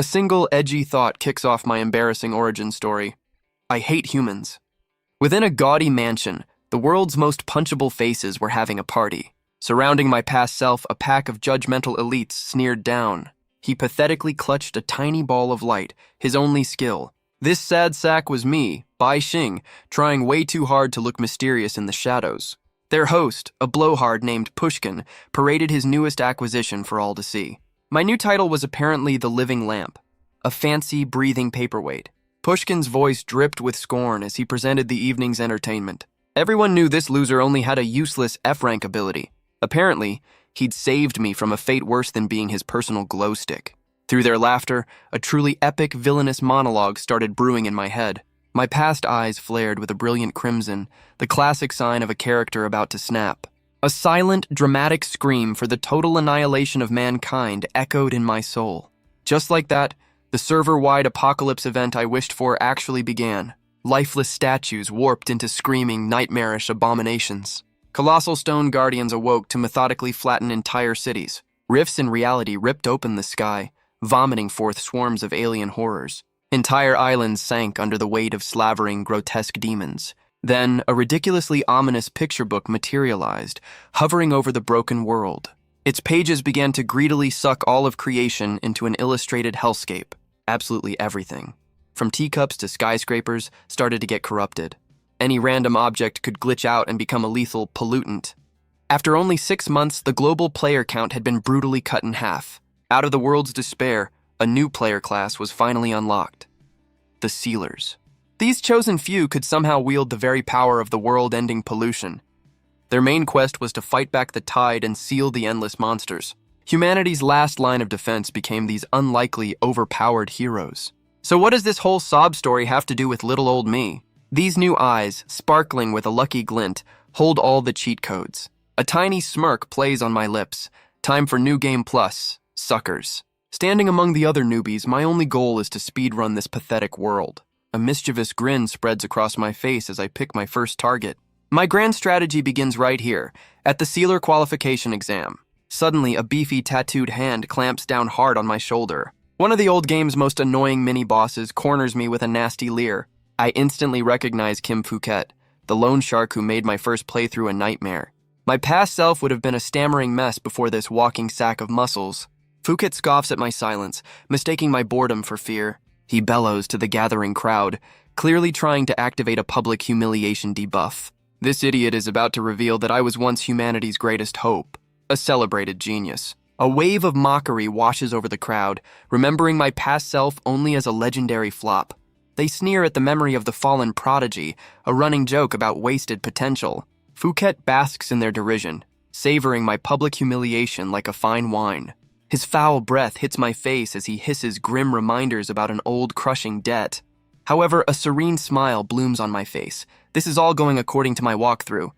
A single edgy thought kicks off my embarrassing origin story. I hate humans. Within a gaudy mansion, the world's most punchable faces were having a party. Surrounding my past self, a pack of judgmental elites sneered down. He pathetically clutched a tiny ball of light, his only skill. This sad sack was me, Bai Xing, trying way too hard to look mysterious in the shadows. Their host, a blowhard named Pushkin, paraded his newest acquisition for all to see. My new title was apparently the Living Lamp, a fancy, breathing paperweight. Pushkin's voice dripped with scorn as he presented the evening's entertainment. Everyone knew this loser only had a useless F-rank ability. Apparently, he'd saved me from a fate worse than being his personal glow stick. Through their laughter, a truly epic, villainous monologue started brewing in my head. My past eyes flared with a brilliant crimson, the classic sign of a character about to snap. A silent, dramatic scream for the total annihilation of mankind echoed in my soul. Just like that, the server-wide apocalypse event I wished for actually began. Lifeless statues warped into screaming, nightmarish abominations. Colossal stone guardians awoke to methodically flatten entire cities. Rifts in reality ripped open the sky, vomiting forth swarms of alien horrors. Entire islands sank under the weight of slavering, grotesque demons. Then, a ridiculously ominous picture book materialized, hovering over the broken world. Its pages began to greedily suck all of creation into an illustrated hellscape. Absolutely everything, from teacups to skyscrapers, started to get corrupted. Any random object could glitch out and become a lethal pollutant. After only 6 months, the global player count had been brutally cut in half. Out of the world's despair, a new player class was finally unlocked. The Sealers. These chosen few could somehow wield the very power of the world-ending pollution. Their main quest was to fight back the tide and seal the endless monsters. Humanity's last line of defense became these unlikely, overpowered heroes. So what does this whole sob story have to do with little old me? These new eyes, sparkling with a lucky glint, hold all the cheat codes. A tiny smirk plays on my lips. Time for New Game Plus, suckers. Standing among the other newbies, my only goal is to speedrun this pathetic world. A mischievous grin spreads across my face as I pick my first target. My grand strategy begins right here, at the Sealer qualification exam. Suddenly, a beefy, tattooed hand clamps down hard on my shoulder. One of the old game's most annoying mini-bosses corners me with a nasty leer. I instantly recognize Kim Phuket, the loan shark who made my first playthrough a nightmare. My past self would have been a stammering mess before this walking sack of muscles. Phuket scoffs at my silence, mistaking my boredom for fear. He bellows to the gathering crowd, clearly trying to activate a public humiliation debuff. This idiot is about to reveal that I was once humanity's greatest hope, a celebrated genius. A wave of mockery washes over the crowd, remembering my past self only as a legendary flop. They sneer at the memory of the fallen prodigy, a running joke about wasted potential. Phuket basks in their derision, savoring my public humiliation like a fine wine. His foul breath hits my face as he hisses grim reminders about an old crushing debt. However, a serene smile blooms on my face. This is all going according to my walkthrough.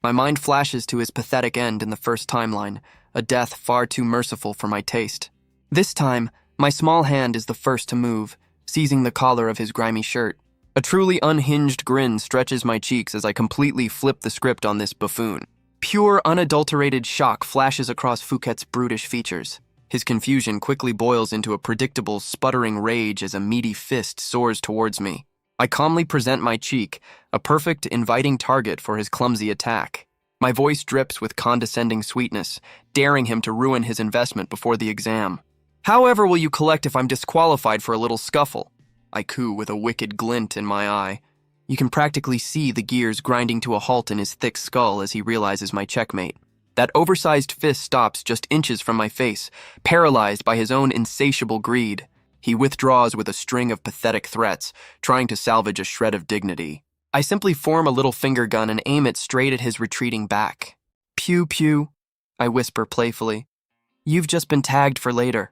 My mind flashes to his pathetic end in the first timeline, a death far too merciful for my taste. This time, my small hand is the first to move, seizing the collar of his grimy shirt. A truly unhinged grin stretches my cheeks as I completely flip the script on this buffoon. Pure, unadulterated shock flashes across Phuket's brutish features. His confusion quickly boils into a predictable, sputtering rage as a meaty fist soars towards me. I calmly present my cheek, a perfect, inviting target for his clumsy attack. My voice drips with condescending sweetness, daring him to ruin his investment before the exam. However will you collect if I'm disqualified for a little scuffle? I coo with a wicked glint in my eye. You can practically see the gears grinding to a halt in his thick skull as he realizes my checkmate. That oversized fist stops just inches from my face, paralyzed by his own insatiable greed. He withdraws with a string of pathetic threats, trying to salvage a shred of dignity. I simply form a little finger gun and aim it straight at his retreating back. Pew pew, I whisper playfully. You've just been tagged for later.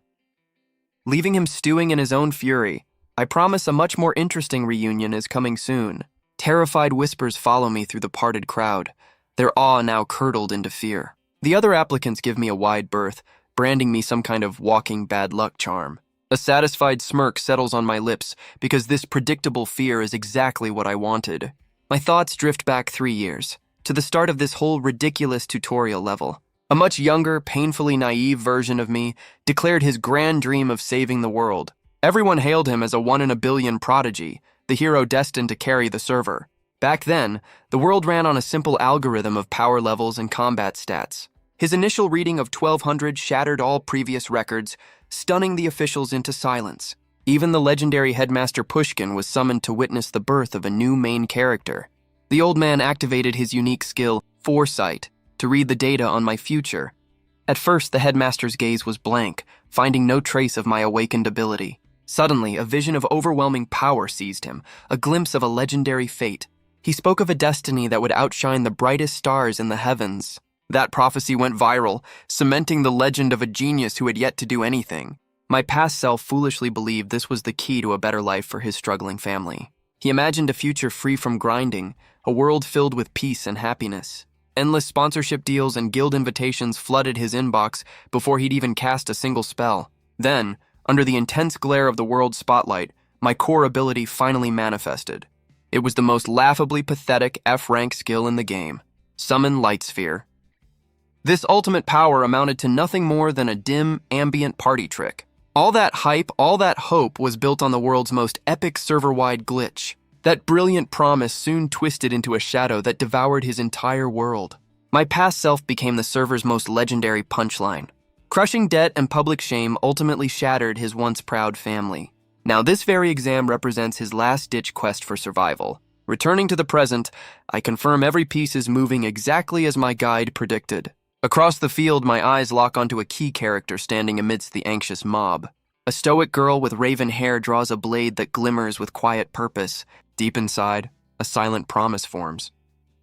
Leaving him stewing in his own fury, I promise a much more interesting reunion is coming soon. Terrified whispers follow me through the parted crowd, their awe now curdled into fear. The other applicants give me a wide berth, branding me some kind of walking bad luck charm. A satisfied smirk settles on my lips because this predictable fear is exactly what I wanted. My thoughts drift back 3 years, to the start of this whole ridiculous tutorial level. A much younger, painfully naive version of me declared his grand dream of saving the world. Everyone hailed him as a one-in-a-billion prodigy, the hero destined to carry the server. Back then, the world ran on a simple algorithm of power levels and combat stats. His initial reading of 1200 shattered all previous records, stunning the officials into silence. Even the legendary headmaster Pushkin was summoned to witness the birth of a new main character. The old man activated his unique skill, Foresight, to read the data on my future. At first, the headmaster's gaze was blank, finding no trace of my awakened ability. Suddenly, a vision of overwhelming power seized him, a glimpse of a legendary fate. He spoke of a destiny that would outshine the brightest stars in the heavens. That prophecy went viral, cementing the legend of a genius who had yet to do anything. My past self foolishly believed this was the key to a better life for his struggling family. He imagined a future free from grinding, a world filled with peace and happiness. Endless sponsorship deals and guild invitations flooded his inbox before he'd even cast a single spell. Then, under the intense glare of the world's spotlight, my core ability finally manifested. It was the most laughably pathetic F-rank skill in the game: Summon Light Sphere. This ultimate power amounted to nothing more than a dim, ambient party trick. All that hype, all that hope was built on the world's most epic server-wide glitch. That brilliant promise soon twisted into a shadow that devoured his entire world. My past self became the server's most legendary punchline. Crushing debt and public shame ultimately shattered his once proud family. Now this very exam represents his last-ditch quest for survival. Returning to the present, I confirm every piece is moving exactly as my guide predicted. Across the field, my eyes lock onto a key character standing amidst the anxious mob. A stoic girl with raven hair draws a blade that glimmers with quiet purpose. Deep inside, a silent promise forms.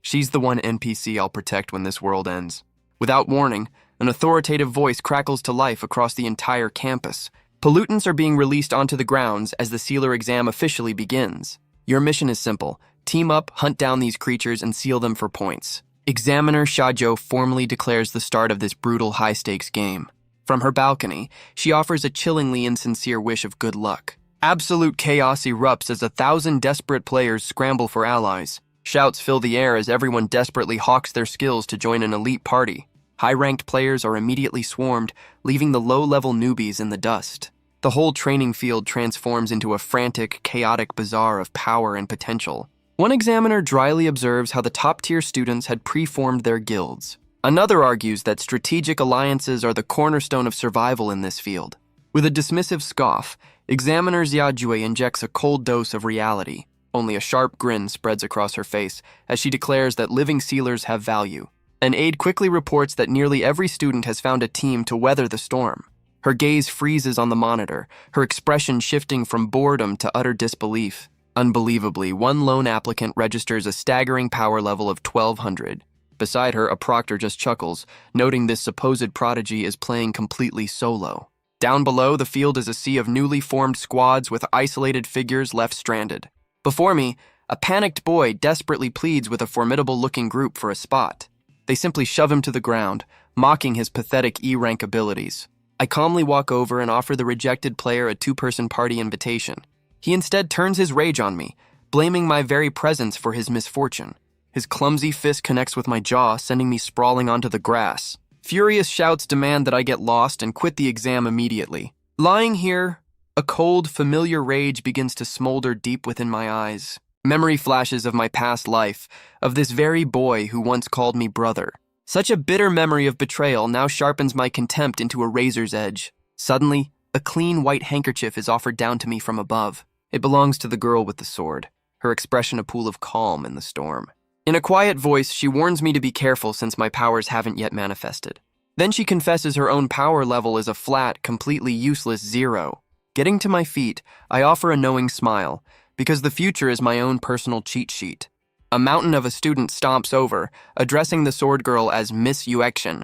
She's the one NPC I'll protect when this world ends. Without warning, an authoritative voice crackles to life across the entire campus. Pollutants are being released onto the grounds as the sealer exam officially begins. Your mission is simple: team up, hunt down these creatures, and seal them for points. Examiner Shajo formally declares the start of this brutal high-stakes game. From her balcony, she offers a chillingly insincere wish of good luck. Absolute chaos erupts as 1,000 desperate players scramble for allies. Shouts fill the air as everyone desperately hawks their skills to join an elite party. High-ranked players are immediately swarmed, leaving the low-level newbies in the dust. The whole training field transforms into a frantic, chaotic bazaar of power and potential. One examiner dryly observes how the top-tier students had preformed their guilds. Another argues that strategic alliances are the cornerstone of survival in this field. With a dismissive scoff, Examiner Xiaojue injects a cold dose of reality. Only a sharp grin spreads across her face as she declares that living sealers have value. An aide quickly reports that nearly every student has found a team to weather the storm. Her gaze freezes on the monitor, her expression shifting from boredom to utter disbelief. Unbelievably, one lone applicant registers a staggering power level of 1200. Beside her, a proctor just chuckles, noting this supposed prodigy is playing completely solo. Down below, the field is a sea of newly formed squads with isolated figures left stranded. Before me, a panicked boy desperately pleads with a formidable-looking group for a spot. They simply shove him to the ground, mocking his pathetic E-rank abilities. I calmly walk over and offer the rejected player a two-person party invitation. He instead turns his rage on me, blaming my very presence for his misfortune. His clumsy fist connects with my jaw, sending me sprawling onto the grass. Furious shouts demand that I get lost and quit the exam immediately. Lying here, a cold, familiar rage begins to smolder deep within my eyes. Memory flashes of my past life, of this very boy who once called me brother. Such a bitter memory of betrayal now sharpens my contempt into a razor's edge. Suddenly, a clean white handkerchief is offered down to me from above. It belongs to the girl with the sword, her expression a pool of calm in the storm. In a quiet voice, she warns me to be careful since my powers haven't yet manifested. Then she confesses her own power level is a flat, completely useless 0. Getting to my feet, I offer a knowing smile, because the future is my own personal cheat sheet. A mountain of a student stomps over, addressing the sword girl as Miss Yuexian.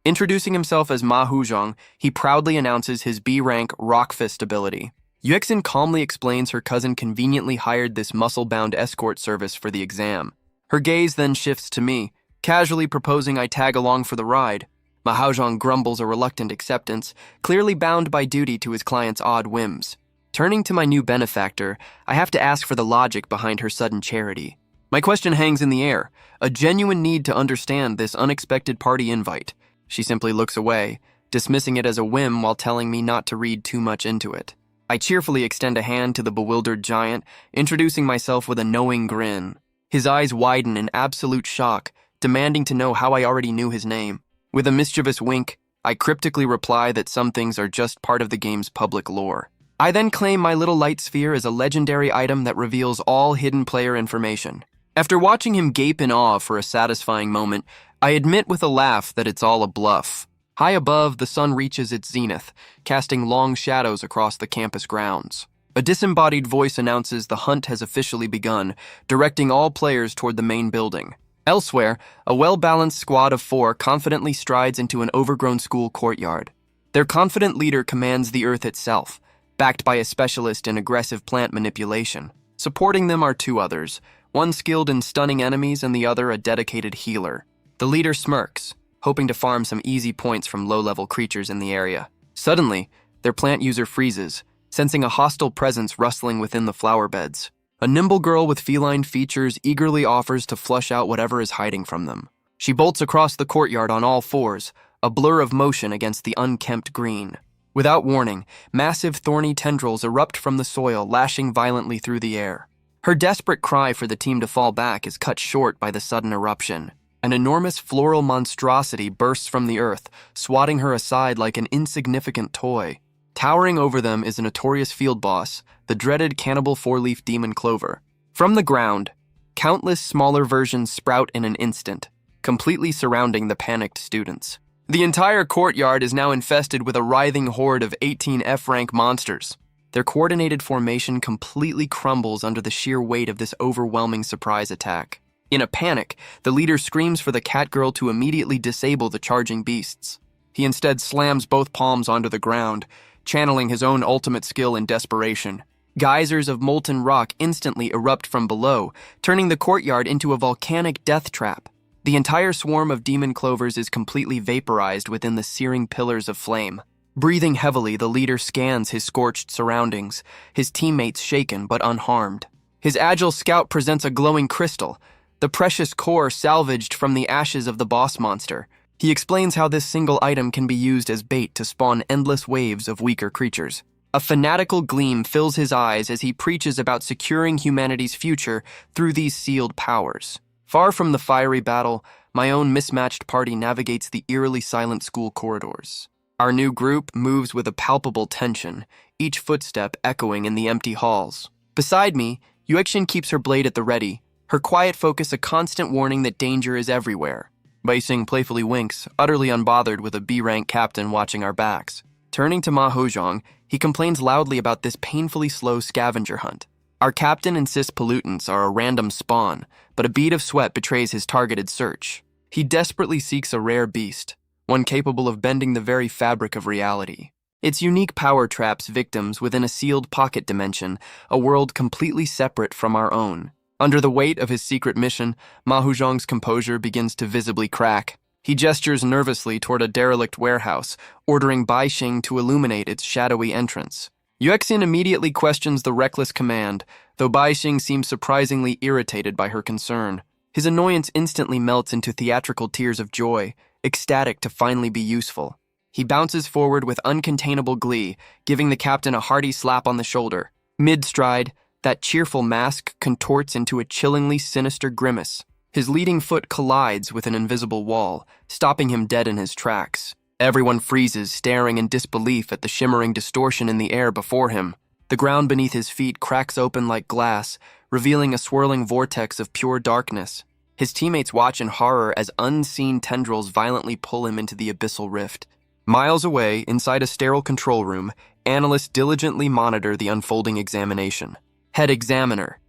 Introducing himself as Ma Huzhong, he proudly announces his B-rank Rock Fist ability. Yuexian calmly explains her cousin conveniently hired this muscle-bound escort service for the exam. Her gaze then shifts to me, casually proposing I tag along for the ride. Ma Haozhong grumbles a reluctant acceptance, clearly bound by duty to his client's odd whims. Turning to my new benefactor, I have to ask for the logic behind her sudden charity. My question hangs in the air, a genuine need to understand this unexpected party invite. She simply looks away, dismissing it as a whim while telling me not to read too much into it. I cheerfully extend a hand to the bewildered giant, introducing myself with a knowing grin. His eyes widen in absolute shock, demanding to know how I already knew his name. With a mischievous wink, I cryptically reply that some things are just part of the game's public lore. I then claim my little light sphere as a legendary item that reveals all hidden player information. After watching him gape in awe for a satisfying moment, I admit with a laugh that it's all a bluff. High above, the sun reaches its zenith, casting long shadows across the campus grounds. A disembodied voice announces the hunt has officially begun, directing all players toward the main building. Elsewhere, a well-balanced squad of 4 confidently strides into an overgrown school courtyard. Their confident leader commands the earth itself, backed by a specialist in aggressive plant manipulation. Supporting them are 2 others, one skilled in stunning enemies and the other a dedicated healer. The leader smirks, hoping to farm some easy points from low-level creatures in the area. Suddenly, their plant user freezes, sensing a hostile presence rustling within the flower beds. A nimble girl with feline features eagerly offers to flush out whatever is hiding from them. She bolts across the courtyard on all 4s, a blur of motion against the unkempt green. Without warning, massive thorny tendrils erupt from the soil, lashing violently through the air. Her desperate cry for the team to fall back is cut short by the sudden eruption. An enormous floral monstrosity bursts from the earth, swatting her aside like an insignificant toy. Towering over them is a notorious field boss, the dreaded cannibal 4-leaf demon clover. From the ground, countless smaller versions sprout in an instant, completely surrounding the panicked students. The entire courtyard is now infested with a writhing horde of 18 F-rank monsters. Their coordinated formation completely crumbles under the sheer weight of this overwhelming surprise attack. In a panic, the leader screams for the catgirl to immediately disable the charging beasts. He instead slams both palms onto the ground, channeling his own ultimate skill in desperation. Geysers of molten rock instantly erupt from below, turning the courtyard into a volcanic death trap. The entire swarm of demon clovers is completely vaporized within the searing pillars of flame. Breathing heavily, the leader scans his scorched surroundings, his teammates shaken but unharmed. His agile scout presents a glowing crystal, the precious core salvaged from the ashes of the boss monster. He explains how this single item can be used as bait to spawn endless waves of weaker creatures. A fanatical gleam fills his eyes as he preaches about securing humanity's future through these sealed powers. Far from the fiery battle, my own mismatched party navigates the eerily silent school corridors. Our new group moves with a palpable tension, each footstep echoing in the empty halls. Beside me, Yuexin keeps her blade at the ready, her quiet focus a constant warning that danger is everywhere. Baixing playfully winks, utterly unbothered with a B-rank captain watching our backs. Turning to Ma Hozhong, he complains loudly about this painfully slow scavenger hunt. Our captain insists pollutants are a random spawn, but a bead of sweat betrays his targeted search. He desperately seeks a rare beast, one capable of bending the very fabric of reality. Its unique power traps victims within a sealed pocket dimension, a world completely separate from our own. Under the weight of his secret mission, Ma Huzhong's composure begins to visibly crack. He gestures nervously toward a derelict warehouse, ordering Bai Xing to illuminate its shadowy entrance. Yuexin immediately questions the reckless command, though Bai Xing seems surprisingly irritated by her concern. His annoyance instantly melts into theatrical tears of joy, ecstatic to finally be useful. He bounces forward with uncontainable glee, giving the captain a hearty slap on the shoulder. Mid-stride, that cheerful mask contorts into a chillingly sinister grimace. His leading foot collides with an invisible wall, stopping him dead in his tracks. Everyone freezes, staring in disbelief at the shimmering distortion in the air before him. The ground beneath his feet cracks open like glass, revealing a swirling vortex of pure darkness. His teammates watch in horror as unseen tendrils violently pull him into the abyssal rift. Miles away, inside a sterile control room, analysts diligently monitor the unfolding examination. Head examiner.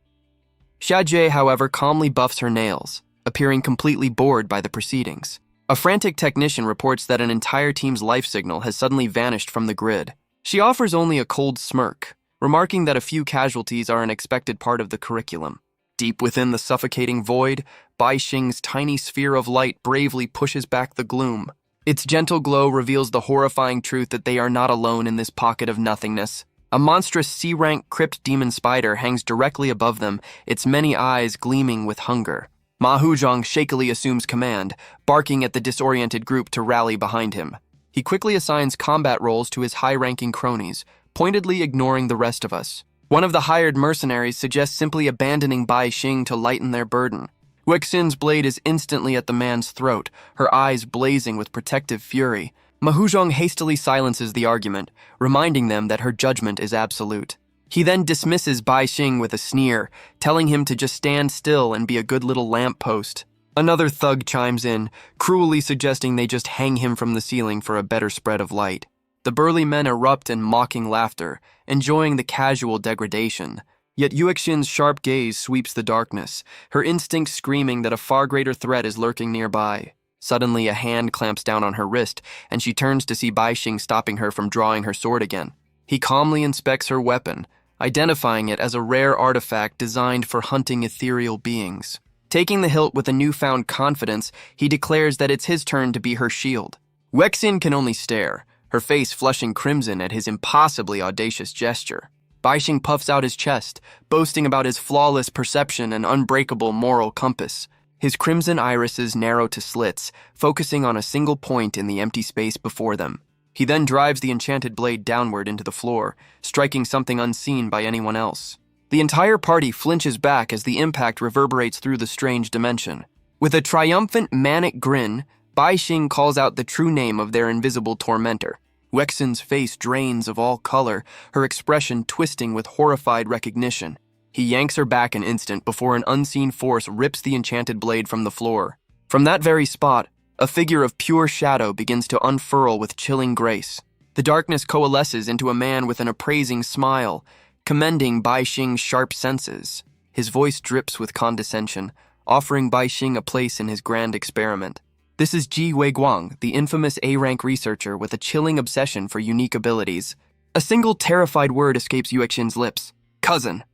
Xiajie, however, calmly buffs her nails, appearing completely bored by the proceedings. A frantic technician reports that an entire team's life signal has suddenly vanished from the grid. She offers only a cold smirk, remarking that a few casualties are an expected part of the curriculum. Deep within the suffocating void, Bai Xing's tiny sphere of light bravely pushes back the gloom. Its gentle glow reveals the horrifying truth that they are not alone in this pocket of nothingness. A monstrous C-rank crypt demon spider hangs directly above them, its many eyes gleaming with hunger. Ma Huzhong shakily assumes command, barking at the disoriented group to rally behind him. He quickly assigns combat roles to his high-ranking cronies, pointedly ignoring the rest of us. One of the hired mercenaries suggests simply abandoning Bai Xing to lighten their burden. Weixin's blade is instantly at the man's throat, her eyes blazing with protective fury. Ma Huzhong hastily silences the argument, reminding them that her judgment is absolute. He then dismisses Bai Xing with a sneer, telling him to just stand still and be a good little lamppost. Another thug chimes in, cruelly suggesting they just hang him from the ceiling for a better spread of light. The burly men erupt in mocking laughter, enjoying the casual degradation. Yet Yuexin's sharp gaze sweeps the darkness, her instinct screaming that a far greater threat is lurking nearby. Suddenly, a hand clamps down on her wrist, and she turns to see Bai Xing stopping her from drawing her sword again. He calmly inspects her weapon, identifying it as a rare artifact designed for hunting ethereal beings. Taking the hilt with a newfound confidence, he declares that it's his turn to be her shield. Weixin can only stare, her face flushing crimson at his impossibly audacious gesture. Bai Xing puffs out his chest, boasting about his flawless perception and unbreakable moral compass. His crimson irises narrow to slits, focusing on a single point in the empty space before them. He then drives the enchanted blade downward into the floor, striking something unseen by anyone else. The entire party flinches back as the impact reverberates through the strange dimension. With a triumphant, manic grin, Bai Xing calls out the true name of their invisible tormentor. Weixin's face drains of all color, her expression twisting with horrified recognition. He yanks her back an instant before an unseen force rips the enchanted blade from the floor. From that very spot, a figure of pure shadow begins to unfurl with chilling grace. The darkness coalesces into a man with an appraising smile, commending Bai Xing's sharp senses. His voice drips with condescension, offering Bai Xing a place in his grand experiment. This is Ji Weiguang, the infamous A-rank researcher with a chilling obsession for unique abilities. A single terrified word escapes Yuexin's lips. Cousin.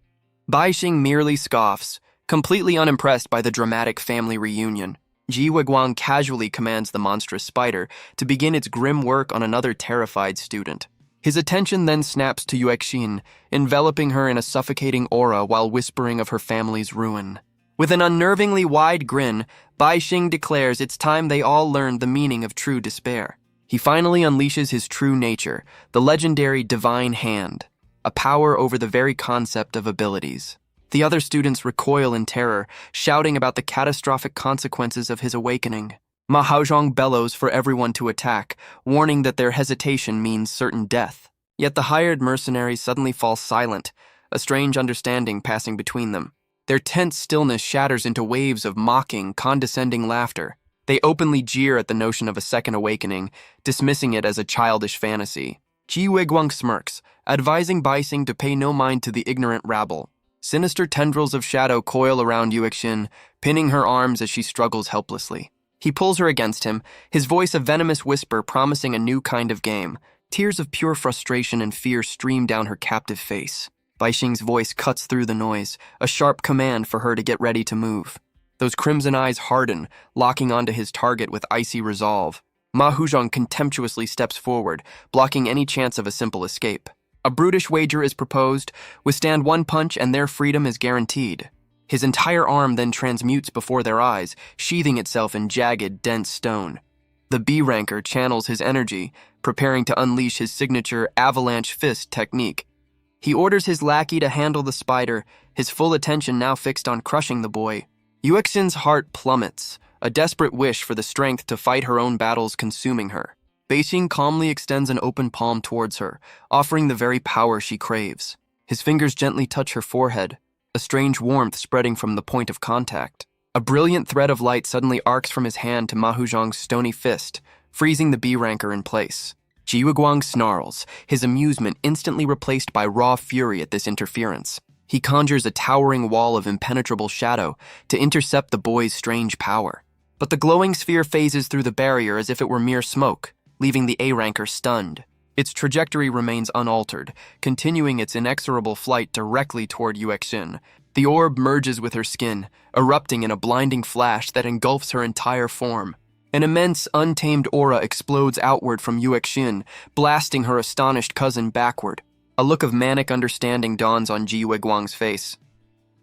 Bai Xing merely scoffs, completely unimpressed by the dramatic family reunion. Ji Weiguang casually commands the monstrous spider to begin its grim work on another terrified student. His attention then snaps to Yuexin, enveloping her in a suffocating aura while whispering of her family's ruin. With an unnervingly wide grin, Bai Xing declares it's time they all learned the meaning of true despair. He finally unleashes his true nature, the legendary Divine Hand, a power over the very concept of abilities. The other students recoil in terror, shouting about the catastrophic consequences of his awakening. Ma Haozhong bellows for everyone to attack, warning that their hesitation means certain death. Yet the hired mercenaries suddenly fall silent, a strange understanding passing between them. Their tense stillness shatters into waves of mocking, condescending laughter. They openly jeer at the notion of a second awakening, dismissing it as a childish fantasy. Ji Weiguang smirks, advising Bai Xing to pay no mind to the ignorant rabble. Sinister tendrils of shadow coil around Yuexin, pinning her arms as she struggles helplessly. He pulls her against him, his voice a venomous whisper promising a new kind of game. Tears of pure frustration and fear stream down her captive face. Bai Xing's voice cuts through the noise, a sharp command for her to get ready to move. Those crimson eyes harden, locking onto his target with icy resolve. Ma Huzhong contemptuously steps forward, blocking any chance of a simple escape. A brutish wager is proposed, withstand one punch and their freedom is guaranteed. His entire arm then transmutes before their eyes, sheathing itself in jagged, dense stone. The B-ranker channels his energy, preparing to unleash his signature avalanche fist technique. He orders his lackey to handle the spider, his full attention now fixed on crushing the boy. Yuexin's heart plummets, a desperate wish for the strength to fight her own battles consuming her. Bai Xing calmly extends an open palm towards her, offering the very power she craves. His fingers gently touch her forehead, a strange warmth spreading from the point of contact. A brilliant thread of light suddenly arcs from his hand to Ma Huzhong's stony fist, freezing the B-ranker in place. Ji Weiguang snarls, his amusement instantly replaced by raw fury at this interference. He conjures a towering wall of impenetrable shadow to intercept the boy's strange power. But the glowing sphere phases through the barrier as if it were mere smoke, leaving the A-ranker stunned. Its trajectory remains unaltered, continuing its inexorable flight directly toward Yuexin. The orb merges with her skin, erupting in a blinding flash that engulfs her entire form. An immense, untamed aura explodes outward from Yuexin, blasting her astonished cousin backward. A look of manic understanding dawns on Ji Weiguang's face.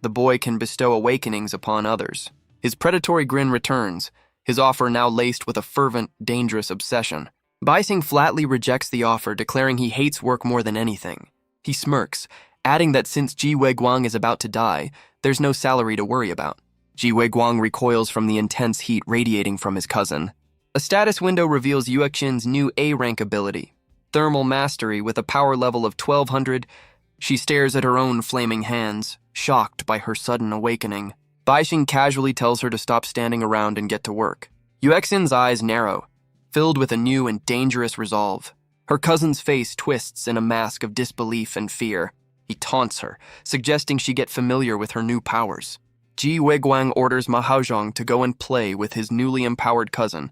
The boy can bestow awakenings upon others. His predatory grin returns, his offer now laced with a fervent, dangerous obsession. Baising flatly rejects the offer, declaring he hates work more than anything. He smirks, adding that since Ji Weiguang is about to die, there's no salary to worry about. Ji Weiguang recoils from the intense heat radiating from his cousin. A status window reveals Yuexin's new A-rank ability, Thermal Mastery, with a power level of 1200. She stares at her own flaming hands, shocked by her sudden awakening. Baixing casually tells her to stop standing around and get to work. Yuexin's eyes narrow, filled with a new and dangerous resolve. Her cousin's face twists in a mask of disbelief and fear. He taunts her, suggesting she get familiar with her new powers. Ji Weiguang orders Ma Haozhong to go and play with his newly empowered cousin.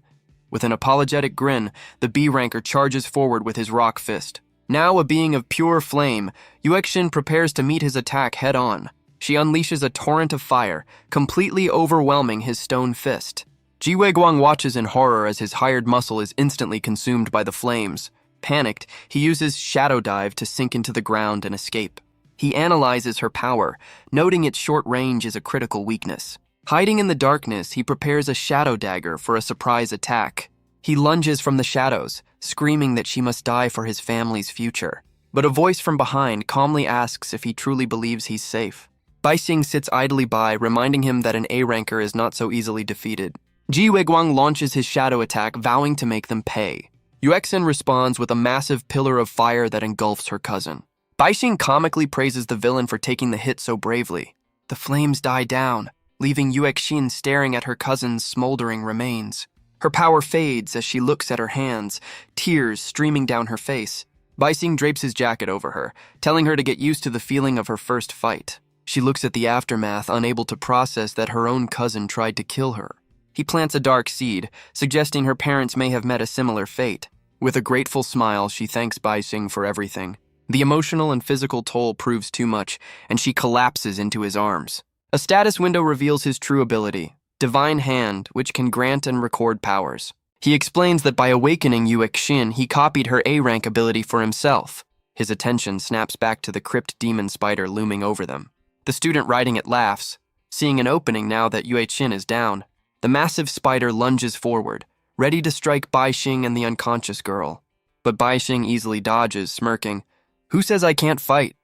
With an apologetic grin, the B-ranker charges forward with his rock fist. Now a being of pure flame, Yuexin prepares to meet his attack head-on. She unleashes a torrent of fire, completely overwhelming his stone fist. Ji Weiguang watches in horror as his hired muscle is instantly consumed by the flames. Panicked, he uses Shadow Dive to sink into the ground and escape. He analyzes her power, noting its short range is a critical weakness. Hiding in the darkness, he prepares a Shadow Dagger for a surprise attack. He lunges from the shadows, screaming that she must die for his family's future. But a voice from behind calmly asks if he truly believes he's safe. Baixing sits idly by, reminding him that an A-ranker is not so easily defeated. Ji Weiguang launches his shadow attack, vowing to make them pay. Yuexin responds with a massive pillar of fire that engulfs her cousin. Baixing comically praises the villain for taking the hit so bravely. The flames die down, leaving Yuexin staring at her cousin's smoldering remains. Her power fades as she looks at her hands, tears streaming down her face. Baixing drapes his jacket over her, telling her to get used to the feeling of her first fight. She looks at the aftermath, unable to process that her own cousin tried to kill her. He plants a dark seed, suggesting her parents may have met a similar fate. With a grateful smile, she thanks Baixing for everything. The emotional and physical toll proves too much, and she collapses into his arms. A status window reveals his true ability, Divine Hand, which can grant and record powers. He explains that by awakening Yuexin, he copied her A-rank ability for himself. His attention snaps back to the crypt demon spider looming over them. The student riding it laughs, seeing an opening now that Yuexin is down. The massive spider lunges forward, ready to strike Baixing and the unconscious girl. But Baixing easily dodges, smirking. "Who says I can't fight?"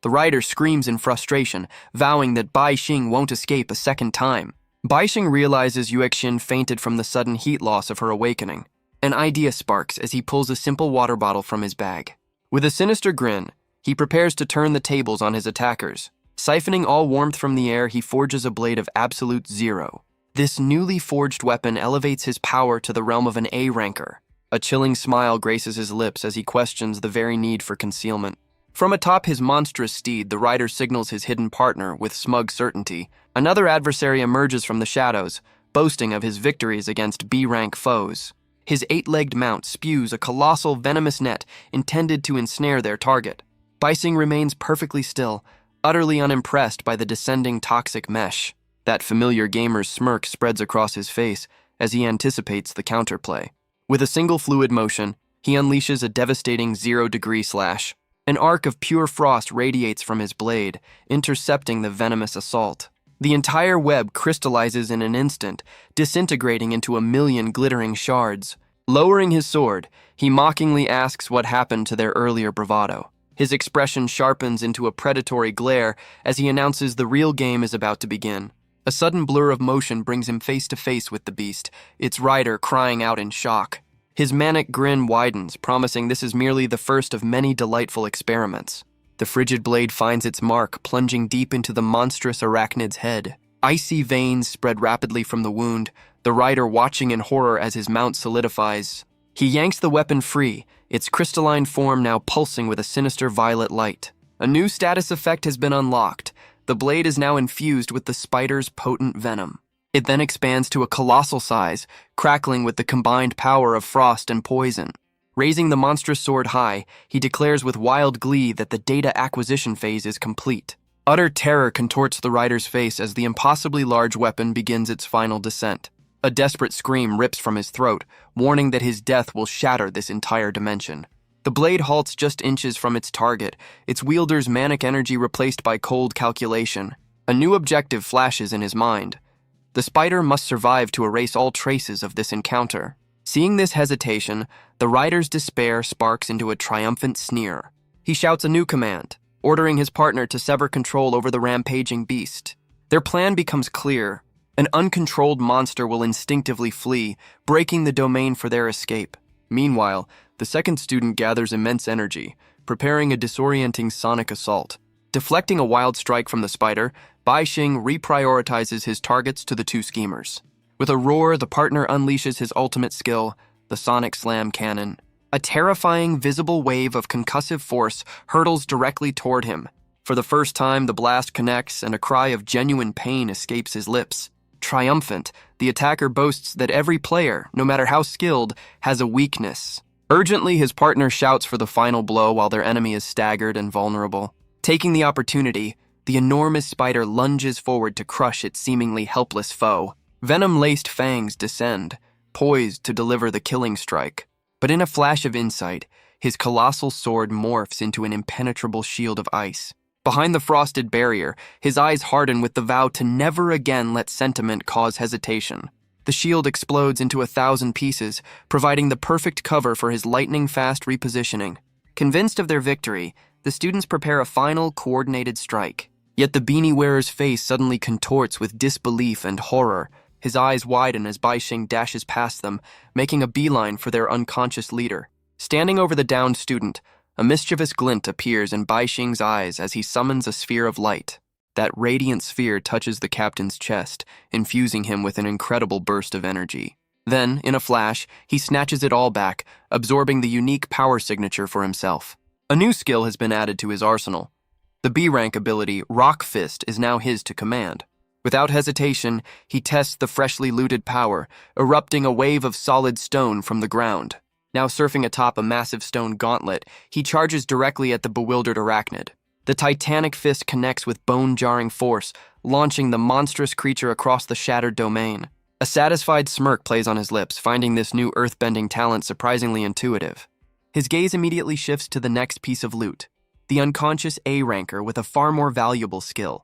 The rider screams in frustration, vowing that Baixing won't escape a second time. Baixing realizes Yuexin fainted from the sudden heat loss of her awakening. An idea sparks as he pulls a simple water bottle from his bag. With a sinister grin, he prepares to turn the tables on his attackers. Siphoning all warmth from the air, he forges a blade of absolute zero. This newly forged weapon elevates his power to the realm of an A-ranker. A chilling smile graces his lips as he questions the very need for concealment. From atop his monstrous steed, the rider signals his hidden partner with smug certainty. Another adversary emerges from the shadows, boasting of his victories against B-rank foes. His 8-legged mount spews a colossal venomous net intended to ensnare their target. Baixing remains perfectly still, utterly unimpressed by the descending toxic mesh. That familiar gamer's smirk spreads across his face as he anticipates the counterplay. With a single fluid motion, he unleashes a devastating 0-degree slash. An arc of pure frost radiates from his blade, intercepting the venomous assault. The entire web crystallizes in an instant, disintegrating into a million glittering shards. Lowering his sword, he mockingly asks what happened to their earlier bravado. His expression sharpens into a predatory glare as he announces the real game is about to begin. A sudden blur of motion brings him face to face with the beast, its rider crying out in shock. His manic grin widens, promising this is merely the first of many delightful experiments. The frigid blade finds its mark, plunging deep into the monstrous arachnid's head. Icy veins spread rapidly from the wound, the rider watching in horror as his mount solidifies. He yanks the weapon free, its crystalline form now pulsing with a sinister violet light. A new status effect has been unlocked. The blade is now infused with the spider's potent venom. It then expands to a colossal size, crackling with the combined power of frost and poison. Raising the monstrous sword high, he declares with wild glee that the data acquisition phase is complete. Utter terror contorts the rider's face as the impossibly large weapon begins its final descent. A desperate scream rips from his throat, warning that his death will shatter this entire dimension. The blade halts just inches from its target, its wielder's manic energy replaced by cold calculation. A new objective flashes in his mind. The spider must survive to erase all traces of this encounter. Seeing this hesitation, the rider's despair sparks into a triumphant sneer. He shouts a new command, ordering his partner to sever control over the rampaging beast. Their plan becomes clear. An uncontrolled monster will instinctively flee, breaking the domain for their escape. Meanwhile, the second student gathers immense energy, preparing a disorienting sonic assault. Deflecting a wild strike from the spider, Bai Xing reprioritizes his targets to the two schemers. With a roar, the partner unleashes his ultimate skill, the Sonic Slam Cannon. A terrifying, visible wave of concussive force hurtles directly toward him. For the first time, the blast connects, and a cry of genuine pain escapes his lips. Triumphant, the attacker boasts that every player, no matter how skilled, has a weakness. Urgently, his partner shouts for the final blow while their enemy is staggered and vulnerable. Taking the opportunity, the enormous spider lunges forward to crush its seemingly helpless foe. Venom-laced fangs descend, poised to deliver the killing strike. But in a flash of insight, his colossal sword morphs into an impenetrable shield of ice. Behind the frosted barrier, his eyes harden with the vow to never again let sentiment cause hesitation. The shield explodes into 1,000 pieces, providing the perfect cover for his lightning-fast repositioning. Convinced of their victory, the students prepare a final, coordinated strike. Yet the beanie wearer's face suddenly contorts with disbelief and horror. His eyes widen as Bai Xing dashes past them, making a beeline for their unconscious leader. Standing over the downed student, a mischievous glint appears in Bai Xing's eyes as he summons a sphere of light. That radiant sphere touches the captain's chest, infusing him with an incredible burst of energy. Then, in a flash, he snatches it all back, absorbing the unique power signature for himself. A new skill has been added to his arsenal. The B-rank ability, Rock Fist, is now his to command. Without hesitation, he tests the freshly looted power, erupting a wave of solid stone from the ground. Now surfing atop a massive stone gauntlet, he charges directly at the bewildered arachnid. The titanic fist connects with bone-jarring force, launching the monstrous creature across the shattered domain. A satisfied smirk plays on his lips, finding this new earth-bending talent surprisingly intuitive. His gaze immediately shifts to the next piece of loot, the unconscious A-ranker with a far more valuable skill.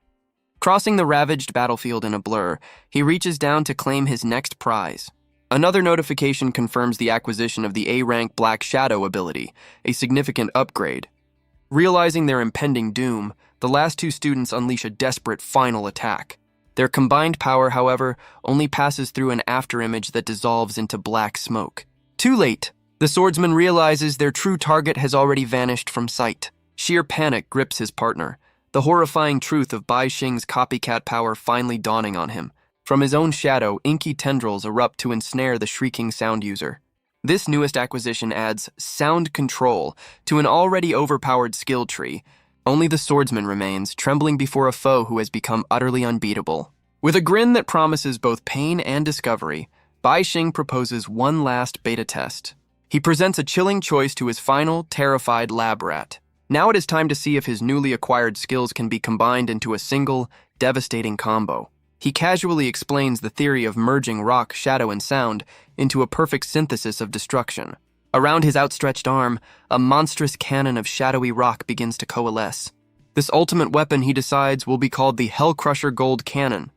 Crossing the ravaged battlefield in a blur, he reaches down to claim his next prize. Another notification confirms the acquisition of the A-rank Black Shadow ability, a significant upgrade. Realizing their impending doom, the last two students unleash a desperate final attack. Their combined power, however, only passes through an afterimage that dissolves into black smoke. Too late! The swordsman realizes their true target has already vanished from sight. Sheer panic grips his partner, the horrifying truth of Bai Xing's copycat power finally dawning on him. From his own shadow, inky tendrils erupt to ensnare the shrieking sound user. This newest acquisition adds sound control to an already overpowered skill tree. Only the swordsman remains, trembling before a foe who has become utterly unbeatable. With a grin that promises both pain and discovery, Bai Xing proposes one last beta test. He presents a chilling choice to his final, terrified lab rat. Now it is time to see if his newly acquired skills can be combined into a single, devastating combo. He casually explains the theory of merging rock, shadow, and sound into a perfect synthesis of destruction. Around his outstretched arm, a monstrous cannon of shadowy rock begins to coalesce. This ultimate weapon, he decides, will be called the Hellcrusher Gold Cannon.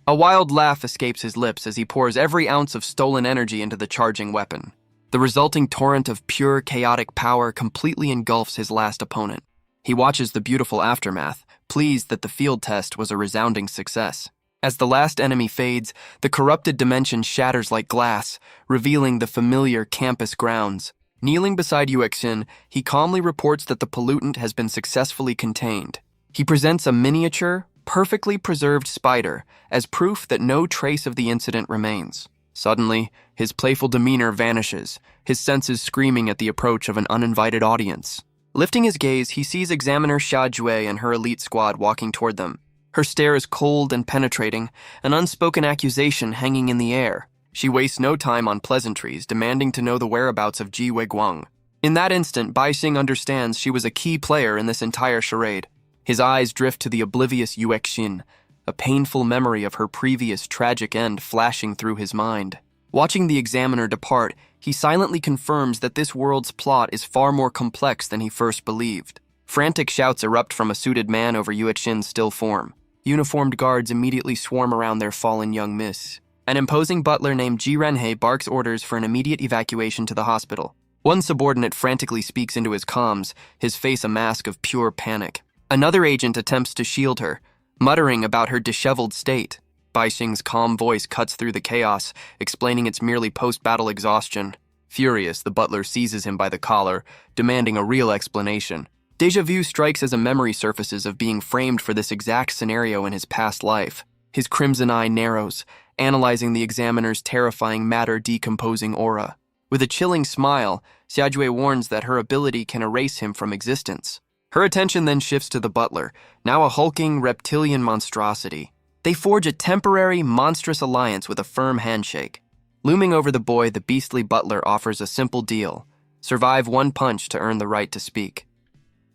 A wild laugh escapes his lips as he pours every ounce of stolen energy into the charging weapon. The resulting torrent of pure, chaotic power completely engulfs his last opponent. He watches the beautiful aftermath, pleased that the field test was a resounding success. As the last enemy fades, the corrupted dimension shatters like glass, revealing the familiar campus grounds. Kneeling beside Awakens, he calmly reports that the pollutant has been successfully contained. He presents a miniature, perfectly preserved spider as proof that no trace of the incident remains. Suddenly, his playful demeanor vanishes, his senses screaming at the approach of an uninvited audience. Lifting his gaze, he sees Examiner Xia Jue and her elite squad walking toward them. Her stare is cold and penetrating, an unspoken accusation hanging in the air. She wastes no time on pleasantries, demanding to know the whereabouts of Ji Weiguang. In that instant, Bai Xing understands she was a key player in this entire charade. His eyes drift to the oblivious Yuexin, a painful memory of her previous tragic end flashing through his mind. Watching the examiner depart, he silently confirms that this world's plot is far more complex than he first believed. Frantic shouts erupt from a suited man over Yuexin's still form. Uniformed guards immediately swarm around their fallen young miss. An imposing butler named Ji Renhei barks orders for an immediate evacuation to the hospital. One subordinate frantically speaks into his comms, his face a mask of pure panic. Another agent attempts to shield her, muttering about her disheveled state. Baixing's calm voice cuts through the chaos, explaining it's merely post-battle exhaustion. Furious, the butler seizes him by the collar, demanding a real explanation. Deja vu strikes as a memory surfaces of being framed for this exact scenario in his past life. His crimson eye narrows, analyzing the examiner's terrifying matter-decomposing aura. With a chilling smile, Xiajue warns that her ability can erase him from existence. Her attention then shifts to the butler, now a hulking reptilian monstrosity. They forge a temporary, monstrous alliance with a firm handshake. Looming over the boy, the beastly butler offers a simple deal: survive one punch to earn the right to speak.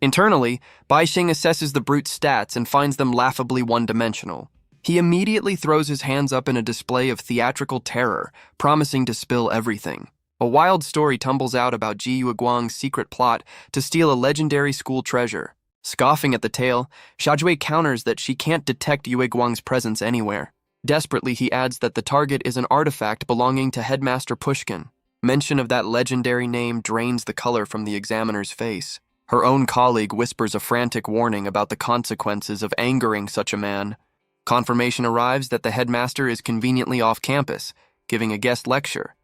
Internally, Baixing assesses the brute's stats and finds them laughably one-dimensional. He immediately throws his hands up in a display of theatrical terror, promising to spill everything. A wild story tumbles out about Ji Yueguang's secret plot to steal a legendary school treasure. Scoffing at the tale, Xiajue counters that she can't detect Yueguang's presence anywhere. Desperately, he adds that the target is an artifact belonging to Headmaster Pushkin. Mention of that legendary name drains the color from the examiner's face. Her own colleague whispers a frantic warning about the consequences of angering such a man. Confirmation arrives that the headmaster is conveniently off campus, giving a guest lecture.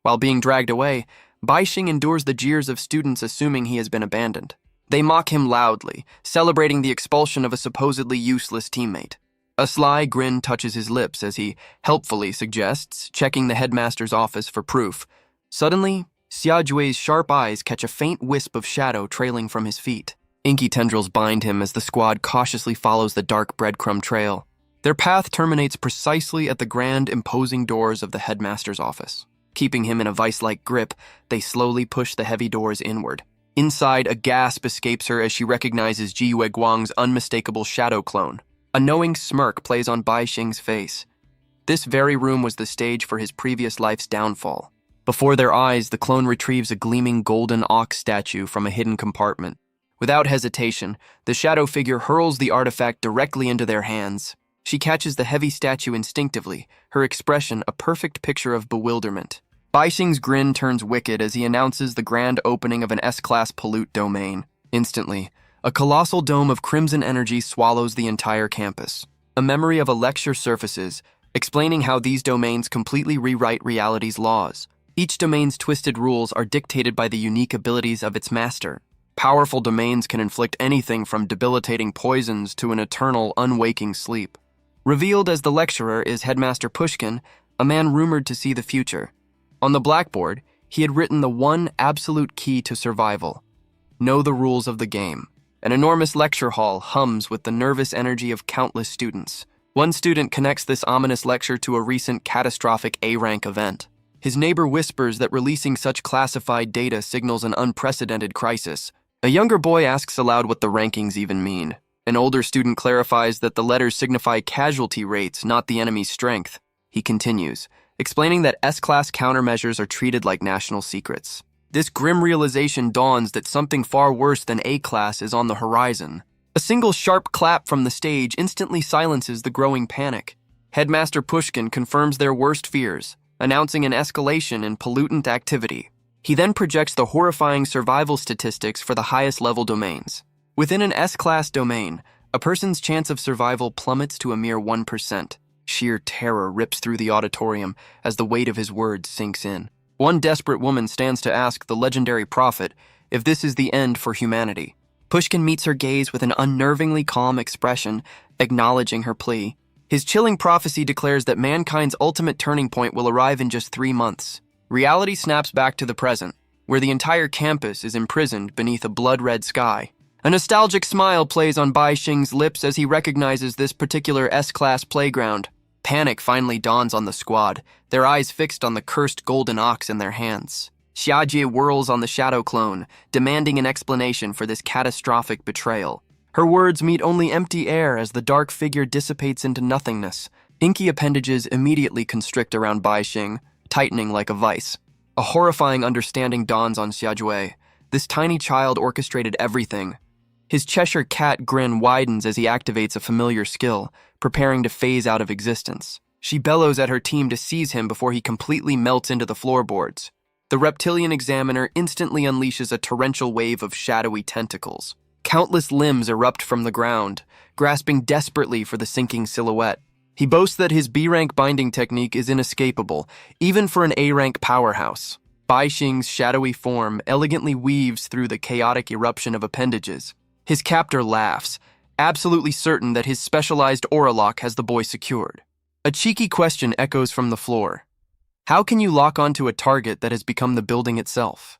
While being dragged away, Baixing endures the jeers of students assuming he has been abandoned. They mock him loudly, celebrating the expulsion of a supposedly useless teammate. A sly grin touches his lips as he helpfully suggests checking the headmaster's office for proof. Suddenly, Xiajue's sharp eyes catch a faint wisp of shadow trailing from his feet. Inky tendrils bind him as the squad cautiously follows the dark breadcrumb trail. Their path terminates precisely at the grand, imposing doors of the headmaster's office. Keeping him in a vice-like grip, they slowly push the heavy doors inward. Inside, a gasp escapes her as she recognizes Ji Yueguang's unmistakable shadow clone. A knowing smirk plays on Baixing's face. This very room was the stage for his previous life's downfall. Before their eyes, the clone retrieves a gleaming golden ox statue from a hidden compartment. Without hesitation, the shadow figure hurls the artifact directly into their hands. She catches the heavy statue instinctively, her expression a perfect picture of bewilderment. Baixing's grin turns wicked as he announces the grand opening of an S-class pollute domain. Instantly, a colossal dome of crimson energy swallows the entire campus. A memory of a lecture surfaces, explaining how these domains completely rewrite reality's laws. Each domain's twisted rules are dictated by the unique abilities of its master. Powerful domains can inflict anything from debilitating poisons to an eternal, unwaking sleep. Revealed as the lecturer is Headmaster Pushkin, a man rumored to see the future. On the blackboard, he had written the one absolute key to survival: know the rules of the game. An enormous lecture hall hums with the nervous energy of countless students. One student connects this ominous lecture to a recent catastrophic A-rank event. His neighbor whispers that releasing such classified data signals an unprecedented crisis. A younger boy asks aloud what the rankings even mean. An older student clarifies that the letters signify casualty rates, not the enemy's strength. He continues, explaining that S-class countermeasures are treated like national secrets. This grim realization dawns that something far worse than A-class is on the horizon. A single sharp clap from the stage instantly silences the growing panic. Headmaster Pushkin confirms their worst fears, announcing an escalation in pollutant activity. He then projects the horrifying survival statistics for the highest level domains. Within an S-class domain, a person's chance of survival plummets to a mere 1%. Sheer terror rips through the auditorium as the weight of his words sinks in. One desperate woman stands to ask the legendary prophet if this is the end for humanity. Pushkin meets her gaze with an unnervingly calm expression, acknowledging her plea. His chilling prophecy declares that mankind's ultimate turning point will arrive in just 3 months. Reality snaps back to the present, where the entire campus is imprisoned beneath a blood-red sky. A nostalgic smile plays on Baixing's lips as he recognizes this particular S-class playground. Panic finally dawns on the squad, their eyes fixed on the cursed golden ox in their hands. Xiajie whirls on the shadow clone, demanding an explanation for this catastrophic betrayal. Her words meet only empty air as the dark figure dissipates into nothingness. Inky appendages immediately constrict around Baixing, tightening like a vice. A horrifying understanding dawns on Xiajue. This tiny child orchestrated everything. His Cheshire cat grin widens as he activates a familiar skill, preparing to phase out of existence. She bellows at her team to seize him before he completely melts into the floorboards. The reptilian examiner instantly unleashes a torrential wave of shadowy tentacles. Countless limbs erupt from the ground, grasping desperately for the sinking silhouette. He boasts that his B-rank binding technique is inescapable, even for an A-rank powerhouse. Bai Xing's shadowy form elegantly weaves through the chaotic eruption of appendages. His captor laughs, absolutely certain that his specialized aura lock has the boy secured. A cheeky question echoes from the floor. How can you lock onto a target that has become the building itself?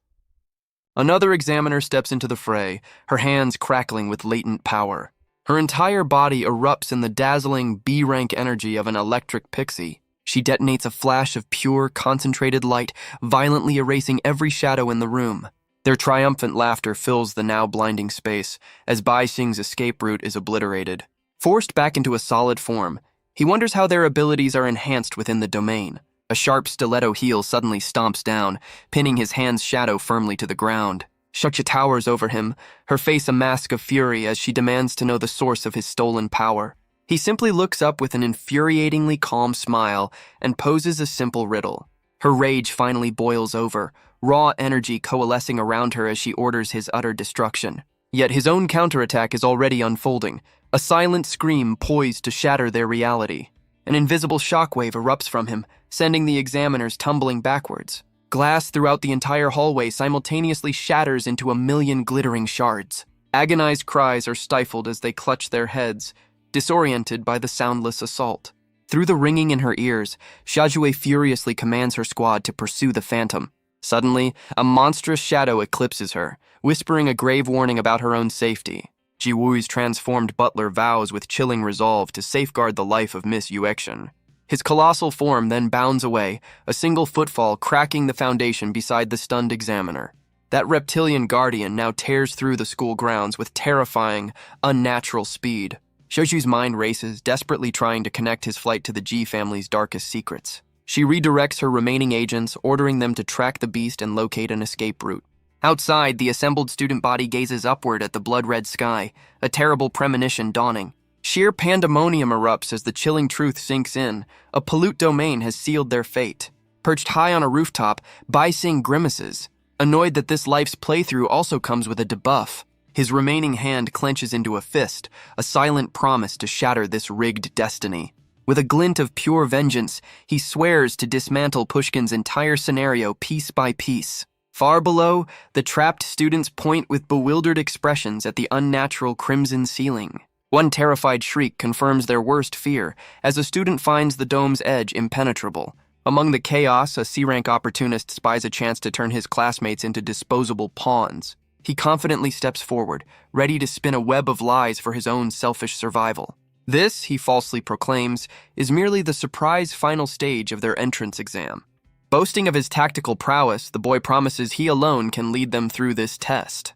Another examiner steps into the fray, her hands crackling with latent power. Her entire body erupts in the dazzling B-rank energy of an electric pixie. She detonates a flash of pure, concentrated light, violently erasing every shadow in the room. Their triumphant laughter fills the now blinding space, as Bai Xing's escape route is obliterated. Forced back into a solid form, he wonders how their abilities are enhanced within the domain. A sharp stiletto heel suddenly stomps down, pinning his hand's shadow firmly to the ground. Shukja towers over him, her face a mask of fury as she demands to know the source of his stolen power. He simply looks up with an infuriatingly calm smile and poses a simple riddle. Her rage finally boils over, raw energy coalescing around her as she orders his utter destruction. Yet his own counterattack is already unfolding, a silent scream poised to shatter their reality. An invisible shockwave erupts from him, sending the examiners tumbling backwards. Glass throughout the entire hallway simultaneously shatters into a million glittering shards. Agonized cries are stifled as they clutch their heads, disoriented by the soundless assault. Through the ringing in her ears, Xiaojue furiously commands her squad to pursue the phantom. Suddenly, a monstrous shadow eclipses her, whispering a grave warning about her own safety. Jiwu's transformed butler vows with chilling resolve to safeguard the life of Miss Yuexian. His colossal form then bounds away, a single footfall cracking the foundation beside the stunned examiner. That reptilian guardian now tears through the school grounds with terrifying, unnatural speed. Shouju's mind races, desperately trying to connect his flight to the Ji family's darkest secrets. She redirects her remaining agents, ordering them to track the beast and locate an escape route. Outside, the assembled student body gazes upward at the blood-red sky, a terrible premonition dawning. Sheer pandemonium erupts as the chilling truth sinks in. A pollute domain has sealed their fate. Perched high on a rooftop, Bai Xing grimaces, annoyed that this life's playthrough also comes with a debuff. His remaining hand clenches into a fist, a silent promise to shatter this rigged destiny. With a glint of pure vengeance, he swears to dismantle Pushkin's entire scenario piece by piece. Far below, the trapped students point with bewildered expressions at the unnatural crimson ceiling. One terrified shriek confirms their worst fear as a student finds the dome's edge impenetrable. Among the chaos, a C-rank opportunist spies a chance to turn his classmates into disposable pawns. He confidently steps forward, ready to spin a web of lies for his own selfish survival. This, he falsely proclaims, is merely the surprise final stage of their entrance exam. Boasting of his tactical prowess, the boy promises he alone can lead them through this test.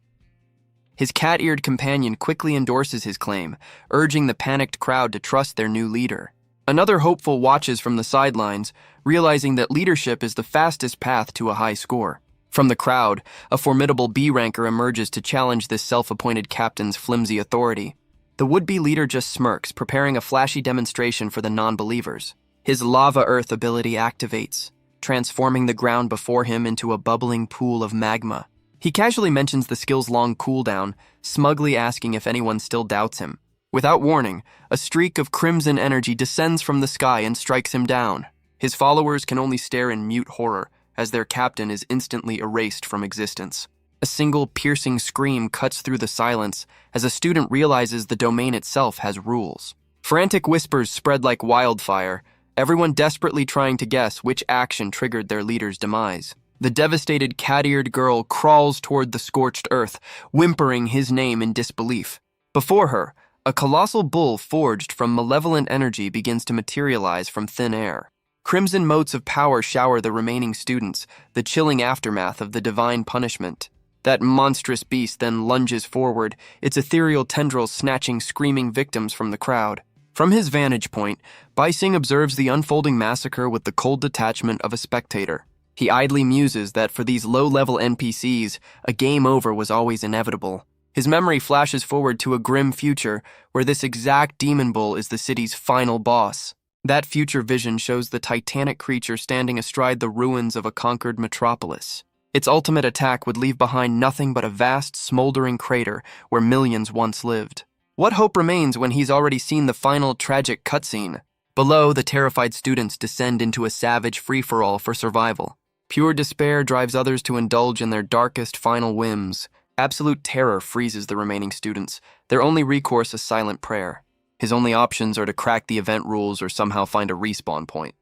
His cat-eared companion quickly endorses his claim, urging the panicked crowd to trust their new leader. Another hopeful watches from the sidelines, realizing that leadership is the fastest path to a high score. From the crowd, a formidable B-ranker emerges to challenge this self-appointed captain's flimsy authority. The would-be leader just smirks, preparing a flashy demonstration for the non-believers. His lava earth ability activates, transforming the ground before him into a bubbling pool of magma. He casually mentions the skill's long cooldown, smugly asking if anyone still doubts him. Without warning, a streak of crimson energy descends from the sky and strikes him down. His followers can only stare in mute horror as their captain is instantly erased from existence. A single piercing scream cuts through the silence as a student realizes the domain itself has rules. Frantic whispers spread like wildfire, everyone desperately trying to guess which action triggered their leader's demise. The devastated cat-eared girl crawls toward the scorched earth, whimpering his name in disbelief. Before her, a colossal bull forged from malevolent energy begins to materialize from thin air. Crimson motes of power shower the remaining students, the chilling aftermath of the divine punishment. That monstrous beast then lunges forward, its ethereal tendrils snatching screaming victims from the crowd. From his vantage point, Bai Xing observes the unfolding massacre with the cold detachment of a spectator. He idly muses that for these low-level NPCs, a game over was always inevitable. His memory flashes forward to a grim future where this exact demon bull is the city's final boss. That future vision shows the titanic creature standing astride the ruins of a conquered metropolis. Its ultimate attack would leave behind nothing but a vast, smoldering crater where millions once lived. What hope remains when he's already seen the final tragic cutscene? Below, the terrified students descend into a savage free-for-all for survival. Pure despair drives others to indulge in their darkest final whims. Absolute terror freezes the remaining students. Their only recourse is silent prayer. His only options are to crack the event rules or somehow find a respawn point.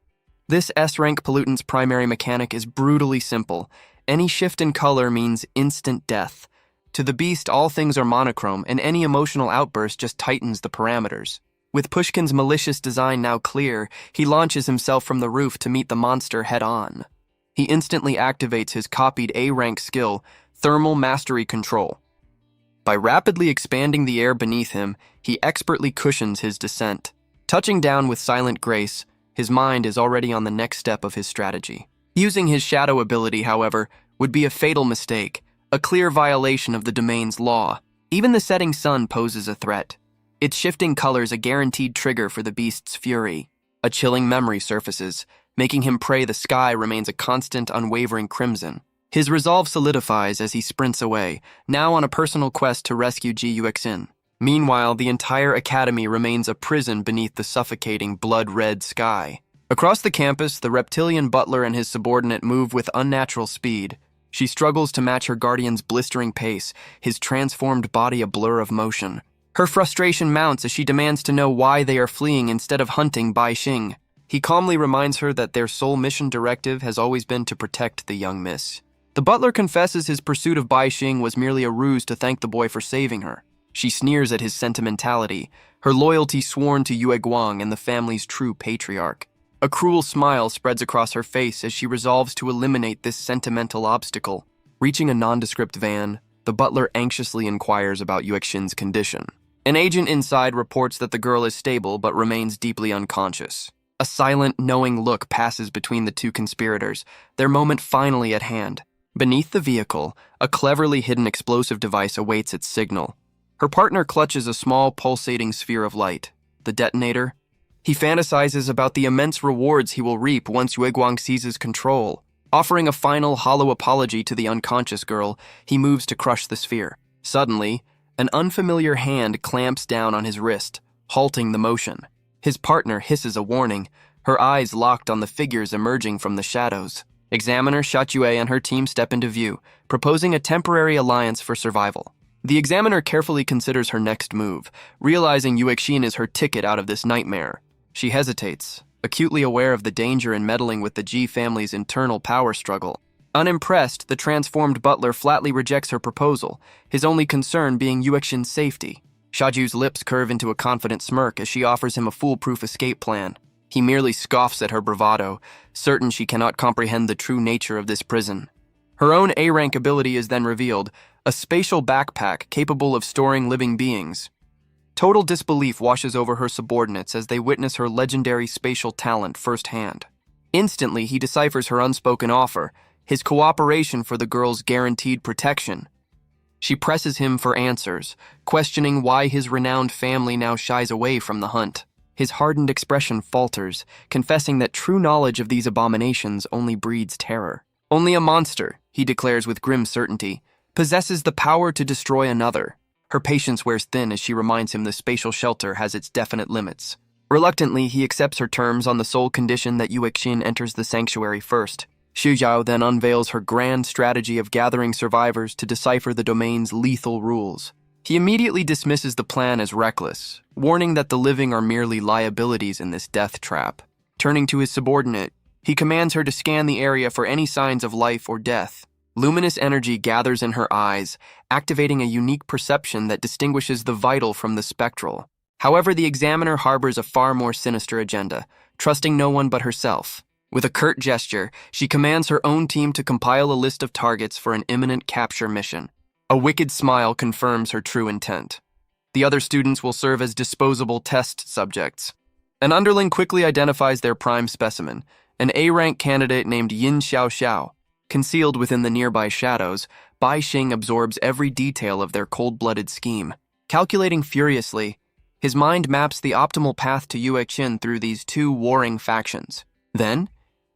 This S-rank pollutant's primary mechanic is brutally simple. Any shift in color means instant death. To the beast, all things are monochrome, and any emotional outburst just tightens the parameters. With Pushkin's malicious design now clear, he launches himself from the roof to meet the monster head-on. He instantly activates his copied A-rank skill, Thermal Mastery Control. By rapidly expanding the air beneath him, he expertly cushions his descent. Touching down with silent grace, his mind is already on the next step of his strategy. Using his shadow ability, however, would be a fatal mistake, a clear violation of the domain's law. Even the setting sun poses a threat. Its shifting colors a guaranteed trigger for the beast's fury. A chilling memory surfaces, making him pray the sky remains a constant, unwavering crimson. His resolve solidifies as he sprints away, now on a personal quest to rescue Guexin. Meanwhile, the entire academy remains a prison beneath the suffocating, blood-red sky. Across the campus, the reptilian butler and his subordinate move with unnatural speed. She struggles to match her guardian's blistering pace, his transformed body a blur of motion. Her frustration mounts as she demands to know why they are fleeing instead of hunting Bai Xing. He calmly reminds her that their sole mission directive has always been to protect the young miss. The butler confesses his pursuit of Bai Xing was merely a ruse to thank the boy for saving her. She sneers at his sentimentality, her loyalty sworn to Yue Guang and the family's true patriarch. A cruel smile spreads across her face as she resolves to eliminate this sentimental obstacle. Reaching a nondescript van, the butler anxiously inquires about Yuexin's condition. An agent inside reports that the girl is stable but remains deeply unconscious. A silent, knowing look passes between the two conspirators, their moment finally at hand. Beneath the vehicle, a cleverly hidden explosive device awaits its signal. Her partner clutches a small, pulsating sphere of light. The detonator? He fantasizes about the immense rewards he will reap once Yueguang seizes control. Offering a final, hollow apology to the unconscious girl, he moves to crush the sphere. Suddenly, an unfamiliar hand clamps down on his wrist, halting the motion. His partner hisses a warning, her eyes locked on the figures emerging from the shadows. Examiner Shatue and her team step into view, proposing a temporary alliance for survival. The examiner carefully considers her next move, realizing Yuexin is her ticket out of this nightmare. She hesitates, acutely aware of the danger in meddling with the Ji family's internal power struggle. Unimpressed, the transformed butler flatly rejects her proposal, his only concern being Yuexin's safety. Shaju's lips curve into a confident smirk as she offers him a foolproof escape plan. He merely scoffs at her bravado, certain she cannot comprehend the true nature of this prison. Her own A-rank ability is then revealed, a spatial backpack capable of storing living beings. Total disbelief washes over her subordinates as they witness her legendary spatial talent firsthand. Instantly, he deciphers her unspoken offer, his cooperation for the girl's guaranteed protection. She presses him for answers, questioning why his renowned family now shies away from the hunt. His hardened expression falters, confessing that true knowledge of these abominations only breeds terror. Only a monster, he declares with grim certainty, possesses the power to destroy another. Her patience wears thin as she reminds him the spatial shelter has its definite limits. Reluctantly, he accepts her terms on the sole condition that Yuexin enters the sanctuary first. Xu Zhao then unveils her grand strategy of gathering survivors to decipher the domain's lethal rules. He immediately dismisses the plan as reckless, warning that the living are merely liabilities in this death trap. Turning to his subordinate, he commands her to scan the area for any signs of life or death. Luminous energy gathers in her eyes, activating a unique perception that distinguishes the vital from the spectral. However, the examiner harbors a far more sinister agenda, trusting no one but herself. With a curt gesture, she commands her own team to compile a list of targets for an imminent capture mission. A wicked smile confirms her true intent. The other students will serve as disposable test subjects. An underling quickly identifies their prime specimen, an A-rank candidate named Yin Xiao. Concealed within the nearby shadows, Bai Xing absorbs every detail of their cold-blooded scheme. Calculating furiously, His mind maps the optimal path to Yuexin through these two warring factions. Then,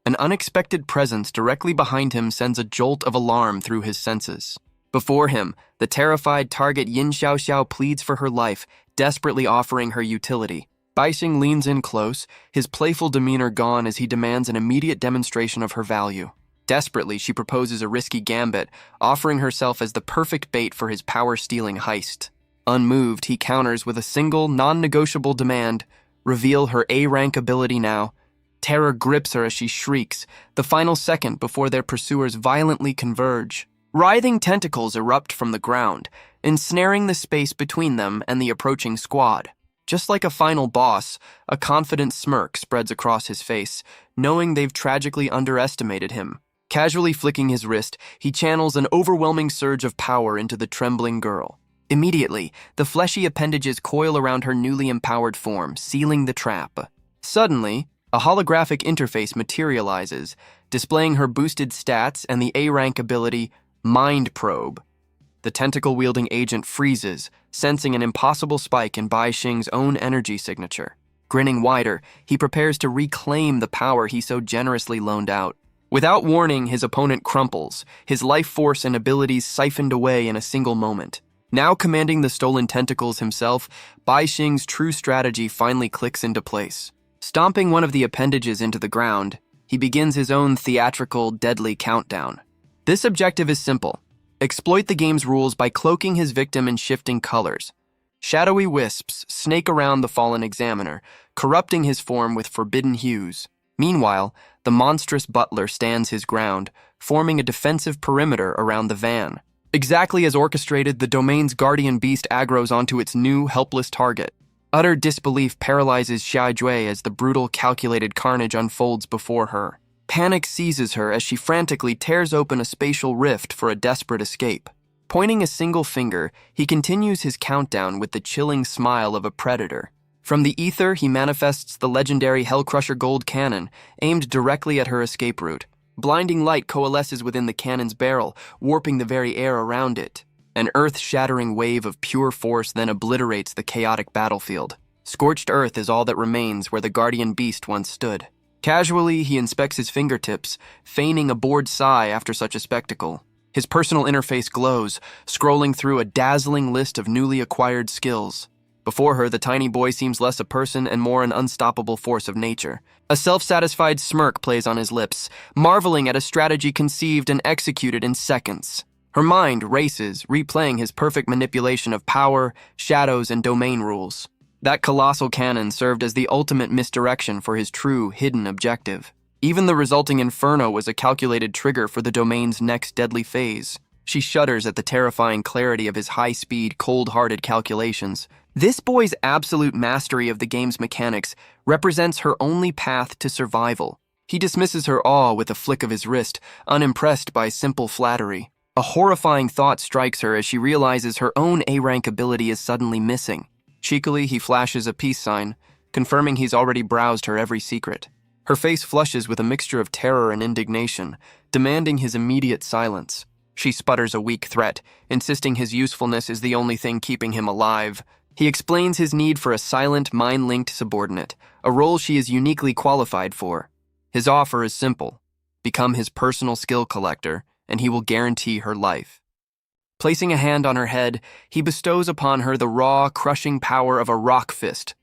an unexpected presence directly behind him sends a jolt of alarm through his senses. Before him, the terrified target Yin Xiaoxiao pleads for her life, desperately offering her utility. Baixing leans in close, his playful demeanor gone as he demands an immediate demonstration of her value. Desperately, she proposes a risky gambit, offering herself as the perfect bait for his power-stealing heist. Unmoved, he counters with a single, non-negotiable demand: reveal her A-rank ability now. Terror grips her as she shrieks, the final second before their pursuers violently converge. Writhing tentacles erupt from the ground, ensnaring the space between them and the approaching squad. Just like a final boss, a confident smirk spreads across his face, knowing they've tragically underestimated him. Casually flicking his wrist, he channels an overwhelming surge of power into the trembling girl. Immediately, the fleshy appendages coil around her newly empowered form, sealing the trap. Suddenly, a holographic interface materializes, displaying her boosted stats and the A-rank ability, Mind Probe. The tentacle-wielding agent freezes, sensing an impossible spike in Bai Xing's own energy signature. Grinning wider, he prepares to reclaim the power he so generously loaned out. Without warning, his opponent crumples, his life force and abilities siphoned away in a single moment. Now commanding the stolen tentacles himself, Bai Xing's true strategy finally clicks into place. Stomping one of the appendages into the ground, he begins his own theatrical, deadly countdown. This objective is simple: exploit the game's rules by cloaking his victim in shifting colors. Shadowy wisps snake around the fallen examiner, corrupting his form with forbidden hues. Meanwhile, the monstrous butler stands his ground, forming a defensive perimeter around the van. Exactly as orchestrated, the domain's guardian beast aggroes onto its new, helpless target. Utter disbelief paralyzes Xia Jue as the brutal, calculated carnage unfolds before her. Panic seizes her as she frantically tears open a spatial rift for a desperate escape. Pointing a single finger, he continues his countdown with the chilling smile of a predator. From the ether, he manifests the legendary Hellcrusher Gold Cannon, aimed directly at her escape route. Blinding light coalesces within the cannon's barrel, warping the very air around it. An earth-shattering wave of pure force then obliterates the chaotic battlefield. Scorched earth is all that remains where the guardian beast once stood. Casually, he inspects his fingertips, feigning a bored sigh after such a spectacle. His personal interface glows, scrolling through a dazzling list of newly acquired skills. Before her, the tiny boy seems less a person and more an unstoppable force of nature. A self-satisfied smirk plays on his lips, marveling at a strategy conceived and executed in seconds. Her mind races, replaying his perfect manipulation of power, shadows, and domain rules. That colossal cannon served as the ultimate misdirection for his true, hidden objective. Even the resulting inferno was a calculated trigger for the domain's next deadly phase. She shudders at the terrifying clarity of his high-speed, cold-hearted calculations. This boy's absolute mastery of the game's mechanics represents her only path to survival. He dismisses her awe with a flick of his wrist, unimpressed by simple flattery. A horrifying thought strikes her as she realizes her own A-rank ability is suddenly missing. Cheekily, he flashes a peace sign, confirming he's already browsed her every secret. Her face flushes with a mixture of terror and indignation, demanding his immediate silence. She sputters a weak threat, insisting his usefulness is the only thing keeping him alive. He explains his need for a silent, mind-linked subordinate, a role she is uniquely qualified for. His offer is simple: become his personal skill collector, and he will guarantee her life. Placing a hand on her head, he bestows upon her the raw, crushing power of a rock fist.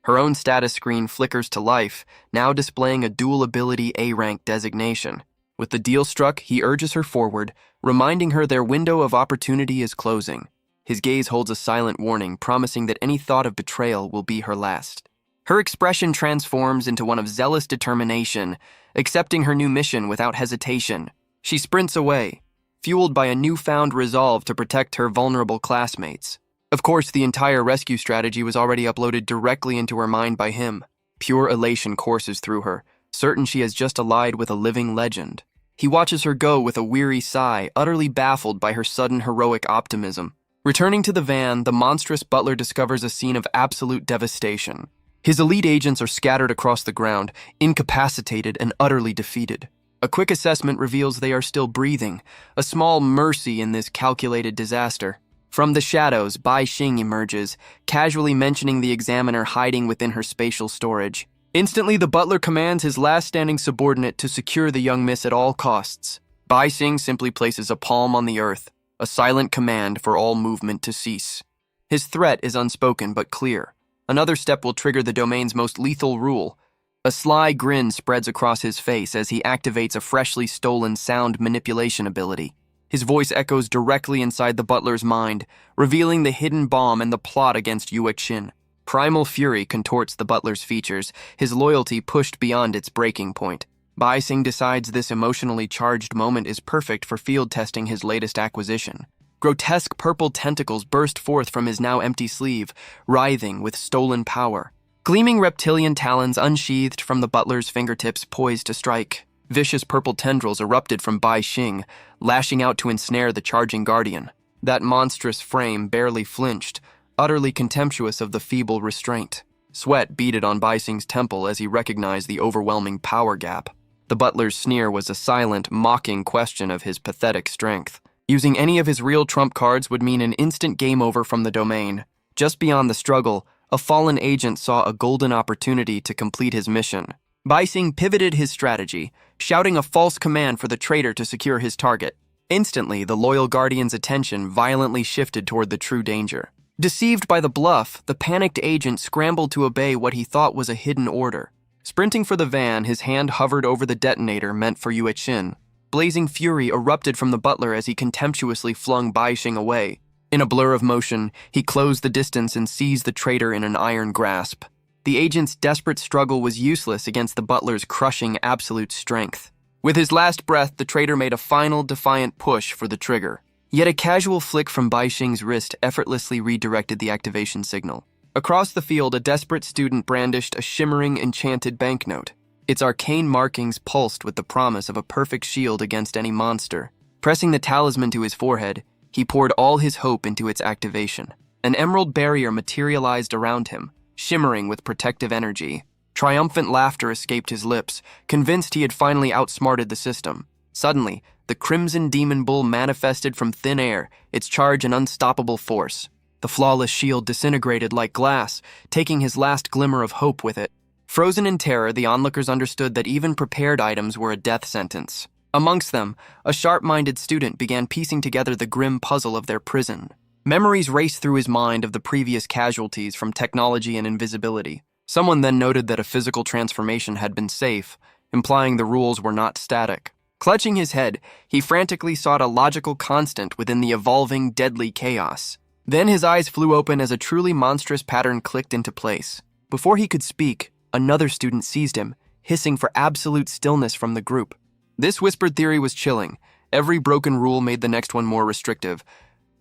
Her own status screen flickers to life, now displaying a dual ability A-rank designation. With the deal struck, he urges her forward, reminding her their window of opportunity is closing. His gaze holds a silent warning, promising that any thought of betrayal will be her last. Her expression transforms into one of zealous determination, accepting her new mission without hesitation. She sprints away, fueled by a newfound resolve to protect her vulnerable classmates. Of course, the entire rescue strategy was already uploaded directly into her mind by him. Pure elation courses through her, certain she has just allied with a living legend. He watches her go with a weary sigh, utterly baffled by her sudden heroic optimism. Returning to the van, the monstrous butler discovers a scene of absolute devastation. His elite agents are scattered across the ground, incapacitated and utterly defeated. A quick assessment reveals they are still breathing, a small mercy in this calculated disaster. From the shadows, Bai Xing emerges, casually mentioning the examiner hiding within her spatial storage. Instantly, the butler commands his last standing subordinate to secure the young miss at all costs. Bai Xing simply places a palm on the earth, a silent command for all movement to cease. His threat is unspoken but clear. Another step will trigger the domain's most lethal rule. A sly grin spreads across his face as he activates a freshly stolen sound manipulation ability. His voice echoes directly inside the butler's mind, revealing the hidden bomb and the plot against Yuexin. Primal fury contorts the butler's features, his loyalty pushed beyond its breaking point. Bai Xing decides this emotionally charged moment is perfect for field testing his latest acquisition. Grotesque purple tentacles burst forth from his now empty sleeve, writhing with stolen power. Gleaming reptilian talons unsheathed from the butler's fingertips poised to strike. Vicious purple tendrils erupted from Bai Xing, lashing out to ensnare the charging guardian. That monstrous frame barely flinched, utterly contemptuous of the feeble restraint. Sweat beaded on Bai Xing's temple as he recognized the overwhelming power gap. The butler's sneer was a silent, mocking question of his pathetic strength. Using any of his real trump cards would mean an instant game over from the domain. Just beyond the struggle, a fallen agent saw a golden opportunity to complete his mission. Bai Xing pivoted his strategy, shouting a false command for the traitor to secure his target. Instantly, the loyal guardian's attention violently shifted toward the true danger. Deceived by the bluff, the panicked agent scrambled to obey what he thought was a hidden order. Sprinting for the van, his hand hovered over the detonator meant for Yuexin. Blazing fury erupted from the butler as he contemptuously flung Bai Xing away. In a blur of motion, he closed the distance and seized the traitor in an iron grasp. The agent's desperate struggle was useless against the butler's crushing absolute strength. With his last breath, the traitor made a final, defiant push for the trigger. Yet a casual flick from Bai Xing's wrist effortlessly redirected the activation signal. Across the field, a desperate student brandished a shimmering, enchanted banknote. Its arcane markings pulsed with the promise of a perfect shield against any monster. Pressing the talisman to his forehead, he poured all his hope into its activation. An emerald barrier materialized around him, shimmering with protective energy. Triumphant laughter escaped his lips, convinced he had finally outsmarted the system. Suddenly, the crimson demon bull manifested from thin air, its charge an unstoppable force. The flawless shield disintegrated like glass, taking his last glimmer of hope with it. Frozen in terror, the onlookers understood that even prepared items were a death sentence. Amongst them, a sharp-minded student began piecing together the grim puzzle of their prison. Memories raced through his mind of the previous casualties from technology and invisibility. Someone then noted that a physical transformation had been safe, implying the rules were not static. Clutching his head, he frantically sought a logical constant within the evolving, deadly chaos. Then his eyes flew open as a truly monstrous pattern clicked into place. Before he could speak, another student seized him, hissing for absolute stillness from the group. This whispered theory was chilling. Every broken rule made the next one more restrictive.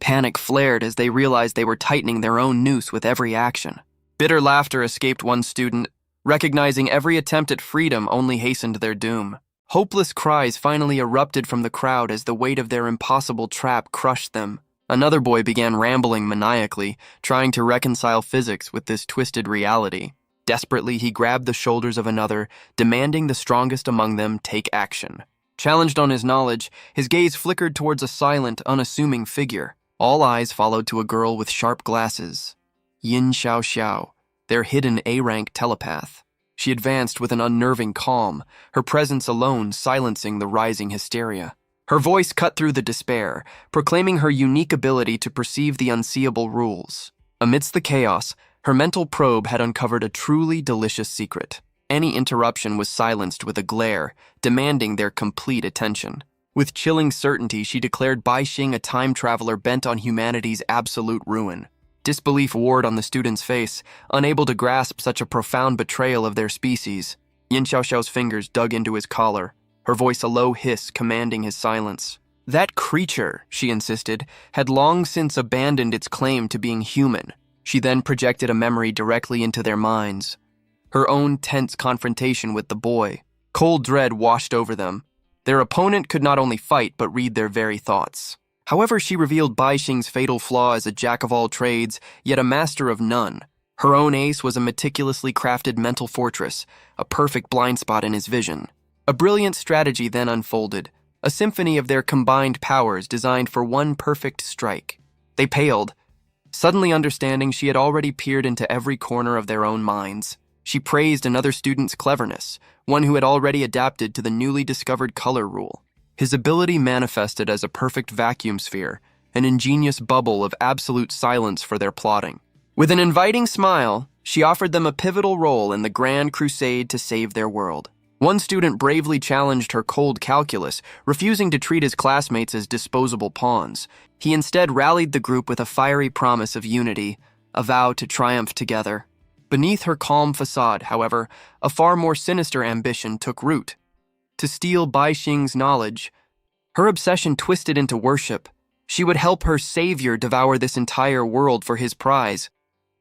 Panic flared as they realized they were tightening their own noose with every action. Bitter laughter escaped one student, recognizing every attempt at freedom only hastened their doom. Hopeless cries finally erupted from the crowd as the weight of their impossible trap crushed them. Another boy began rambling maniacally, trying to reconcile physics with this twisted reality. Desperately, he grabbed the shoulders of another, demanding the strongest among them take action. Challenged on his knowledge, his gaze flickered towards a silent, unassuming figure. All eyes followed to a girl with sharp glasses. Yin Xiao Xiao, their hidden A-rank telepath. She advanced with an unnerving calm, her presence alone silencing the rising hysteria. Her voice cut through the despair, proclaiming her unique ability to perceive the unseeable rules. Amidst the chaos, her mental probe had uncovered a truly delicious secret. Any interruption was silenced with a glare, demanding their complete attention. With chilling certainty, she declared Bai Xing a time traveler bent on humanity's absolute ruin. Disbelief warred on the student's face, unable to grasp such a profound betrayal of their species. Yin Xiaoxiao's fingers dug into his collar, her voice a low hiss commanding his silence. That creature, she insisted, had long since abandoned its claim to being human. She then projected a memory directly into their minds. Her own tense confrontation with the boy. Cold dread washed over them. Their opponent could not only fight, but read their very thoughts. However, she revealed Bai Xing's fatal flaw as a jack-of-all-trades, yet a master of none. Her own ace was a meticulously crafted mental fortress, a perfect blind spot in his vision. A brilliant strategy then unfolded, a symphony of their combined powers designed for one perfect strike. They paled, suddenly understanding she had already peered into every corner of their own minds. She praised another student's cleverness, one who had already adapted to the newly discovered color rule. His ability manifested as a perfect vacuum sphere, an ingenious bubble of absolute silence for their plotting. With an inviting smile, she offered them a pivotal role in the grand crusade to save their world. One student bravely challenged her cold calculus, refusing to treat his classmates as disposable pawns. He instead rallied the group with a fiery promise of unity, a vow to triumph together. Beneath her calm facade, however, a far more sinister ambition took root. To steal Bai Xing's knowledge, her obsession twisted into worship. She would help her savior devour this entire world for his prize.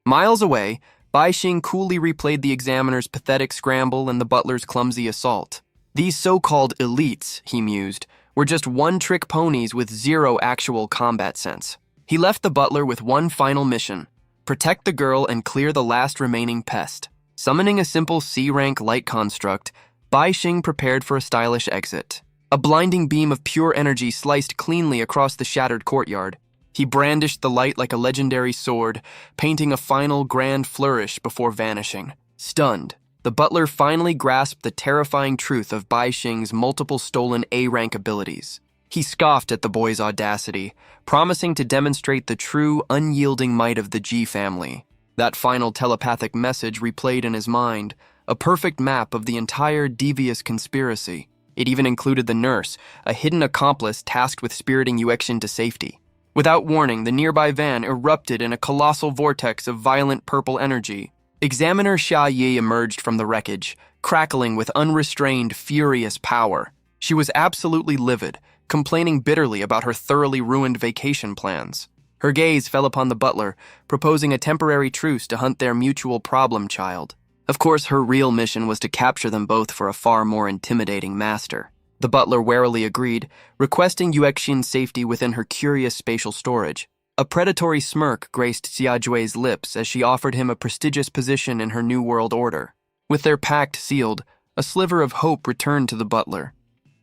Miles away, Bai Xing coolly replayed the examiner's pathetic scramble and the butler's clumsy assault. These so-called elites, he mused, were just one-trick ponies with zero actual combat sense. He left the butler with one final mission: protect the girl and clear the last remaining pest. Summoning a simple C-rank light construct, Bai Xing prepared for a stylish exit. A blinding beam of pure energy sliced cleanly across the shattered courtyard. He brandished the light like a legendary sword, painting a final grand flourish before vanishing. Stunned, the butler finally grasped the terrifying truth of Bai Xing's multiple stolen A-rank abilities. He scoffed at the boy's audacity, promising to demonstrate the true, unyielding might of the Ji family. That final telepathic message replayed in his mind, a perfect map of the entire devious conspiracy. It even included the nurse, a hidden accomplice tasked with spiriting Awakens to safety. Without warning, the nearby van erupted in a colossal vortex of violent purple energy. Examiner Xia Yi emerged from the wreckage, crackling with unrestrained, furious power. She was absolutely livid, complaining bitterly about her thoroughly ruined vacation plans. Her gaze fell upon the butler, proposing a temporary truce to hunt their mutual problem child. Of course, her real mission was to capture them both for a far more intimidating master. The butler warily agreed, requesting Yuexin's safety within her curious spatial storage. A predatory smirk graced Xiajui's lips as she offered him a prestigious position in her new world order. With their pact sealed, a sliver of hope returned to the butler.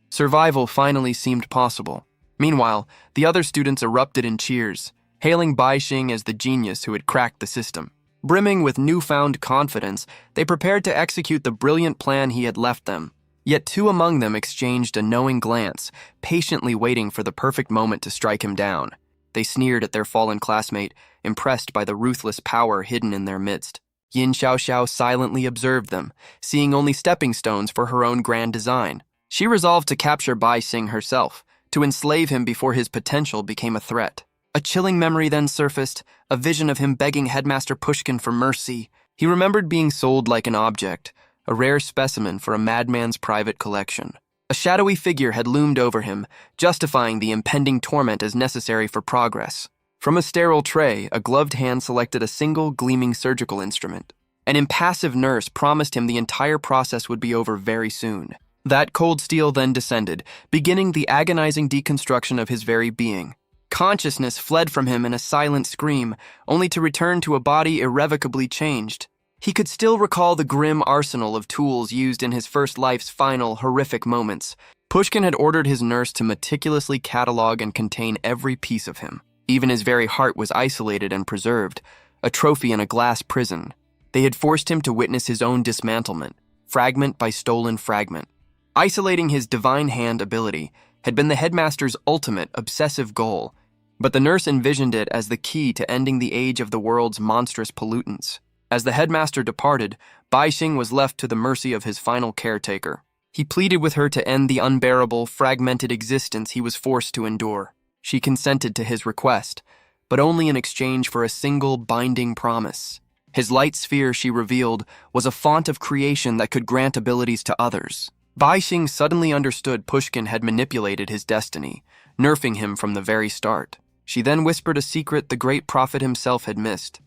Survival finally seemed possible. Meanwhile, the other students erupted in cheers, hailing Bai Xing as the genius who had cracked the system. Brimming with newfound confidence, they prepared to execute the brilliant plan he had left them. Yet two among them exchanged a knowing glance, patiently waiting for the perfect moment to strike him down. They sneered at their fallen classmate, impressed by the ruthless power hidden in their midst. Yin Xiaoxiao silently observed them, seeing only stepping stones for her own grand design. She resolved to capture Bai Xing herself, to enslave him before his potential became a threat. A chilling memory then surfaced, a vision of him begging Headmaster Pushkin for mercy. He remembered being sold like an object, a rare specimen for a madman's private collection. A shadowy figure had loomed over him, justifying the impending torment as necessary for progress. From a sterile tray, a gloved hand selected a single gleaming surgical instrument. An impassive nurse promised him the entire process would be over very soon. That cold steel then descended, beginning the agonizing deconstruction of his very being. Consciousness fled from him in a silent scream, only to return to a body irrevocably changed. He could still recall the grim arsenal of tools used in his first life's final, horrific moments. Pushkin had ordered his nurse to meticulously catalog and contain every piece of him. Even his very heart was isolated and preserved, a trophy in a glass prison. They had forced him to witness his own dismantlement, fragment by stolen fragment. Isolating his divine hand ability had been the headmaster's ultimate obsessive goal, but the nurse envisioned it as the key to ending the age of the world's monstrous pollutants. As the headmaster departed, Bai Xing was left to the mercy of his final caretaker. He pleaded with her to end the unbearable, fragmented existence he was forced to endure. She consented to his request, but only in exchange for a single binding promise. His light sphere, she revealed, was a font of creation that could grant abilities to others. Bai Xing suddenly understood Pushkin had manipulated his destiny, nerfing him from the very start. She then whispered a secret the great prophet himself had missed.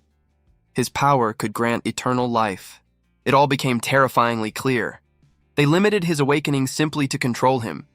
His power could grant eternal life. It all became terrifyingly clear. They limited his awakening simply to control him.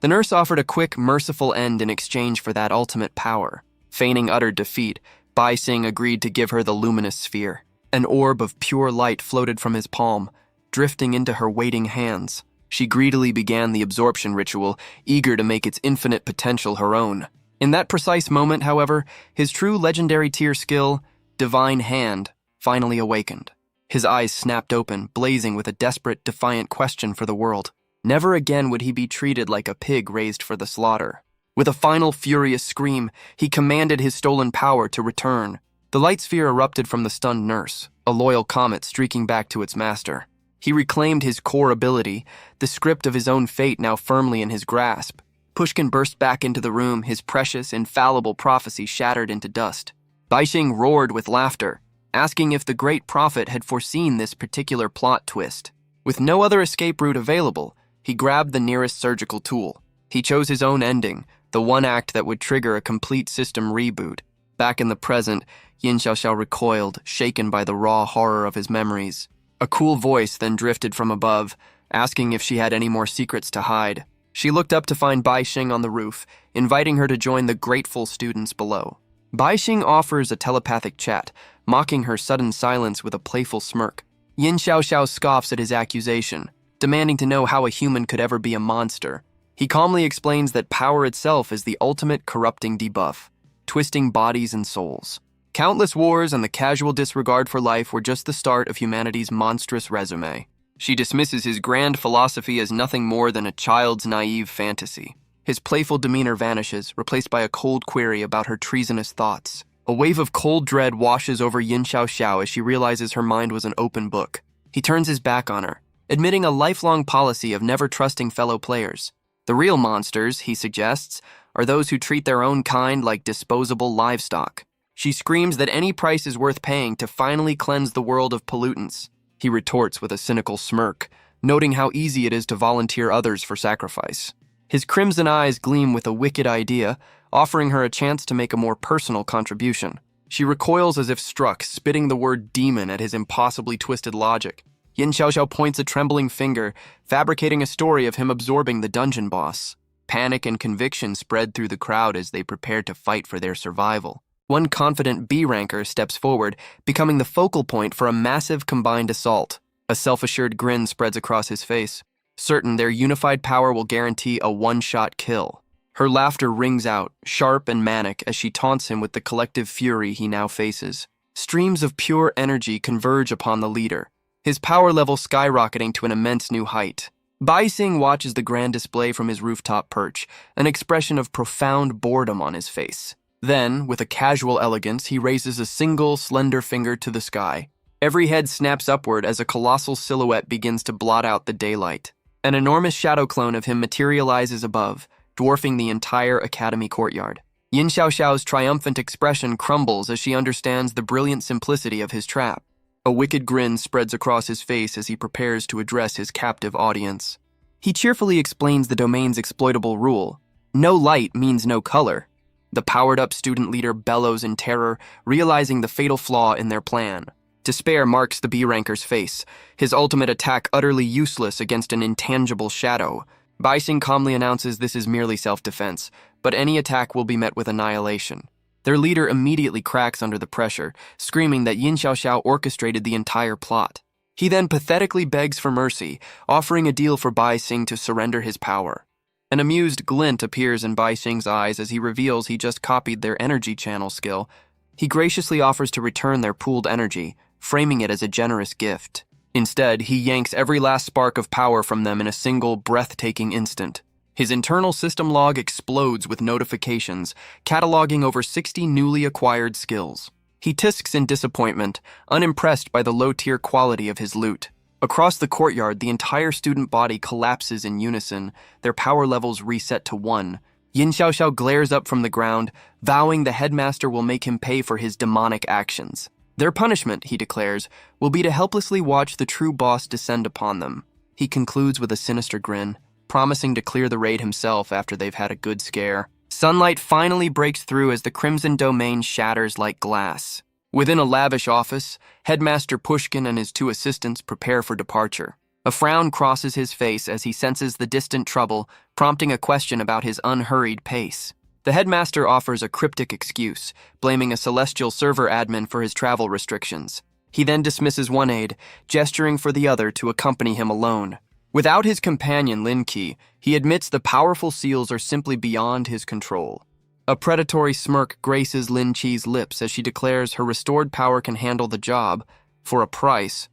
The nurse offered a quick, merciful end in exchange for that ultimate power. Feigning utter defeat, Bai Xing agreed to give her the luminous sphere. An orb of pure light floated from his palm, drifting into her waiting hands. She greedily began the absorption ritual, eager to make its infinite potential her own. In that precise moment, however, his true legendary tier skill, Divine Hand, finally awakened. His eyes snapped open, blazing with a desperate, defiant question for the world. Never again would he be treated like a pig raised for the slaughter. With a final furious scream, he commanded his stolen power to return. The light sphere erupted from the stunned nurse, a loyal comet streaking back to its master. He reclaimed his core ability, the script of his own fate now firmly in his grasp. Pushkin burst back into the room, his precious, infallible prophecy shattered into dust. Baixing roared with laughter, asking if the great prophet had foreseen this particular plot twist. With no other escape route available, he grabbed the nearest surgical tool. He chose his own ending, the one act that would trigger a complete system reboot. Back in the present, Yin Xiaoxiao recoiled, shaken by the raw horror of his memories. A cool voice then drifted from above, asking if she had any more secrets to hide. She looked up to find Baixing on the roof, inviting her to join the grateful students below. Baixing offers a telepathic chat, mocking her sudden silence with a playful smirk. Yin Xiaoxiao scoffs at his accusation, demanding to know how a human could ever be a monster. He calmly explains that power itself is the ultimate corrupting debuff, twisting bodies and souls. Countless wars and the casual disregard for life were just the start of humanity's monstrous resume. She dismisses his grand philosophy as nothing more than a child's naive fantasy. His playful demeanor vanishes, replaced by a cold query about her treasonous thoughts. A wave of cold dread washes over Yin Xiaoxiao as she realizes her mind was an open book. He turns his back on her, admitting a lifelong policy of never trusting fellow players. The real monsters, he suggests, are those who treat their own kind like disposable livestock. She screams that any price is worth paying to finally cleanse the world of pollutants. He retorts with a cynical smirk, noting how easy it is to volunteer others for sacrifice. His crimson eyes gleam with a wicked idea, offering her a chance to make a more personal contribution. She recoils as if struck, spitting the word demon at his impossibly twisted logic. Yin Xiaoxiao points a trembling finger, fabricating a story of him absorbing the dungeon boss. Panic and conviction spread through the crowd as they prepare to fight for their survival. One confident B-ranker steps forward, becoming the focal point for a massive combined assault. A self-assured grin spreads across his face, certain their unified power will guarantee a one-shot kill. Her laughter rings out, sharp and manic, as she taunts him with the collective fury he now faces. Streams of pure energy converge upon the leader, his power level skyrocketing to an immense new height. Baixing watches the grand display from his rooftop perch, an expression of profound boredom on his face. Then, with a casual elegance, he raises a single, slender finger to the sky. Every head snaps upward as a colossal silhouette begins to blot out the daylight. An enormous shadow clone of him materializes above, dwarfing the entire academy courtyard. Yin Xiaoxiao's triumphant expression crumbles as she understands the brilliant simplicity of his trap. A wicked grin spreads across his face as he prepares to address his captive audience. He cheerfully explains the domain's exploitable rule. No light means no color. The powered-up student leader bellows in terror, realizing the fatal flaw in their plan. Despair marks the B-ranker's face, his ultimate attack utterly useless against an intangible shadow. Baixing calmly announces this is merely self-defense, but any attack will be met with annihilation. Their leader immediately cracks under the pressure, screaming that Yin Xiaoxiao orchestrated the entire plot. He then pathetically begs for mercy, offering a deal for Baixing to surrender his power. An amused glint appears in Baixing's eyes as he reveals he just copied their energy channel skill. He graciously offers to return their pooled energy, framing it as a generous gift. Instead, he yanks every last spark of power from them in a single, breathtaking instant. His internal system log explodes with notifications, cataloging over 60 newly acquired skills. He tisks in disappointment, unimpressed by the low-tier quality of his loot. Across the courtyard, the entire student body collapses in unison, their power levels reset to 1. Yin Xiaoxiao glares up from the ground, vowing the headmaster will make him pay for his demonic actions. Their punishment, he declares, will be to helplessly watch the true boss descend upon them. He concludes with a sinister grin, promising to clear the raid himself after they've had a good scare. Sunlight finally breaks through as the Crimson Domain shatters like glass. Within a lavish office, Headmaster Pushkin and his 2 assistants prepare for departure. A frown crosses his face as he senses the distant trouble, prompting a question about his unhurried pace. The headmaster offers a cryptic excuse, blaming a celestial server admin for his travel restrictions. He then dismisses one aide, gesturing for the other to accompany him alone. Without his companion Lin Qi, he admits the powerful seals are simply beyond his control. A predatory smirk graces Lin Chi's lips as she declares her restored power can handle the job, for a price.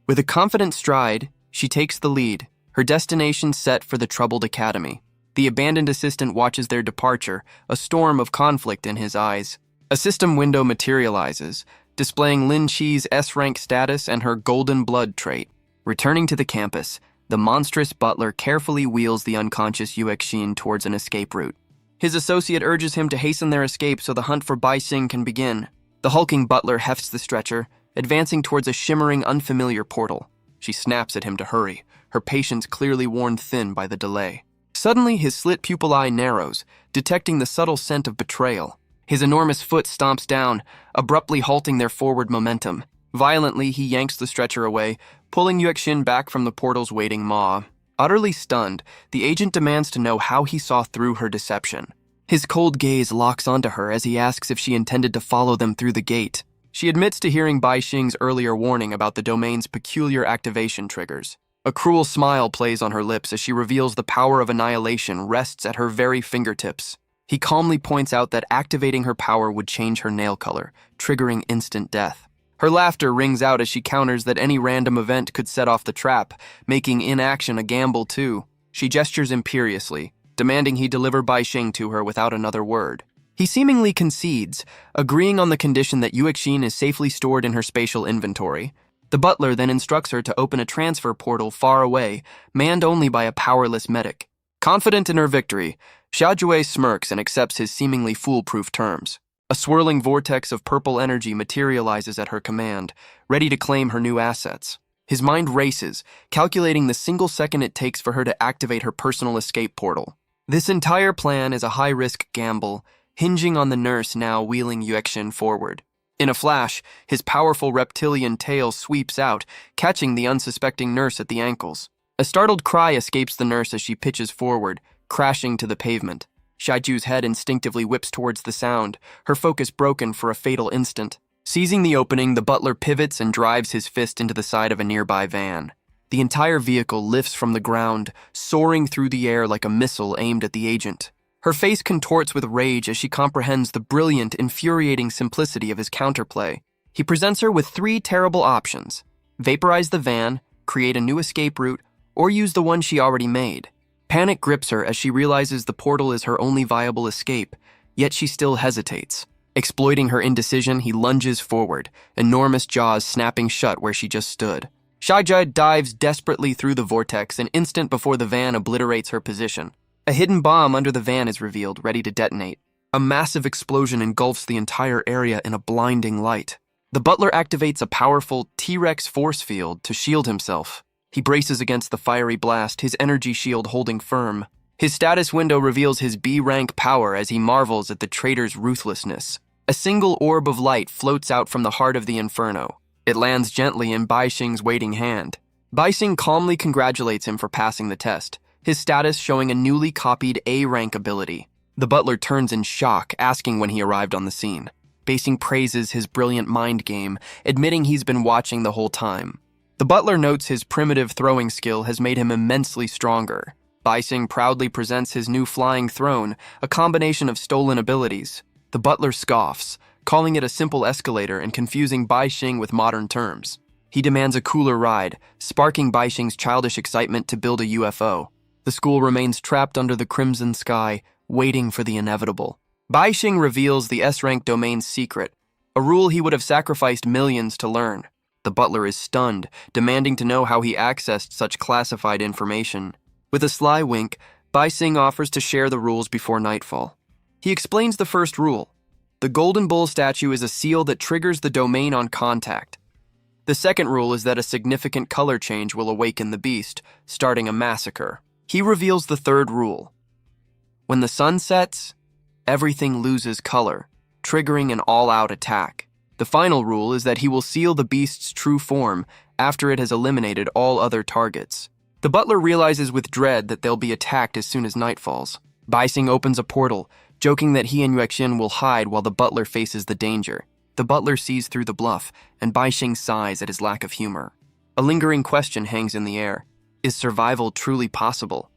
With a confident stride, she takes the lead, her destination set for the troubled academy. The abandoned assistant watches their departure, a storm of conflict in his eyes. A system window materializes, displaying Lin Chi's S-rank status and her golden blood trait. Returning to the campus, the monstrous butler carefully wheels the unconscious Yuexin towards an escape route. His associate urges him to hasten their escape so the hunt for Bai Xing can begin. The hulking butler hefts the stretcher, advancing towards a shimmering, unfamiliar portal. She snaps at him to hurry, her patience clearly worn thin by the delay. Suddenly, his slit pupil eye narrows, detecting the subtle scent of betrayal. His enormous foot stomps down, abruptly halting their forward momentum. Violently, he yanks the stretcher away, pulling Yuexin back from the portal's waiting maw. Utterly stunned, the agent demands to know how he saw through her deception. His cold gaze locks onto her as he asks if she intended to follow them through the gate. She admits to hearing Bai Xing's earlier warning about the domain's peculiar activation triggers. A cruel smile plays on her lips as she reveals the power of annihilation rests at her very fingertips. He calmly points out that activating her power would change her nail color, triggering instant death. Her laughter rings out as she counters that any random event could set off the trap, making inaction a gamble too. She gestures imperiously, demanding he deliver Bai Xing to her without another word. He seemingly concedes, agreeing on the condition that Yuexin is safely stored in her spatial inventory. The butler then instructs her to open a transfer portal far away, manned only by a powerless medic. Confident in her victory, Xiaojue smirks and accepts his seemingly foolproof terms. A swirling vortex of purple energy materializes at her command, ready to claim her new assets. His mind races, calculating the single second it takes for her to activate her personal escape portal. This entire plan is a high-risk gamble, hinging on the nurse now wheeling Yuexin forward. In a flash, his powerful reptilian tail sweeps out, catching the unsuspecting nurse at the ankles. A startled cry escapes the nurse as she pitches forward, crashing to the pavement. Shaiju's head instinctively whips towards the sound, her focus broken for a fatal instant. Seizing the opening, the butler pivots and drives his fist into the side of a nearby van. The entire vehicle lifts from the ground, soaring through the air like a missile aimed at the agent. Her face contorts with rage as she comprehends the brilliant, infuriating simplicity of his counterplay. He presents her with 3 terrible options: vaporize the van, create a new escape route, or use the one she already made. Panic grips her as she realizes the portal is her only viable escape, yet she still hesitates. Exploiting her indecision, he lunges forward, enormous jaws snapping shut where she just stood. Shaijai dives desperately through the vortex an instant before the van obliterates her position. A hidden bomb under the van is revealed, ready to detonate. A massive explosion engulfs the entire area in a blinding light. The butler activates a powerful T-Rex force field to shield himself. He braces against the fiery blast, his energy shield holding firm. His status window reveals his B-rank power as he marvels at the traitor's ruthlessness. A single orb of light floats out from the heart of the inferno. It lands gently in Bai Xing's waiting hand. Bai Xing calmly congratulates him for passing the test, his status showing a newly copied A-rank ability. The butler turns in shock, asking when he arrived on the scene. Bai Xing praises his brilliant mind game, admitting he's been watching the whole time. The butler notes his primitive throwing skill has made him immensely stronger. Bai Xing proudly presents his new flying throne, a combination of stolen abilities. The butler scoffs, calling it a simple escalator and confusing Bai Xing with modern terms. He demands a cooler ride, sparking Bai Xing's childish excitement to build a UFO. The school remains trapped under the crimson sky, waiting for the inevitable. Bai Xing reveals the S-rank domain's secret, a rule he would have sacrificed millions to learn. The butler is stunned, demanding to know how he accessed such classified information. With a sly wink, Bai Xing offers to share the rules before nightfall. He explains the first rule. The Golden Bull statue is a seal that triggers the domain on contact. The second rule is that a significant color change will awaken the beast, starting a massacre. He reveals the third rule. When the sun sets, everything loses color, triggering an all-out attack. The final rule is that he will seal the beast's true form after it has eliminated all other targets. The butler realizes with dread that they'll be attacked as soon as night falls. Bai Xing opens a portal, joking that he and Yuexin will hide while the butler faces the danger. The butler sees through the bluff, and Bai Xing sighs at his lack of humor. A lingering question hangs in the air. Is survival truly possible?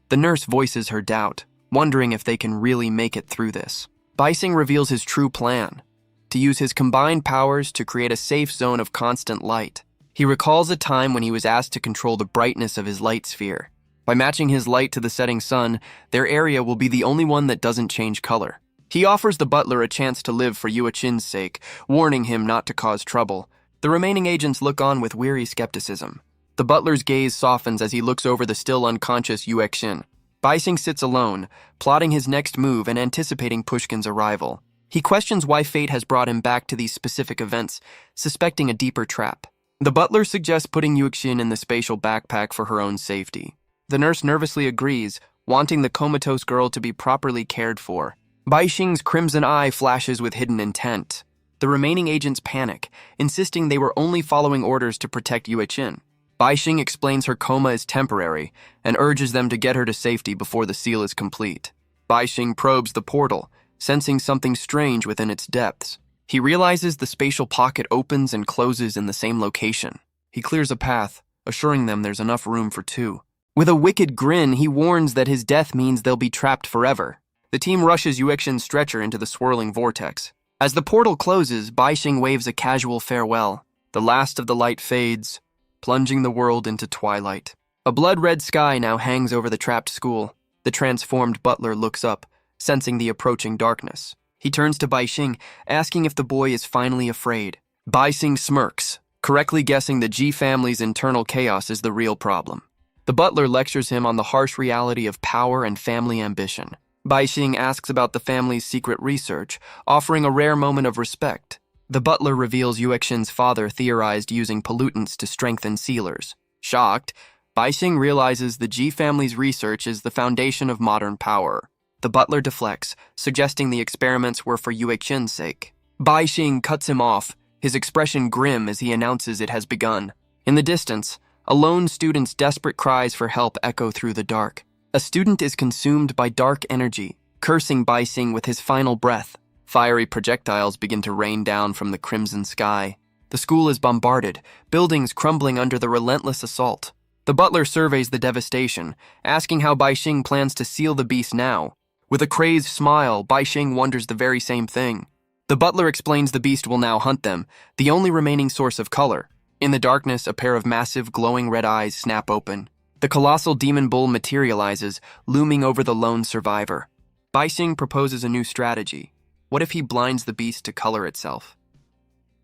The nurse voices her doubt, wondering if they can really make it through this. Baixing reveals his true plan, to use his combined powers to create a safe zone of constant light. He recalls a time when he was asked to control the brightness of his light sphere. By matching his light to the setting sun, their area will be the only one that doesn't change color. He offers the butler a chance to live for Yuechin's sake, warning him not to cause trouble. The remaining agents look on with weary skepticism. The butler's gaze softens as he looks over the still unconscious Yuechin. Baixing sits alone, plotting his next move and anticipating Pushkin's arrival. He questions why fate has brought him back to these specific events, suspecting a deeper trap. The butler suggests putting Yuechin in the spatial backpack for her own safety. The nurse nervously agrees, wanting the comatose girl to be properly cared for. Baixing's crimson eye flashes with hidden intent. The remaining agents panic, insisting they were only following orders to protect Yuechin. Baixing explains her coma is temporary and urges them to get her to safety before the seal is complete. Baixing probes the portal, sensing something strange within its depths. He realizes the spatial pocket opens and closes in the same location. He clears a path, assuring them there's enough room for two. With a wicked grin, he warns that his death means they'll be trapped forever. The team rushes Yuechin's stretcher into the swirling vortex. As the portal closes, Baixing waves a casual farewell. The last of the light fades, plunging the world into twilight. A blood-red sky now hangs over the trapped school. The transformed butler looks up, sensing the approaching darkness. He turns to Baixing, asking if the boy is finally afraid. Baixing smirks, correctly guessing the G family's internal chaos is the real problem. The butler lectures him on the harsh reality of power and family ambition. Baixing asks about the family's secret research, offering a rare moment of respect. The butler reveals Yuechin's father theorized using pollutants to strengthen sealers. Shocked, Baixing realizes the G family's research is the foundation of modern power. The butler deflects, suggesting the experiments were for Yuechin's sake. Baixing cuts him off, his expression grim as he announces it has begun. In the distance, a lone student's desperate cries for help echo through the dark. A student is consumed by dark energy, cursing Baixing with his final breath. Fiery projectiles begin to rain down from the crimson sky. The school is bombarded, buildings crumbling under the relentless assault. The butler surveys the devastation, asking how Baixing plans to seal the beast now. With a crazed smile, Baixing wonders the very same thing. The butler explains the beast will now hunt them, the only remaining source of color. In the darkness, a pair of massive, glowing red eyes snap open. The colossal demon bull materializes, looming over the lone survivor. Baixing proposes a new strategy. What if he blinds the beast to color itself?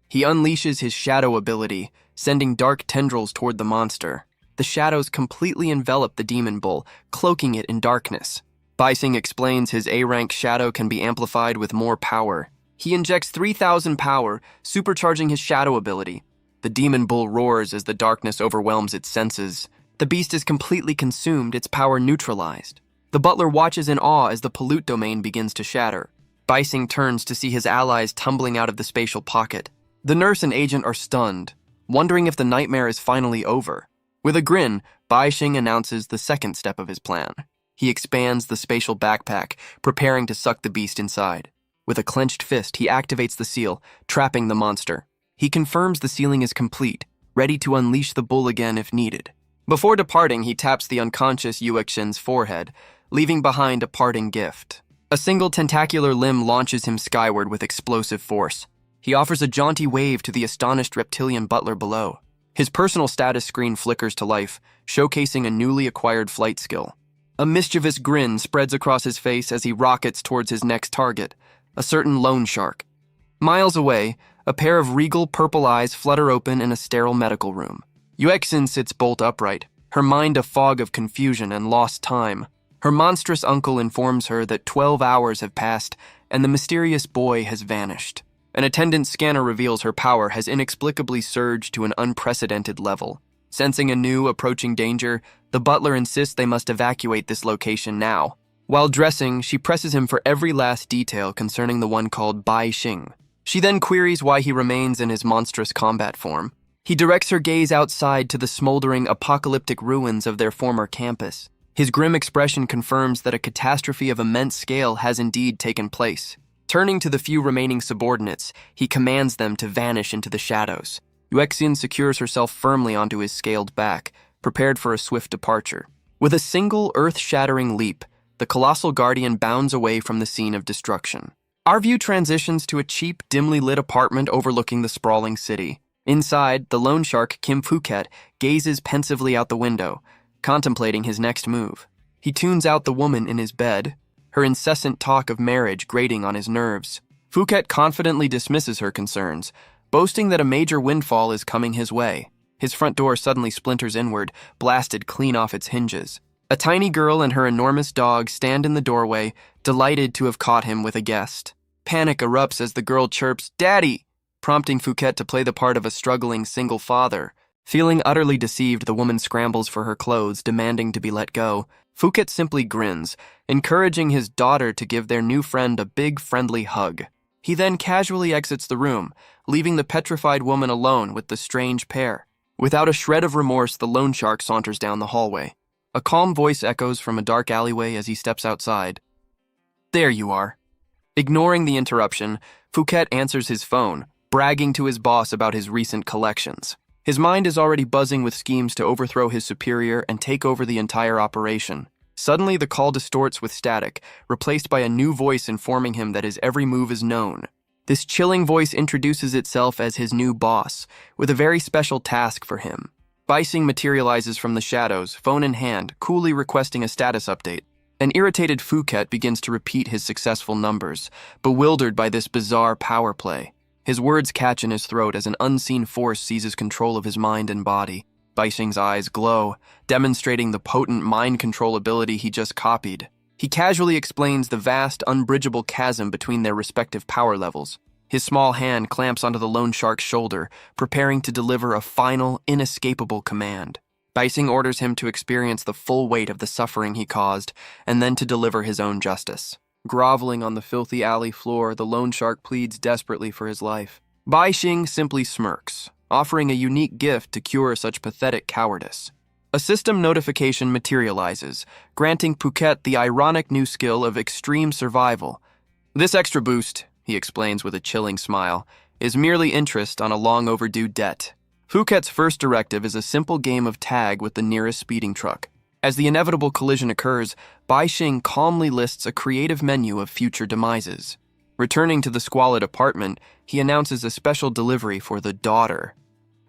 He unleashes his shadow ability, sending dark tendrils toward the monster. The shadows completely envelop the demon bull, cloaking it in darkness. Baixing explains his A-rank shadow can be amplified with more power. He injects 3,000 power, supercharging his shadow ability. The demon bull roars as the darkness overwhelms its senses. The beast is completely consumed, its power neutralized. The butler watches in awe as the pollute domain begins to shatter. Baixing turns to see his allies tumbling out of the spatial pocket. The nurse and agent are stunned, wondering if the nightmare is finally over. With a grin, Baixing announces the second step of his plan. He expands the spatial backpack, preparing to suck the beast inside. With a clenched fist, he activates the seal, trapping the monster. He confirms the sealing is complete, ready to unleash the bull again if needed. Before departing, he taps the unconscious Yuechin's forehead, leaving behind a parting gift. A single tentacular limb launches him skyward with explosive force. He offers a jaunty wave to the astonished reptilian butler below. His personal status screen flickers to life, showcasing a newly acquired flight skill. A mischievous grin spreads across his face as he rockets towards his next target, a certain loan shark. Miles away, a pair of regal purple eyes flutter open in a sterile medical room. Yuechin sits bolt upright, her mind a fog of confusion and lost time. Her monstrous uncle informs her that 12 hours have passed and the mysterious boy has vanished. An attendant scanner reveals her power has inexplicably surged to an unprecedented level. Sensing a new, approaching danger, the butler insists they must evacuate this location now. While dressing, she presses him for every last detail concerning the one called Baixing. She then queries why he remains in his monstrous combat form. He directs her gaze outside to the smoldering, apocalyptic ruins of their former campus. His grim expression confirms that a catastrophe of immense scale has indeed taken place. Turning to the few remaining subordinates, he commands them to vanish into the shadows. Yuechin secures herself firmly onto his scaled back, prepared for a swift departure. With a single earth-shattering leap, the colossal guardian bounds away from the scene of destruction. Our view transitions to a cheap, dimly lit apartment overlooking the sprawling city. Inside, the loan shark Kim Phuket gazes pensively out the window, contemplating his next move. He tunes out the woman in his bed, her incessant talk of marriage grating on his nerves. Phuket confidently dismisses her concerns, boasting that a major windfall is coming his way. His front door suddenly splinters inward, blasted clean off its hinges. A tiny girl and her enormous dog stand in the doorway, delighted to have caught him with a guest. Panic erupts as the girl chirps, "Daddy!" prompting Phuket to play the part of a struggling single father. Feeling utterly deceived, the woman scrambles for her clothes, demanding to be let go. Phuket simply grins, encouraging his daughter to give their new friend a big, friendly hug. He then casually exits the room, leaving the petrified woman alone with the strange pair. Without a shred of remorse, the loan shark saunters down the hallway. A calm voice echoes from a dark alleyway as he steps outside. "There you are." Ignoring the interruption, Phuket answers his phone, bragging to his boss about his recent collections. His mind is already buzzing with schemes to overthrow his superior and take over the entire operation. Suddenly, the call distorts with static, replaced by a new voice informing him that his every move is known. This chilling voice introduces itself as his new boss, with a very special task for him. Baising materializes from the shadows, phone in hand, coolly requesting a status update. An irritated Phuket begins to repeat his successful numbers, bewildered by this bizarre power play. His words catch in his throat as an unseen force seizes control of his mind and body. Baising's eyes glow, demonstrating the potent mind control ability he just copied. He casually explains the vast, unbridgeable chasm between their respective power levels. His small hand clamps onto the loan shark's shoulder, preparing to deliver a final, inescapable command. Baising orders him to experience the full weight of the suffering he caused, and then to deliver his own justice. Groveling on the filthy alley floor, the loan shark pleads desperately for his life. Baising simply smirks, offering a unique gift to cure such pathetic cowardice. A system notification materializes, granting Phuket the ironic new skill of extreme survival. "This extra boost," he explains with a chilling smile, "is merely interest on a long overdue debt." Phuket's first directive is a simple game of tag with the nearest speeding truck. As the inevitable collision occurs, Baising calmly lists a creative menu of future demises. Returning to the squalid apartment, he announces a special delivery for the daughter.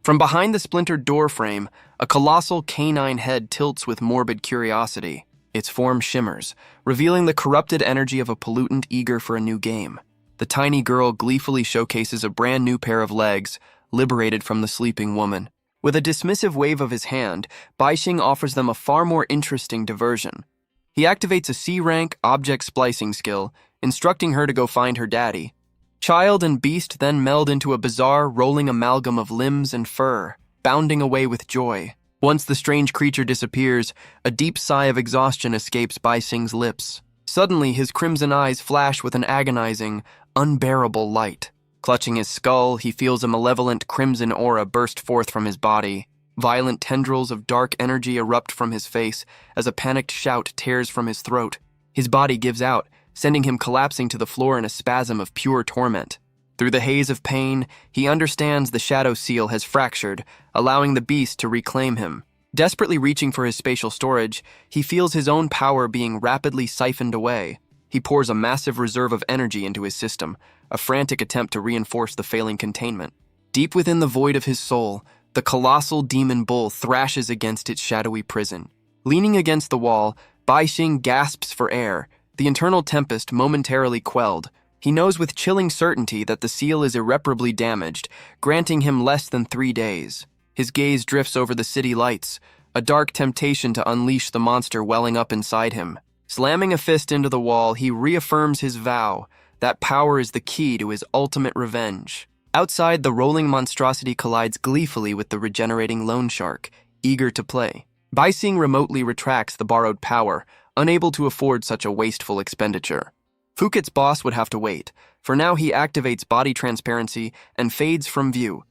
From behind the splintered door frame, a colossal canine head tilts with morbid curiosity. Its form shimmers, revealing the corrupted energy of a pollutant eager for a new game. The tiny girl gleefully showcases a brand new pair of legs, liberated from the sleeping woman. With a dismissive wave of his hand, Baising offers them a far more interesting diversion. He activates a C-rank object splicing skill, instructing her to go find her daddy. Child and beast then meld into a bizarre, rolling amalgam of limbs and fur, bounding away with joy. Once the strange creature disappears, a deep sigh of exhaustion escapes Baising's lips. Suddenly, his crimson eyes flash with an agonizing, unbearable light. Clutching his skull, he feels a malevolent crimson aura burst forth from his body. Violent tendrils of dark energy erupt from his face as a panicked shout tears from his throat. His body gives out, sending him collapsing to the floor in a spasm of pure torment. Through the haze of pain, he understands the shadow seal has fractured, allowing the beast to reclaim him. Desperately reaching for his spatial storage, he feels his own power being rapidly siphoned away. He pours a massive reserve of energy into his system, a frantic attempt to reinforce the failing containment. Deep within the void of his soul, the colossal demon bull thrashes against its shadowy prison. Leaning against the wall, Baising gasps for air, the internal tempest momentarily quelled. He knows with chilling certainty that the seal is irreparably damaged, granting him less than 3 days. His gaze drifts over the city lights, a dark temptation to unleash the monster welling up inside him. Slamming a fist into the wall, he reaffirms his vow that power is the key to his ultimate revenge. Outside, the rolling monstrosity collides gleefully with the regenerating loan shark, eager to play. Baising remotely retracts the borrowed power, unable to afford such a wasteful expenditure. Phuket's boss would have to wait. For now, he activates body transparency and fades from view.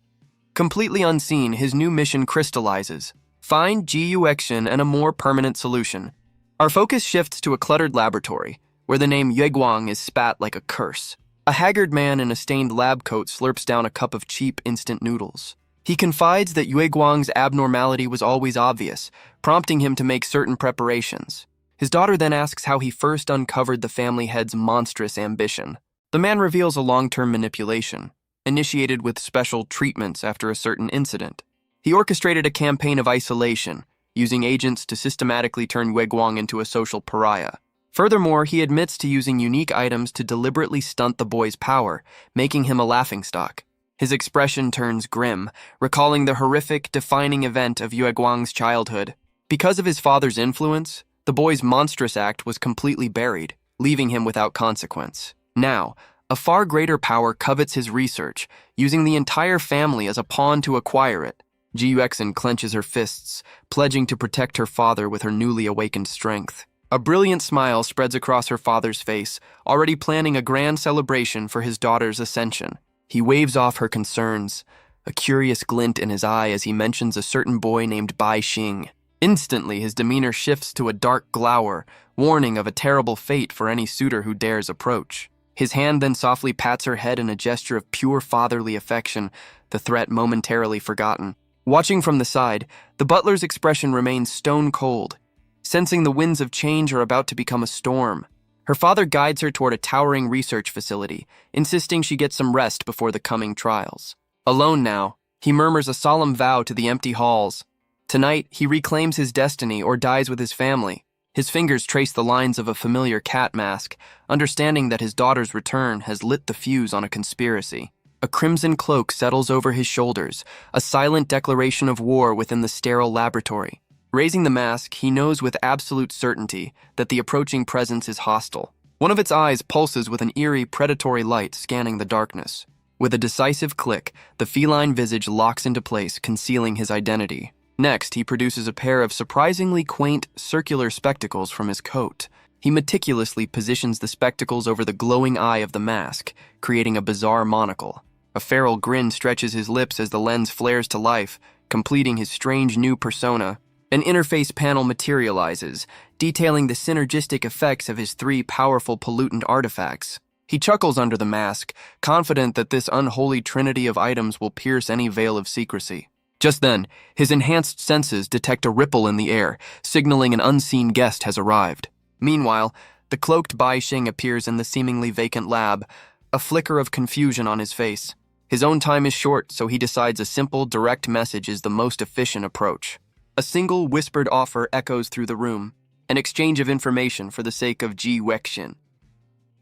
Completely unseen, his new mission crystallizes. Find GUXN and a more permanent solution. Our focus shifts to a cluttered laboratory, where the name Yueguang is spat like a curse. A haggard man in a stained lab coat slurps down a cup of cheap instant noodles. He confides that Yueguang's abnormality was always obvious, prompting him to make certain preparations. His daughter then asks how he first uncovered the family head's monstrous ambition. The man reveals a long-term manipulation, initiated with special treatments after a certain incident. He orchestrated a campaign of isolation, using agents to systematically turn Guang into a social pariah. Furthermore, he admits to using unique items to deliberately stunt the boy's power, making him a laughingstock. His expression turns grim, recalling the horrific, defining event of Guang's childhood. Because of his father's influence, the boy's monstrous act was completely buried, leaving him without consequence. Now, a far greater power covets his research, using the entire family as a pawn to acquire it. Guexin clenches her fists, pledging to protect her father with her newly awakened strength. A brilliant smile spreads across her father's face, already planning a grand celebration for his daughter's ascension. He waves off her concerns, a curious glint in his eye as he mentions a certain boy named Bai Xing. Instantly, his demeanor shifts to a dark glower, warning of a terrible fate for any suitor who dares approach. His hand then softly pats her head in a gesture of pure fatherly affection, the threat momentarily forgotten. Watching from the side, the butler's expression remains stone cold, sensing the winds of change are about to become a storm. Her father guides her toward a towering research facility, insisting she get some rest before the coming trials. Alone now, he murmurs a solemn vow to the empty halls. Tonight, he reclaims his destiny or dies with his family. His fingers trace the lines of a familiar cat mask, understanding that his daughter's return has lit the fuse on a conspiracy. A crimson cloak settles over his shoulders, a silent declaration of war within the sterile laboratory. Raising the mask, he knows with absolute certainty that the approaching presence is hostile. One of its eyes pulses with an eerie, predatory light scanning the darkness. With a decisive click, the feline visage locks into place, concealing his identity. Next, he produces a pair of surprisingly quaint, circular spectacles from his coat. He meticulously positions the spectacles over the glowing eye of the mask, creating a bizarre monocle. A feral grin stretches his lips as the lens flares to life, completing his strange new persona. An interface panel materializes, detailing the synergistic effects of his three powerful pollutant artifacts. He chuckles under the mask, confident that this unholy trinity of items will pierce any veil of secrecy. Just then, his enhanced senses detect a ripple in the air, signaling an unseen guest has arrived. Meanwhile, the cloaked Bai Xing appears in the seemingly vacant lab, a flicker of confusion on his face. His own time is short, so he decides a simple, direct message is the most efficient approach. A single whispered offer echoes through the room, an exchange of information for the sake of Guexin.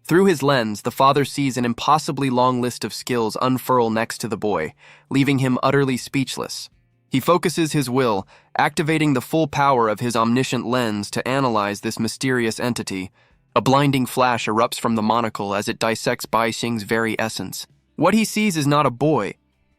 Through his lens, the father sees an impossibly long list of skills unfurl next to the boy, leaving him utterly speechless. He focuses his will, activating the full power of his omniscient lens to analyze this mysterious entity. A blinding flash erupts from the monocle as it dissects Bai Xing's very essence. What he sees is not a boy,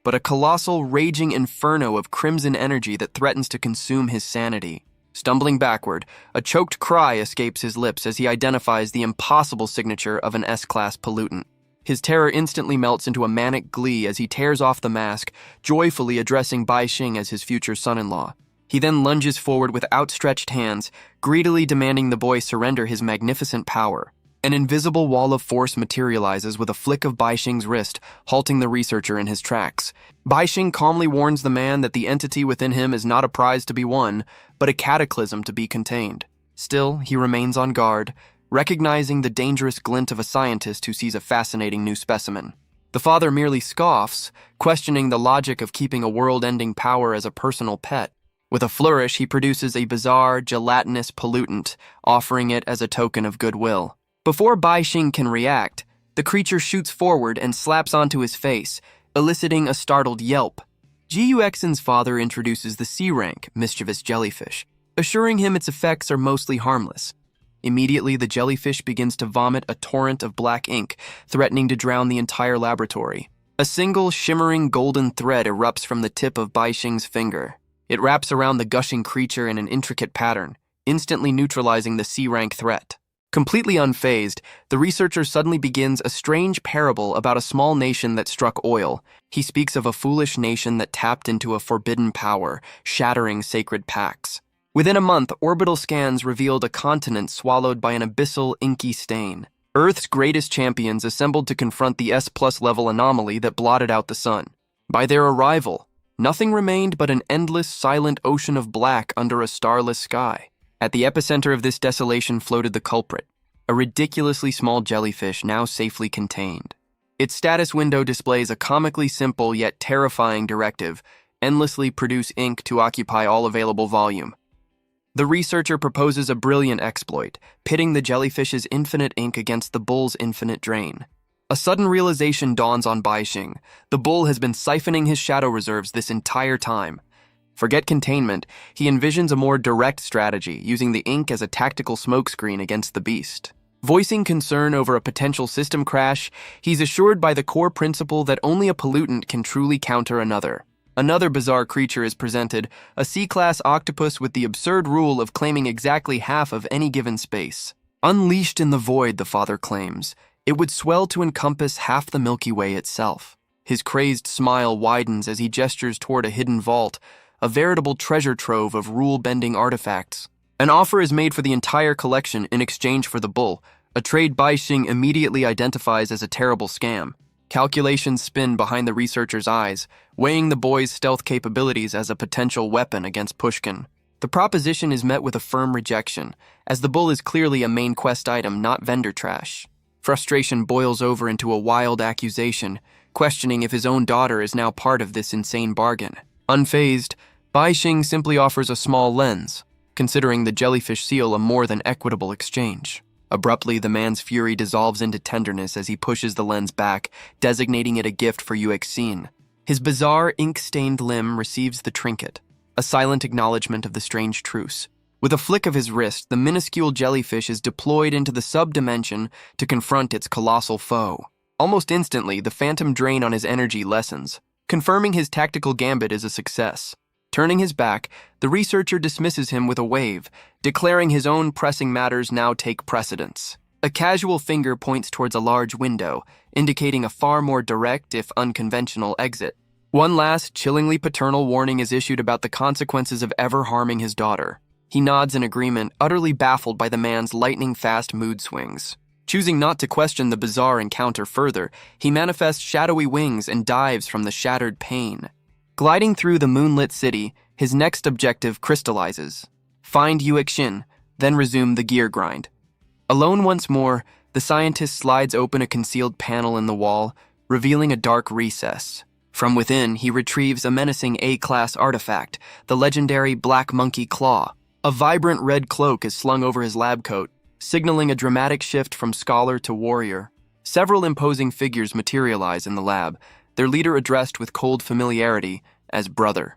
but a colossal, raging inferno of crimson energy that threatens to consume his sanity. Stumbling backward, a choked cry escapes his lips as he identifies the impossible signature of an S-class pollutant. His terror instantly melts into a manic glee as he tears off the mask, joyfully addressing Bai Xing as his future son-in-law. He then lunges forward with outstretched hands, greedily demanding the boy surrender his magnificent power. An invisible wall of force materializes with a flick of Bai Xing's wrist, halting the researcher in his tracks. Bai Xing calmly warns the man that the entity within him is not a prize to be won, but a cataclysm to be contained. Still, he remains on guard, recognizing the dangerous glint of a scientist who sees a fascinating new specimen. The father merely scoffs, questioning the logic of keeping a world-ending power as a personal pet. With a flourish, he produces a bizarre, gelatinous pollutant, offering it as a token of goodwill. Before Bai Xing can react, the creature shoots forward and slaps onto his face, eliciting a startled yelp. Guexin's father introduces the C-rank, mischievous jellyfish, assuring him its effects are mostly harmless. Immediately, the jellyfish begins to vomit a torrent of black ink, threatening to drown the entire laboratory. A single, shimmering golden thread erupts from the tip of Bai Xing's finger. It wraps around the gushing creature in an intricate pattern, instantly neutralizing the C-rank threat. Completely unfazed, the researcher suddenly begins a strange parable about a small nation that struck oil. He speaks of a foolish nation that tapped into a forbidden power, shattering sacred pacts. Within a month, orbital scans revealed a continent swallowed by an abyssal, inky stain. Earth's greatest champions assembled to confront the S+ level anomaly that blotted out the sun. By their arrival, nothing remained but an endless, silent ocean of black under a starless sky. At the epicenter of this desolation floated the culprit, a ridiculously small jellyfish now safely contained. Its status window displays a comically simple yet terrifying directive: endlessly produce ink to occupy all available volume. The researcher proposes a brilliant exploit, pitting the jellyfish's infinite ink against the bull's infinite drain. A sudden realization dawns on Baixing. The bull has been siphoning his shadow reserves this entire time. Forget containment, he envisions a more direct strategy, using the ink as a tactical smokescreen against the beast. Voicing concern over a potential system crash, he's assured by the core principle that only a pollutant can truly counter another. Another bizarre creature is presented, a C-class octopus with the absurd rule of claiming exactly half of any given space. Unleashed in the void, the father claims, it would swell to encompass half the Milky Way itself. His crazed smile widens as he gestures toward a hidden vault, a veritable treasure trove of rule-bending artifacts. An offer is made for the entire collection in exchange for the bull, a trade Baixing immediately identifies as a terrible scam. Calculations spin behind the researcher's eyes, weighing the boy's stealth capabilities as a potential weapon against Pushkin. The proposition is met with a firm rejection, as the bull is clearly a main quest item, not vendor trash. Frustration boils over into a wild accusation, questioning if his own daughter is now part of this insane bargain. Unfazed, Baixing simply offers a small lens, considering the jellyfish seal a more than equitable exchange. Abruptly, the man's fury dissolves into tenderness as he pushes the lens back, designating it a gift for Awakens. His bizarre, ink-stained limb receives the trinket, a silent acknowledgement of the strange truce. With a flick of his wrist, the minuscule jellyfish is deployed into the sub-dimension to confront its colossal foe. Almost instantly, the phantom drain on his energy lessens, confirming his tactical gambit is a success. Turning his back, the researcher dismisses him with a wave, declaring his own pressing matters now take precedence. A casual finger points towards a large window, indicating a far more direct, if unconventional, exit. One last, chillingly paternal warning is issued about the consequences of ever harming his daughter. He nods in agreement, utterly baffled by the man's lightning-fast mood swings. Choosing not to question the bizarre encounter further, he manifests shadowy wings and dives from the shattered pane. Gliding through the moonlit city, his next objective crystallizes. Find Yuexin, then resume the gear grind. Alone once more, the scientist slides open a concealed panel in the wall, revealing a dark recess. From within, he retrieves a menacing A-class artifact, the legendary Black Monkey Claw. A vibrant red cloak is slung over his lab coat, signaling a dramatic shift from scholar to warrior. Several imposing figures materialize in the lab, their leader addressed with cold familiarity as brother.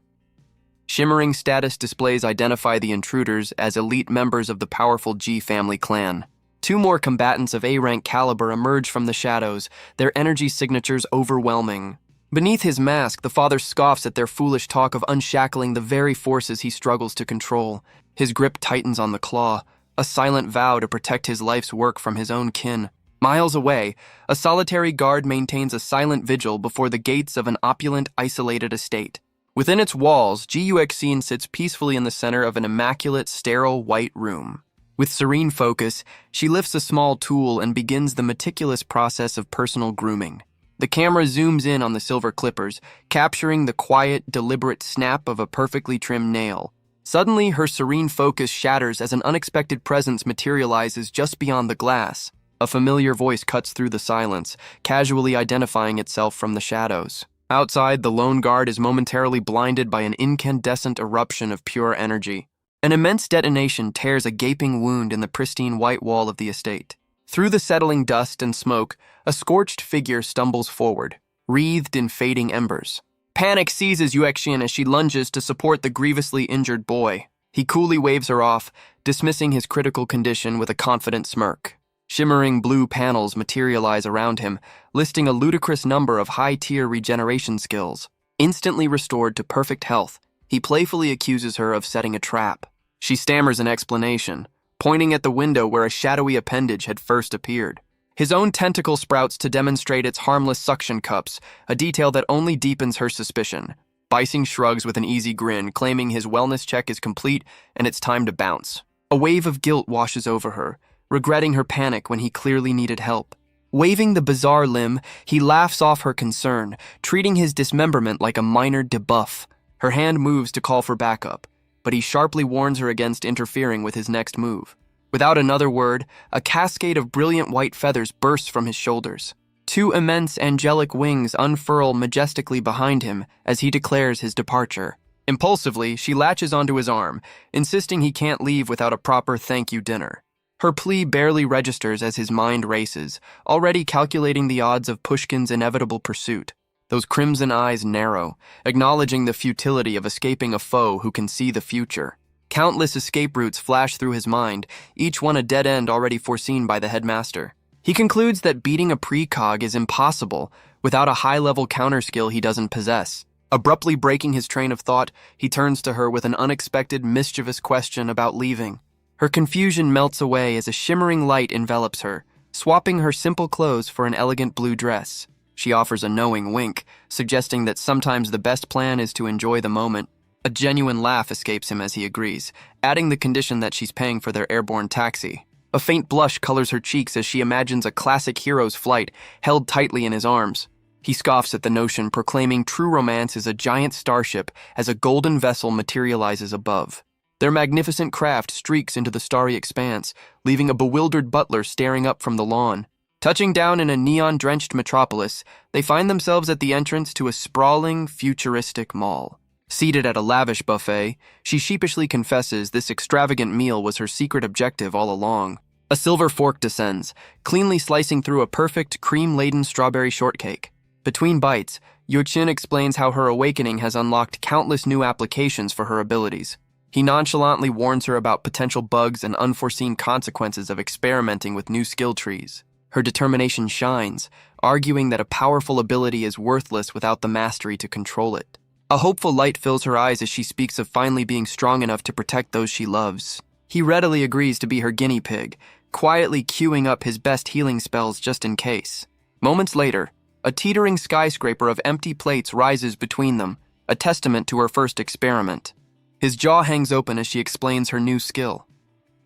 Shimmering status displays identify the intruders as elite members of the powerful G family clan. Two more combatants of A-rank caliber emerge from the shadows, their energy signatures overwhelming. Beneath his mask, the father scoffs at their foolish talk of unshackling the very forces he struggles to control. His grip tightens on the claw, a silent vow to protect his life's work from his own kin. Miles away, a solitary guard maintains a silent vigil before the gates of an opulent, isolated estate. Within its walls, Guxin sits peacefully in the center of an immaculate, sterile, white room. With serene focus, she lifts a small tool and begins the meticulous process of personal grooming. The camera zooms in on the silver clippers, capturing the quiet, deliberate snap of a perfectly trimmed nail. Suddenly, her serene focus shatters as an unexpected presence materializes just beyond the glass. A familiar voice cuts through the silence, casually identifying itself from the shadows. Outside, the lone guard is momentarily blinded by an incandescent eruption of pure energy. An immense detonation tears a gaping wound in the pristine white wall of the estate. Through the settling dust and smoke, a scorched figure stumbles forward, wreathed in fading embers. Panic seizes Yuexin as she lunges to support the grievously injured boy. He coolly waves her off, dismissing his critical condition with a confident smirk. Shimmering blue panels materialize around him, listing a ludicrous number of high-tier regeneration skills. Instantly restored to perfect health, he playfully accuses her of setting a trap. She stammers an explanation, pointing at the window where a shadowy appendage had first appeared. His own tentacle sprouts to demonstrate its harmless suction cups, a detail that only deepens her suspicion. Baixing shrugs with an easy grin, claiming his wellness check is complete and it's time to bounce. A wave of guilt washes over her, regretting her panic when he clearly needed help. Waving the bizarre limb, he laughs off her concern, treating his dismemberment like a minor debuff. Her hand moves to call for backup, but he sharply warns her against interfering with his next move. Without another word, a cascade of brilliant white feathers bursts from his shoulders. Two immense angelic wings unfurl majestically behind him as he declares his departure. Impulsively, she latches onto his arm, insisting he can't leave without a proper thank you dinner. Her plea barely registers as his mind races, already calculating the odds of Pushkin's inevitable pursuit. Those crimson eyes narrow, acknowledging the futility of escaping a foe who can see the future. Countless escape routes flash through his mind, each one a dead end already foreseen by the headmaster. He concludes that beating a precog is impossible without a high-level counterskill he doesn't possess. Abruptly breaking his train of thought, he turns to her with an unexpected, mischievous question about leaving. Her confusion melts away as a shimmering light envelops her, swapping her simple clothes for an elegant blue dress. She offers a knowing wink, suggesting that sometimes the best plan is to enjoy the moment. A genuine laugh escapes him as he agrees, adding the condition that she's paying for their airborne taxi. A faint blush colors her cheeks as she imagines a classic hero's flight held tightly in his arms. He scoffs at the notion, proclaiming true romance is a giant starship as a golden vessel materializes above. Their magnificent craft streaks into the starry expanse, leaving a bewildered butler staring up from the lawn. Touching down in a neon-drenched metropolis, they find themselves at the entrance to a sprawling, futuristic mall. Seated at a lavish buffet, she sheepishly confesses this extravagant meal was her secret objective all along. A silver fork descends, cleanly slicing through a perfect, cream-laden strawberry shortcake. Between bites, Yuqin explains how her awakening has unlocked countless new applications for her abilities. He nonchalantly warns her about potential bugs and unforeseen consequences of experimenting with new skill trees. Her determination shines, arguing that a powerful ability is worthless without the mastery to control it. A hopeful light fills her eyes as she speaks of finally being strong enough to protect those she loves. He readily agrees to be her guinea pig, quietly queuing up his best healing spells just in case. Moments later, a teetering skyscraper of empty plates rises between them, a testament to her first experiment. His jaw hangs open as she explains her new skill,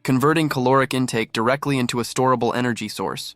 converting caloric intake directly into a storable energy source.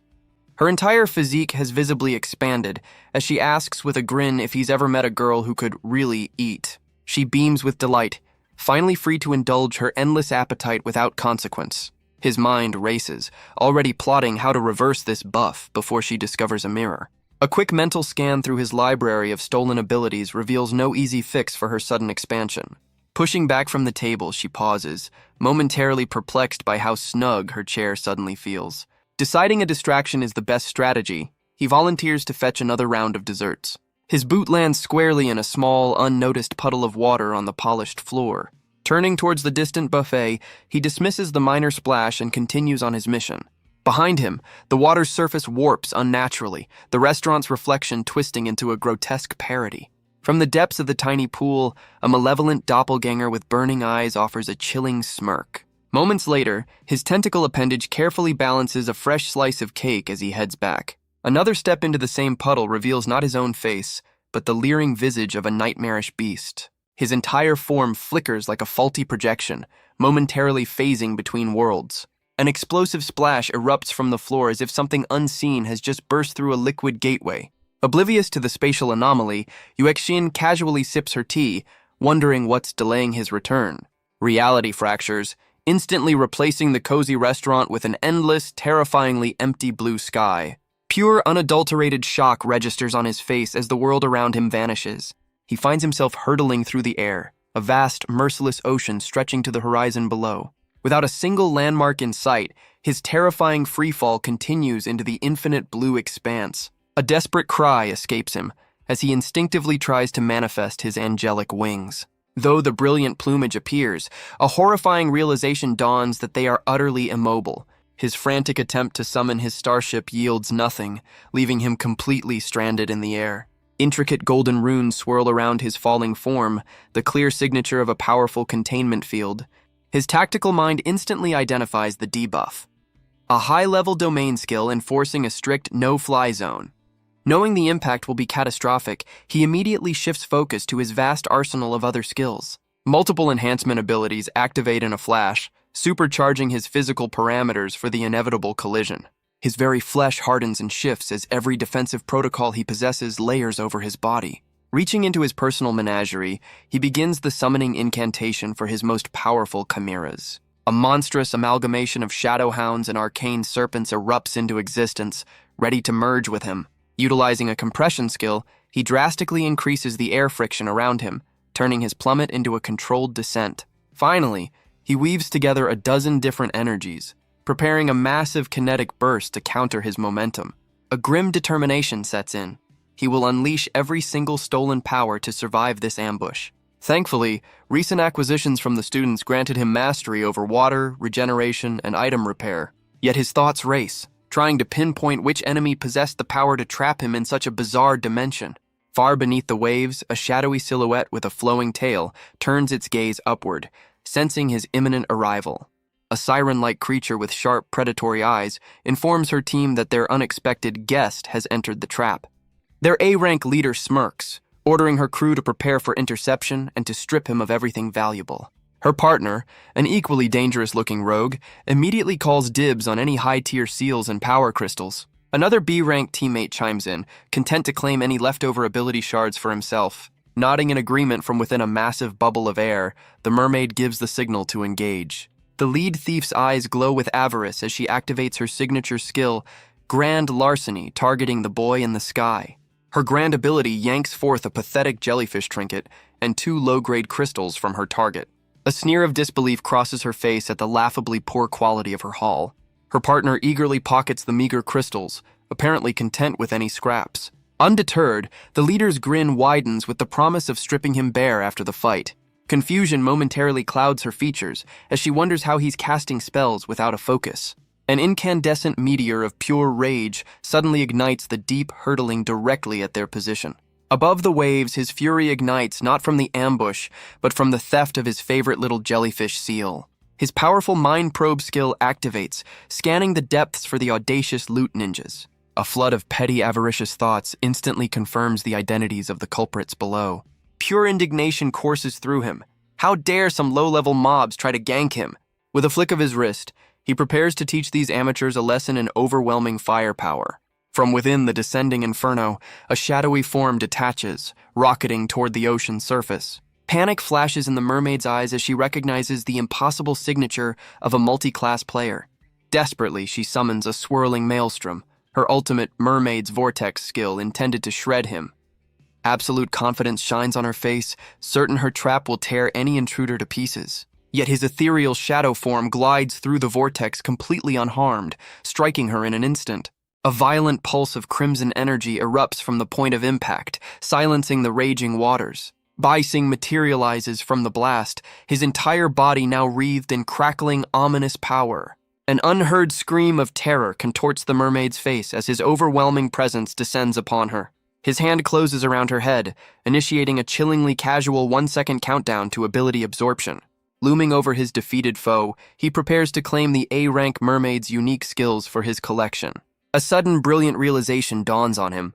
Her entire physique has visibly expanded as she asks with a grin if he's ever met a girl who could really eat. She beams with delight, finally free to indulge her endless appetite without consequence. His mind races, already plotting how to reverse this buff before she discovers a mirror. A quick mental scan through his library of stolen abilities reveals no easy fix for her sudden expansion. Pushing back from the table, she pauses, momentarily perplexed by how snug her chair suddenly feels. Deciding a distraction is the best strategy, he volunteers to fetch another round of desserts. His boot lands squarely in a small, unnoticed puddle of water on the polished floor. Turning towards the distant buffet, he dismisses the minor splash and continues on his mission. Behind him, the water's surface warps unnaturally, the restaurant's reflection twisting into a grotesque parody. From the depths of the tiny pool, a malevolent doppelganger with burning eyes offers a chilling smirk. Moments later, his tentacle appendage carefully balances a fresh slice of cake as he heads back. Another step into the same puddle reveals not his own face, but the leering visage of a nightmarish beast. His entire form flickers like a faulty projection, momentarily phasing between worlds. An explosive splash erupts from the floor as if something unseen has just burst through a liquid gateway. Oblivious to the spatial anomaly, Yuexin casually sips her tea, wondering what's delaying his return. Reality fractures, instantly replacing the cozy restaurant with an endless, terrifyingly empty blue sky. Pure, unadulterated shock registers on his face as the world around him vanishes. He finds himself hurtling through the air, a vast, merciless ocean stretching to the horizon below. Without a single landmark in sight, his terrifying freefall continues into the infinite blue expanse. A desperate cry escapes him as he instinctively tries to manifest his angelic wings. Though the brilliant plumage appears, a horrifying realization dawns that they are utterly immobile. His frantic attempt to summon his starship yields nothing, leaving him completely stranded in the air. Intricate golden runes swirl around his falling form, the clear signature of a powerful containment field. His tactical mind instantly identifies the debuff, a high-level domain skill enforcing a strict no-fly zone. Knowing the impact will be catastrophic, he immediately shifts focus to his vast arsenal of other skills. Multiple enhancement abilities activate in a flash, supercharging his physical parameters for the inevitable collision. His very flesh hardens and shifts as every defensive protocol he possesses layers over his body. Reaching into his personal menagerie, he begins the summoning incantation for his most powerful chimeras. A monstrous amalgamation of shadow hounds and arcane serpents erupts into existence, ready to merge with him. Utilizing a compression skill, he drastically increases the air friction around him, turning his plummet into a controlled descent. Finally, he weaves together a dozen different energies, preparing a massive kinetic burst to counter his momentum. A grim determination sets in. He will unleash every single stolen power to survive this ambush. Thankfully, recent acquisitions from the students granted him mastery over water, regeneration, and item repair. Yet his thoughts race, trying to pinpoint which enemy possessed the power to trap him in such a bizarre dimension. Far beneath the waves, a shadowy silhouette with a flowing tail turns its gaze upward, sensing his imminent arrival. A siren-like creature with sharp, predatory eyes informs her team that their unexpected guest has entered the trap. Their A-rank leader smirks, ordering her crew to prepare for interception and to strip him of everything valuable. Her partner, an equally dangerous-looking rogue, immediately calls dibs on any high-tier seals and power crystals. Another B-rank teammate chimes in, content to claim any leftover ability shards for himself. Nodding in agreement from within a massive bubble of air, the mermaid gives the signal to engage. The lead thief's eyes glow with avarice as she activates her signature skill, Grand Larceny, targeting the boy in the sky. Her grand ability yanks forth a pathetic jellyfish trinket and 2 low-grade crystals from her target. A sneer of disbelief crosses her face at the laughably poor quality of her haul. Her partner eagerly pockets the meager crystals, apparently content with any scraps. Undeterred, the leader's grin widens with the promise of stripping him bare after the fight. Confusion momentarily clouds her features as she wonders how he's casting spells without a focus. An incandescent meteor of pure rage suddenly ignites the deep hurtling directly at their position. Above the waves, his fury ignites not from the ambush, but from the theft of his favorite little jellyfish seal. His powerful mind probe skill activates, scanning the depths for the audacious loot ninjas. A flood of petty, avaricious thoughts instantly confirms the identities of the culprits below. Pure indignation courses through him. How dare some low-level mobs try to gank him? With a flick of his wrist, he prepares to teach these amateurs a lesson in overwhelming firepower. From within the descending inferno, a shadowy form detaches, rocketing toward the ocean's surface. Panic flashes in the mermaid's eyes as she recognizes the impossible signature of a multi-class player. Desperately, she summons a swirling maelstrom, her ultimate mermaid's vortex skill intended to shred him. Absolute confidence shines on her face, certain her trap will tear any intruder to pieces. Yet his ethereal shadow form glides through the vortex completely unharmed, striking her in an instant. A violent pulse of crimson energy erupts from the point of impact, silencing the raging waters. Bai Sing materializes from the blast, his entire body now wreathed in crackling, ominous power. An unheard scream of terror contorts the mermaid's face as his overwhelming presence descends upon her. His hand closes around her head, initiating a chillingly casual 1-second countdown to ability absorption. Looming over his defeated foe, he prepares to claim the A-rank mermaid's unique skills for his collection. A sudden brilliant realization dawns on him.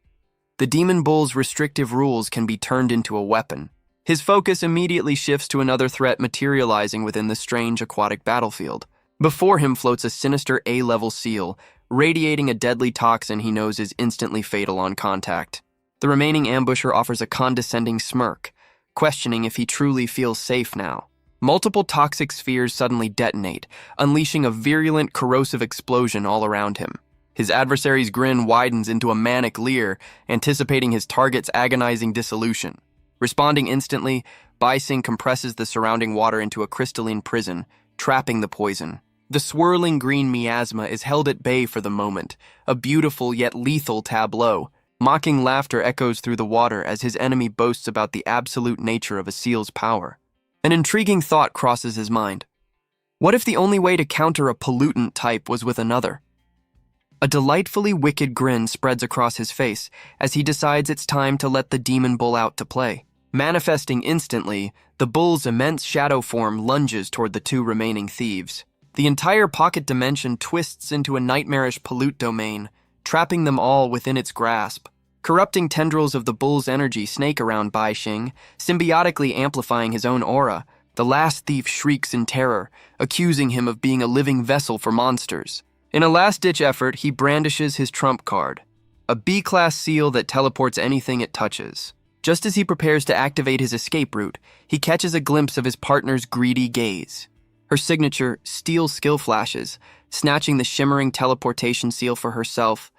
The Demon Bull's restrictive rules can be turned into a weapon. His focus immediately shifts to another threat materializing within the strange aquatic battlefield. Before him floats a sinister A-level seal, radiating a deadly toxin he knows is instantly fatal on contact. The remaining ambusher offers a condescending smirk, questioning if he truly feels safe now. Multiple toxic spheres suddenly detonate, unleashing a virulent, corrosive explosion all around him. His adversary's grin widens into a manic leer, anticipating his target's agonizing dissolution. Responding instantly, Bai Sing compresses the surrounding water into a crystalline prison, trapping the poison. The swirling green miasma is held at bay for the moment, a beautiful yet lethal tableau. Mocking laughter echoes through the water as his enemy boasts about the absolute nature of a seal's power. An intriguing thought crosses his mind. What if the only way to counter a pollutant type was with another? A delightfully wicked grin spreads across his face as he decides it's time to let the demon bull out to play. Manifesting instantly, the bull's immense shadow form lunges toward the 2 remaining thieves. The entire pocket dimension twists into a nightmarish pollute domain, trapping them all within its grasp. Corrupting tendrils of the bull's energy snake around Bai Sing, symbiotically amplifying his own aura. The last thief shrieks in terror, accusing him of being a living vessel for monsters. In a last-ditch effort, he brandishes his trump card, a B-class seal that teleports anything it touches. Just as he prepares to activate his escape route, he catches a glimpse of his partner's greedy gaze. Her signature, steel skill flashes, snatching the shimmering teleportation seal for herself.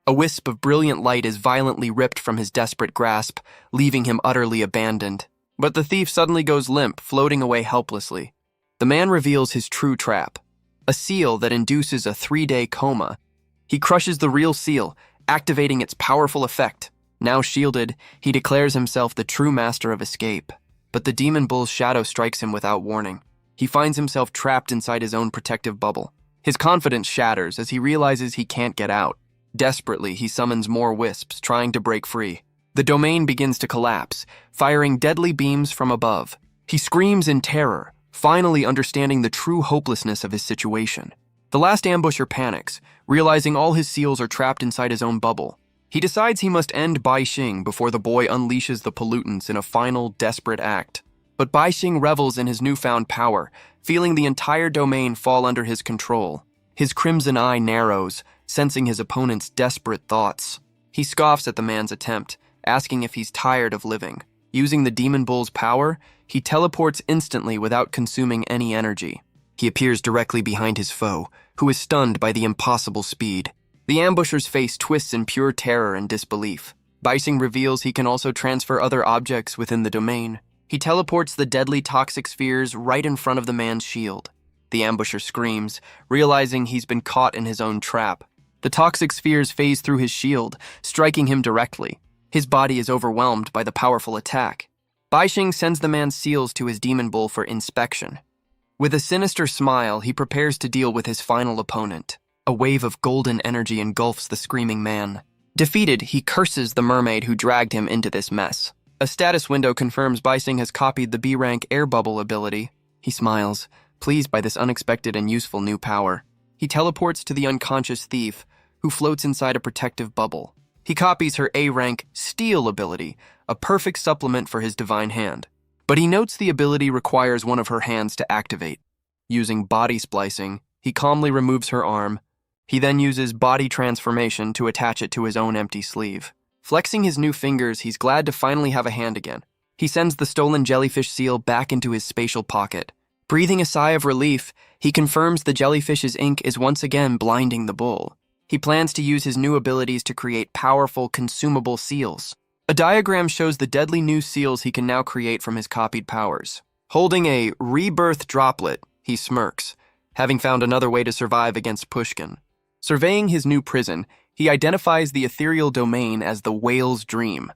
A wisp of brilliant light is violently ripped from his desperate grasp, leaving him utterly abandoned. But the thief suddenly goes limp, floating away helplessly. The man reveals his true trap, a seal that induces a 3-day coma. He crushes the real seal, activating its powerful effect. Now shielded, he declares himself the true master of escape. But the demon bull's shadow strikes him without warning. He finds himself trapped inside his own protective bubble. His confidence shatters as he realizes he can't get out. Desperately, he summons more wisps, trying to break free. The domain begins to collapse, firing deadly beams from above. He screams in terror, finally understanding the true hopelessness of his situation. The last ambusher panics, realizing all his seals are trapped inside his own bubble. He decides he must end Bai Xing before the boy unleashes the pollutants in a final, desperate act. But Bai Xing revels in his newfound power, feeling the entire domain fall under his control. His crimson eye narrows, sensing his opponent's desperate thoughts. He scoffs at the man's attempt, asking if he's tired of living. Using the demon bull's power, he teleports instantly without consuming any energy. He appears directly behind his foe, who is stunned by the impossible speed. The ambusher's face twists in pure terror and disbelief. Bai Xing reveals he can also transfer other objects within the domain. He teleports the deadly toxic spheres right in front of the man's shield. The ambusher screams, realizing he's been caught in his own trap. The toxic spheres phase through his shield, striking him directly. His body is overwhelmed by the powerful attack. Bai Xing sends the man's seals to his demon bull for inspection. With a sinister smile, he prepares to deal with his final opponent. A wave of golden energy engulfs the screaming man. Defeated, he curses the mermaid who dragged him into this mess. A status window confirms Bai Xing has copied the B-rank air bubble ability. He smiles, pleased by this unexpected and useful new power. He teleports to the unconscious thief, who floats inside a protective bubble. He copies her A-rank Steel ability, a perfect supplement for his divine hand. But he notes the ability requires one of her hands to activate. Using body splicing, he calmly removes her arm. He then uses body transformation to attach it to his own empty sleeve. Flexing his new fingers, he's glad to finally have a hand again. He sends the stolen jellyfish seal back into his spatial pocket. Breathing a sigh of relief, he confirms the jellyfish's ink is once again blinding the bull. He plans to use his new abilities to create powerful, consumable seals. A diagram shows the deadly new seals he can now create from his copied powers. Holding a rebirth droplet, he smirks, having found another way to survive against Pushkin. Surveying his new prison, he identifies the ethereal domain as the whale's dream.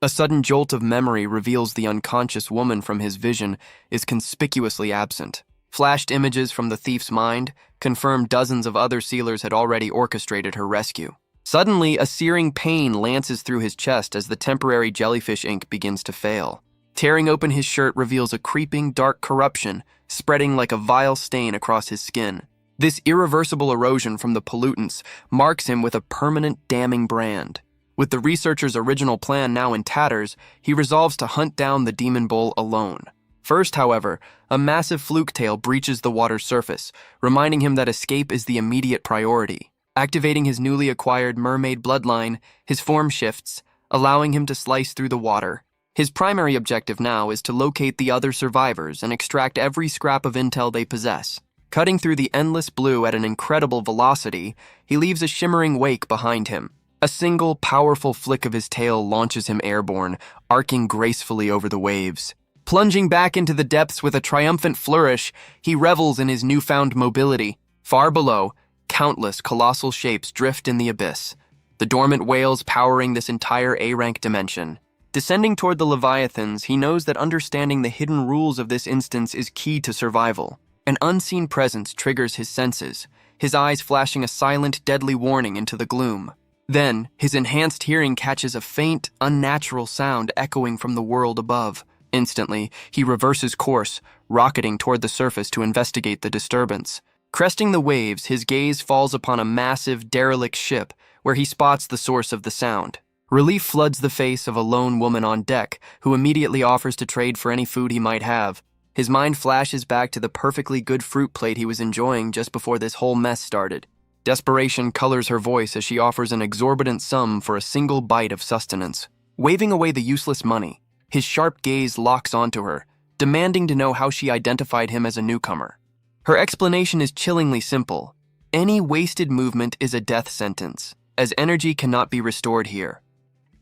A sudden jolt of memory reveals the unconscious woman from his vision is conspicuously absent. Flashed images from the thief's mind confirmed dozens of other sealers had already orchestrated her rescue. Suddenly, a searing pain lances through his chest as the temporary jellyfish ink begins to fail. Tearing open his shirt reveals a creeping, dark corruption, spreading like a vile stain across his skin. This irreversible erosion from the pollutants marks him with a permanent damning brand. With the researcher's original plan now in tatters, he resolves to hunt down the demon bull alone. First, however, a massive fluke tail breaches the water's surface, reminding him that escape is the immediate priority. Activating his newly acquired mermaid bloodline, his form shifts, allowing him to slice through the water. His primary objective now is to locate the other survivors and extract every scrap of intel they possess. Cutting through the endless blue at an incredible velocity, he leaves a shimmering wake behind him. A single, powerful flick of his tail launches him airborne, arcing gracefully over the waves. Plunging back into the depths with a triumphant flourish, he revels in his newfound mobility. Far below, countless colossal shapes drift in the abyss, the dormant whales powering this entire A-rank dimension. Descending toward the Leviathans, he knows that understanding the hidden rules of this instance is key to survival. An unseen presence triggers his senses, his eyes flashing a silent, deadly warning into the gloom. Then, his enhanced hearing catches a faint, unnatural sound echoing from the world above. Instantly, he reverses course, rocketing toward the surface to investigate the disturbance. Cresting the waves, his gaze falls upon a massive, derelict ship, where he spots the source of the sound. Relief floods the face of a lone woman on deck, who immediately offers to trade for any food he might have. His mind flashes back to the perfectly good fruit plate he was enjoying just before this whole mess started. Desperation colors her voice as she offers an exorbitant sum for a single bite of sustenance. Waving away the useless money, his sharp gaze locks onto her, demanding to know how she identified him as a newcomer. Her explanation is chillingly simple. Any wasted movement is a death sentence, as energy cannot be restored here.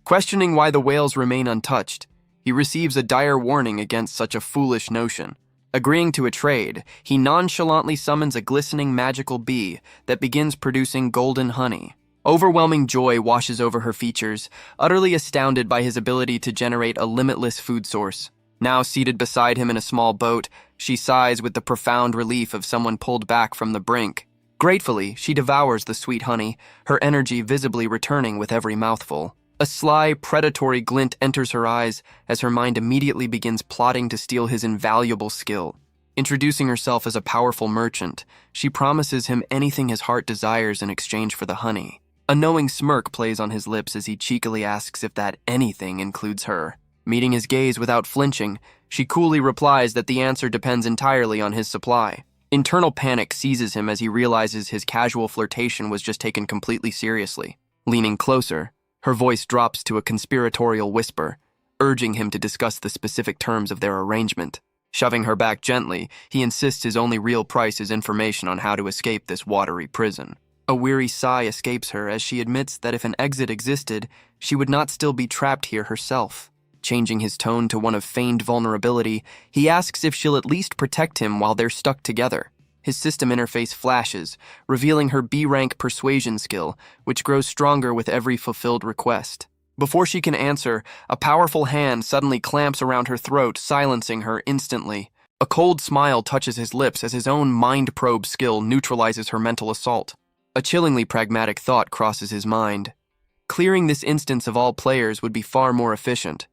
Questioning why the whales remain untouched, he receives a dire warning against such a foolish notion. Agreeing to a trade, he nonchalantly summons a glistening magical bee that begins producing golden honey. Overwhelming joy washes over her features, utterly astounded by his ability to generate a limitless food source. Now seated beside him in a small boat, she sighs with the profound relief of someone pulled back from the brink. Gratefully, she devours the sweet honey, her energy visibly returning with every mouthful. A sly, predatory glint enters her eyes as her mind immediately begins plotting to steal his invaluable skill. Introducing herself as a powerful merchant, she promises him anything his heart desires in exchange for the honey. A knowing smirk plays on his lips as he cheekily asks if that anything includes her. Meeting his gaze without flinching, she coolly replies that the answer depends entirely on his supply. Internal panic seizes him as he realizes his casual flirtation was just taken completely seriously. Leaning closer, her voice drops to a conspiratorial whisper, urging him to discuss the specific terms of their arrangement. Shoving her back gently, he insists his only real price is information on how to escape this watery prison. A weary sigh escapes her as she admits that if an exit existed, she would not still be trapped here herself. Changing his tone to one of feigned vulnerability, he asks if she'll at least protect him while they're stuck together. His system interface flashes, revealing her B-rank persuasion skill, which grows stronger with every fulfilled request. Before she can answer, a powerful hand suddenly clamps around her throat, silencing her instantly. A cold smile touches his lips as his own mind probe skill neutralizes her mental assault. A chillingly pragmatic thought crosses his mind. Clearing this instance of all players would be far more efficient.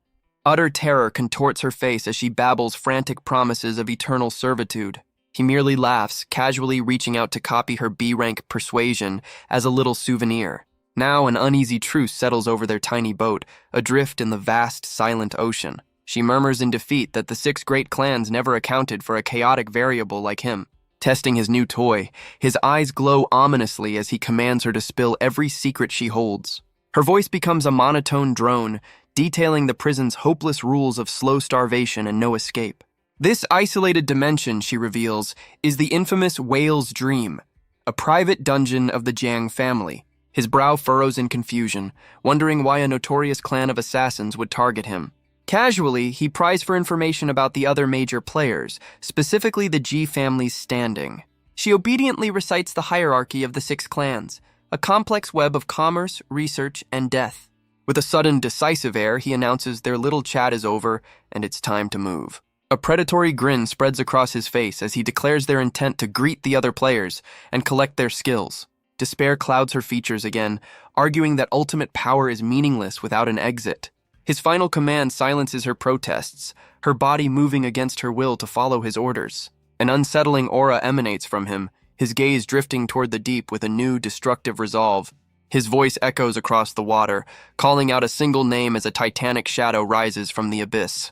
Utter terror contorts her face as she babbles frantic promises of eternal servitude. He merely laughs, casually reaching out to copy her B-rank persuasion as a little souvenir. Now an uneasy truce settles over their tiny boat, adrift in the vast, silent ocean. She murmurs in defeat that the 6 great clans never accounted for a chaotic variable like him. Testing his new toy, his eyes glow ominously as he commands her to spill every secret she holds. Her voice becomes a monotone drone, detailing the prison's hopeless rules of slow starvation and no escape. This isolated dimension, she reveals, is the infamous Whale's Dream, a private dungeon of the Jiang family. His brow furrows in confusion, wondering why a notorious clan of assassins would target him. Casually, he pries for information about the other major players, specifically the Ji family's standing. She obediently recites the hierarchy of the 6 clans, a complex web of commerce, research, and death. With a sudden, decisive air, he announces their little chat is over and it's time to move. A predatory grin spreads across his face as he declares their intent to greet the other players and collect their skills. Despair clouds her features again, arguing that ultimate power is meaningless without an exit. His final command silences her protests, her body moving against her will to follow his orders. An unsettling aura emanates from him, his gaze drifting toward the deep with a new, destructive resolve. His voice echoes across the water, calling out a single name as a titanic shadow rises from the abyss.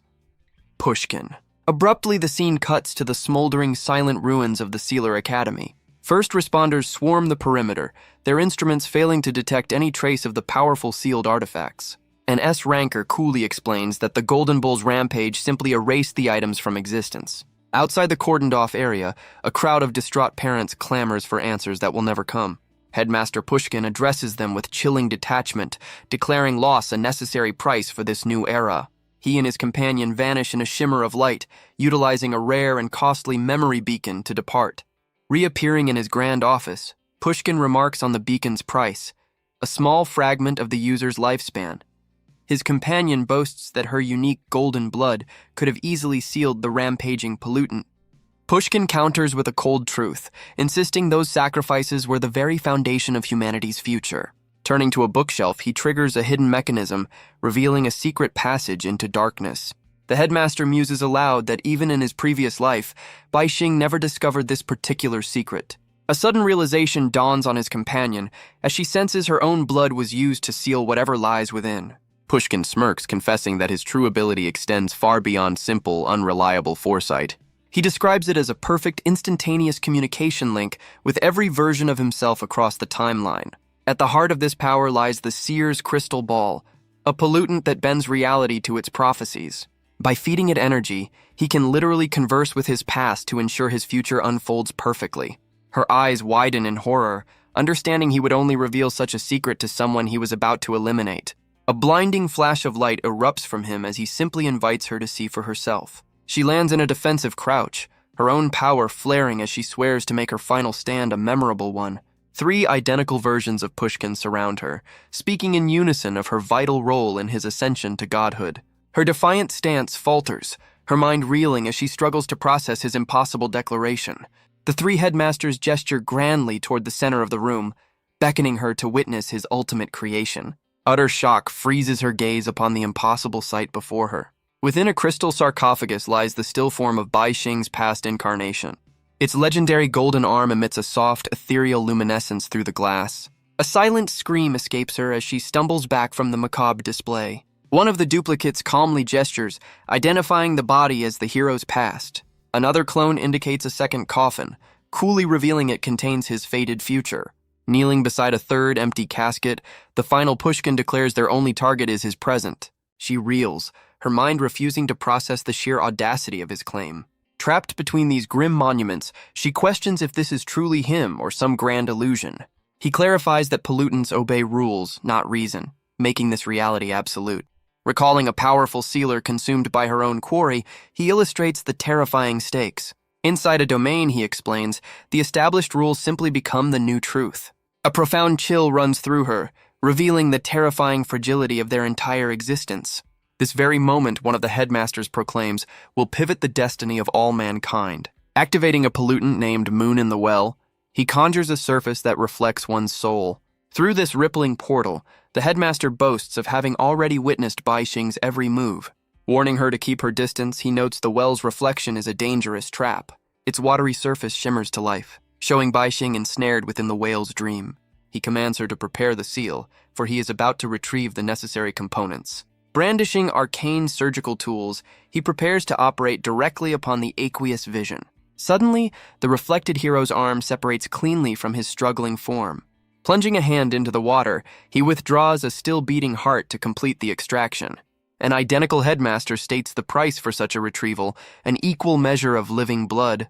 Pushkin. Abruptly, the scene cuts to the smoldering, silent ruins of the Sealer Academy. First responders swarm the perimeter, their instruments failing to detect any trace of the powerful sealed artifacts. An S-ranker coolly explains that the Golden Bull's rampage simply erased the items from existence. Outside the cordoned-off area, a crowd of distraught parents clamors for answers that will never come. Headmaster Pushkin addresses them with chilling detachment, declaring loss a necessary price for this new era. He and his companion vanish in a shimmer of light, utilizing a rare and costly memory beacon to depart. Reappearing in his grand office, Pushkin remarks on the beacon's price, a small fragment of the user's lifespan. His companion boasts that her unique golden blood could have easily sealed the rampaging pollutant. Pushkin counters with a cold truth, insisting those sacrifices were the very foundation of humanity's future. Turning to a bookshelf, he triggers a hidden mechanism, revealing a secret passage into darkness. The headmaster muses aloud that even in his previous life, Bai Xing never discovered this particular secret. A sudden realization dawns on his companion as she senses her own blood was used to seal whatever lies within. Pushkin smirks, confessing that his true ability extends far beyond simple, unreliable foresight. He describes it as a perfect, instantaneous communication link with every version of himself across the timeline. At the heart of this power lies the Seer's crystal ball, a pollutant that bends reality to its prophecies. By feeding it energy, he can literally converse with his past to ensure his future unfolds perfectly. Her eyes widen in horror, understanding he would only reveal such a secret to someone he was about to eliminate. A blinding flash of light erupts from him as he simply invites her to see for herself. She lands in a defensive crouch, her own power flaring as she swears to make her final stand a memorable one. 3 identical versions of Pushkin surround her, speaking in unison of her vital role in his ascension to godhood. Her defiant stance falters, her mind reeling as she struggles to process his impossible declaration. The 3 headmasters gesture grandly toward the center of the room, beckoning her to witness his ultimate creation. Utter shock freezes her gaze upon the impossible sight before her. Within a crystal sarcophagus lies the still form of Bai Xing's past incarnation. Its legendary golden arm emits a soft, ethereal luminescence through the glass. A silent scream escapes her as she stumbles back from the macabre display. One of the duplicates calmly gestures, identifying the body as the hero's past. Another clone indicates a second coffin, coolly revealing it contains his fated future. Kneeling beside a third empty casket, the final Pushkin declares their only target is his present. She reels, her mind refusing to process the sheer audacity of his claim. Trapped between these grim monuments, she questions if this is truly him or some grand illusion. He clarifies that pollutants obey rules, not reason, making this reality absolute. Recalling a powerful sealer consumed by her own quarry, he illustrates the terrifying stakes. Inside a domain, he explains, the established rules simply become the new truth. A profound chill runs through her, revealing the terrifying fragility of their entire existence. This very moment, one of the headmasters proclaims, will pivot the destiny of all mankind. Activating a pollutant named Moon in the Well, he conjures a surface that reflects one's soul. Through this rippling portal, the headmaster boasts of having already witnessed Bai Xing's every move. Warning her to keep her distance, he notes the well's reflection is a dangerous trap. Its watery surface shimmers to life, showing Bai Xing ensnared within the whale's dream. He commands her to prepare the seal, for he is about to retrieve the necessary components. Brandishing arcane surgical tools, he prepares to operate directly upon the aqueous vision. Suddenly, the reflected hero's arm separates cleanly from his struggling form. Plunging a hand into the water, he withdraws a still-beating heart to complete the extraction. An identical headmaster states the price for such a retrieval, an equal measure of living blood.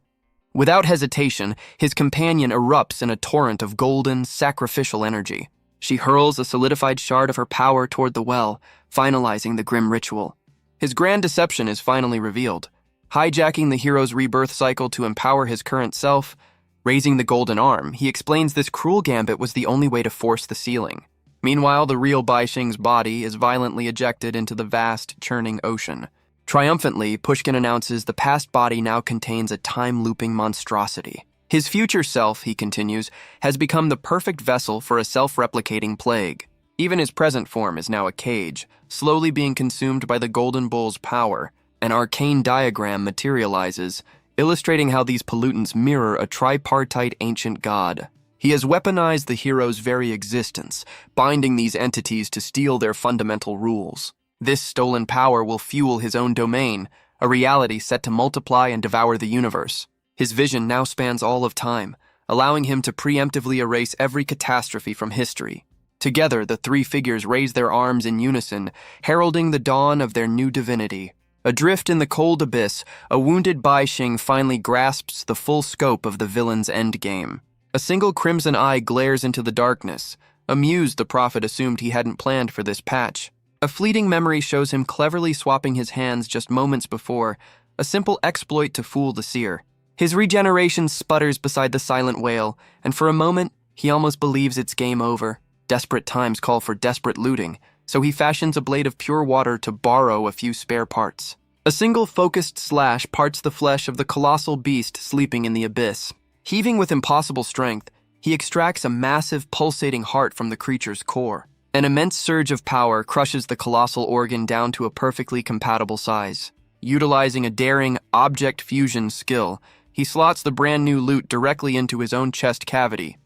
Without hesitation, his companion erupts in a torrent of golden, sacrificial energy. She hurls a solidified shard of her power toward the well, finalizing the grim ritual. His grand deception is finally revealed. Hijacking the hero's rebirth cycle to empower his current self, raising the golden arm, he explains this cruel gambit was the only way to force the sealing. Meanwhile, the real Bai Xing's body is violently ejected into the vast, churning ocean. Triumphantly, Pushkin announces the past body now contains a time-looping monstrosity. His future self, he continues, has become the perfect vessel for a self-replicating plague. Even his present form is now a cage, slowly being consumed by the Golden Bull's power. An arcane diagram materializes, illustrating how these pollutants mirror a tripartite ancient god. He has weaponized the hero's very existence, binding these entities to steal their fundamental rules. This stolen power will fuel his own domain, a reality set to multiply and devour the universe. His vision now spans all of time, allowing him to preemptively erase every catastrophe from history. Together, the 3 figures raise their arms in unison, heralding the dawn of their new divinity. Adrift in the cold abyss, a wounded Bai Xing finally grasps the full scope of the villain's endgame. A single crimson eye glares into the darkness. Amused, the prophet assumed he hadn't planned for this patch. A fleeting memory shows him cleverly swapping his hands just moments before, a simple exploit to fool the seer. His regeneration sputters beside the silent whale, and for a moment, he almost believes it's game over. Desperate times call for desperate looting, so he fashions a blade of pure water to borrow a few spare parts. A single focused slash parts the flesh of the colossal beast sleeping in the abyss. Heaving with impossible strength, he extracts a massive, pulsating heart from the creature's core. An immense surge of power crushes the colossal organ down to a perfectly compatible size. Utilizing a daring object fusion skill, he slots the brand new loot directly into his own chest cavity.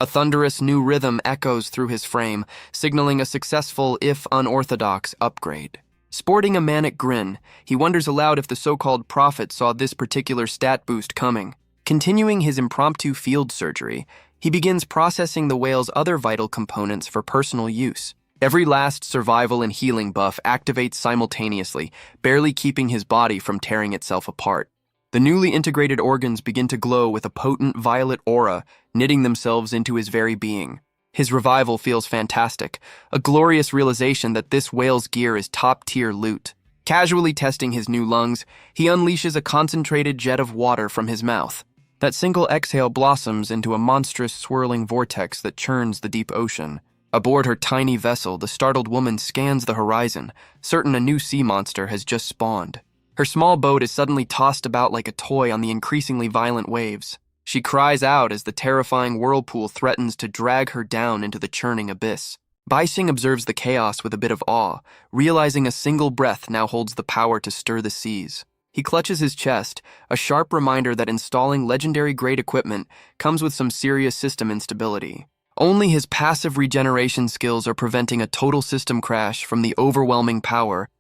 A thunderous new rhythm echoes through his frame, signaling a successful, if unorthodox, upgrade. Sporting a manic grin, he wonders aloud if the so-called prophet saw this particular stat boost coming. Continuing his impromptu field surgery, he begins processing the whale's other vital components for personal use. Every last survival and healing buff activates simultaneously, barely keeping his body from tearing itself apart. The newly integrated organs begin to glow with a potent violet aura, knitting themselves into his very being. His revival feels fantastic, a glorious realization that this whale's gear is top-tier loot. Casually testing his new lungs, he unleashes a concentrated jet of water from his mouth. That single exhale blossoms into a monstrous swirling vortex that churns the deep ocean. Aboard her tiny vessel, the startled woman scans the horizon, certain a new sea monster has just spawned. Her small boat is suddenly tossed about like a toy on the increasingly violent waves. She cries out as the terrifying whirlpool threatens to drag her down into the churning abyss. Baixing observes the chaos with a bit of awe, realizing a single breath now holds the power to stir the seas. He clutches his chest, a sharp reminder that installing legendary-grade equipment comes with some serious system instability. Only his passive regeneration skills are preventing a total system crash from the overwhelming power.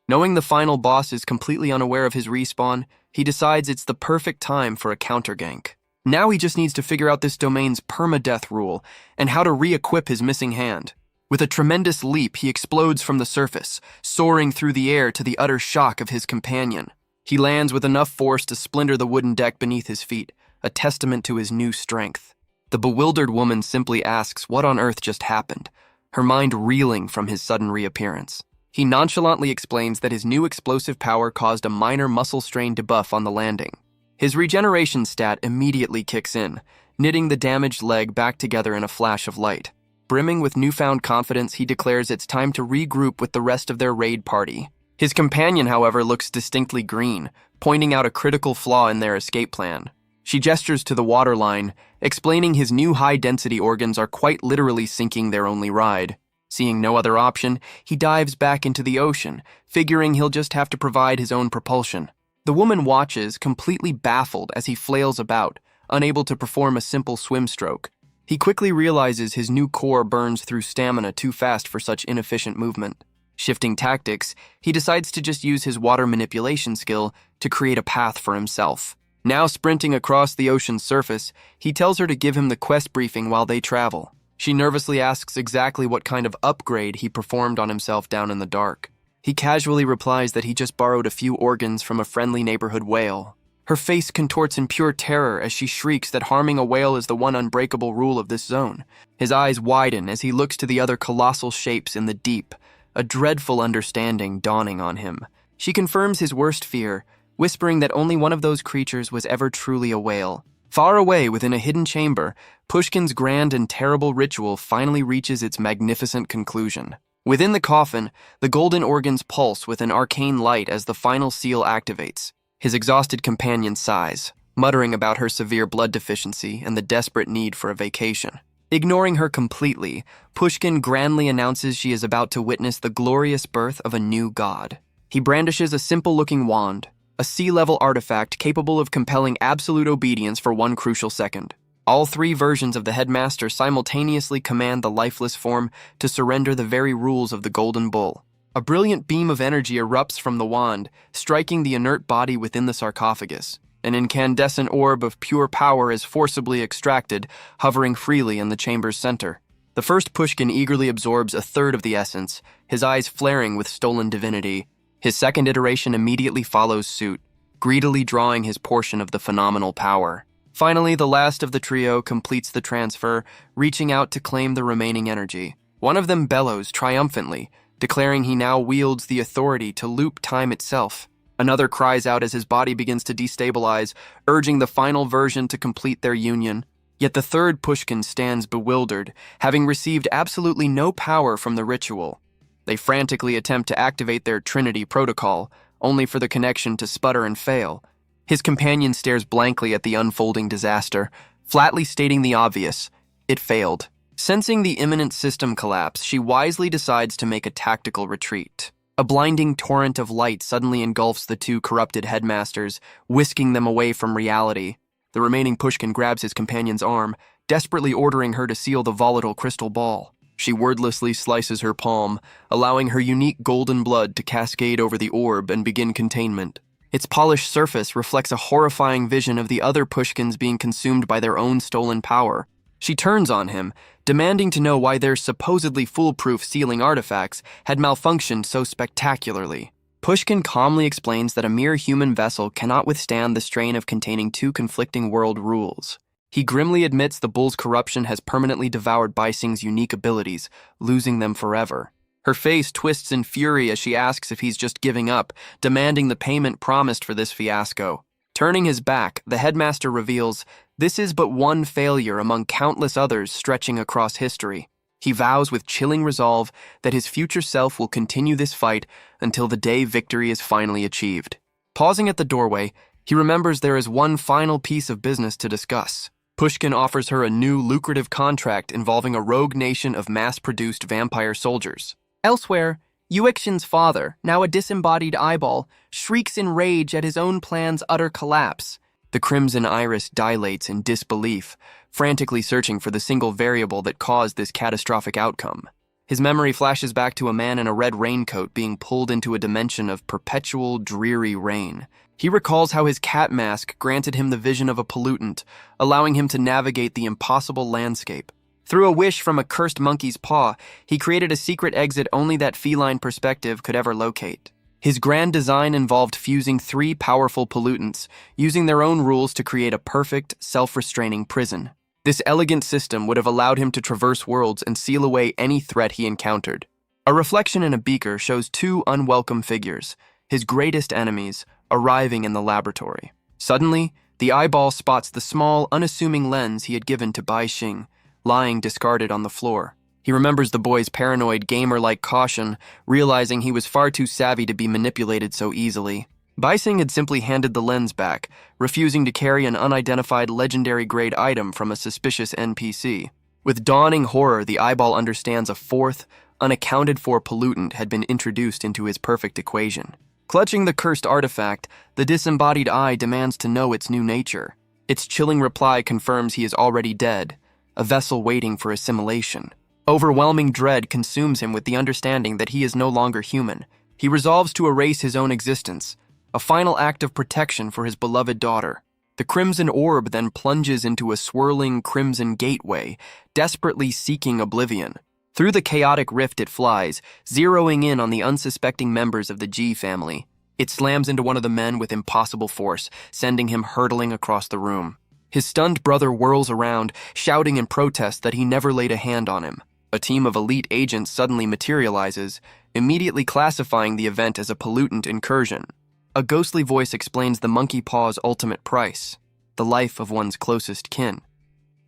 Knowing the final boss is completely unaware of his respawn, he decides it's the perfect time for a counter-gank. Now he just needs to figure out this domain's permadeath rule and how to re-equip his missing hand. With a tremendous leap, he explodes from the surface, soaring through the air to the utter shock of his companion. He lands with enough force to splinter the wooden deck beneath his feet, a testament to his new strength. The bewildered woman simply asks what on earth just happened, her mind reeling from his sudden reappearance. He nonchalantly explains that his new explosive power caused a minor muscle strain debuff on the landing. His regeneration stat immediately kicks in, knitting the damaged leg back together in a flash of light. Brimming with newfound confidence, he declares it's time to regroup with the rest of their raid party. His companion, however, looks distinctly green, pointing out a critical flaw in their escape plan. She gestures to the waterline, explaining his new high-density organs are quite literally sinking their only ride. Seeing no other option, he dives back into the ocean, figuring he'll just have to provide his own propulsion. The woman watches, completely baffled as he flails about, unable to perform a simple swim stroke. He quickly realizes his new core burns through stamina too fast for such inefficient movement. Shifting tactics, he decides to just use his water manipulation skill to create a path for himself. Now sprinting across the ocean's surface, he tells her to give him the quest briefing while they travel. She nervously asks exactly what kind of upgrade he performed on himself down in the dark. He casually replies that he just borrowed a few organs from a friendly neighborhood whale. Her face contorts in pure terror as she shrieks that harming a whale is the one unbreakable rule of this zone. His eyes widen as he looks to the other colossal shapes in the deep, a dreadful understanding dawning on him. She confirms his worst fear, whispering that only one of those creatures was ever truly a whale. Far away within a hidden chamber, Pushkin's grand and terrible ritual finally reaches its magnificent conclusion. Within the coffin, the golden organs pulse with an arcane light as the final seal activates. His exhausted companion sighs, muttering about her severe blood deficiency and the desperate need for a vacation. Ignoring her completely, Pushkin grandly announces she is about to witness the glorious birth of a new god. He brandishes a simple-looking wand, a sea-level artifact capable of compelling absolute obedience for one crucial second. All three versions of the headmaster simultaneously command the lifeless form to surrender the very rules of the Golden Bull. A brilliant beam of energy erupts from the wand, striking the inert body within the sarcophagus. An incandescent orb of pure power is forcibly extracted, hovering freely in the chamber's center. The first Pushkin eagerly absorbs a third of the essence, his eyes flaring with stolen divinity. His second iteration immediately follows suit, greedily drawing his portion of the phenomenal power. Finally, the last of the trio completes the transfer, reaching out to claim the remaining energy. One of them bellows triumphantly, declaring he now wields the authority to loop time itself. Another cries out as his body begins to destabilize, urging the final version to complete their union. Yet the third Pushkin stands bewildered, having received absolutely no power from the ritual. They frantically attempt to activate their Trinity protocol, only for the connection to sputter and fail. His companion stares blankly at the unfolding disaster, flatly stating the obvious: it failed. Sensing the imminent system collapse, she wisely decides to make a tactical retreat. A blinding torrent of light suddenly engulfs the two corrupted headmasters, whisking them away from reality. The remaining Pushkin grabs his companion's arm, desperately ordering her to seal the volatile crystal ball. She wordlessly slices her palm, allowing her unique golden blood to cascade over the orb and begin containment. Its polished surface reflects a horrifying vision of the other Pushkins being consumed by their own stolen power. She turns on him, demanding to know why their supposedly foolproof sealing artifacts had malfunctioned so spectacularly. Pushkin calmly explains that a mere human vessel cannot withstand the strain of containing two conflicting world rules. He grimly admits the bull's corruption has permanently devoured Baising's unique abilities, losing them forever. Her face twists in fury as she asks if he's just giving up, demanding the payment promised for this fiasco. Turning his back, the headmaster reveals, this is but one failure among countless others stretching across history. He vows with chilling resolve that his future self will continue this fight until the day victory is finally achieved. Pausing at the doorway, he remembers there is one final piece of business to discuss. Pushkin offers her a new lucrative contract involving a rogue nation of mass-produced vampire soldiers. Elsewhere, Awakens' father, now a disembodied eyeball, shrieks in rage at his own plan's utter collapse. The crimson iris dilates in disbelief, frantically searching for the single variable that caused this catastrophic outcome. His memory flashes back to a man in a red raincoat being pulled into a dimension of perpetual, dreary rain. He recalls how his cat mask granted him the vision of a pollutant, allowing him to navigate the impossible landscape. Through a wish from a cursed monkey's paw, he created a secret exit only that feline perspective could ever locate. His grand design involved fusing three powerful pollutants, using their own rules to create a perfect, self-restraining prison. This elegant system would have allowed him to traverse worlds and seal away any threat he encountered. A reflection in a beaker shows two unwelcome figures, his greatest enemies, arriving in the laboratory. Suddenly, the eyeball spots the small, unassuming lens he had given to Bai Xing, lying discarded on the floor. He remembers the boy's paranoid, gamer-like caution, realizing he was far too savvy to be manipulated so easily. Baising had simply handed the lens back, refusing to carry an unidentified legendary-grade item from a suspicious NPC. With dawning horror, the eyeball understands a fourth, unaccounted-for pollutant had been introduced into his perfect equation. Clutching the cursed artifact, the disembodied eye demands to know its new nature. Its chilling reply confirms he is already dead, a vessel waiting for assimilation. Overwhelming dread consumes him with the understanding that he is no longer human. He resolves to erase his own existence, a final act of protection for his beloved daughter. The crimson orb then plunges into a swirling crimson gateway, desperately seeking oblivion. Through the chaotic rift it flies, zeroing in on the unsuspecting members of the G family. It slams into one of the men with impossible force, sending him hurtling across the room. His stunned brother whirls around, shouting in protest that he never laid a hand on him. A team of elite agents suddenly materializes, immediately classifying the event as a pollutant incursion. A ghostly voice explains the monkey paw's ultimate price, the life of one's closest kin.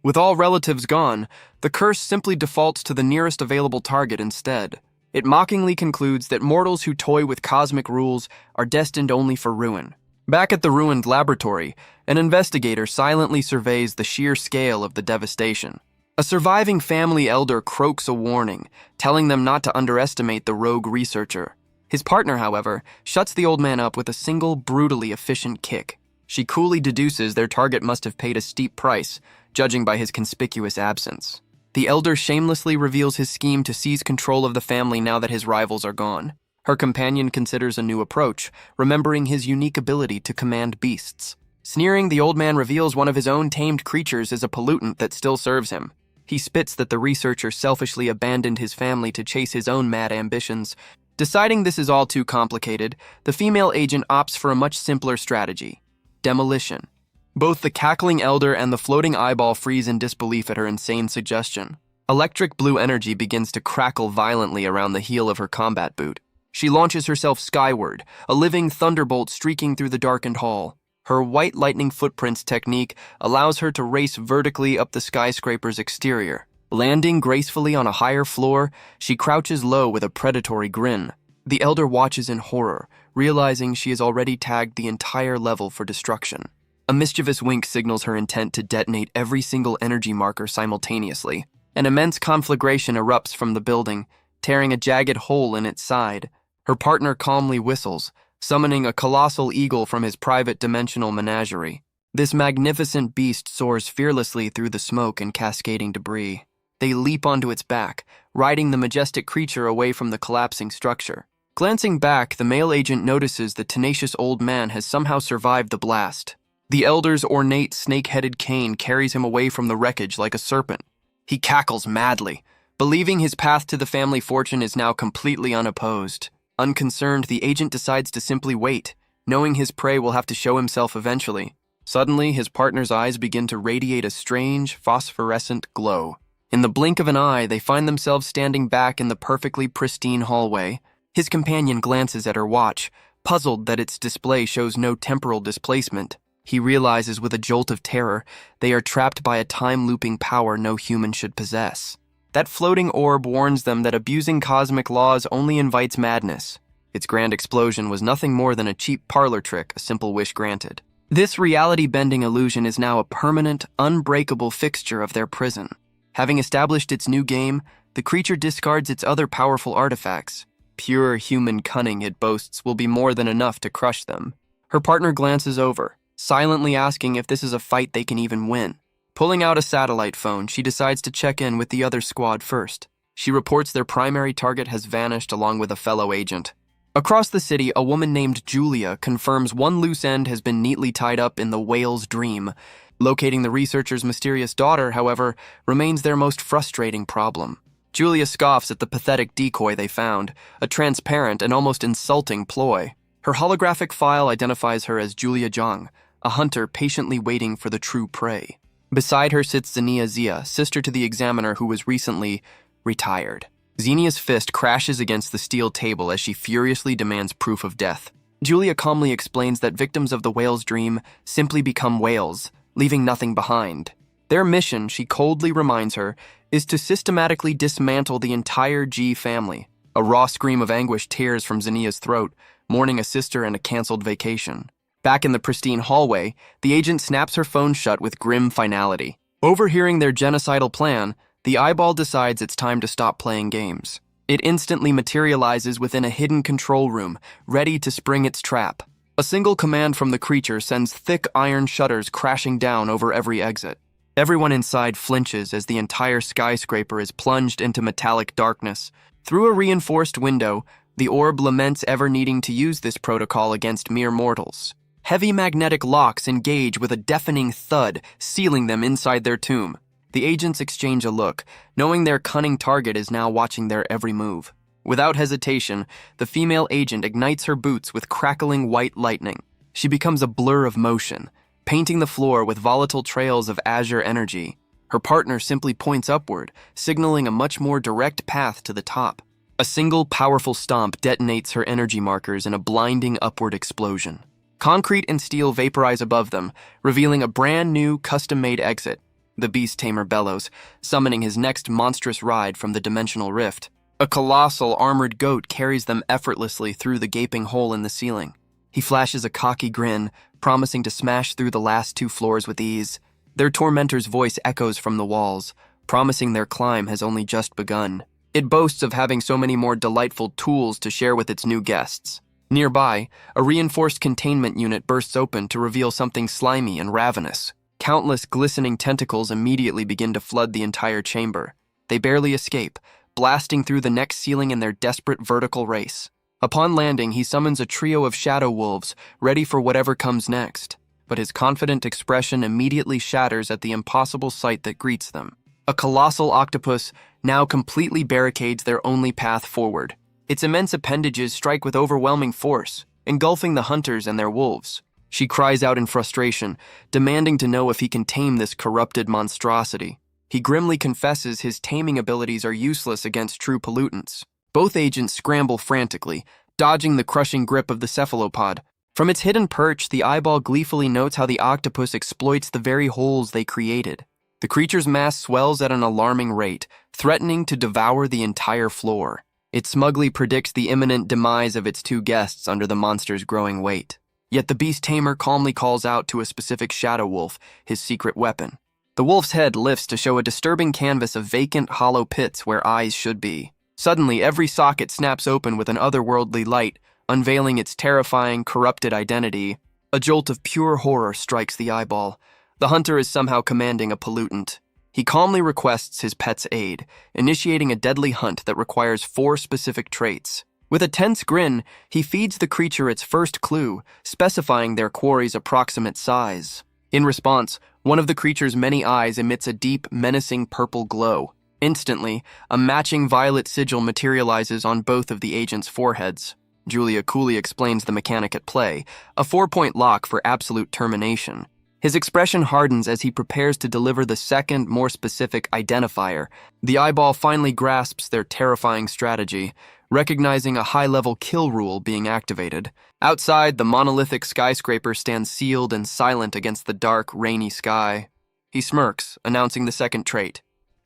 With all relatives gone, the curse simply defaults to the nearest available target instead. It mockingly concludes that mortals who toy with cosmic rules are destined only for ruin. Back at the ruined laboratory, an investigator silently surveys the sheer scale of the devastation. A surviving family elder croaks a warning, telling them not to underestimate the rogue researcher. His partner, however, shuts the old man up with a single brutally efficient kick. She coolly deduces their target must have paid a steep price, judging by his conspicuous absence. The elder shamelessly reveals his scheme to seize control of the family now that his rivals are gone. Her companion considers a new approach, remembering his unique ability to command beasts. Sneering, the old man reveals one of his own tamed creatures is a pollutant that still serves him. He spits that the researcher selfishly abandoned his family to chase his own mad ambitions. Deciding this is all too complicated, the female agent opts for a much simpler strategy: demolition. Both the cackling elder and the floating eyeball freeze in disbelief at her insane suggestion. Electric blue energy begins to crackle violently around the heel of her combat boot. She launches herself skyward, a living thunderbolt streaking through the darkened hall. Her white lightning footprints technique allows her to race vertically up the skyscraper's exterior. Landing gracefully on a higher floor, she crouches low with a predatory grin. The elder watches in horror, realizing she has already tagged the entire level for destruction. A mischievous wink signals her intent to detonate every single energy marker simultaneously. An immense conflagration erupts from the building, tearing a jagged hole in its side. Her partner calmly whistles, summoning a colossal eagle from his private dimensional menagerie. This magnificent beast soars fearlessly through the smoke and cascading debris. They leap onto its back, riding the majestic creature away from the collapsing structure. Glancing back, the male agent notices the tenacious old man has somehow survived the blast. The elder's ornate snake-headed cane carries him away from the wreckage like a serpent. He cackles madly, believing his path to the family fortune is now completely unopposed. Unconcerned, the agent decides to simply wait, knowing his prey will have to show himself eventually. Suddenly, his partner's eyes begin to radiate a strange, phosphorescent glow. In the blink of an eye, they find themselves standing back in the perfectly pristine hallway. His companion glances at her watch, puzzled that its display shows no temporal displacement. He realizes with a jolt of terror they are trapped by a time-looping power no human should possess. That floating orb warns them that abusing cosmic laws only invites madness. Its grand explosion was nothing more than a cheap parlor trick, a simple wish granted. This reality-bending illusion is now a permanent, unbreakable fixture of their prison. Having established its new game, the creature discards its other powerful artifacts. Pure human cunning it boasts will be more than enough to crush them. Her partner glances over, silently asking if this is a fight they can even win. Pulling out a satellite phone, she decides to check in with the other squad first. She reports their primary target has vanished along with a fellow agent. Across the city, a woman named Julia confirms one loose end has been neatly tied up in the whale's dream. Locating the researcher's mysterious daughter, however, remains their most frustrating problem. Julia scoffs at the pathetic decoy they found, a transparent and almost insulting ploy. Her holographic file identifies her as Julia Zhang, a hunter patiently waiting for the true prey. Beside her sits Xenia Zia, sister to the examiner who was recently retired. Xenia's fist crashes against the steel table as she furiously demands proof of death. Julia calmly explains that victims of the whale's dream simply become whales, leaving nothing behind. Their mission, she coldly reminds her, is to systematically dismantle the entire G family. A raw scream of anguish tears from Xenia's throat, mourning a sister and a canceled vacation. Back in the pristine hallway, the agent snaps her phone shut with grim finality. Overhearing their genocidal plan, the eyeball decides it's time to stop playing games. It instantly materializes within a hidden control room, ready to spring its trap. A single command from the creature sends thick iron shutters crashing down over every exit. Everyone inside flinches as the entire skyscraper is plunged into metallic darkness. Through a reinforced window, the orb laments ever needing to use this protocol against mere mortals. Heavy magnetic locks engage with a deafening thud, sealing them inside their tomb. The agents exchange a look, knowing their cunning target is now watching their every move. Without hesitation, the female agent ignites her boots with crackling white lightning. She becomes a blur of motion, painting the floor with volatile trails of azure energy. Her partner simply points upward, signaling a much more direct path to the top. A single powerful stomp detonates her energy markers in a blinding upward explosion. Concrete and steel vaporize above them, revealing a brand new, custom-made exit. The beast tamer bellows, summoning his next monstrous ride from the dimensional rift. A colossal armored goat carries them effortlessly through the gaping hole in the ceiling. He flashes a cocky grin, promising to smash through the last 2 floors with ease. Their tormentor's voice echoes from the walls, promising their climb has only just begun. It boasts of having so many more delightful tools to share with its new guests. Nearby, a reinforced containment unit bursts open to reveal something slimy and ravenous. Countless glistening tentacles immediately begin to flood the entire chamber. They barely escape, blasting through the next ceiling in their desperate vertical race. Upon landing, he summons a trio of shadow wolves, ready for whatever comes next. But his confident expression immediately shatters at the impossible sight that greets them. A colossal octopus now completely barricades their only path forward. Its immense appendages strike with overwhelming force, engulfing the hunters and their wolves. She cries out in frustration, demanding to know if he can tame this corrupted monstrosity. He grimly confesses his taming abilities are useless against true pollutants. Both agents scramble frantically, dodging the crushing grip of the cephalopod. From its hidden perch, the eyeball gleefully notes how the octopus exploits the very holes they created. The creature's mass swells at an alarming rate, threatening to devour the entire floor. It smugly predicts the imminent demise of its 2 guests under the monster's growing weight. Yet the beast tamer calmly calls out to a specific shadow wolf, his secret weapon. The wolf's head lifts to show a disturbing canvas of vacant, hollow pits where eyes should be. Suddenly, every socket snaps open with an otherworldly light, unveiling its terrifying, corrupted identity. A jolt of pure horror strikes the eyeball. The hunter is somehow commanding a pollutant. He calmly requests his pet's aid, initiating a deadly hunt that requires 4 specific traits. With a tense grin, he feeds the creature its first clue, specifying their quarry's approximate size. In response, one of the creature's many eyes emits a deep, menacing purple glow. Instantly, a matching violet sigil materializes on both of the agent's foreheads. Julia coolly explains the mechanic at play, a 4-point lock for absolute termination. His expression hardens as he prepares to deliver the second, more specific identifier. The eyeball finally grasps their terrifying strategy, recognizing a high-level kill rule being activated. Outside, the monolithic skyscraper stands sealed and silent against the dark, rainy sky. He smirks, announcing the second trait.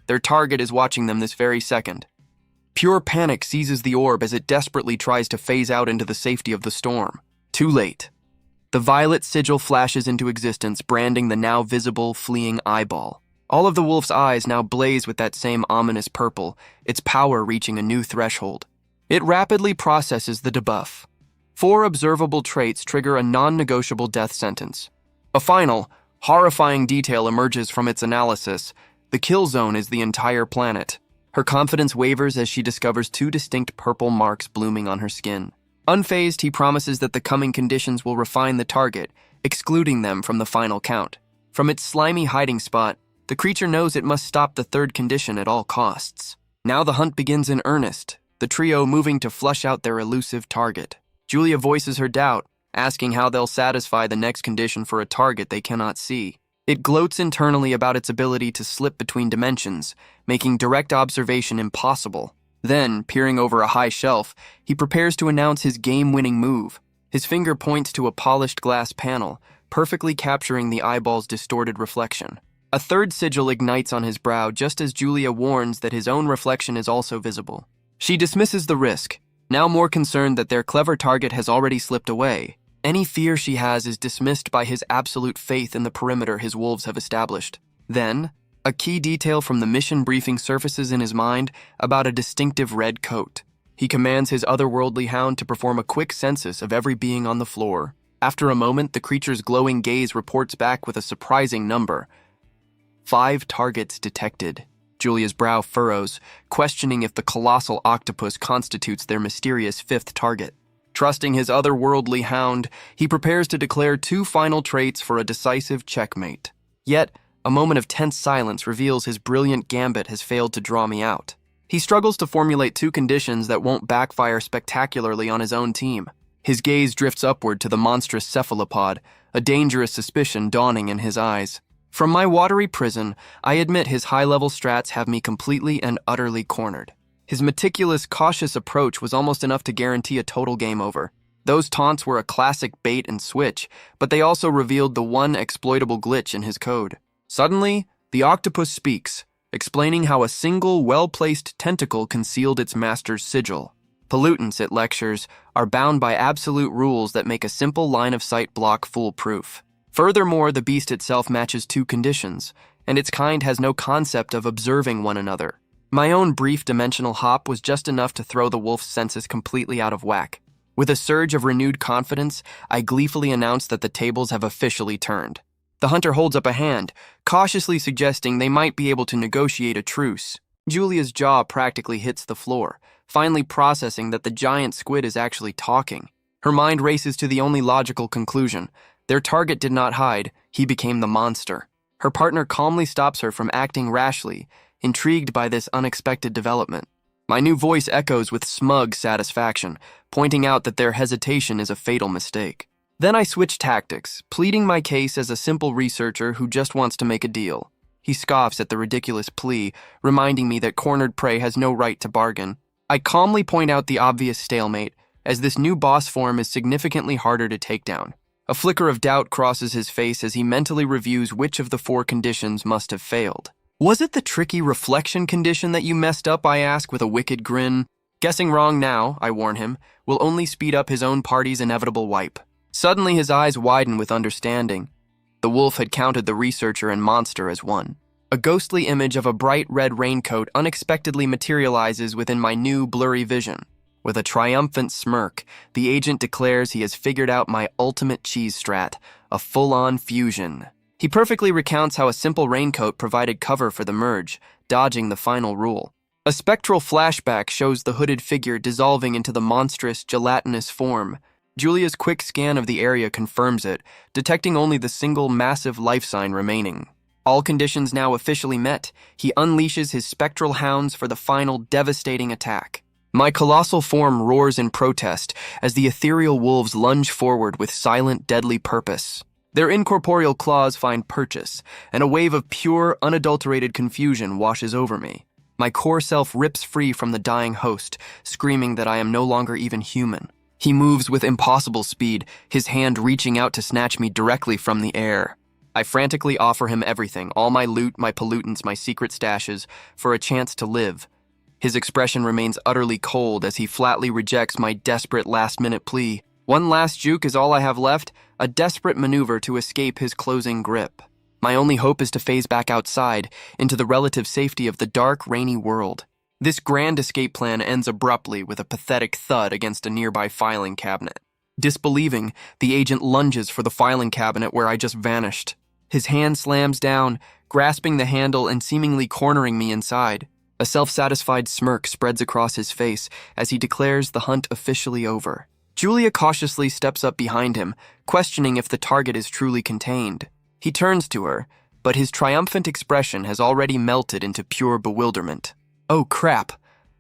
Their target is watching them this very second. Pure panic seizes the orb as it desperately tries to phase out into the safety of the storm. Too late. The violet sigil flashes into existence, branding the now visible, fleeing eyeball. All of the wolf's eyes now blaze with that same ominous purple, its power reaching a new threshold. It rapidly processes the debuff. 4 observable traits trigger a non-negotiable death sentence. A final, horrifying detail emerges from its analysis. The kill zone is the entire planet. Her confidence wavers as she discovers 2 distinct purple marks blooming on her skin. Unfazed, he promises that the coming conditions will refine the target, excluding them from the final count. From its slimy hiding spot, the creature knows it must stop the third condition at all costs. Now the hunt begins in earnest, the trio moving to flush out their elusive target. Julia voices her doubt, asking how they'll satisfy the next condition for a target they cannot see. It gloats internally about its ability to slip between dimensions, making direct observation impossible. Then, peering over a high shelf, he prepares to announce his game-winning move. His finger points to a polished glass panel, perfectly capturing the eyeball's distorted reflection. A third sigil ignites on his brow just as Julia warns that his own reflection is also visible. She dismisses the risk, now more concerned that their clever target has already slipped away. Any fear she has is dismissed by his absolute faith in the perimeter his wolves have established. Then, a key detail from the mission briefing surfaces in his mind about a distinctive red coat. He commands his otherworldly hound to perform a quick census of every being on the floor. After a moment, the creature's glowing gaze reports back with a surprising number. 5 targets detected. Julia's brow furrows, questioning if the colossal octopus constitutes their mysterious 5th target. Trusting his otherworldly hound, he prepares to declare 2 final traits for a decisive checkmate. Yet, a moment of tense silence reveals his brilliant gambit has failed to draw me out. He struggles to formulate 2 conditions that won't backfire spectacularly on his own team. His gaze drifts upward to the monstrous cephalopod, a dangerous suspicion dawning in his eyes. From my watery prison, I admit his high-level strats have me completely and utterly cornered. His meticulous, cautious approach was almost enough to guarantee a total game over. Those taunts were a classic bait and switch, but they also revealed the one exploitable glitch in his code. Suddenly, the octopus speaks, explaining how a single, well-placed tentacle concealed its master's sigil. Pollutants, it lectures, are bound by absolute rules that make a simple line-of-sight block foolproof. Furthermore, the beast itself matches 2 conditions, and its kind has no concept of observing one another. My own brief dimensional hop was just enough to throw the wolf's senses completely out of whack. With a surge of renewed confidence, I gleefully announced that the tables have officially turned. The hunter holds up a hand, cautiously suggesting they might be able to negotiate a truce. Julia's jaw practically hits the floor, finally processing that the giant squid is actually talking. Her mind races to the only logical conclusion. Their target did not hide, he became the monster. Her partner calmly stops her from acting rashly, intrigued by this unexpected development. My new voice echoes with smug satisfaction, pointing out that their hesitation is a fatal mistake. Then I switch tactics, pleading my case as a simple researcher who just wants to make a deal. He scoffs at the ridiculous plea, reminding me that cornered prey has no right to bargain. I calmly point out the obvious stalemate, as this new boss form is significantly harder to take down. A flicker of doubt crosses his face as he mentally reviews which of the 4 conditions must have failed. Was it the tricky reflection condition that you messed up, I ask with a wicked grin. Guessing wrong now, I warn him, will only speed up his own party's inevitable wipe. Suddenly his eyes widen with understanding. The wolf had counted the researcher and monster as one. A ghostly image of a bright red raincoat unexpectedly materializes within my new blurry vision. With a triumphant smirk, the agent declares he has figured out my ultimate cheese strat, a full-on fusion. He perfectly recounts how a simple raincoat provided cover for the merge, dodging the final rule. A spectral flashback shows the hooded figure dissolving into the monstrous, gelatinous form. Julia's quick scan of the area confirms it, detecting only the single massive life sign remaining. All conditions now officially met, he unleashes his spectral hounds for the final devastating attack. My colossal form roars in protest as the ethereal wolves lunge forward with silent, deadly purpose. Their incorporeal claws find purchase, and a wave of pure, unadulterated confusion washes over me. My core self rips free from the dying host, screaming that I am no longer even human. He moves with impossible speed, his hand reaching out to snatch me directly from the air. I frantically offer him everything, all my loot, my pollutants, my secret stashes, for a chance to live. His expression remains utterly cold as he flatly rejects my desperate last-minute plea. One last juke is all I have left, a desperate maneuver to escape his closing grip. My only hope is to phase back outside, into the relative safety of the dark, rainy world. This grand escape plan ends abruptly with a pathetic thud against a nearby filing cabinet. Disbelieving, the agent lunges for the filing cabinet where I just vanished. His hand slams down, grasping the handle and seemingly cornering me inside. A self-satisfied smirk spreads across his face as he declares the hunt officially over. Julia cautiously steps up behind him, questioning if the target is truly contained. He turns to her, but his triumphant expression has already melted into pure bewilderment. Oh crap,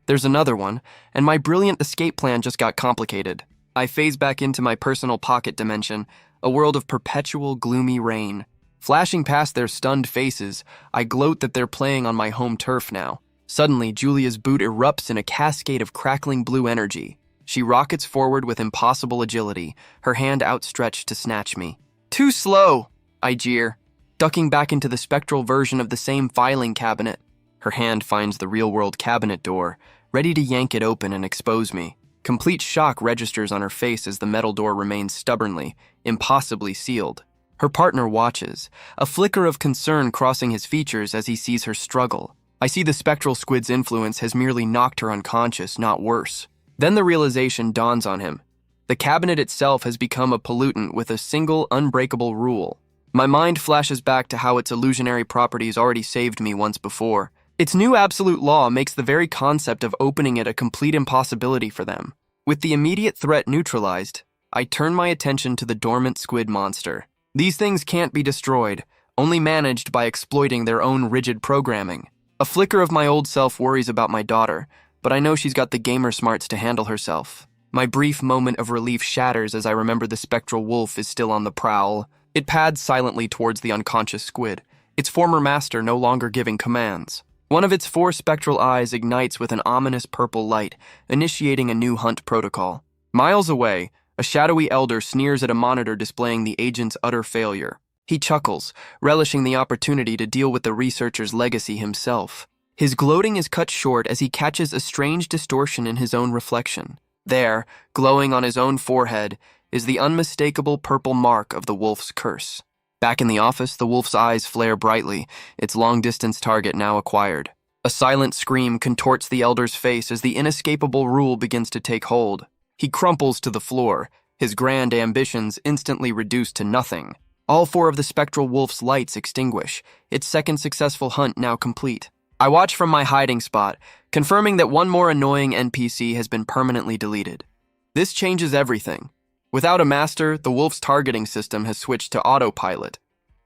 there's another one, and my brilliant escape plan just got complicated. I phase back into my personal pocket dimension, a world of perpetual gloomy rain. Flashing past their stunned faces, I gloat that they're playing on my home turf now. Suddenly, Julia's boot erupts in a cascade of crackling blue energy. She rockets forward with impossible agility, her hand outstretched to snatch me. Too slow, I jeer, ducking back into the spectral version of the same filing cabinet. Her hand finds the real-world cabinet door, ready to yank it open and expose me. Complete shock registers on her face as the metal door remains stubbornly, impossibly sealed. Her partner watches, a flicker of concern crossing his features as he sees her struggle. I see the spectral squid's influence has merely knocked her unconscious, not worse. Then the realization dawns on him. The cabinet itself has become a pollutant with a single unbreakable rule. My mind flashes back to how its illusionary properties already saved me once before. Its new absolute law makes the very concept of opening it a complete impossibility for them. With the immediate threat neutralized, I turn my attention to the dormant squid monster. These things can't be destroyed, only managed by exploiting their own rigid programming. A flicker of my old self worries about my daughter, but I know she's got the gamer smarts to handle herself. My brief moment of relief shatters as I remember the spectral wolf is still on the prowl. It pads silently towards the unconscious squid, its former master no longer giving commands. One of its 4 spectral eyes ignites with an ominous purple light, initiating a new hunt protocol. Miles away, a shadowy elder sneers at a monitor displaying the agent's utter failure. He chuckles, relishing the opportunity to deal with the researcher's legacy himself. His gloating is cut short as he catches a strange distortion in his own reflection. There, glowing on his own forehead, is the unmistakable purple mark of the wolf's curse. Back in the office, the wolf's eyes flare brightly, its long-distance target now acquired. A silent scream contorts the elder's face as the inescapable rule begins to take hold. He crumples to the floor, his grand ambitions instantly reduced to nothing. All 4 of the spectral wolf's lights extinguish, its second successful hunt now complete. I watch from my hiding spot, confirming that one more annoying NPC has been permanently deleted. This changes everything. Without a master, the wolf's targeting system has switched to autopilot.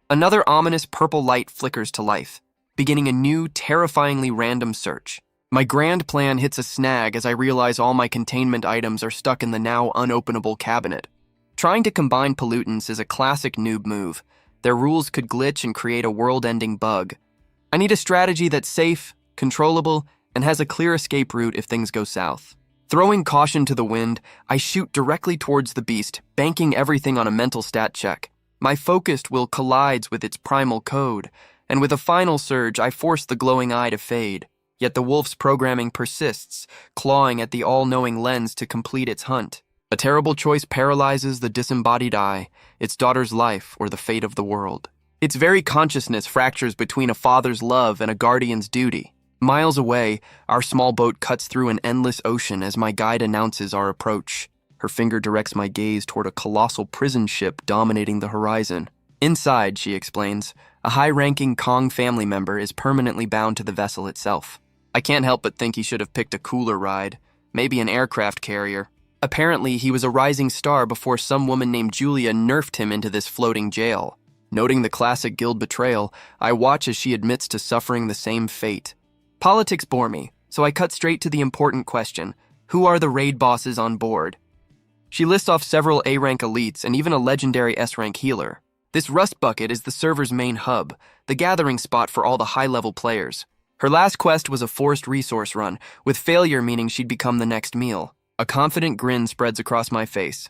Another ominous purple light flickers to life, beginning a new, terrifyingly random search. My grand plan hits a snag as I realize all my containment items are stuck in the now unopenable cabinet. Trying to combine pollutants is a classic noob move. Their rules could glitch and create a world-ending bug. I need a strategy that's safe, controllable, and has a clear escape route if things go south. Throwing caution to the wind, I shoot directly towards the beast, banking everything on a mental stat check. My focused will collides with its primal code, and with a final surge, I force the glowing eye to fade. Yet the wolf's programming persists, clawing at the all-knowing lens to complete its hunt. A terrible choice paralyzes the disembodied eye, its daughter's life, or the fate of the world. Its very consciousness fractures between a father's love and a guardian's duty. Miles away, our small boat cuts through an endless ocean as my guide announces our approach. Her finger directs my gaze toward a colossal prison ship dominating the horizon. Inside, she explains, a high-ranking Kong family member is permanently bound to the vessel itself. I can't help but think he should have picked a cooler ride, maybe an aircraft carrier. Apparently, he was a rising star before some woman named Julia nerfed him into this floating jail. Noting the classic guild betrayal, I watch as she admits to suffering the same fate. Politics bore me, so I cut straight to the important question: who are the raid bosses on board? She lists off several A-rank elites and even a legendary S-rank healer. This rust bucket is the server's main hub, the gathering spot for all the high-level players. Her last quest was a forced resource run, with failure meaning she'd become the next meal. A confident grin spreads across my face.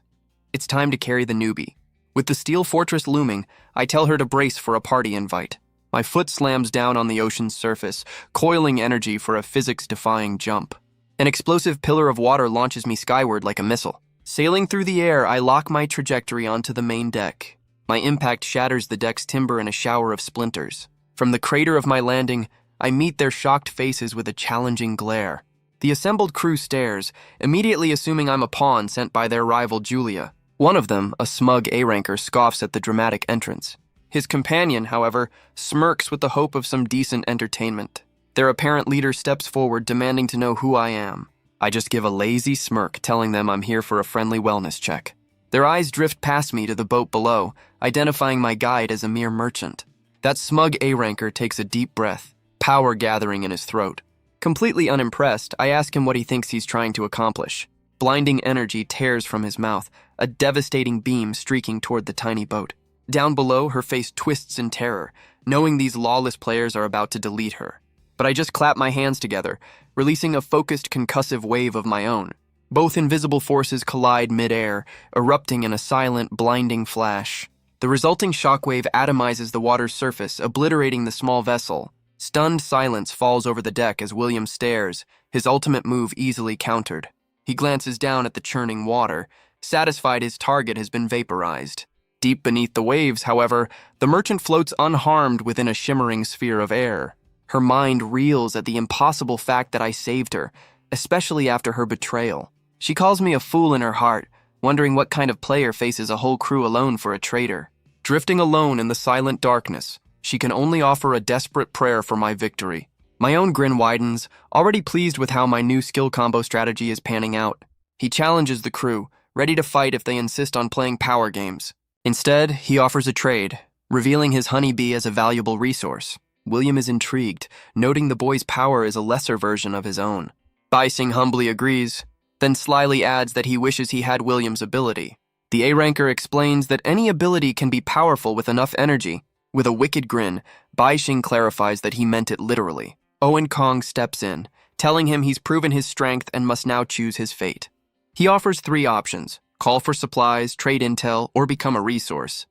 It's time to carry the newbie. With the steel fortress looming, I tell her to brace for a party invite. My foot slams down on the ocean's surface, coiling energy for a physics-defying jump. An explosive pillar of water launches me skyward like a missile. Sailing through the air, I lock my trajectory onto the main deck. My impact shatters the deck's timber in a shower of splinters. From the crater of my landing, I meet their shocked faces with a challenging glare. The assembled crew stares, immediately assuming I'm a pawn sent by their rival Julia. One of them, a smug A-ranker, scoffs at the dramatic entrance. His companion, however, smirks with the hope of some decent entertainment. Their apparent leader steps forward, demanding to know who I am. I just give a lazy smirk, telling them I'm here for a friendly wellness check. Their eyes drift past me to the boat below, identifying my guide as a mere merchant. That smug A-ranker takes a deep breath, power gathering in his throat. Completely unimpressed, I ask him what he thinks he's trying to accomplish. Blinding energy tears from his mouth, a devastating beam streaking toward the tiny boat. Down below, her face twists in terror, knowing these lawless players are about to delete her. But I just clap my hands together, releasing a focused concussive wave of my own. Both invisible forces collide mid-air, erupting in a silent, blinding flash. The resulting shockwave atomizes the water's surface, obliterating the small vessel. Stunned silence falls over the deck as William stares, his ultimate move easily countered. He glances down at the churning water, satisfied his target has been vaporized. Deep beneath the waves, however, the merchant floats unharmed within a shimmering sphere of air. Her mind reels at the impossible fact that I saved her, especially after her betrayal. She calls me a fool in her heart, wondering what kind of player faces a whole crew alone for a traitor. Drifting alone in the silent darkness, she can only offer a desperate prayer for my victory. My own grin widens, already pleased with how my new skill combo strategy is panning out. He challenges the crew, ready to fight if they insist on playing power games. Instead, he offers a trade, revealing his honeybee as a valuable resource. William is intrigued, noting the boy's power is a lesser version of his own. Bising humbly agrees, then slyly adds that he wishes he had William's ability. The A-ranker explains that any ability can be powerful with enough energy. With a wicked grin, Baixing clarifies that he meant it literally. Owen Kong steps in, telling him he's proven his strength and must now choose his fate. He offers 3 options: call for supplies, trade intel, or become a resource.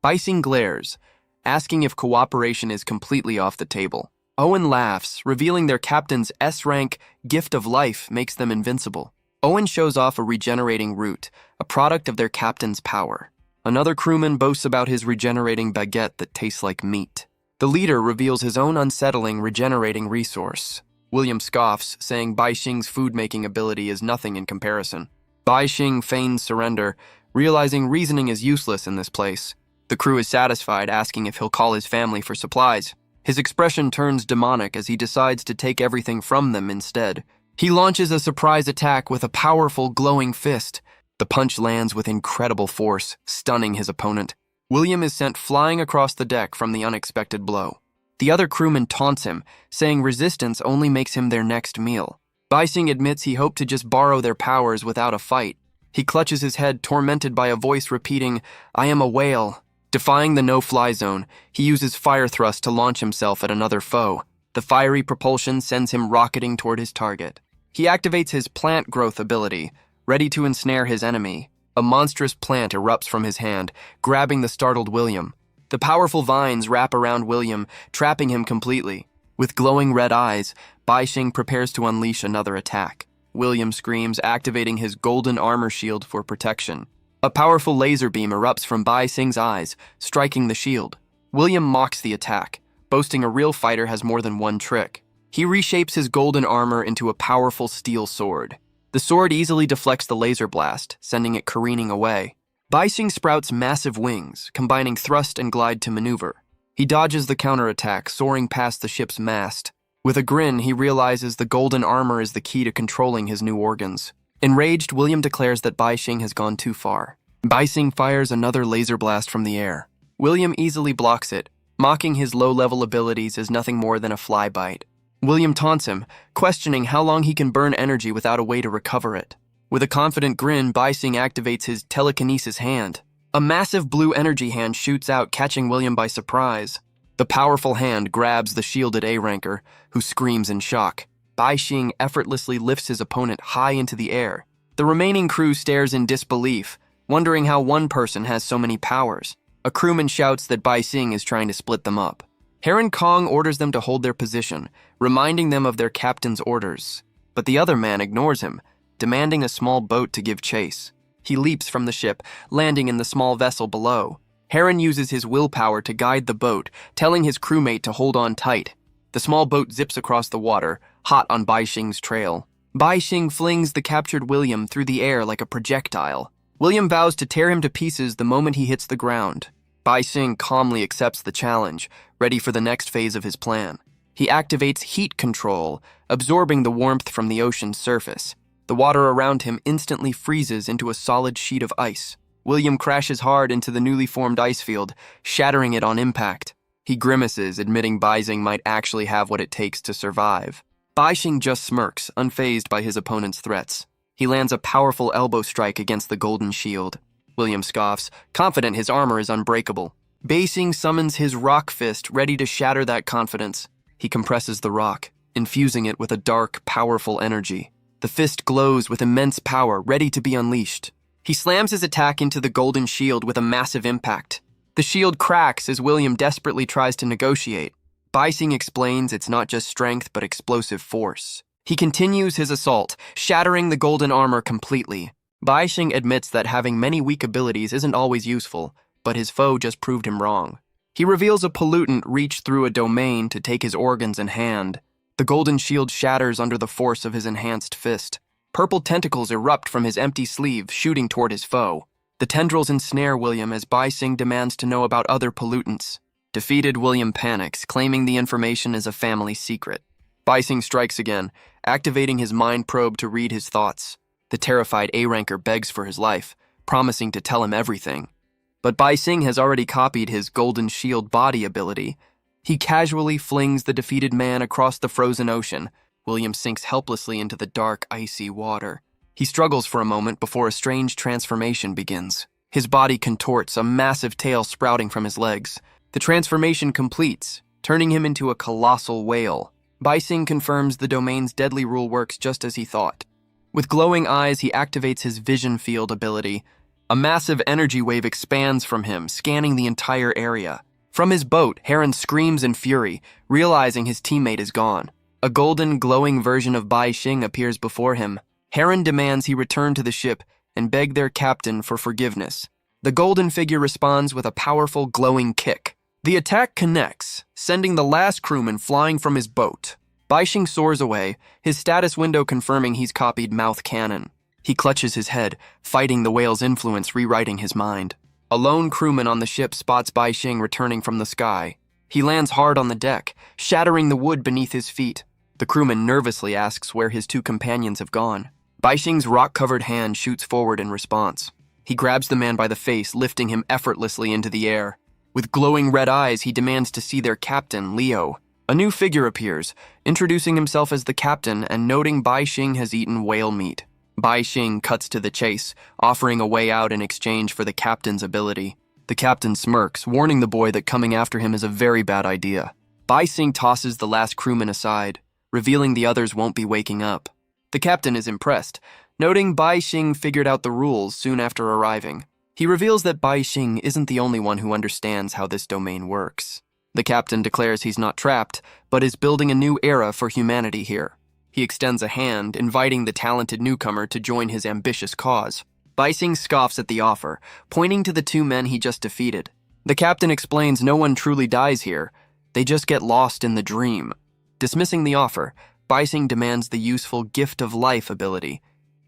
Baixing glares, asking if cooperation is completely off the table. Owen laughs, revealing their captain's S-rank gift of life makes them invincible. Owen shows off a regenerating root, a product of their captain's power. Another crewman boasts about his regenerating baguette that tastes like meat. The leader reveals his own unsettling regenerating resource. William scoffs, saying Baixing's food-making ability is nothing in comparison. Baixing feigns surrender, realizing reasoning is useless in this place. The crew is satisfied, asking if he'll call his family for supplies. His expression turns demonic as he decides to take everything from them instead. He launches a surprise attack with a powerful, glowing fist. The punch lands with incredible force, stunning his opponent. William is sent flying across the deck from the unexpected blow. The other crewman taunts him, saying resistance only makes him their next meal. Baixing admits he hoped to just borrow their powers without a fight. He clutches his head, tormented by a voice repeating, "I am a whale." Defying the no-fly zone, he uses fire thrust to launch himself at another foe. The fiery propulsion sends him rocketing toward his target. He activates his plant growth ability, ready to ensnare his enemy. A monstrous plant erupts from his hand, grabbing the startled William. The powerful vines wrap around William, trapping him completely. With glowing red eyes, Baixing prepares to unleash another attack. William screams, activating his golden armor shield for protection. A powerful laser beam erupts from Baixing's eyes, striking the shield. William mocks the attack, boasting a real fighter has more than one trick. He reshapes his golden armor into a powerful steel sword. The sword easily deflects the laser blast, sending it careening away. Baixing sprouts massive wings, combining thrust and glide to maneuver. He dodges the counterattack, soaring past the ship's mast. With a grin, he realizes the golden armor is the key to controlling his new organs. Enraged, William declares that Bai Xing has gone too far. Bai Xing fires another laser blast from the air. William easily blocks it, mocking his low-level abilities as nothing more than a fly bite. William taunts him, questioning how long he can burn energy without a way to recover it. With a confident grin, Bai Xing activates his telekinesis hand. A massive blue energy hand shoots out, catching William by surprise. The powerful hand grabs the shielded A-ranker, who screams in shock. Bai Xing effortlessly lifts his opponent high into the air. The remaining crew stares in disbelief, wondering how one person has so many powers. A crewman shouts that Bai Xing is trying to split them up. Heron Kong orders them to hold their position, reminding them of their captain's orders. But the other man ignores him, demanding a small boat to give chase. He leaps from the ship, landing in the small vessel below. Heron uses his willpower to guide the boat, telling his crewmate to hold on tight. The small boat zips across the water, hot on Bai Xing's trail. Bai Xing flings the captured William through the air like a projectile. William vows to tear him to pieces the moment he hits the ground. Bai Xing calmly accepts the challenge, ready for the next phase of his plan. He activates heat control, absorbing the warmth from the ocean's surface. The water around him instantly freezes into a solid sheet of ice. William crashes hard into the newly formed ice field, shattering it on impact. He grimaces, admitting Bai Xing might actually have what it takes to survive. Bai Xing just smirks, unfazed by his opponent's threats. He lands a powerful elbow strike against the golden shield. William scoffs, confident his armor is unbreakable. Bai Xing summons his rock fist, ready to shatter that confidence. He compresses the rock, infusing it with a dark, powerful energy. The fist glows with immense power, ready to be unleashed. He slams his attack into the golden shield with a massive impact. The shield cracks as William desperately tries to negotiate. Bai Xing explains it's not just strength but explosive force. He continues his assault, shattering the golden armor completely. Bai Xing admits that having many weak abilities isn't always useful, but his foe just proved him wrong. He reveals a pollutant reached through a domain to take his organs in hand. The golden shield shatters under the force of his enhanced fist. Purple tentacles erupt from his empty sleeve, shooting toward his foe. The tendrils ensnare William as Bai Xing demands to know about other pollutants. Defeated, William panics, claiming the information is a family secret. Bai Xing strikes again, activating his mind probe to read his thoughts. The terrified A-ranker begs for his life, promising to tell him everything. But Bai Xing has already copied his golden shield body ability. He casually flings the defeated man across the frozen ocean. William sinks helplessly into the dark, icy water. He struggles for a moment before a strange transformation begins. His body contorts, a massive tail sprouting from his legs. The transformation completes, turning him into a colossal whale. Bai Xing confirms the domain's deadly rule works just as he thought. With glowing eyes, he activates his vision field ability. A massive energy wave expands from him, scanning the entire area. From his boat, Heron screams in fury, realizing his teammate is gone. A golden, glowing version of Bai Xing appears before him. Heron demands he return to the ship and beg their captain for forgiveness. The golden figure responds with a powerful, glowing kick. The attack connects, sending the last crewman flying from his boat. Bai Xing soars away, his status window confirming he's copied mouth cannon. He clutches his head, fighting the whale's influence rewriting his mind. A lone crewman on the ship spots Bai Xing returning from the sky. He lands hard on the deck, shattering the wood beneath his feet. The crewman nervously asks where his two companions have gone. Bai Xing's rock-covered hand shoots forward in response. He grabs the man by the face, lifting him effortlessly into the air. With glowing red eyes, he demands to see their captain, Leo. A new figure appears, introducing himself as the captain and noting Bai Xing has eaten whale meat. Bai Xing cuts to the chase, offering a way out in exchange for the captain's ability. The captain smirks, warning the boy that coming after him is a very bad idea. Bai Xing tosses the last crewman aside, revealing the others won't be waking up. The captain is impressed, noting Bai Xing figured out the rules soon after arriving. He reveals that Bai Xing isn't the only one who understands how this domain works. The captain declares he's not trapped, but is building a new era for humanity here. He extends a hand, inviting the talented newcomer to join his ambitious cause. Bai Xing scoffs at the offer, pointing to the two men he just defeated. The captain explains no one truly dies here, they just get lost in the dream. Dismissing the offer, Bai Xing demands the useful Gift of Life ability.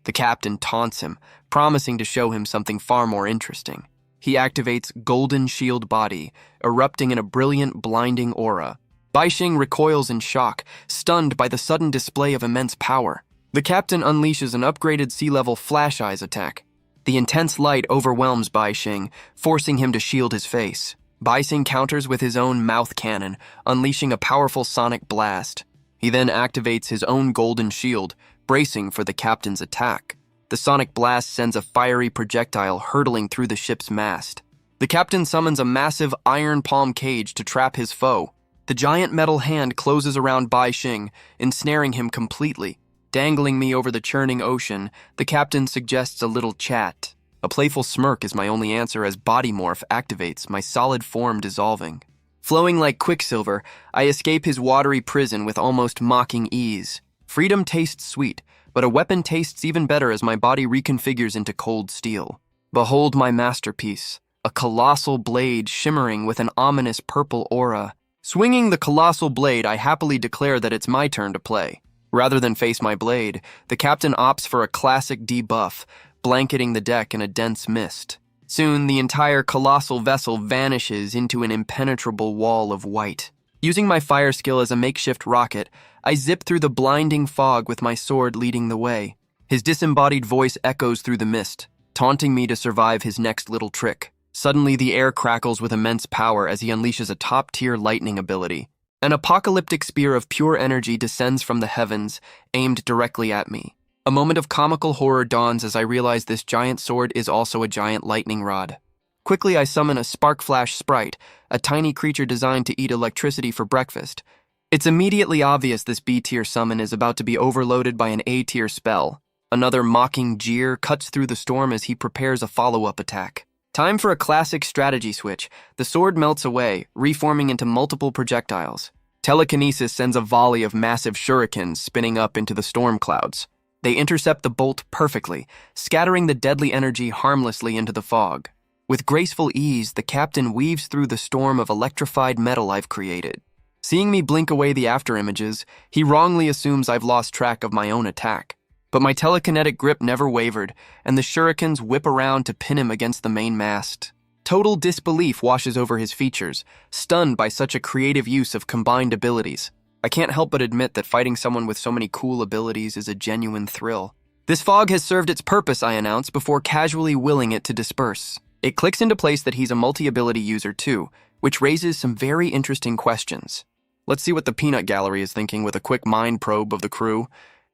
The captain taunts him, promising to show him something far more interesting. He activates Golden Shield Body, erupting in a brilliant, blinding aura. Baixing recoils in shock, stunned by the sudden display of immense power. The captain unleashes an upgraded sea-level flash eyes attack. The intense light overwhelms Baixing, forcing him to shield his face. Baixing counters with his own mouth cannon, unleashing a powerful sonic blast. He then activates his own golden shield, bracing for the captain's attack. The sonic blast sends a fiery projectile hurtling through the ship's mast. The captain summons a massive iron palm cage to trap his foe. The giant metal hand closes around Baixing, ensnaring him completely. Dangling me over the churning ocean, the captain suggests a little chat. A playful smirk is my only answer as body morph activates, my solid form dissolving. Flowing like quicksilver, I escape his watery prison with almost mocking ease. Freedom tastes sweet, but a weapon tastes even better as my body reconfigures into cold steel. Behold my masterpiece, a colossal blade shimmering with an ominous purple aura. Swinging the colossal blade, I happily declare that it's my turn to play. Rather than face my blade, the captain opts for a classic debuff, blanketing the deck in a dense mist. Soon, the entire colossal vessel vanishes into an impenetrable wall of white. Using my fire skill as a makeshift rocket, I zip through the blinding fog with my sword leading the way. His disembodied voice echoes through the mist, taunting me to survive his next little trick. Suddenly, the air crackles with immense power as he unleashes a top-tier lightning ability. An apocalyptic spear of pure energy descends from the heavens, aimed directly at me. A moment of comical horror dawns as I realize this giant sword is also a giant lightning rod. Quickly, I summon a Spark Flash Sprite, a tiny creature designed to eat electricity for breakfast. It's immediately obvious this B-tier summon is about to be overloaded by an A-tier spell. Another mocking jeer cuts through the storm as he prepares a follow-up attack. Time for a classic strategy switch. The sword melts away, reforming into multiple projectiles. Telekinesis sends a volley of massive shurikens spinning up into the storm clouds. They intercept the bolt perfectly, scattering the deadly energy harmlessly into the fog. With graceful ease, the captain weaves through the storm of electrified metal I've created. Seeing me blink away the afterimages, he wrongly assumes I've lost track of my own attack. But my telekinetic grip never wavered, and the shurikens whip around to pin him against the main mast. Total disbelief washes over his features, stunned by such a creative use of combined abilities. I can't help but admit that fighting someone with so many cool abilities is a genuine thrill. This fog has served its purpose, I announce, before casually willing it to disperse. It clicks into place that he's a multi-ability user too, which raises some very interesting questions. Let's see what the peanut gallery is thinking with a quick mind probe of the crew.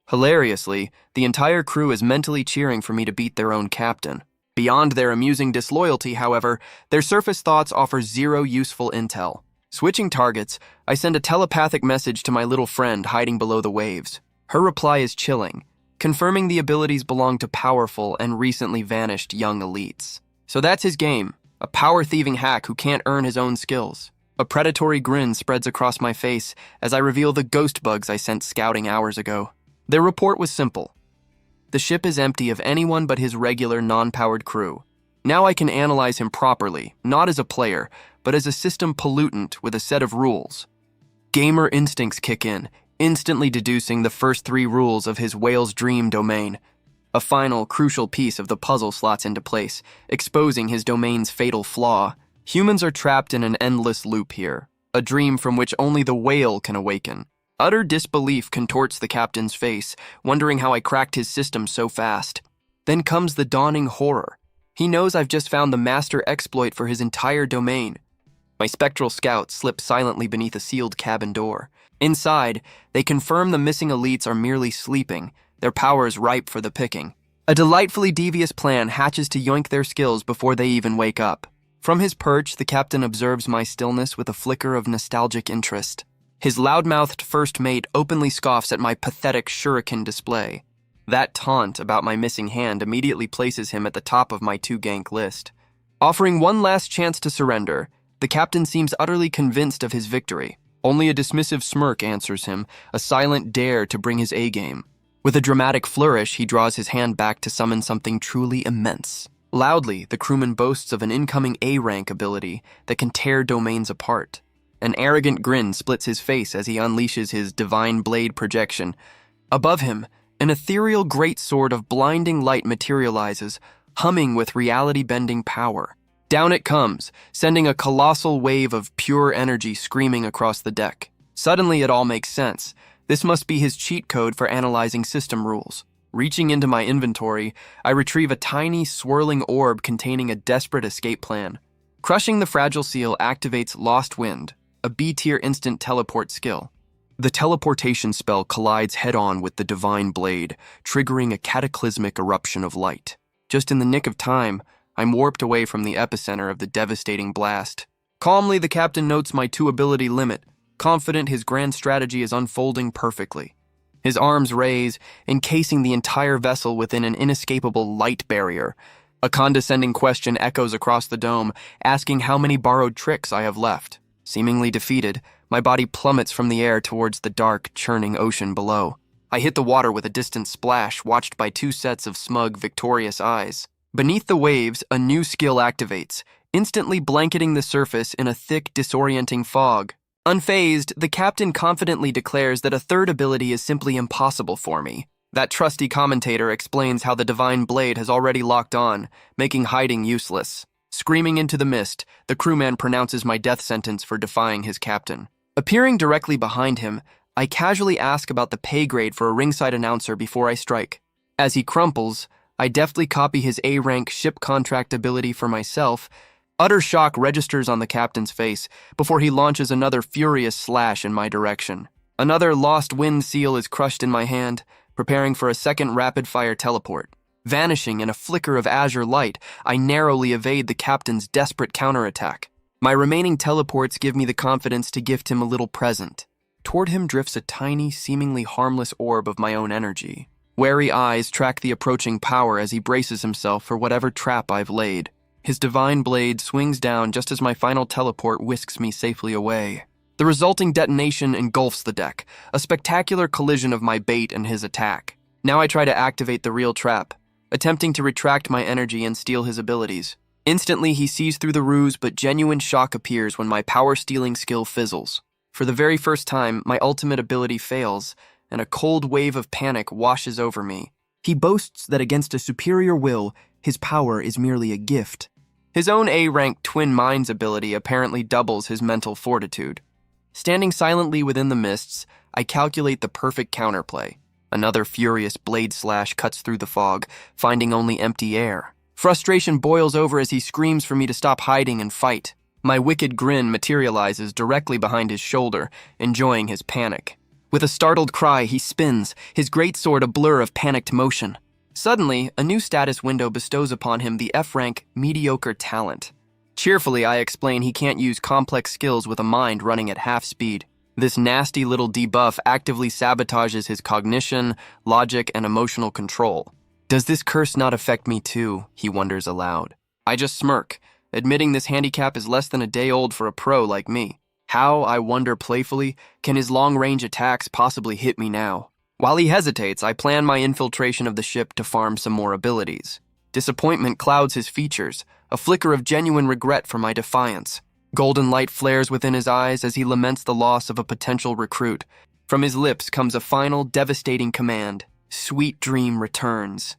Hilariously, the entire crew is mentally cheering for me to beat their own captain. Beyond their amusing disloyalty, however, their surface thoughts offer zero useful intel. Switching targets, I send a telepathic message to my little friend hiding below the waves. Her reply is chilling, confirming the abilities belong to powerful and recently vanished young elites. So that's his game, a power-thieving hack who can't earn his own skills. A predatory grin spreads across my face as I reveal the ghost bugs I sent scouting hours ago. Their report was simple. The ship is empty of anyone but his regular non-powered crew. Now I can analyze him properly, not as a player, but as a system pollutant with a set of rules. Gamer instincts kick in, instantly deducing the first 3 rules of his whale's dream domain. A final, crucial piece of the puzzle slots into place, exposing his domain's fatal flaw. Humans are trapped in an endless loop here, a dream from which only the whale can awaken. Utter disbelief contorts the captain's face, wondering how I cracked his system so fast. Then comes the dawning horror. He knows I've just found the master exploit for his entire domain. My spectral scouts slip silently beneath a sealed cabin door. Inside, they confirm the missing elites are merely sleeping, their powers ripe for the picking. A delightfully devious plan hatches to yoink their skills before they even wake up. From his perch, the captain observes my stillness with a flicker of nostalgic interest. His loud-mouthed first mate openly scoffs at my pathetic shuriken display. That taunt about my missing hand immediately places him at the top of my 2-gank list. Offering one last chance to surrender, the captain seems utterly convinced of his victory. Only a dismissive smirk answers him, a silent dare to bring his A-game. With a dramatic flourish, he draws his hand back to summon something truly immense. Loudly, the crewman boasts of an incoming A-rank ability that can tear domains apart. An arrogant grin splits his face as he unleashes his divine blade projection. Above him, an ethereal greatsword of blinding light materializes, humming with reality-bending power. Down it comes, sending a colossal wave of pure energy screaming across the deck. Suddenly, it all makes sense. This must be his cheat code for analyzing system rules. Reaching into my inventory, I retrieve a tiny, swirling orb containing a desperate escape plan. Crushing the fragile seal activates Lost Wind, a B-tier instant teleport skill. The teleportation spell collides head-on with the divine blade, triggering a cataclysmic eruption of light. Just in the nick of time, I'm warped away from the epicenter of the devastating blast. Calmly, the captain notes my 2-ability limit, confident his grand strategy is unfolding perfectly. His arms raise, encasing the entire vessel within an inescapable light barrier. A condescending question echoes across the dome, asking how many borrowed tricks I have left. Seemingly defeated, my body plummets from the air towards the dark, churning ocean below. I hit the water with a distant splash, watched by 2 sets of smug, victorious eyes. Beneath the waves, a new skill activates, instantly blanketing the surface in a thick, disorienting fog. Unfazed, the captain confidently declares that a 3rd ability is simply impossible for me. That trusty commentator explains how the divine blade has already locked on, making hiding useless. Screaming into the mist, the crewman pronounces my death sentence for defying his captain. Appearing directly behind him, I casually ask about the pay grade for a ringside announcer before I strike. As he crumples, I deftly copy his A-rank ship contract ability for myself. Utter shock registers on the captain's face before he launches another furious slash in my direction. Another Lost Wind seal is crushed in my hand, preparing for a second rapid-fire teleport. Vanishing in a flicker of azure light, I narrowly evade the captain's desperate counterattack. My remaining teleports give me the confidence to gift him a little present. Toward him drifts a tiny, seemingly harmless orb of my own energy. Wary eyes track the approaching power as he braces himself for whatever trap I've laid. His divine blade swings down just as my final teleport whisks me safely away. The resulting detonation engulfs the deck, a spectacular collision of my bait and his attack. Now I try to activate the real trap, attempting to retract my energy and steal his abilities. Instantly, he sees through the ruse, but genuine shock appears when my power-stealing skill fizzles. For the very first time, my ultimate ability fails, and a cold wave of panic washes over me. He boasts that against a superior will, his power is merely a gift. His own A-rank Twin Minds ability apparently doubles his mental fortitude. Standing silently within the mists, I calculate the perfect counterplay. Another furious blade slash cuts through the fog, finding only empty air. Frustration boils over as he screams for me to stop hiding and fight. My wicked grin materializes directly behind his shoulder, enjoying his panic. With a startled cry, he spins, his greatsword a blur of panicked motion. Suddenly, a new status window bestows upon him the F-rank Mediocre Talent. Cheerfully, I explain he can't use complex skills with a mind running at half speed. This nasty little debuff actively sabotages his cognition, logic, and emotional control. Does this curse not affect me too? He wonders aloud. I just smirk, admitting this handicap is less than a day old for a pro like me. How, I wonder playfully, can his long-range attacks possibly hit me now? While he hesitates, I plan my infiltration of the ship to farm some more abilities. Disappointment clouds his features, a flicker of genuine regret for my defiance. Golden light flares within his eyes as he laments the loss of a potential recruit. From his lips comes a final, devastating command. Sweet dream returns.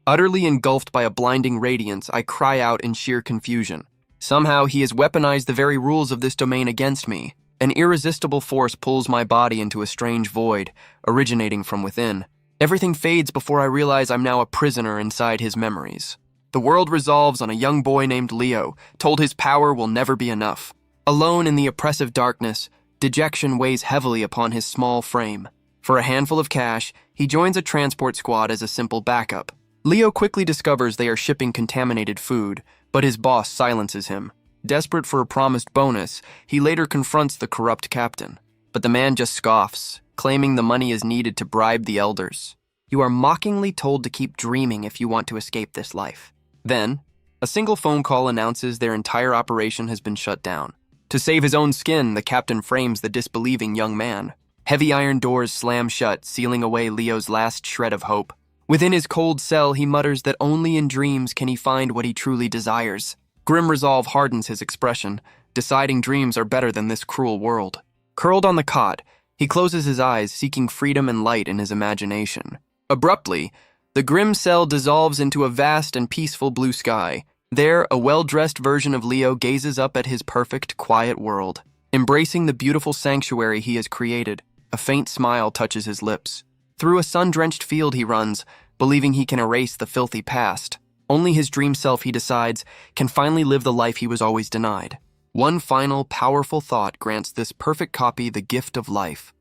Utterly engulfed by a blinding radiance, I cry out in sheer confusion. Somehow he has weaponized the very rules of this domain against me. An irresistible force pulls my body into a strange void, originating from within. Everything fades before I realize I'm now a prisoner inside his memories. The world resolves on a young boy named Leo, told his power will never be enough. Alone in the oppressive darkness, dejection weighs heavily upon his small frame. For a handful of cash, he joins a transport squad as a simple backup. Leo quickly discovers they are shipping contaminated food, but his boss silences him. Desperate for a promised bonus, he later confronts the corrupt captain. But the man just scoffs, claiming the money is needed to bribe the elders. You are mockingly told to keep dreaming if you want to escape this life. Then, a single phone call announces their entire operation has been shut down. To save his own skin, the captain frames the disbelieving young man. Heavy iron doors slam shut, sealing away Leo's last shred of hope. Within his cold cell, he mutters that only in dreams can he find what he truly desires. Grim resolve hardens his expression, deciding dreams are better than this cruel world. Curled on the cot, he closes his eyes, seeking freedom and light in his imagination. Abruptly, the grim cell dissolves into a vast and peaceful blue sky. There, a well-dressed version of Leo gazes up at his perfect, quiet world. Embracing the beautiful sanctuary he has created, a faint smile touches his lips. Through a sun-drenched field he runs, believing he can erase the filthy past. Only his dream self, he decides, can finally live the life he was always denied. One final, powerful thought grants this perfect copy the gift of life.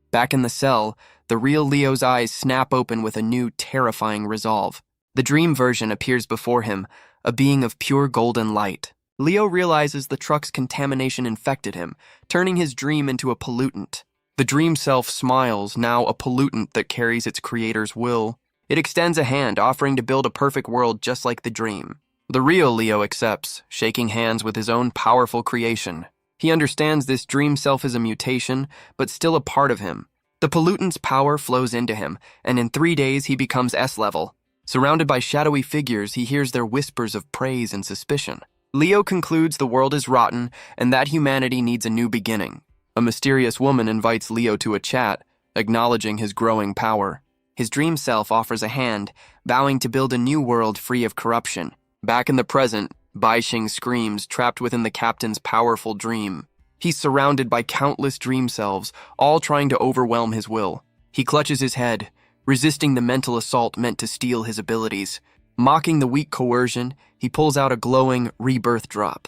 Back in the cell, the real Leo's eyes snap open with a new, terrifying resolve. The dream version appears before him, a being of pure golden light. Leo realizes the truck's contamination infected him, turning his dream into a pollutant. The dream self smiles, now a pollutant that carries its creator's will. It extends a hand, offering to build a perfect world just like the dream. The real Leo accepts, shaking hands with his own powerful creation. He understands this dream self is a mutation, but still a part of him. The pollutant's power flows into him, and in 3 days he becomes S-level. Surrounded by shadowy figures, he hears their whispers of praise and suspicion. Leo concludes the world is rotten and that humanity needs a new beginning. A mysterious woman invites Leo to a chat, acknowledging his growing power. His dream self offers a hand, vowing to build a new world free of corruption. Back in the present, Baixing screams, trapped within the captain's powerful dream. He's surrounded by countless dream selves, all trying to overwhelm his will. He clutches his head, resisting the mental assault meant to steal his abilities. Mocking the weak coercion, he pulls out a glowing rebirth drop.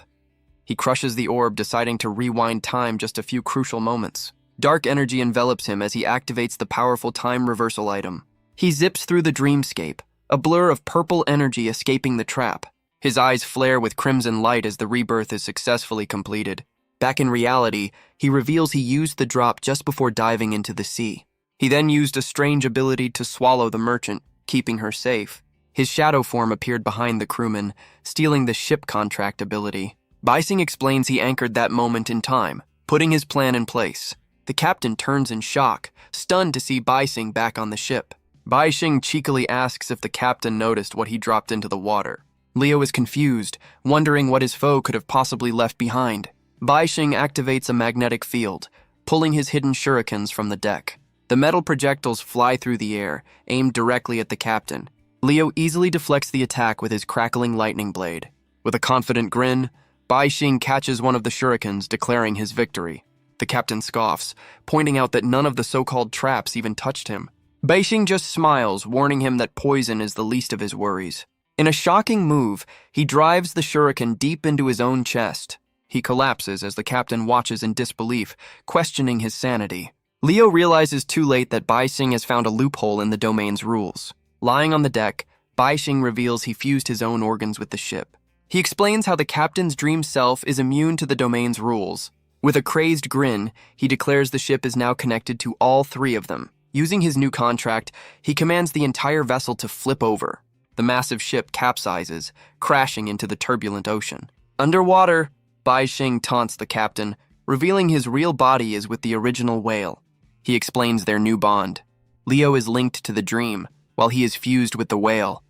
He crushes the orb, deciding to rewind time just a few crucial moments. Dark energy envelops him as he activates the powerful time reversal item. He zips through the dreamscape, a blur of purple energy escaping the trap. His eyes flare with crimson light as the rebirth is successfully completed. Back in reality, he reveals he used the drop just before diving into the sea. He then used a strange ability to swallow the merchant, keeping her safe. His shadow form appeared behind the crewman, stealing the ship contract ability. Baixing explains he anchored that moment in time, putting his plan in place. The captain turns in shock, stunned to see Baixing back on the ship. Baixing cheekily asks if the captain noticed what he dropped into the water. Leo is confused, wondering what his foe could have possibly left behind. Baixing activates a magnetic field, pulling his hidden shurikens from the deck. The metal projectiles fly through the air, aimed directly at the captain. Leo easily deflects the attack with his crackling lightning blade. With a confident grin, Baixing catches one of the shurikens, declaring his victory. The captain scoffs, pointing out that none of the so-called traps even touched him. Baixing just smiles, warning him that poison is the least of his worries. In a shocking move, he drives the shuriken deep into his own chest. He collapses as the captain watches in disbelief, questioning his sanity. Leo realizes too late that Baixing has found a loophole in the domain's rules. Lying on the deck, Baixing reveals he fused his own organs with the ship. He explains how the captain's dream self is immune to the domain's rules. With a crazed grin, he declares the ship is now connected to all 3 of them. Using his new contract, he commands the entire vessel to flip over. The massive ship capsizes, crashing into the turbulent ocean. Underwater, Baixing taunts the captain, revealing his real body is with the original whale. He explains their new bond. Leo is linked to the dream, while he is fused with the whale.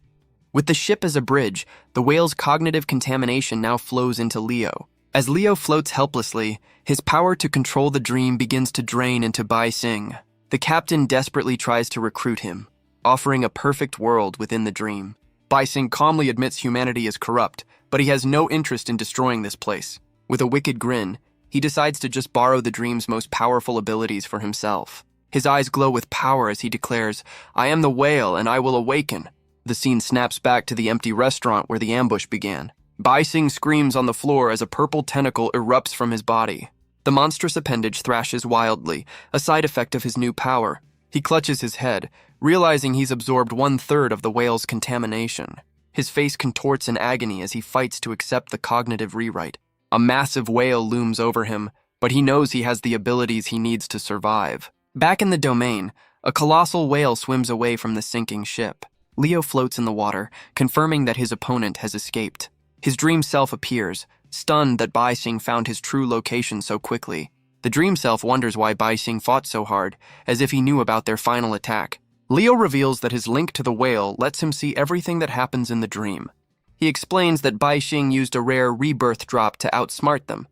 With the ship as a bridge, the whale's cognitive contamination now flows into Leo. As Leo floats helplessly, his power to control the dream begins to drain into Baixing. The captain desperately tries to recruit him, offering a perfect world within the dream. Baixing calmly admits humanity is corrupt, but he has no interest in destroying this place. With a wicked grin, he decides to just borrow the dream's most powerful abilities for himself. His eyes glow with power as he declares, "I am the whale and I will awaken." The scene snaps back to the empty restaurant where the ambush began. Baixing screams on the floor as a purple tentacle erupts from his body. The monstrous appendage thrashes wildly, a side effect of his new power. He clutches his head, realizing he's absorbed 1/3 of the whale's contamination. His face contorts in agony as he fights to accept the cognitive rewrite. A massive whale looms over him, but he knows he has the abilities he needs to survive. Back in the domain, a colossal whale swims away from the sinking ship. Leo floats in the water, confirming that his opponent has escaped. His dream self appears, stunned that Baixing found his true location so quickly. The dream self wonders why Baixing fought so hard, as if he knew about their final attack. Leo reveals that his link to the whale lets him see everything that happens in the dream. He explains that Baixing used a rare rebirth drop to outsmart them.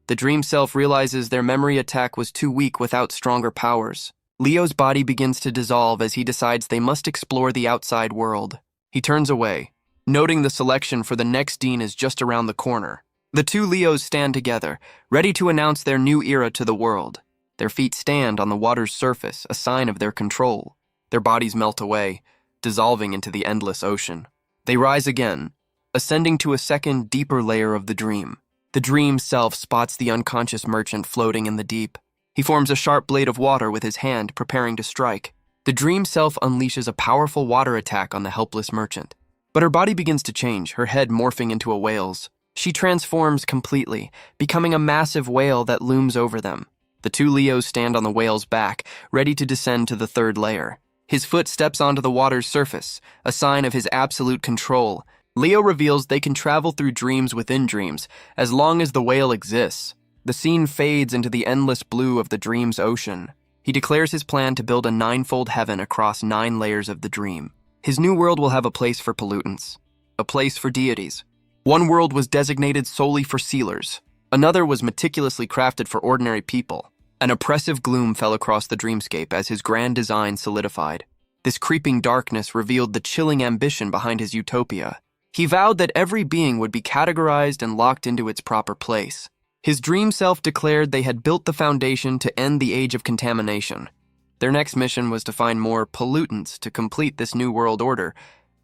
The dream self realizes their memory attack was too weak without stronger powers. Leo's body begins to dissolve as he decides they must explore the outside world. He turns away, noting the selection for the next dean is just around the corner. The two Leos stand together, ready to announce their new era to the world. Their feet stand on the water's surface, a sign of their control. Their bodies melt away, dissolving into the endless ocean. They rise again, ascending to a second, deeper layer of the dream. The dream self spots the unconscious merchant floating in the deep. He forms a sharp blade of water with his hand, preparing to strike. The dream self unleashes a powerful water attack on the helpless merchant. But her body begins to change, her head morphing into a whale's. She transforms completely, becoming a massive whale that looms over them. The two Leos stand on the whale's back, ready to descend to the third layer. His foot steps onto the water's surface, a sign of his absolute control. Leo reveals they can travel through dreams within dreams, as long as the whale exists. The scene fades into the endless blue of the dream's ocean. He declares his plan to build a ninefold heaven across 9 layers of the dream. His new world will have a place for pollutants, a place for deities. One world was designated solely for sealers. Another was meticulously crafted for ordinary people. An oppressive gloom fell across the dreamscape as his grand design solidified. This creeping darkness revealed the chilling ambition behind his utopia. He vowed that every being would be categorized and locked into its proper place. His dream self declared they had built the foundation to end the age of contamination. Their next mission was to find more pollutants to complete this new world order.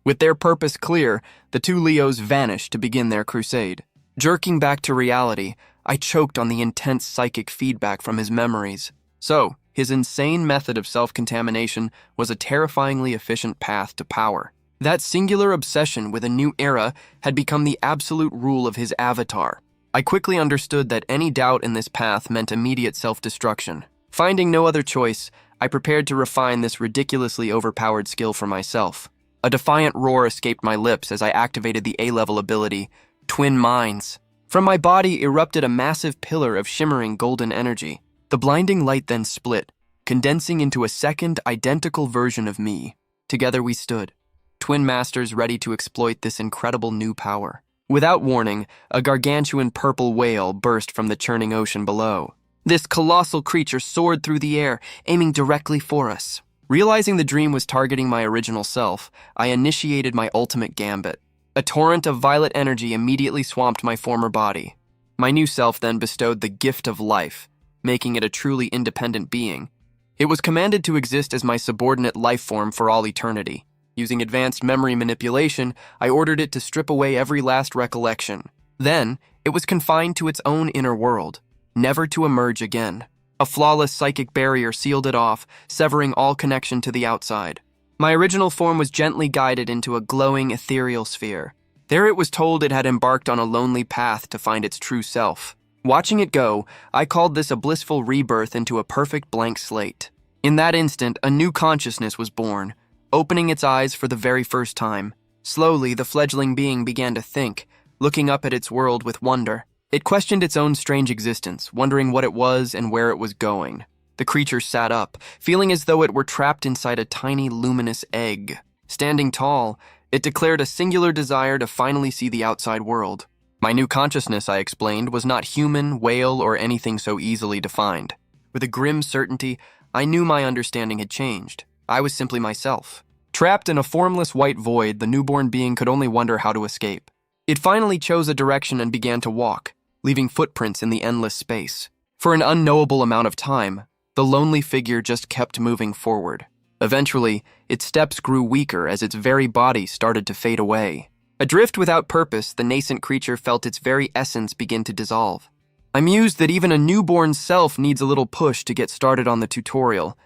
With their purpose clear, the two Leos vanished to begin their crusade. Jerking back to reality, I choked on the intense psychic feedback from his memories. So, his insane method of self-contamination was a terrifyingly efficient path to power. That singular obsession with a new era had become the absolute rule of his avatar. I quickly understood that any doubt in this path meant immediate self-destruction. Finding no other choice, I prepared to refine this ridiculously overpowered skill for myself. A defiant roar escaped my lips as I activated the A-level ability, Twin Minds. From my body erupted a massive pillar of shimmering golden energy. The blinding light then split, condensing into a second, identical version of me. Together we stood, twin masters ready to exploit this incredible new power. Without warning, a gargantuan purple whale burst from the churning ocean below. This colossal creature soared through the air, aiming directly for us. Realizing the dream was targeting my original self, I initiated my ultimate gambit. A torrent of violet energy immediately swamped my former body. My new self then bestowed the gift of life, making it a truly independent being. It was commanded to exist as my subordinate life form for all eternity. Using advanced memory manipulation, I ordered it to strip away every last recollection. Then, it was confined to its own inner world, never to emerge again. A flawless psychic barrier sealed it off, severing all connection to the outside. My original form was gently guided into a glowing ethereal sphere. There it was told it had embarked on a lonely path to find its true self. Watching it go, I called this a blissful rebirth into a perfect blank slate. In that instant, a new consciousness was born, opening its eyes for the very first time. Slowly, the fledgling being began to think, looking up at its world with wonder. It questioned its own strange existence, wondering what it was and where it was going. The creature sat up, feeling as though it were trapped inside a tiny, luminous egg. Standing tall, it declared a singular desire to finally see the outside world. My new consciousness, I explained, was not human, whale, or anything so easily defined. With a grim certainty, I knew my understanding had changed. I was simply myself. Trapped in a formless white void, the newborn being could only wonder how to escape. It finally chose a direction and began to walk, leaving footprints in the endless space. For an unknowable amount of time, the lonely figure just kept moving forward. Eventually, its steps grew weaker as its very body started to fade away. Adrift without purpose, the nascent creature felt its very essence begin to dissolve. I mused that even a newborn self needs a little push to get started on the tutorial.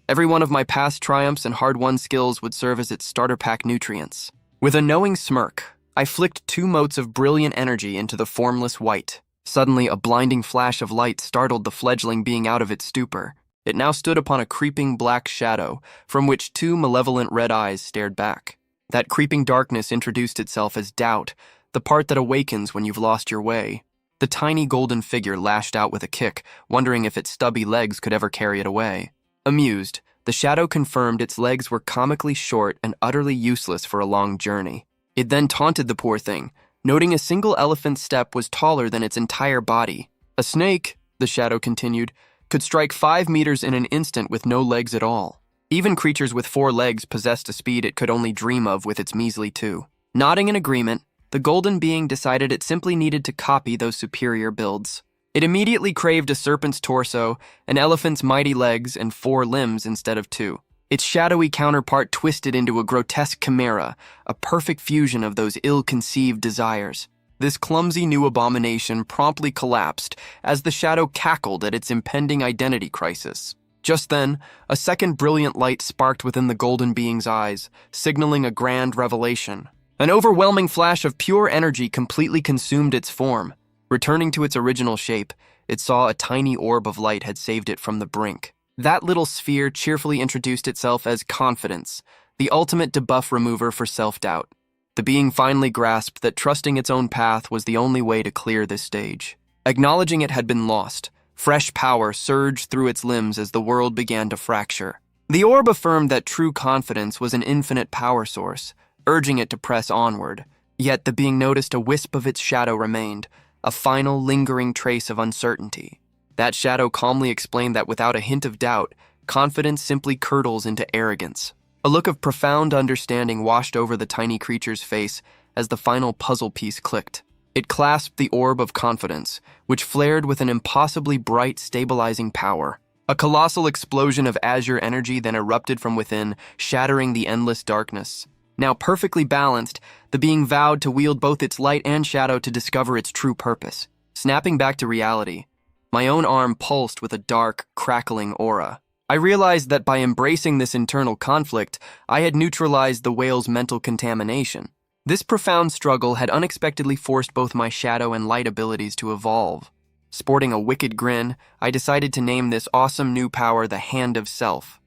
Every one of my past triumphs and hard-won skills would serve as its starter pack nutrients. With a knowing smirk, I flicked 2 motes of brilliant energy into the formless white. Suddenly, a blinding flash of light startled the fledgling being out of its stupor. It now stood upon a creeping black shadow, from which 2 malevolent red eyes stared back. That creeping darkness introduced itself as doubt, the part that awakens when you've lost your way. The tiny golden figure lashed out with a kick, wondering if its stubby legs could ever carry it away. Amused, the shadow confirmed its legs were comically short and utterly useless for a long journey. It then taunted the poor thing, noting a single elephant's step was taller than its entire body. A snake, the shadow continued, could strike 5 meters in an instant with no legs at all. Even creatures with 4 legs possessed a speed it could only dream of with its measly 2. Nodding in agreement, the golden being decided it simply needed to copy those superior builds. It immediately craved a serpent's torso, an elephant's mighty legs, and 4 limbs instead of 2. Its shadowy counterpart twisted into a grotesque chimera, a perfect fusion of those ill-conceived desires. This clumsy new abomination promptly collapsed as the shadow cackled at its impending identity crisis. Just then, a second brilliant light sparked within the golden being's eyes, signaling a grand revelation. An overwhelming flash of pure energy completely consumed its form. Returning to its original shape, it saw a tiny orb of light had saved it from the brink. That little sphere cheerfully introduced itself as confidence, the ultimate debuff remover for self-doubt. The being finally grasped that trusting its own path was the only way to clear this stage. Acknowledging it had been lost, fresh power surged through its limbs as the world began to fracture. The orb affirmed that true confidence was an infinite power source, urging it to press onward. Yet the being noticed a wisp of its shadow remained, a final lingering trace of uncertainty. That shadow calmly explained that without a hint of doubt, confidence simply curdles into arrogance. A look of profound understanding washed over the tiny creature's face as the final puzzle piece clicked. It clasped the orb of confidence, which flared with an impossibly bright, stabilizing power. A colossal explosion of azure energy then erupted from within, shattering the endless darkness. Now perfectly balanced, the being vowed to wield both its light and shadow to discover its true purpose. Snapping back to reality, my own arm pulsed with a dark, crackling aura. I realized that by embracing this internal conflict, I had neutralized the whale's mental contamination. This profound struggle had unexpectedly forced both my shadow and light abilities to evolve. Sporting a wicked grin, I decided to name this awesome new power the Hand of Self.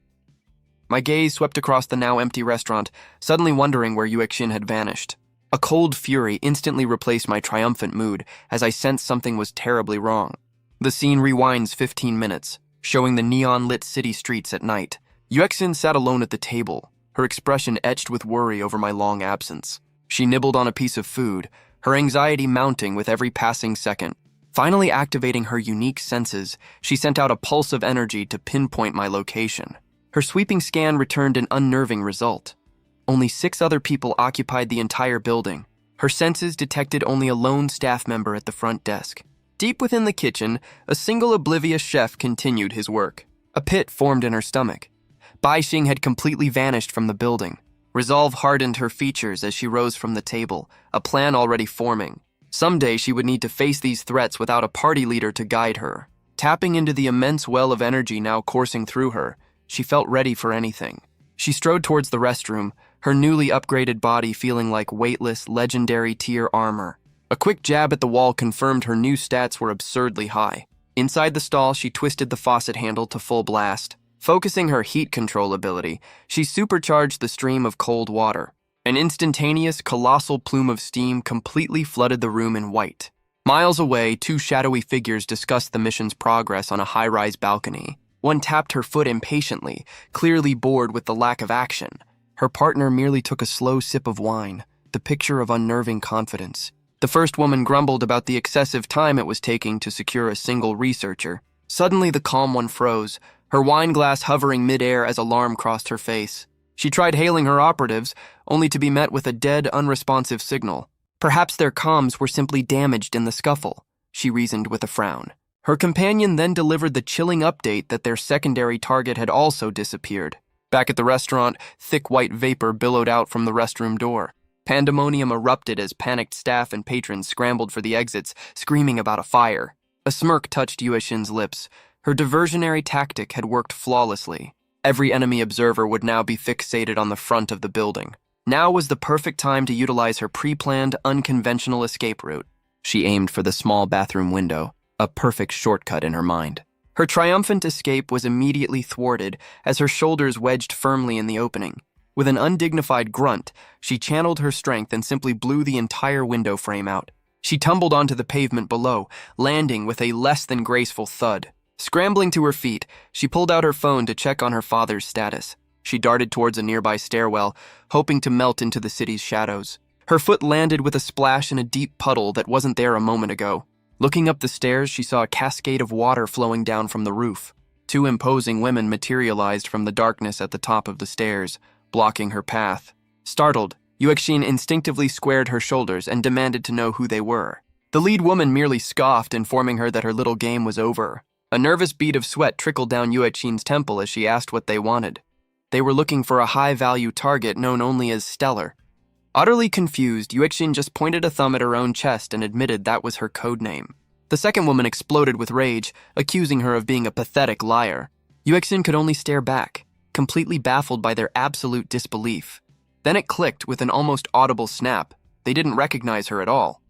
My gaze swept across the now empty restaurant, suddenly wondering where Yuexin had vanished. A cold fury instantly replaced my triumphant mood as I sensed something was terribly wrong. The scene rewinds 15 minutes, showing the neon-lit city streets at night. Yuexin sat alone at the table, her expression etched with worry over my long absence. She nibbled on a piece of food, her anxiety mounting with every passing second. Finally activating her unique senses, she sent out a pulse of energy to pinpoint my location. Her sweeping scan returned an unnerving result. Only 6 other people occupied the entire building. Her senses detected only a lone staff member at the front desk. Deep within the kitchen, a single oblivious chef continued his work. A pit formed in her stomach. Bai Xing had completely vanished from the building. Resolve hardened her features as she rose from the table, a plan already forming. Someday she would need to face these threats without a party leader to guide her. Tapping into the immense well of energy now coursing through her, she felt ready for anything. She strode towards the restroom, her newly upgraded body feeling like weightless, legendary tier armor. A quick jab at the wall confirmed her new stats were absurdly high. Inside the stall, she twisted the faucet handle to full blast. Focusing her heat control ability, she supercharged the stream of cold water. An instantaneous, colossal plume of steam completely flooded the room in white. Miles away, 2 shadowy figures discussed the mission's progress on a high-rise balcony. One tapped her foot impatiently, clearly bored with the lack of action. Her partner merely took a slow sip of wine, the picture of unnerving confidence. The first woman grumbled about the excessive time it was taking to secure a single researcher. Suddenly, the calm one froze, her wine glass hovering mid-air as alarm crossed her face. She tried hailing her operatives, only to be met with a dead, unresponsive signal. Perhaps their comms were simply damaged in the scuffle, she reasoned with a frown. Her companion then delivered the chilling update that their secondary target had also disappeared. Back at the restaurant, thick white vapor billowed out from the restroom door. Pandemonium erupted as panicked staff and patrons scrambled for the exits, screaming about a fire. A smirk touched Yuexin's lips. Her diversionary tactic had worked flawlessly. Every enemy observer would now be fixated on the front of the building. Now was the perfect time to utilize her pre-planned, unconventional escape route. She aimed for the small bathroom window, a perfect shortcut in her mind. Her triumphant escape was immediately thwarted as her shoulders wedged firmly in the opening. With an undignified grunt, she channeled her strength and simply blew the entire window frame out. She tumbled onto the pavement below, landing with a less than graceful thud. Scrambling to her feet, she pulled out her phone to check on her father's status. She darted towards a nearby stairwell, hoping to melt into the city's shadows. Her foot landed with a splash in a deep puddle that wasn't there a moment ago. Looking up the stairs, she saw a cascade of water flowing down from the roof. 2 imposing women materialized from the darkness at the top of the stairs, blocking her path. Startled, Yuexin instinctively squared her shoulders and demanded to know who they were. The lead woman merely scoffed, informing her that her little game was over. A nervous bead of sweat trickled down Yuexin's temple as she asked what they wanted. They were looking for a high-value target known only as Stellar. Utterly confused, Yuexin just pointed a thumb at her own chest and admitted that was her code name. The second woman exploded with rage, accusing her of being a pathetic liar. Yuexin could only stare back, completely baffled by their absolute disbelief. Then it clicked with an almost audible snap. They didn't recognize her at all.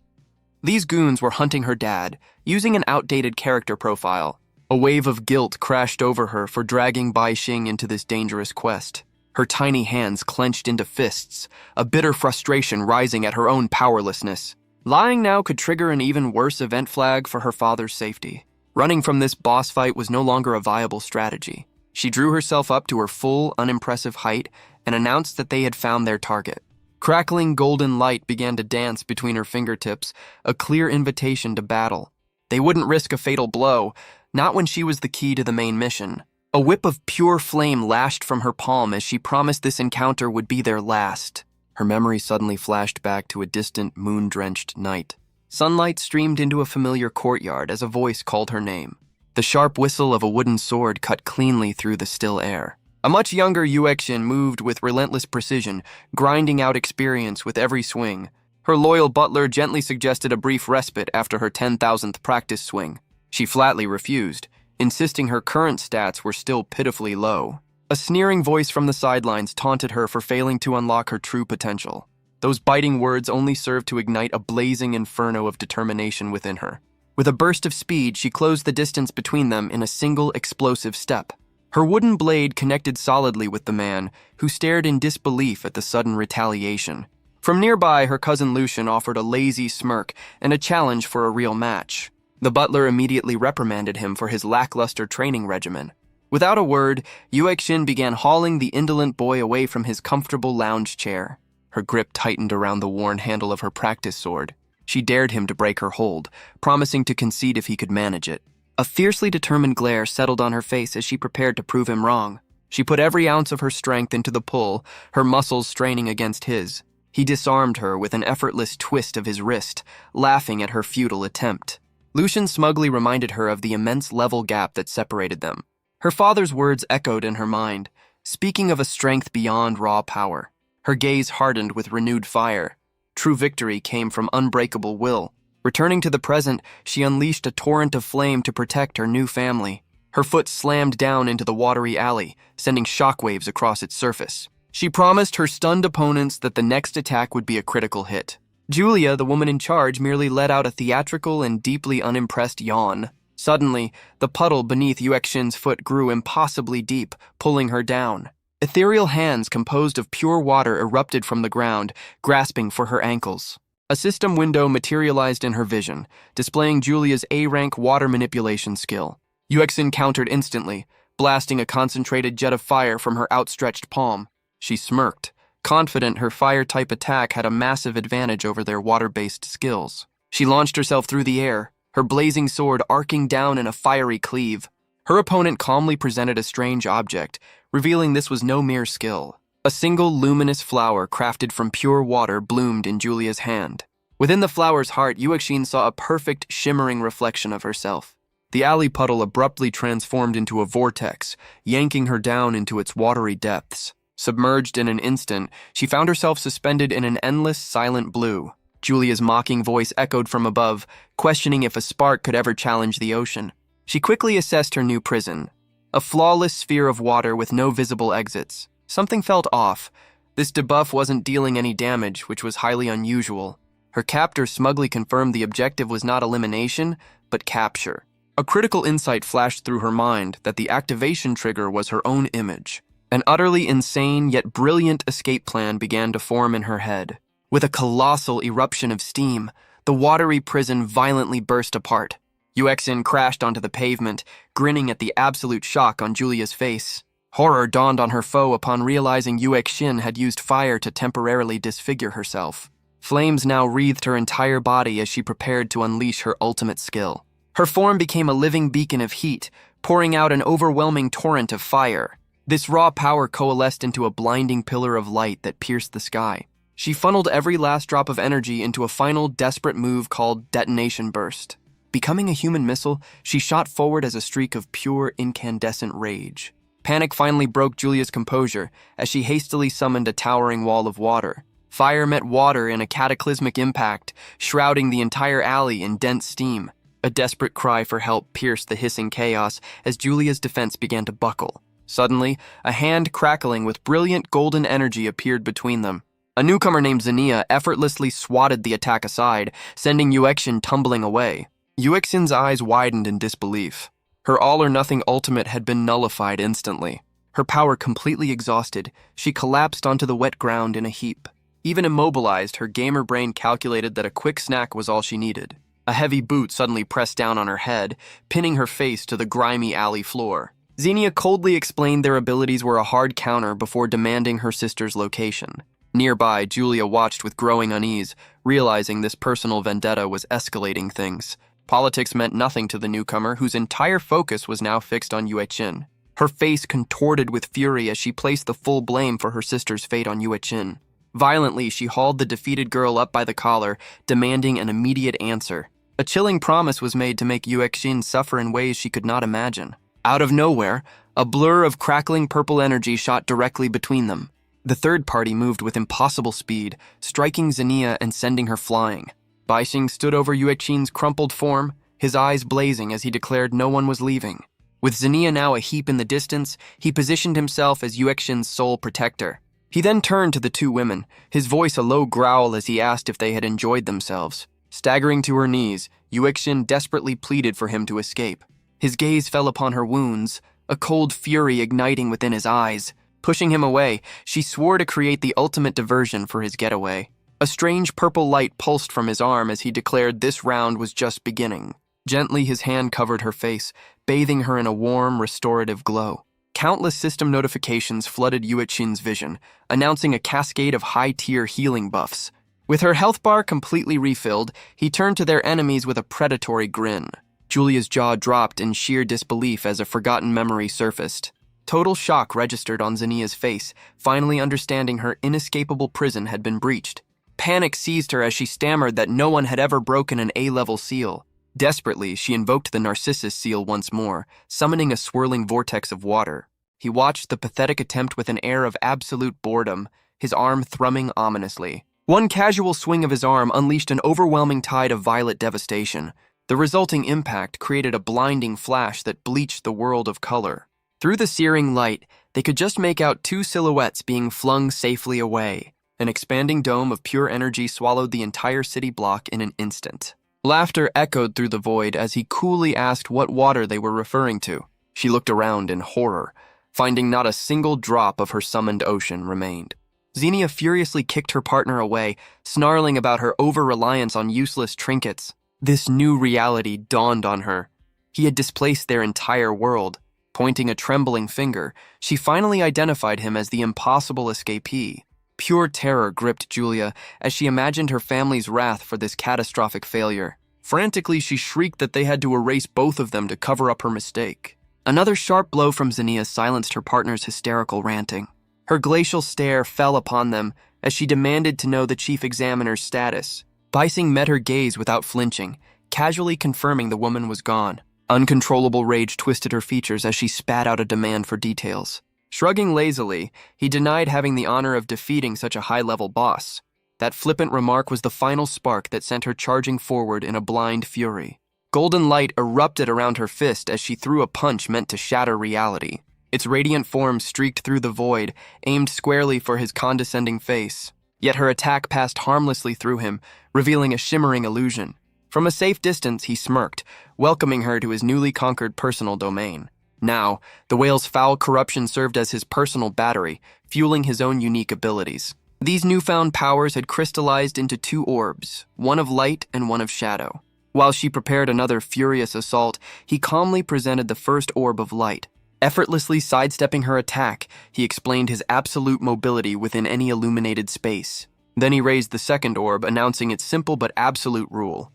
These goons were hunting her dad, using an outdated character profile. A wave of guilt crashed over her for dragging Bai Xing into this dangerous quest. Her tiny hands clenched into fists, a bitter frustration rising at her own powerlessness. Lying now could trigger an even worse event flag for her father's safety. Running from this boss fight was no longer a viable strategy. She drew herself up to her full, unimpressive height and announced that they had found their target. Crackling golden light began to dance between her fingertips, a clear invitation to battle. They wouldn't risk a fatal blow, not when she was the key to the main mission. A whip of pure flame lashed from her palm as she promised this encounter would be their last. Her memory suddenly flashed back to a distant, moon-drenched night. Sunlight streamed into a familiar courtyard as a voice called her name. The sharp whistle of a wooden sword cut cleanly through the still air. A much younger Yuexin moved with relentless precision, grinding out experience with every swing. Her loyal butler gently suggested a brief respite after her 10,000th practice swing. She flatly refused, insisting her current stats were still pitifully low. A sneering voice from the sidelines taunted her for failing to unlock her true potential. Those biting words only served to ignite a blazing inferno of determination within her. With a burst of speed, she closed the distance between them in a single explosive step. Her wooden blade connected solidly with the man, who stared in disbelief at the sudden retaliation. From nearby, her cousin Lucian offered a lazy smirk and a challenge for a real match. The butler immediately reprimanded him for his lackluster training regimen. Without a word, Yuexin began hauling the indolent boy away from his comfortable lounge chair. Her grip tightened around the worn handle of her practice sword. She dared him to break her hold, promising to concede if he could manage it. A fiercely determined glare settled on her face as she prepared to prove him wrong. She put every ounce of her strength into the pull, her muscles straining against his. He disarmed her with an effortless twist of his wrist, laughing at her futile attempt. Lucian smugly reminded her of the immense level gap that separated them. Her father's words echoed in her mind, speaking of a strength beyond raw power. Her gaze hardened with renewed fire. True victory came from unbreakable will. Returning to the present, she unleashed a torrent of flame to protect her new family. Her foot slammed down into the watery alley, sending shockwaves across its surface. She promised her stunned opponents that the next attack would be a critical hit. Julia, the woman in charge, merely let out a theatrical and deeply unimpressed yawn. Suddenly, the puddle beneath Yuexin's foot grew impossibly deep, pulling her down. Ethereal hands composed of pure water erupted from the ground, grasping for her ankles. A system window materialized in her vision, displaying Julia's A-rank water manipulation skill. Yuexin countered instantly, blasting a concentrated jet of fire from her outstretched palm. She smirked, confident her fire-type attack had a massive advantage over their water-based skills. She launched herself through the air, her blazing sword arcing down in a fiery cleave. Her opponent calmly presented a strange object, revealing this was no mere skill. A single luminous flower crafted from pure water bloomed in Julia's hand. Within the flower's heart, Yuexin saw a perfect, shimmering reflection of herself. The alley puddle abruptly transformed into a vortex, yanking her down into its watery depths. Submerged in an instant, she found herself suspended in an endless, silent blue. Julia's mocking voice echoed from above, questioning if a spark could ever challenge the ocean. She quickly assessed her new prison. A flawless sphere of water with no visible exits. Something felt off. This debuff wasn't dealing any damage, which was highly unusual. Her captor smugly confirmed the objective was not elimination, but capture. A critical insight flashed through her mind that the activation trigger was her own image. An utterly insane yet brilliant escape plan began to form in her head. With a colossal eruption of steam, the watery prison violently burst apart. Yuexin crashed onto the pavement, grinning at the absolute shock on Julia's face. Horror dawned on her foe upon realizing Yuexin had used fire to temporarily disfigure herself. Flames now wreathed her entire body as she prepared to unleash her ultimate skill. Her form became a living beacon of heat, pouring out an overwhelming torrent of fire. This raw power coalesced into a blinding pillar of light that pierced the sky. She funneled every last drop of energy into a final desperate move called Detonation Burst. Becoming a human missile, she shot forward as a streak of pure incandescent rage. Panic finally broke Julia's composure as she hastily summoned a towering wall of water. Fire met water in a cataclysmic impact, shrouding the entire alley in dense steam. A desperate cry for help pierced the hissing chaos as Julia's defense began to buckle. Suddenly, a hand crackling with brilliant golden energy appeared between them. A newcomer named Xenia effortlessly swatted the attack aside, sending Yuexin tumbling away. Yuexin's eyes widened in disbelief. Her all-or-nothing ultimate had been nullified instantly. Her power completely exhausted, she collapsed onto the wet ground in a heap. Even immobilized, her gamer brain calculated that a quick snack was all she needed. A heavy boot suddenly pressed down on her head, pinning her face to the grimy alley floor. Xenia coldly explained their abilities were a hard counter before demanding her sister's location. Nearby, Julia watched with growing unease, realizing this personal vendetta was escalating things. Politics meant nothing to the newcomer, whose entire focus was now fixed on Yuexin. Her face contorted with fury as she placed the full blame for her sister's fate on Yuexin. Violently, she hauled the defeated girl up by the collar, demanding an immediate answer. A chilling promise was made to make Yuexin suffer in ways she could not imagine. Out of nowhere, a blur of crackling purple energy shot directly between them. The third party moved with impossible speed, striking Xenia and sending her flying. Baixing stood over Yuexin's crumpled form, his eyes blazing as he declared no one was leaving. With Xenia now a heap in the distance, he positioned himself as Yuexin's sole protector. He then turned to the two women, his voice a low growl as he asked if they had enjoyed themselves. Staggering to her knees, Yuexin desperately pleaded for him to escape. His gaze fell upon her wounds, a cold fury igniting within his eyes. Pushing him away, she swore to create the ultimate diversion for his getaway. A strange purple light pulsed from his arm as he declared this round was just beginning. Gently, his hand covered her face, bathing her in a warm, restorative glow. Countless system notifications flooded Yuexin's vision, announcing a cascade of high-tier healing buffs. With her health bar completely refilled, he turned to their enemies with a predatory grin. Julia's jaw dropped in sheer disbelief as a forgotten memory surfaced. Total shock registered on Xenia's face, finally understanding her inescapable prison had been breached. Panic seized her as she stammered that no one had ever broken an A-level seal. Desperately, she invoked the Narcissus seal once more, summoning a swirling vortex of water. He watched the pathetic attempt with an air of absolute boredom, his arm thrumming ominously. One casual swing of his arm unleashed an overwhelming tide of violet devastation. The resulting impact created a blinding flash that bleached the world of color. Through the searing light, they could just make out two silhouettes being flung safely away. An expanding dome of pure energy swallowed the entire city block in an instant. Laughter echoed through the void as he coolly asked what water they were referring to. She looked around in horror, finding not a single drop of her summoned ocean remained. Xenia furiously kicked her partner away, snarling about her over-reliance on useless trinkets. This new reality dawned on her. He had displaced their entire world. Pointing a trembling finger, she finally identified him as the impossible escapee. Pure terror gripped Julia as she imagined her family's wrath for this catastrophic failure. Frantically, she shrieked that they had to erase both of them to cover up her mistake. Another sharp blow from Xenia silenced her partner's hysterical ranting. Her glacial stare fell upon them as she demanded to know the chief examiner's status. Baixing met her gaze without flinching, casually confirming the woman was gone. Uncontrollable rage twisted her features as she spat out a demand for details. Shrugging lazily, he denied having the honor of defeating such a high-level boss. That flippant remark was the final spark that sent her charging forward in a blind fury. Golden light erupted around her fist as she threw a punch meant to shatter reality. Its radiant form streaked through the void, aimed squarely for his condescending face. Yet her attack passed harmlessly through him, revealing a shimmering illusion. From a safe distance, he smirked, welcoming her to his newly conquered personal domain. Now, the whale's foul corruption served as his personal battery, fueling his own unique abilities. These newfound powers had crystallized into two orbs, one of light and one of shadow. While she prepared another furious assault, he calmly presented the first orb of light. Effortlessly sidestepping her attack, he explained his absolute mobility within any illuminated space. Then he raised the second orb, announcing its simple but absolute rule: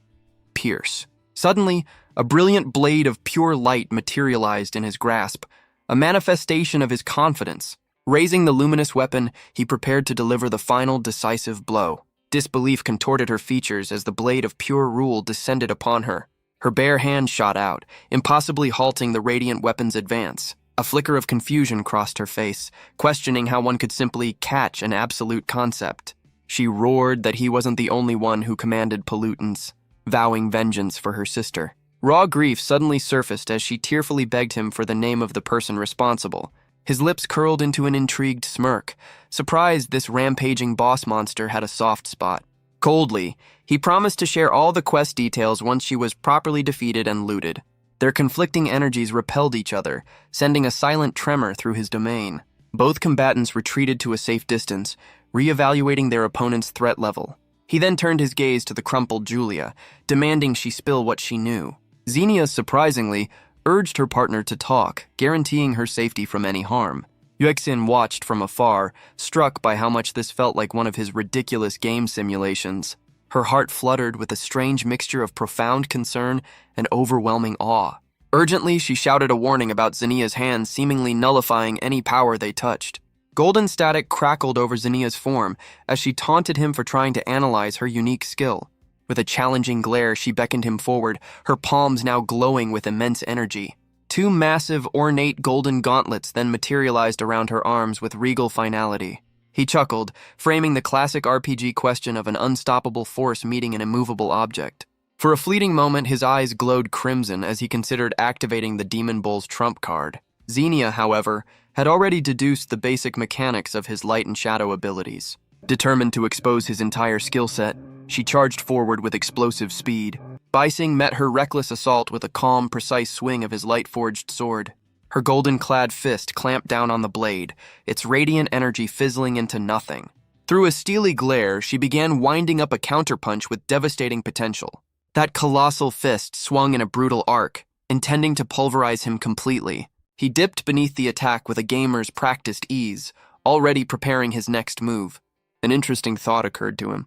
pierce. Suddenly, a brilliant blade of pure light materialized in his grasp, a manifestation of his confidence. Raising the luminous weapon, he prepared to deliver the final decisive blow. Disbelief contorted her features as the blade of pure rule descended upon her. Her bare hand shot out, impossibly halting the radiant weapon's advance. A flicker of confusion crossed her face, questioning how one could simply catch an absolute concept. She roared that he wasn't the only one who commanded pollutants, vowing vengeance for her sister. Raw grief suddenly surfaced as she tearfully begged him for the name of the person responsible. His lips curled into an intrigued smirk, surprised this rampaging boss monster had a soft spot. Coldly, he promised to share all the quest details once she was properly defeated and looted. Their conflicting energies repelled each other, sending a silent tremor through his domain. Both combatants retreated to a safe distance, reevaluating their opponent's threat level. He then turned his gaze to the crumpled Julia, demanding she spill what she knew. Xenia, surprisingly, urged her partner to talk, guaranteeing her safety from any harm. Yuexin watched from afar, struck by how much this felt like one of his ridiculous game simulations. Her heart fluttered with a strange mixture of profound concern and overwhelming awe. Urgently, she shouted a warning about Xenia's hands seemingly nullifying any power they touched. Golden static crackled over Xenia's form as she taunted him for trying to analyze her unique skill. With a challenging glare, she beckoned him forward, her palms now glowing with immense energy. Two massive, ornate golden gauntlets then materialized around her arms with regal finality. He chuckled, framing the classic RPG question of an unstoppable force meeting an immovable object. For a fleeting moment, his eyes glowed crimson as he considered activating the Demon Bull's trump card. Xenia, however, had already deduced the basic mechanics of his light and shadow abilities. Determined to expose his entire skill set, she charged forward with explosive speed. Baixing met her reckless assault with a calm, precise swing of his light-forged sword. Her golden-clad fist clamped down on the blade, its radiant energy fizzling into nothing. Through a steely glare, she began winding up a counterpunch with devastating potential. That colossal fist swung in a brutal arc, intending to pulverize him completely. He dipped beneath the attack with a gamer's practiced ease, already preparing his next move. An interesting thought occurred to him.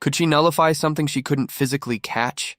Could she nullify something she couldn't physically catch?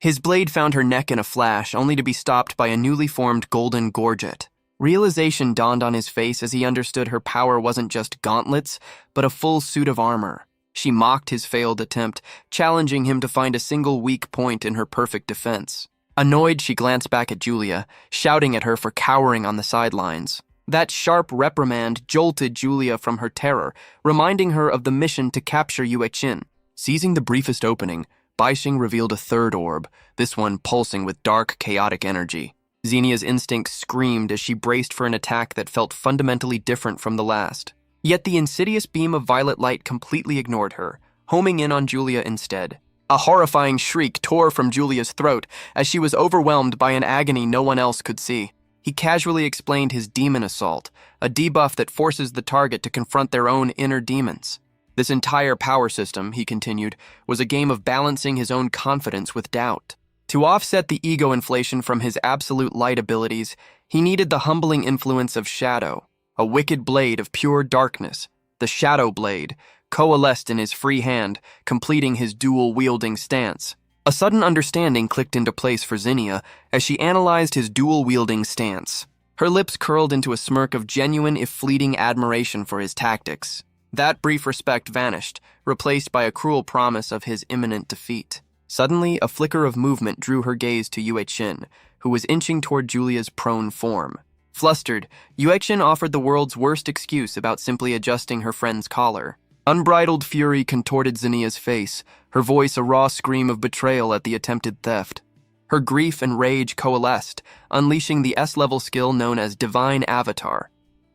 His blade found her neck in a flash, only to be stopped by a newly formed golden gorget. Realization dawned on his face as he understood her power wasn't just gauntlets, but a full suit of armor. She mocked his failed attempt, challenging him to find a single weak point in her perfect defense. Annoyed, she glanced back at Julia, shouting at her for cowering on the sidelines. That sharp reprimand jolted Julia from her terror, reminding her of the mission to capture Yuexin. Seizing the briefest opening, Baixing revealed a third orb, this one pulsing with dark, chaotic energy. Xenia's instincts screamed as she braced for an attack that felt fundamentally different from the last. Yet the insidious beam of violet light completely ignored her, homing in on Julia instead. A horrifying shriek tore from Julia's throat as she was overwhelmed by an agony no one else could see. He casually explained his demon assault, a debuff that forces the target to confront their own inner demons. This entire power system, he continued, was a game of balancing his own confidence with doubt. To offset the ego inflation from his absolute light abilities, he needed the humbling influence of shadow, a wicked blade of pure darkness. The shadow blade coalesced in his free hand, completing his dual-wielding stance. A sudden understanding clicked into place for Xenia as she analyzed his dual-wielding stance. Her lips curled into a smirk of genuine if fleeting admiration for his tactics. That brief respect vanished, replaced by a cruel promise of his imminent defeat. Suddenly, a flicker of movement drew her gaze to Yuexin, who was inching toward Julia's prone form. Flustered, Yuexin offered the world's worst excuse about simply adjusting her friend's collar. Unbridled fury contorted Xenia's face, her voice a raw scream of betrayal at the attempted theft. Her grief and rage coalesced, unleashing the S-level skill known as Divine Avatar,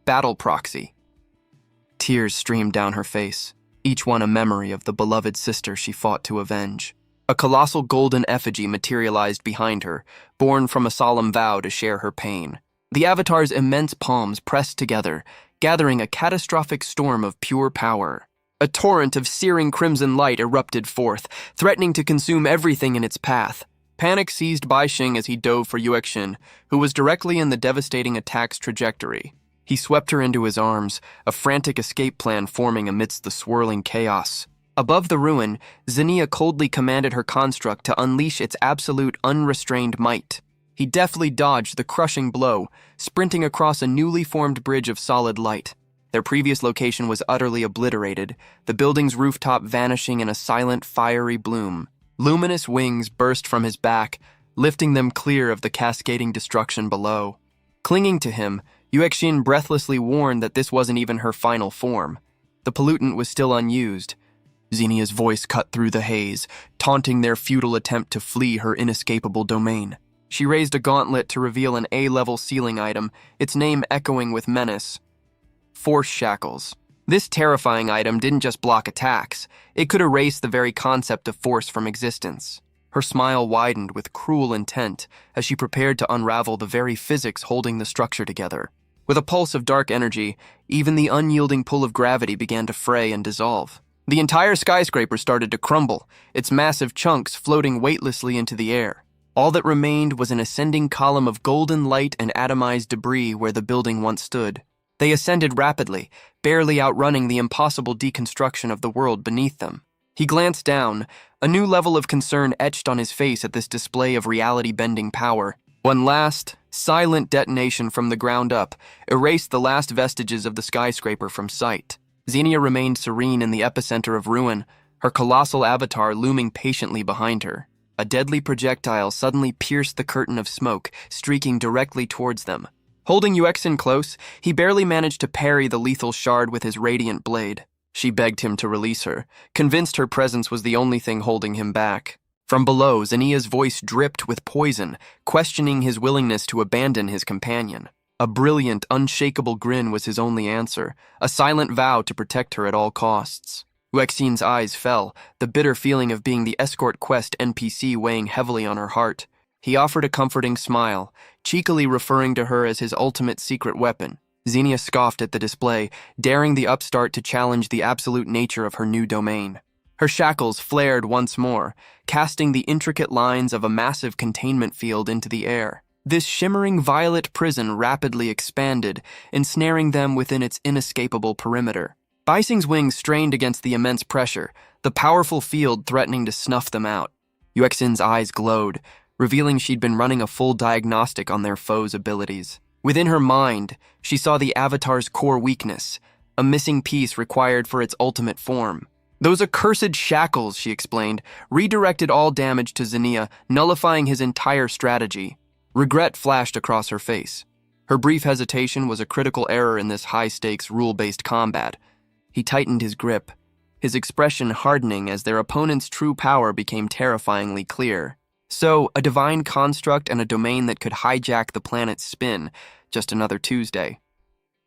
Battle Proxy. Tears streamed down her face, each one a memory of the beloved sister she fought to avenge. A colossal golden effigy materialized behind her, born from a solemn vow to share her pain. The Avatar's immense palms pressed together, gathering a catastrophic storm of pure power. A torrent of searing crimson light erupted forth, threatening to consume everything in its path. Panic seized Baixing as he dove for Yuexin, who was directly in the devastating attack's trajectory. He swept her into his arms, a frantic escape plan forming amidst the swirling chaos. Above the ruin, Xenia coldly commanded her construct to unleash its absolute, unrestrained might. He deftly dodged the crushing blow, sprinting across a newly formed bridge of solid light. Their previous location was utterly obliterated, the building's rooftop vanishing in a silent, fiery bloom. Luminous wings burst from his back, lifting them clear of the cascading destruction below. Clinging to him, Yuexin breathlessly warned that this wasn't even her final form. The pollutant was still unused. Xenia's voice cut through the haze, taunting their futile attempt to flee her inescapable domain. She raised a gauntlet to reveal an A-level ceiling item, its name echoing with menace. Force Shackles. This terrifying item didn't just block attacks, it could erase the very concept of force from existence. Her smile widened with cruel intent as she prepared to unravel the very physics holding the structure together. With a pulse of dark energy, even the unyielding pull of gravity began to fray and dissolve. The entire skyscraper started to crumble, its massive chunks floating weightlessly into the air. All that remained was an ascending column of golden light and atomized debris where the building once stood. They ascended rapidly, barely outrunning the impossible deconstruction of the world beneath them. He glanced down, a new level of concern etched on his face at this display of reality-bending power. One last, silent detonation from the ground up erased the last vestiges of the skyscraper from sight. Xenia remained serene in the epicenter of ruin, her colossal avatar looming patiently behind her. A deadly projectile suddenly pierced the curtain of smoke, streaking directly towards them. Holding Yuexin close, he barely managed to parry the lethal shard with his radiant blade. She begged him to release her, convinced her presence was the only thing holding him back. From below, Xenia's voice dripped with poison, questioning his willingness to abandon his companion. A brilliant, unshakable grin was his only answer, a silent vow to protect her at all costs. Yuexin's eyes fell, the bitter feeling of being the escort quest NPC weighing heavily on her heart. He offered a comforting smile, cheekily referring to her as his ultimate secret weapon. Xenia scoffed at the display, daring the upstart to challenge the absolute nature of her new domain. Her shackles flared once more, casting the intricate lines of a massive containment field into the air. This shimmering violet prison rapidly expanded, ensnaring them within its inescapable perimeter. Bising's wings strained against the immense pressure, the powerful field threatening to snuff them out. Yuexin's eyes glowed, revealing she'd been running a full diagnostic on their foe's abilities. Within her mind, she saw the avatar's core weakness, a missing piece required for its ultimate form. Those accursed shackles, she explained, redirected all damage to Xenia, nullifying his entire strategy. Regret flashed across her face. Her brief hesitation was a critical error in this high-stakes, rule-based combat. He tightened his grip, his expression hardening as their opponent's true power became terrifyingly clear. So, a divine construct and a domain that could hijack the planet's spin, just another Tuesday.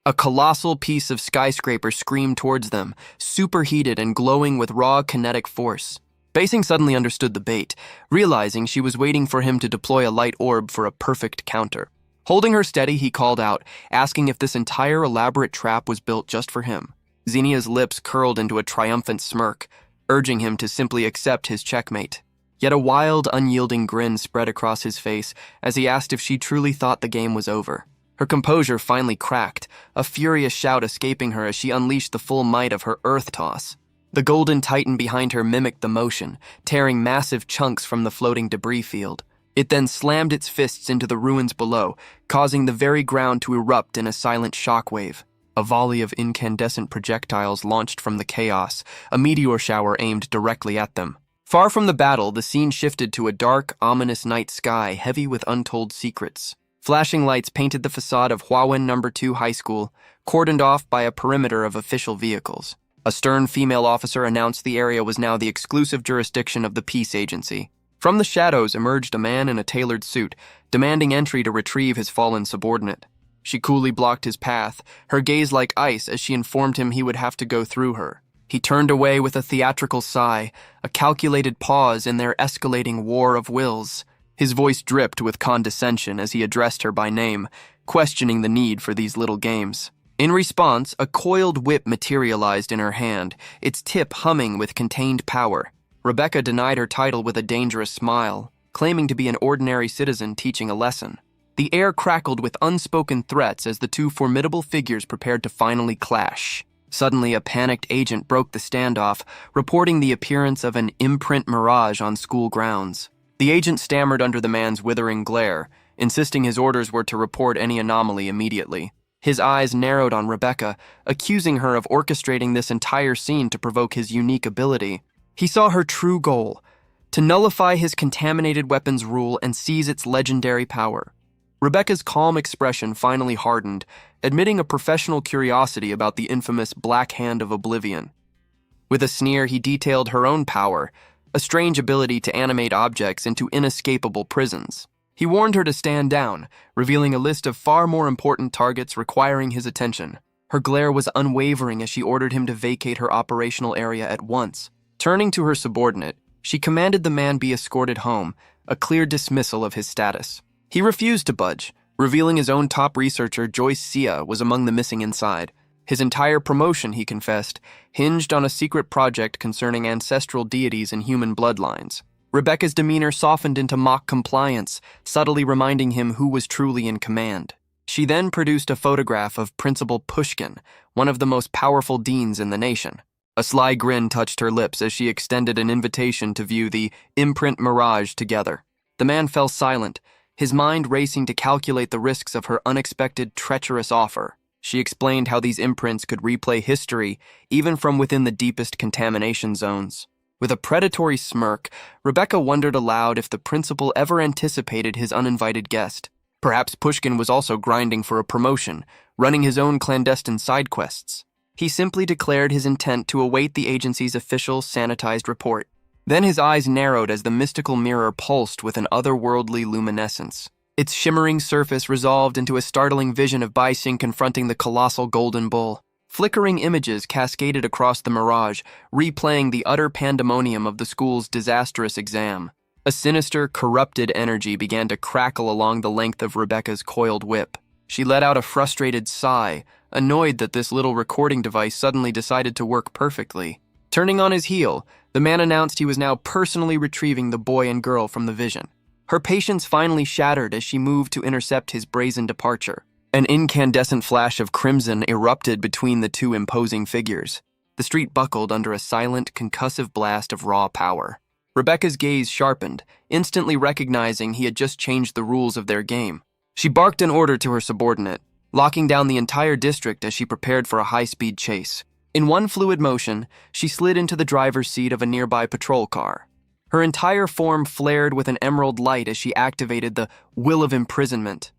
A colossal piece of skyscraper screamed towards them, superheated and glowing with raw kinetic force. Basing suddenly understood the bait, realizing she was waiting for him to deploy a light orb for a perfect counter. Holding her steady, he called out, asking if this entire elaborate trap was built just for him. Xenia's lips curled into a triumphant smirk, urging him to simply accept his checkmate. Yet a wild, unyielding grin spread across his face as he asked if she truly thought the game was over. Her composure finally cracked, a furious shout escaping her as she unleashed the full might of her earth toss. The golden titan behind her mimicked the motion, tearing massive chunks from the floating debris field. It then slammed its fists into the ruins below, causing the very ground to erupt in a silent shockwave. A volley of incandescent projectiles launched from the chaos, a meteor shower aimed directly at them. Far from the battle, the scene shifted to a dark, ominous night sky heavy with untold secrets. Flashing lights painted the facade of Huawen No. 2 High School, cordoned off by a perimeter of official vehicles. A stern female officer announced the area was now the exclusive jurisdiction of the peace agency. From the shadows emerged a man in a tailored suit, demanding entry to retrieve his fallen subordinate. She coolly blocked his path, her gaze like ice as she informed him he would have to go through her. He turned away with a theatrical sigh, a calculated pause in their escalating war of wills. His voice dripped with condescension as he addressed her by name, questioning the need for these little games. In response, a coiled whip materialized in her hand, its tip humming with contained power. Rebecca denied her title with a dangerous smile, claiming to be an ordinary citizen teaching a lesson. The air crackled with unspoken threats as the two formidable figures prepared to finally clash. Suddenly, a panicked agent broke the standoff, reporting the appearance of an imprint mirage on school grounds. The agent stammered under the man's withering glare, insisting his orders were to report any anomaly immediately. His eyes narrowed on Rebecca, accusing her of orchestrating this entire scene to provoke his unique ability. He saw her true goal, to nullify his contaminated weapons rule and seize its legendary power. Rebecca's calm expression finally hardened, admitting a professional curiosity about the infamous Black Hand of Oblivion. With a sneer, he detailed her own power, a strange ability to animate objects into inescapable prisons. He warned her to stand down, revealing a list of far more important targets requiring his attention. Her glare was unwavering as she ordered him to vacate her operational area at once. Turning to her subordinate, she commanded the man be escorted home, a clear dismissal of his status. He refused to budge, revealing his own top researcher, Joyce Sia, was among the missing inside. His entire promotion, he confessed, hinged on a secret project concerning ancestral deities and human bloodlines. Rebecca's demeanor softened into mock compliance, subtly reminding him who was truly in command. She then produced a photograph of Principal Pushkin, one of the most powerful deans in the nation. A sly grin touched her lips as she extended an invitation to view the imprint mirage together. The man fell silent, his mind racing to calculate the risks of her unexpected, treacherous offer. She explained how these imprints could replay history, even from within the deepest contamination zones. With a predatory smirk, Rebecca wondered aloud if the principal ever anticipated his uninvited guest. Perhaps Pushkin was also grinding for a promotion, running his own clandestine side quests. He simply declared his intent to await the agency's official sanitized report. Then his eyes narrowed as the mystical mirror pulsed with an otherworldly luminescence. Its shimmering surface resolved into a startling vision of Bai Xing confronting the colossal golden bull. Flickering images cascaded across the mirage, replaying the utter pandemonium of the school's disastrous exam. A sinister, corrupted energy began to crackle along the length of Rebecca's coiled whip. She let out a frustrated sigh, annoyed that this little recording device suddenly decided to work perfectly. Turning on his heel, the man announced he was now personally retrieving the boy and girl from the vision. Her patience finally shattered as she moved to intercept his brazen departure. An incandescent flash of crimson erupted between the two imposing figures. The street buckled under a silent, concussive blast of raw power. Rebecca's gaze sharpened, instantly recognizing he had just changed the rules of their game. She barked an order to her subordinate, locking down the entire district as she prepared for a high-speed chase. In one fluid motion, she slid into the driver's seat of a nearby patrol car. Her entire form flared with an emerald light as she activated the will of imprisonment.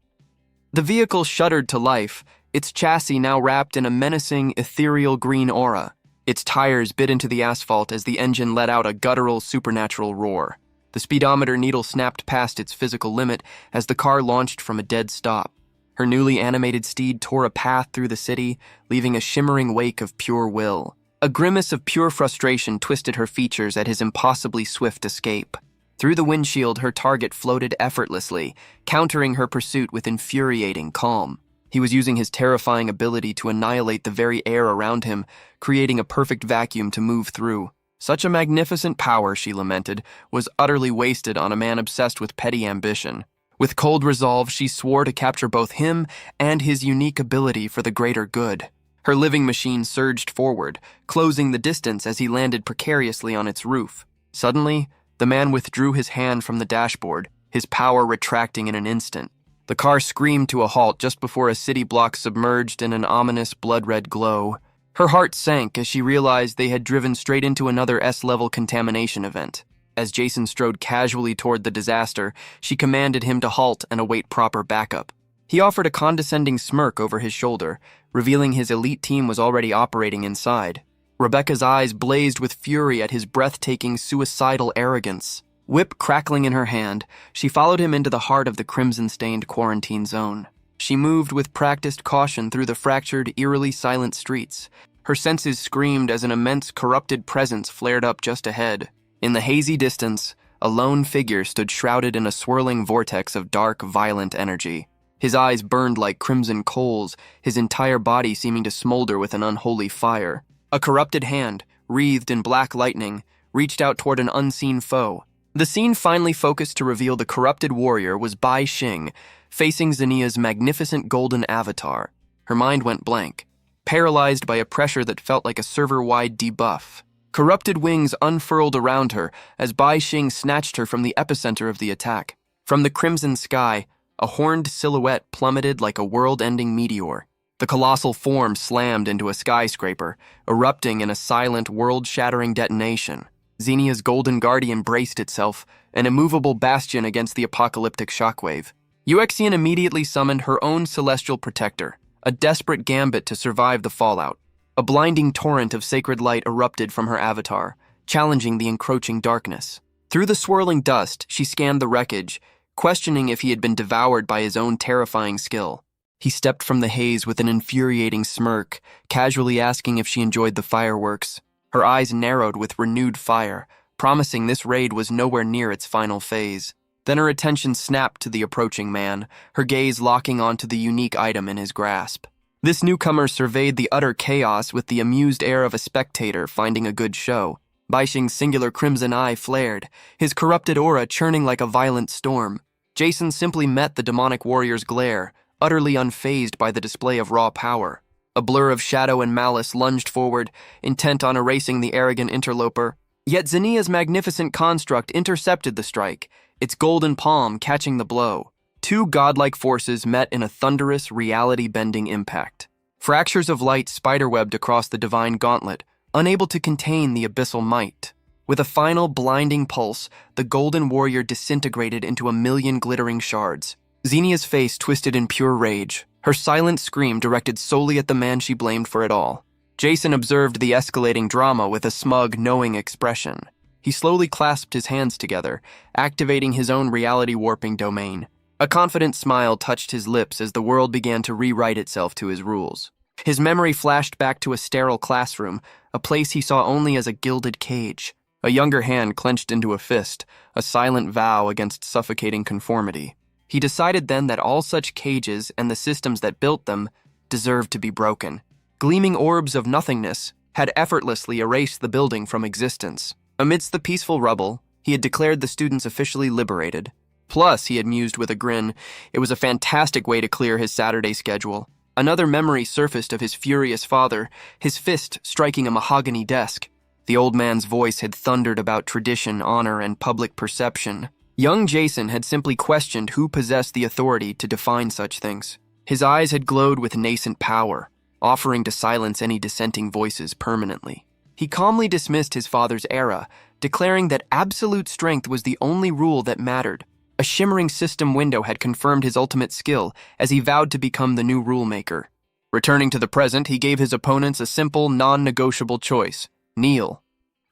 The vehicle shuddered to life, its chassis now wrapped in a menacing, ethereal green aura. Its tires bit into the asphalt as the engine let out a guttural, supernatural roar. The speedometer needle snapped past its physical limit as the car launched from a dead stop. Her newly animated steed tore a path through the city, leaving a shimmering wake of pure will. A grimace of pure frustration twisted her features at his impossibly swift escape. Through the windshield, her target floated effortlessly, countering her pursuit with infuriating calm. He was using his terrifying ability to annihilate the very air around him, creating a perfect vacuum to move through. Such a magnificent power, she lamented, was utterly wasted on a man obsessed with petty ambition. With cold resolve, she swore to capture both him and his unique ability for the greater good. Her living machine surged forward, closing the distance as he landed precariously on its roof. Suddenly, the man withdrew his hand from the dashboard, his power retracting in an instant. The car screamed to a halt just before a city block submerged in an ominous blood-red glow. Her heart sank as she realized they had driven straight into another S-level contamination event. As Jason strode casually toward the disaster, she commanded him to halt and await proper backup. He offered a condescending smirk over his shoulder, revealing his elite team was already operating inside. Rebecca's eyes blazed with fury at his breathtaking, suicidal arrogance. Whip crackling in her hand, she followed him into the heart of the crimson-stained quarantine zone. She moved with practiced caution through the fractured, eerily silent streets. Her senses screamed as an immense, corrupted presence flared up just ahead. In the hazy distance, a lone figure stood shrouded in a swirling vortex of dark, violent energy. His eyes burned like crimson coals, his entire body seeming to smolder with an unholy fire. A corrupted hand, wreathed in black lightning, reached out toward an unseen foe. The scene finally focused to reveal the corrupted warrior was Bai Xing, facing Xenia's magnificent golden avatar. Her mind went blank, paralyzed by a pressure that felt like a server-wide debuff. Corrupted wings unfurled around her as Bai Xing snatched her from the epicenter of the attack. From the crimson sky, A horned silhouette plummeted like a world-ending meteor. The colossal form slammed into a skyscraper, erupting in a silent, world-shattering detonation. Xenia's golden guardian braced itself, an immovable bastion against the apocalyptic shockwave. Uxian immediately summoned her own celestial protector, a desperate gambit to survive the fallout. A blinding torrent of sacred light erupted from her avatar, challenging the encroaching darkness. Through the swirling dust, she scanned the wreckage, questioning if he had been devoured by his own terrifying skill. He stepped from the haze with an infuriating smirk, casually asking if she enjoyed the fireworks. Her eyes narrowed with renewed fire, promising this raid was nowhere near its final phase. Then her attention snapped to the approaching man, her gaze locking onto the unique item in his grasp. This newcomer surveyed the utter chaos with the amused air of a spectator finding a good show. Baixing's singular crimson eye flared, his corrupted aura churning like a violent storm. Jason simply met the demonic warrior's glare, utterly unfazed by the display of raw power. A blur of shadow and malice lunged forward, intent on erasing the arrogant interloper. Yet Xenia's magnificent construct intercepted the strike, its golden palm catching the blow. Two godlike forces met in a thunderous, reality-bending impact. Fractures of light spiderwebbed across the divine gauntlet, unable to contain the abyssal might. With a final blinding pulse, the golden warrior disintegrated into a million glittering shards. Xenia's face twisted in pure rage, her silent scream directed solely at the man she blamed for it all. Jason observed the escalating drama with a smug, knowing expression. He slowly clasped his hands together, activating his own reality-warping domain. A confident smile touched his lips as the world began to rewrite itself to his rules. His memory flashed back to a sterile classroom, a place he saw only as a gilded cage. A younger hand clenched into a fist, a silent vow against suffocating conformity. He decided then that all such cages and the systems that built them deserved to be broken. Gleaming orbs of nothingness had effortlessly erased the building from existence. Amidst the peaceful rubble, he had declared the students officially liberated. Plus, he had mused with a grin, it was a fantastic way to clear his Saturday schedule. Another memory surfaced of his furious father, his fist striking a mahogany desk. The old man's voice had thundered about tradition, honor, and public perception. Young Jason had simply questioned who possessed the authority to define such things. His eyes had glowed with nascent power, offering to silence any dissenting voices permanently. He calmly dismissed his father's era, declaring that absolute strength was the only rule that mattered. A shimmering system window had confirmed his ultimate skill as he vowed to become the new rule-maker. Returning to the present, he gave his opponents a simple, non-negotiable choice: kneel.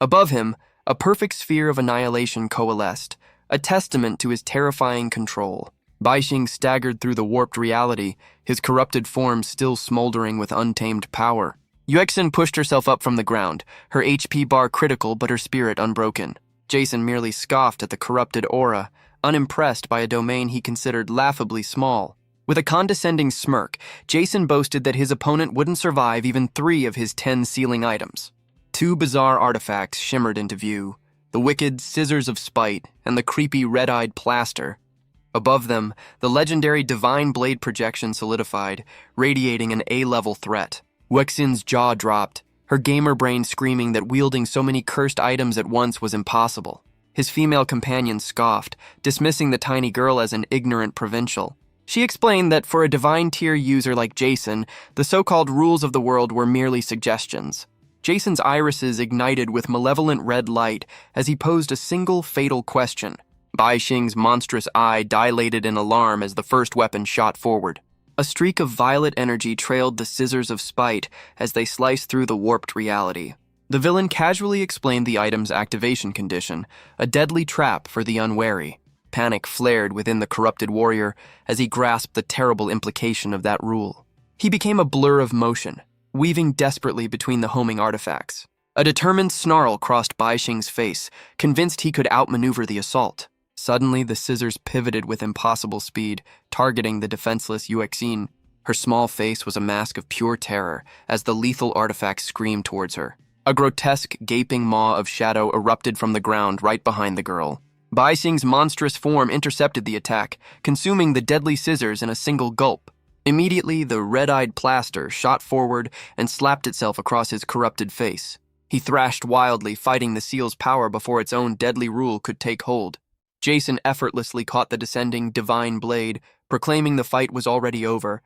Above him, a perfect sphere of annihilation coalesced, a testament to his terrifying control. Baixing staggered through the warped reality, his corrupted form still smoldering with untamed power. Uxian pushed herself up from the ground, her HP bar critical but her spirit unbroken. Jason merely scoffed at the corrupted aura, unimpressed by a domain he considered laughably small. With a condescending smirk, Jason boasted that his opponent wouldn't survive even 3 of his 10 sealing items. 2 bizarre artifacts shimmered into view, the wicked Scissors of Spite and the creepy red-eyed Plaster. Above them, the legendary Divine Blade projection solidified, radiating an A-level threat. Uxian's jaw dropped, her gamer brain screaming that wielding so many cursed items at once was impossible. His female companion scoffed, dismissing the tiny girl as an ignorant provincial. She explained that for a divine tier user like Jason, the so-called rules of the world were merely suggestions. Jason's irises ignited with malevolent red light as he posed a single fatal question. Baixing's monstrous eye dilated in alarm as the first weapon shot forward. A streak of violet energy trailed the Scissors of Spite as they sliced through the warped reality. The villain casually explained the item's activation condition, a deadly trap for the unwary. Panic flared within the corrupted warrior as he grasped the terrible implication of that rule. He became a blur of motion, weaving desperately between the homing artifacts. A determined snarl crossed Baixing's face, convinced he could outmaneuver the assault. Suddenly, the scissors pivoted with impossible speed, targeting the defenseless Uxian. Her small face was a mask of pure terror as the lethal artifact screamed towards her. A grotesque, gaping maw of shadow erupted from the ground right behind the girl. Baixing's monstrous form intercepted the attack, consuming the deadly scissors in a single gulp. Immediately, the red-eyed Plaster shot forward and slapped itself across his corrupted face. He thrashed wildly, fighting the seal's power before its own deadly rule could take hold. Jason effortlessly caught the descending Divine Blade, proclaiming the fight was already over.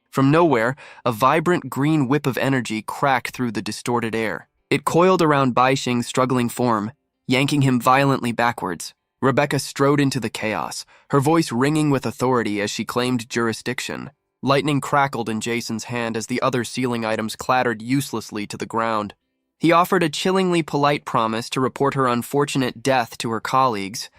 From nowhere, a vibrant green whip of energy cracked through the distorted air. It coiled around Baixing's struggling form, yanking him violently backwards. Rebecca strode into the chaos, her voice ringing with authority as she claimed jurisdiction. Lightning crackled in Jason's hand as the other ceiling items clattered uselessly to the ground. He offered a chillingly polite promise to report her unfortunate death to her colleagues.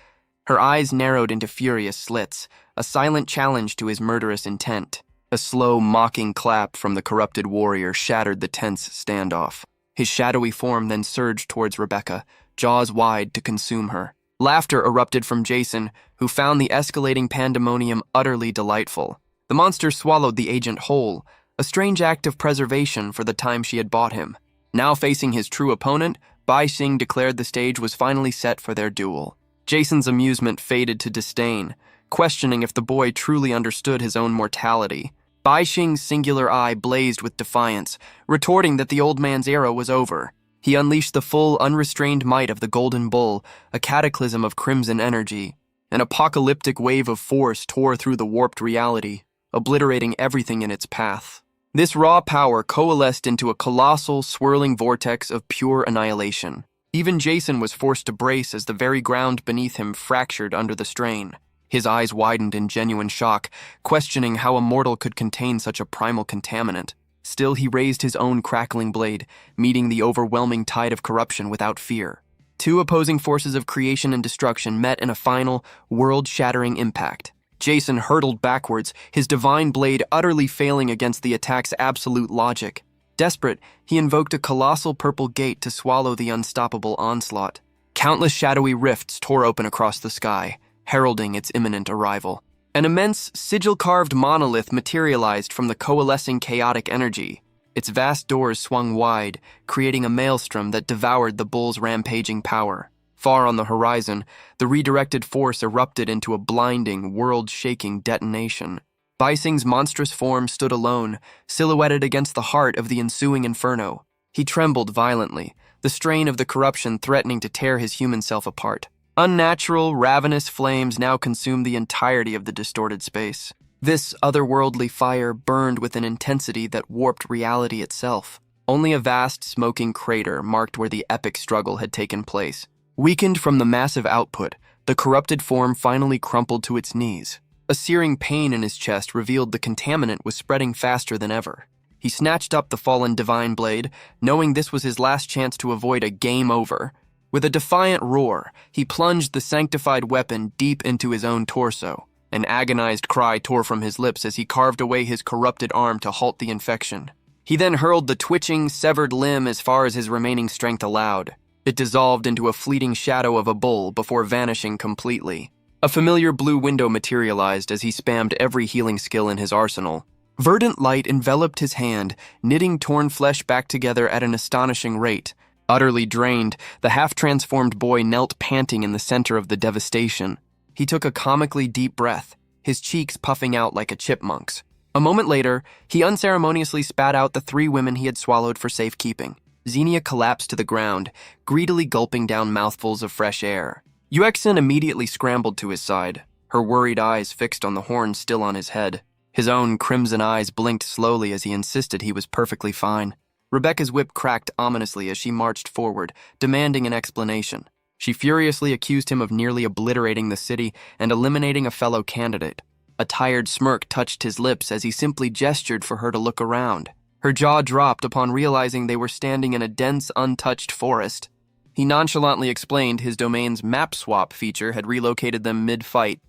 Her eyes narrowed into furious slits, a silent challenge to his murderous intent. A slow, mocking clap from the corrupted warrior shattered the tense standoff. His shadowy form then surged towards Rebecca, jaws wide to consume her. Laughter erupted from Jason, who found the escalating pandemonium utterly delightful. The monster swallowed the agent whole, a strange act of preservation for the time she had bought him. Now facing his true opponent, Baixing declared the stage was finally set for their duel. Jason's amusement faded to disdain, questioning if the boy truly understood his own mortality. Baixing's singular eye blazed with defiance, retorting that the old man's era was over. He unleashed the full, unrestrained might of the Golden Bull, a cataclysm of crimson energy. An apocalyptic wave of force tore through the warped reality, obliterating everything in its path. This raw power coalesced into a colossal, swirling vortex of pure annihilation. Even Jason was forced to brace as the very ground beneath him fractured under the strain. His eyes widened in genuine shock, questioning how a mortal could contain such a primal contaminant. Still, he raised his own crackling blade, meeting the overwhelming tide of corruption without fear. Two opposing forces of creation and destruction met in a final, world-shattering impact. Jason hurtled backwards, his divine blade utterly failing against the attack's absolute logic. Desperate, he invoked a colossal purple gate to swallow the unstoppable onslaught. Countless shadowy rifts tore open across the sky, heralding its imminent arrival. An immense, sigil-carved monolith materialized from the coalescing chaotic energy. Its vast doors swung wide, creating a maelstrom that devoured the bull's rampaging power. Far on the horizon, the redirected force erupted into a blinding, world-shaking detonation. Baixing's monstrous form stood alone, silhouetted against the heart of the ensuing inferno. He trembled violently, the strain of the corruption threatening to tear his human self apart. Unnatural, ravenous flames now consumed the entirety of the distorted space. This otherworldly fire burned with an intensity that warped reality itself. Only a vast, smoking crater marked where the epic struggle had taken place. Weakened from the massive output, the corrupted form finally crumpled to its knees. A searing pain in his chest revealed the contaminant was spreading faster than ever. He snatched up the fallen divine blade, knowing this was his last chance to avoid a game over. With a defiant roar, he plunged the sanctified weapon deep into his own torso. An agonized cry tore from his lips as he carved away his corrupted arm to halt the infection. He then hurled the twitching, severed limb as far as his remaining strength allowed. It dissolved into a fleeting shadow of a bull before vanishing completely. A familiar blue window materialized as he spammed every healing skill in his arsenal. Verdant light enveloped his hand, knitting torn flesh back together at an astonishing rate. Utterly drained, the half-transformed boy knelt panting in the center of the devastation. He took a comically deep breath, his cheeks puffing out like a chipmunk's. A moment later, he unceremoniously spat out the 3 women he had swallowed for safekeeping. Xenia collapsed to the ground, greedily gulping down mouthfuls of fresh air. Awakens immediately scrambled to his side, her worried eyes fixed on the horn still on his head. His own crimson eyes blinked slowly as he insisted he was perfectly fine. Rebecca's whip cracked ominously as she marched forward, demanding an explanation. She furiously accused him of nearly obliterating the city and eliminating a fellow candidate. A tired smirk touched his lips as he simply gestured for her to look around. Her jaw dropped upon realizing they were standing in a dense, untouched forest. He nonchalantly explained his domain's map swap feature had relocated them mid-fight.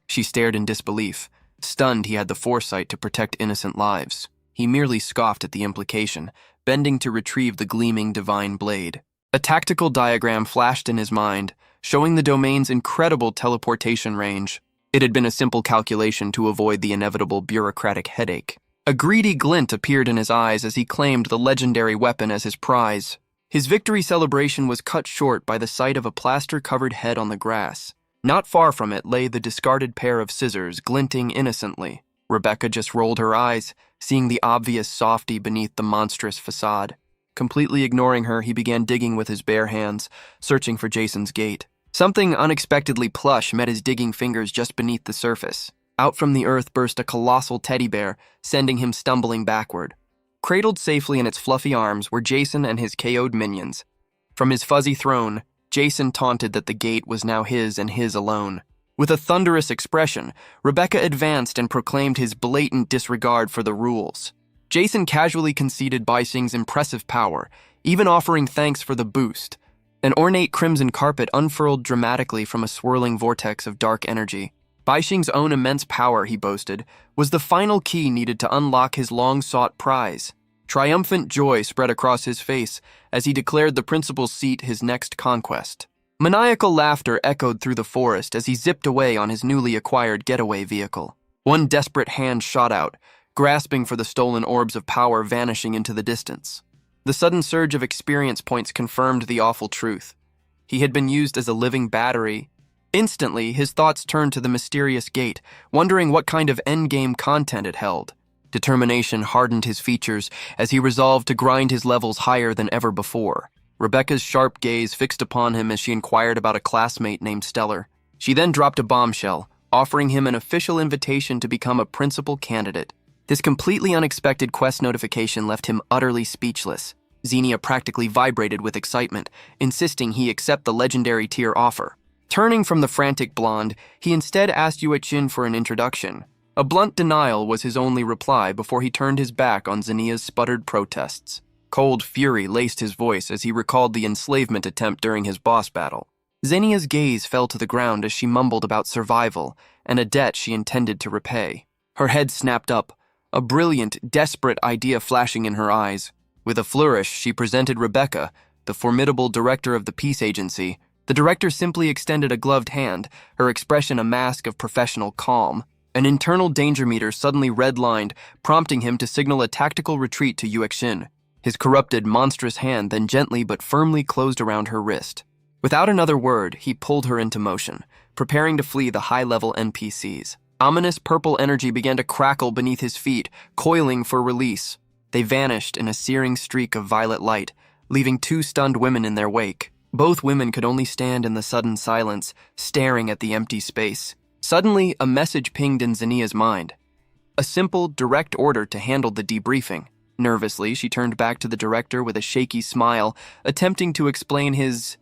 She stared in disbelief, stunned he had the foresight to protect innocent lives. He merely scoffed at the implication, bending to retrieve the gleaming divine blade. A tactical diagram flashed in his mind, showing the domain's incredible teleportation range. It had been a simple calculation to avoid the inevitable bureaucratic headache. A greedy glint appeared in his eyes as he claimed the legendary weapon as his prize. His victory celebration was cut short by the sight of a plaster-covered head on the grass. Not far from it lay the discarded pair of scissors, glinting innocently. Rebecca just rolled her eyes, seeing the obvious softy beneath the monstrous facade. Completely ignoring her, he began digging with his bare hands, searching for Jason's gate. Something unexpectedly plush met his digging fingers just beneath the surface. Out from the earth burst a colossal teddy bear, sending him stumbling backward. Cradled safely in its fluffy arms were Jason and his KO'd minions. From his fuzzy throne, Jason taunted that the gate was now his and his alone. With a thunderous expression, Rebecca advanced and proclaimed his blatant disregard for the rules. Jason casually conceded Baixing's impressive power, even offering thanks for the boost. An ornate crimson carpet unfurled dramatically from a swirling vortex of dark energy. Baixing's own immense power, he boasted, was the final key needed to unlock his long-sought prize. Triumphant joy spread across his face as he declared the principal's seat his next conquest. Maniacal laughter echoed through the forest as he zipped away on his newly acquired getaway vehicle. One desperate hand shot out, grasping for the stolen orbs of power vanishing into the distance. The sudden surge of experience points confirmed the awful truth. He had been used as a living battery. Instantly, his thoughts turned to the mysterious gate, wondering what kind of endgame content it held. Determination hardened his features as he resolved to grind his levels higher than ever before. Rebecca's sharp gaze fixed upon him as she inquired about a classmate named Stellar. She then dropped a bombshell, offering him an official invitation to become a principal candidate. This completely unexpected quest notification left him utterly speechless. Xenia practically vibrated with excitement, insisting he accept the legendary tier offer. Turning from the frantic blonde, he instead asked Yuexin for an introduction. A blunt denial was his only reply before he turned his back on Xenia's sputtered protests. Cold fury laced his voice as he recalled the enslavement attempt during his boss battle. Xenia's gaze fell to the ground as she mumbled about survival and a debt she intended to repay. Her head snapped up, a brilliant, desperate idea flashing in her eyes. With a flourish, she presented Rebecca, the formidable director of the peace agency. The director simply extended a gloved hand, her expression a mask of professional calm. An internal danger meter suddenly redlined, prompting him to signal a tactical retreat to Yuexin. His corrupted, monstrous hand then gently but firmly closed around her wrist. Without another word, he pulled her into motion, preparing to flee the high-level NPCs. Ominous purple energy began to crackle beneath his feet, coiling for release. They vanished in a searing streak of violet light, leaving two stunned women in their wake. Both women could only stand in the sudden silence, staring at the empty space. Suddenly, a message pinged in Xenia's mind. A simple, direct order to handle the debriefing. Nervously, she turned back to the director with a shaky smile, attempting to explain his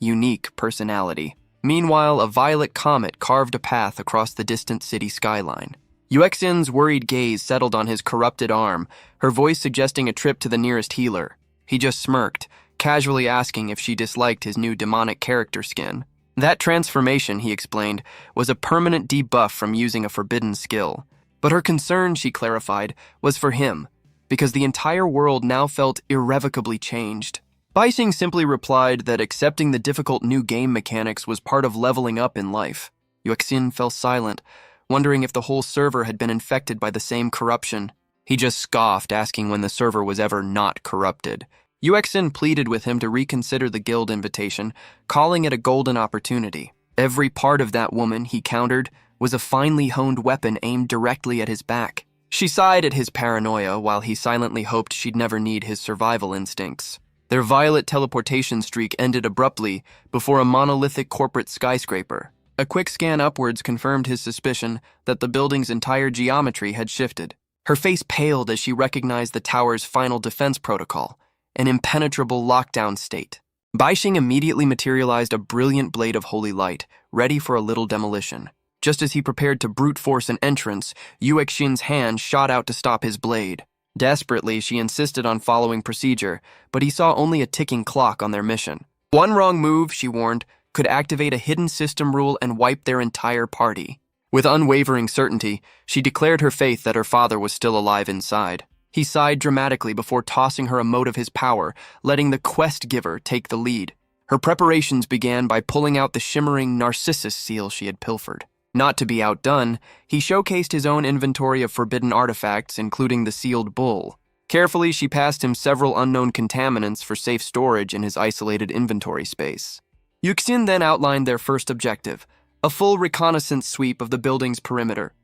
unique personality. Meanwhile, a violet comet carved a path across the distant city skyline. Yuexin's worried gaze settled on his corrupted arm, her voice suggesting a trip to the nearest healer. He just smirked, casually asking if she disliked his new demonic character skin. That transformation, he explained, was a permanent debuff from using a forbidden skill. But her concern, she clarified, was for him, because the entire world now felt irrevocably changed. Baixing simply replied that accepting the difficult new game mechanics was part of leveling up in life. Yuexin fell silent, wondering if the whole server had been infected by the same corruption. He just scoffed, asking when the server was ever not corrupted. Yuexin pleaded with him to reconsider the guild invitation, calling it a golden opportunity. Every part of that woman, he countered, was a finely honed weapon aimed directly at his back. She sighed at his paranoia while he silently hoped she'd never need his survival instincts. Their violet teleportation streak ended abruptly before a monolithic corporate skyscraper. A quick scan upwards confirmed his suspicion that the building's entire geometry had shifted. Her face paled as she recognized the tower's final defense protocol, an impenetrable lockdown state. Baixing immediately materialized a brilliant blade of holy light, ready for a little demolition. Just as he prepared to brute force an entrance, Yuexin's hand shot out to stop his blade. Desperately, she insisted on following procedure, but he saw only a ticking clock on their mission. One wrong move, she warned, could activate a hidden system rule and wipe their entire party. With unwavering certainty, she declared her faith that her father was still alive inside. He sighed dramatically before tossing her a mote of his power, letting the quest giver take the lead. Her preparations began by pulling out the shimmering Narcissus seal she had pilfered. Not to be outdone, he showcased his own inventory of forbidden artifacts, including the sealed bull. Carefully, she passed him several unknown contaminants for safe storage in his isolated inventory space. Yuexin then outlined their first objective, a full reconnaissance sweep of the building's perimeter.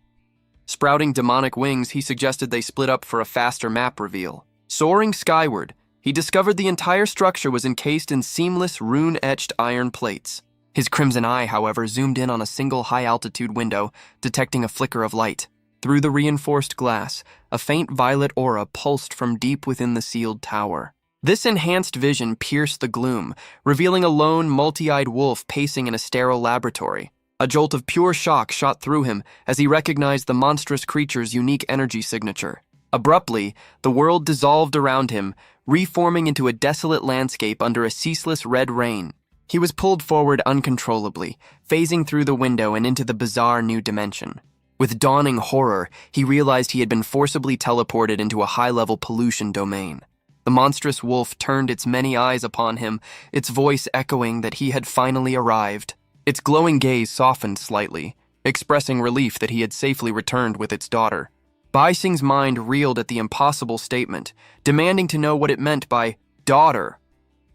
Sprouting demonic wings, he suggested they split up for a faster map reveal. Soaring skyward, he discovered the entire structure was encased in seamless, rune-etched iron plates. His crimson eye, however, zoomed in on a single high-altitude window, detecting a flicker of light. Through the reinforced glass, a faint violet aura pulsed from deep within the sealed tower. This enhanced vision pierced the gloom, revealing a lone, multi-eyed wolf pacing in a sterile laboratory. A jolt of pure shock shot through him as he recognized the monstrous creature's unique energy signature. Abruptly, the world dissolved around him, reforming into a desolate landscape under a ceaseless red rain. He was pulled forward uncontrollably, phasing through the window and into the bizarre new dimension. With dawning horror, he realized he had been forcibly teleported into a high-level pollution domain. The monstrous wolf turned its many eyes upon him, its voice echoing that he had finally arrived. Its glowing gaze softened slightly, expressing relief that he had safely returned with its daughter. Bai Xing's mind reeled at the impossible statement, demanding to know what it meant by daughter.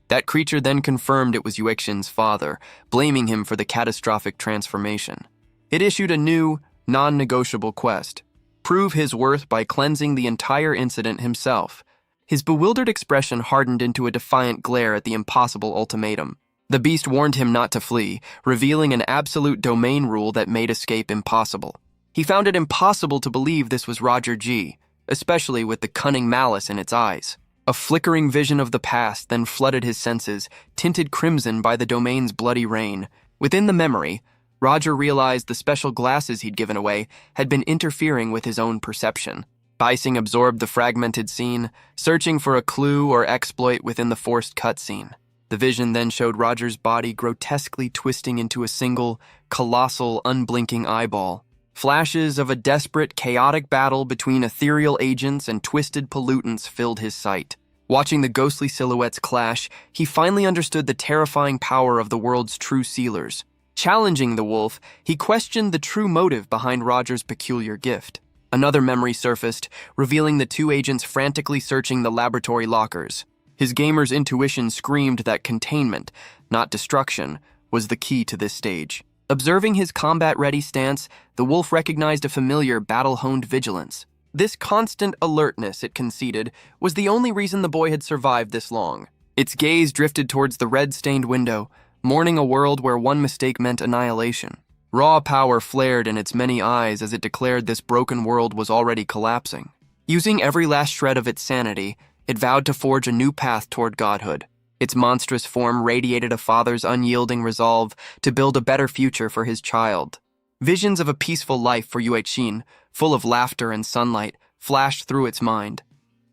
That creature then confirmed it was Yuexin's father, blaming him for the catastrophic transformation. It issued a new, non-negotiable quest: prove his worth by cleansing the entire incident himself. His bewildered expression hardened into a defiant glare at the impossible ultimatum. The beast warned him not to flee, revealing an absolute domain rule that made escape impossible. He found it impossible to believe this was Roger G, especially with the cunning malice in its eyes. A flickering vision of the past then flooded his senses, tinted crimson by the domain's bloody rain. Within the memory, Roger realized the special glasses he'd given away had been interfering with his own perception. Bai Xing absorbed the fragmented scene, searching for a clue or exploit within the forced cutscene. The vision then showed Roger's body grotesquely twisting into a single, colossal, unblinking eyeball. Flashes of a desperate, chaotic battle between ethereal agents and twisted pollutants filled his sight. Watching the ghostly silhouettes clash, he finally understood the terrifying power of the world's true sealers. Challenging the wolf, he questioned the true motive behind Roger's peculiar gift. Another memory surfaced, revealing the two agents frantically searching the laboratory lockers. His gamer's intuition screamed that containment, not destruction, was the key to this stage. Observing his combat-ready stance, the wolf recognized a familiar battle-honed vigilance. This constant alertness, it conceded, was the only reason the boy had survived this long. Its gaze drifted towards the red-stained window, mourning a world where one mistake meant annihilation. Raw power flared in its many eyes as it declared this broken world was already collapsing. Using every last shred of its sanity, it vowed to forge a new path toward godhood. Its monstrous form radiated a father's unyielding resolve to build a better future for his child. Visions of a peaceful life for Yuexin, full of laughter and sunlight, flashed through its mind.